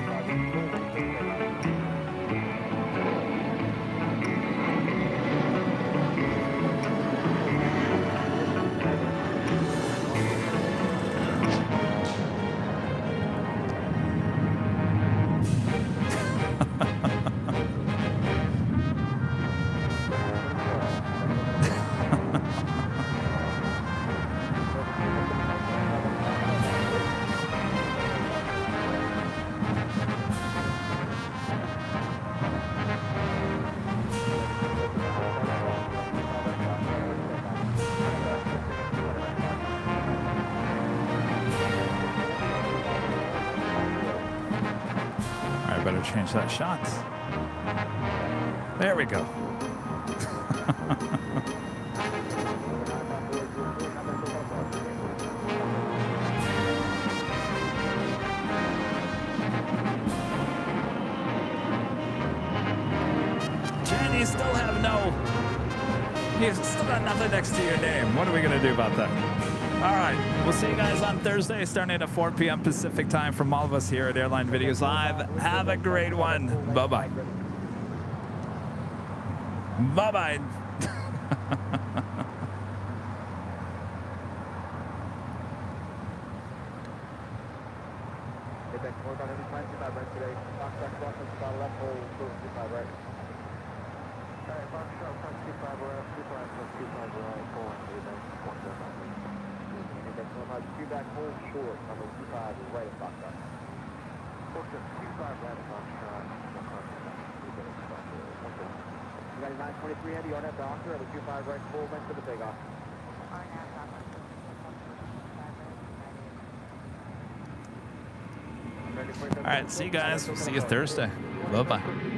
I better change that shot. There we go. Jen, you still have no... You still got nothing next to your name. What are we going to do about that? All right. We'll see you guys on Thursday starting at 4 p.m. Pacific time from all of us here at Airline Videos Live. Have a great one. Bye-bye. Bye-bye. Back hold short, number 25 is right at Foxtrot. 25 right at Foxtrot. You got a 923 heavy on that doctor, and a 25 right full length for the takeoff. All right, see you guys. We'll see you Thursday. Bye-bye.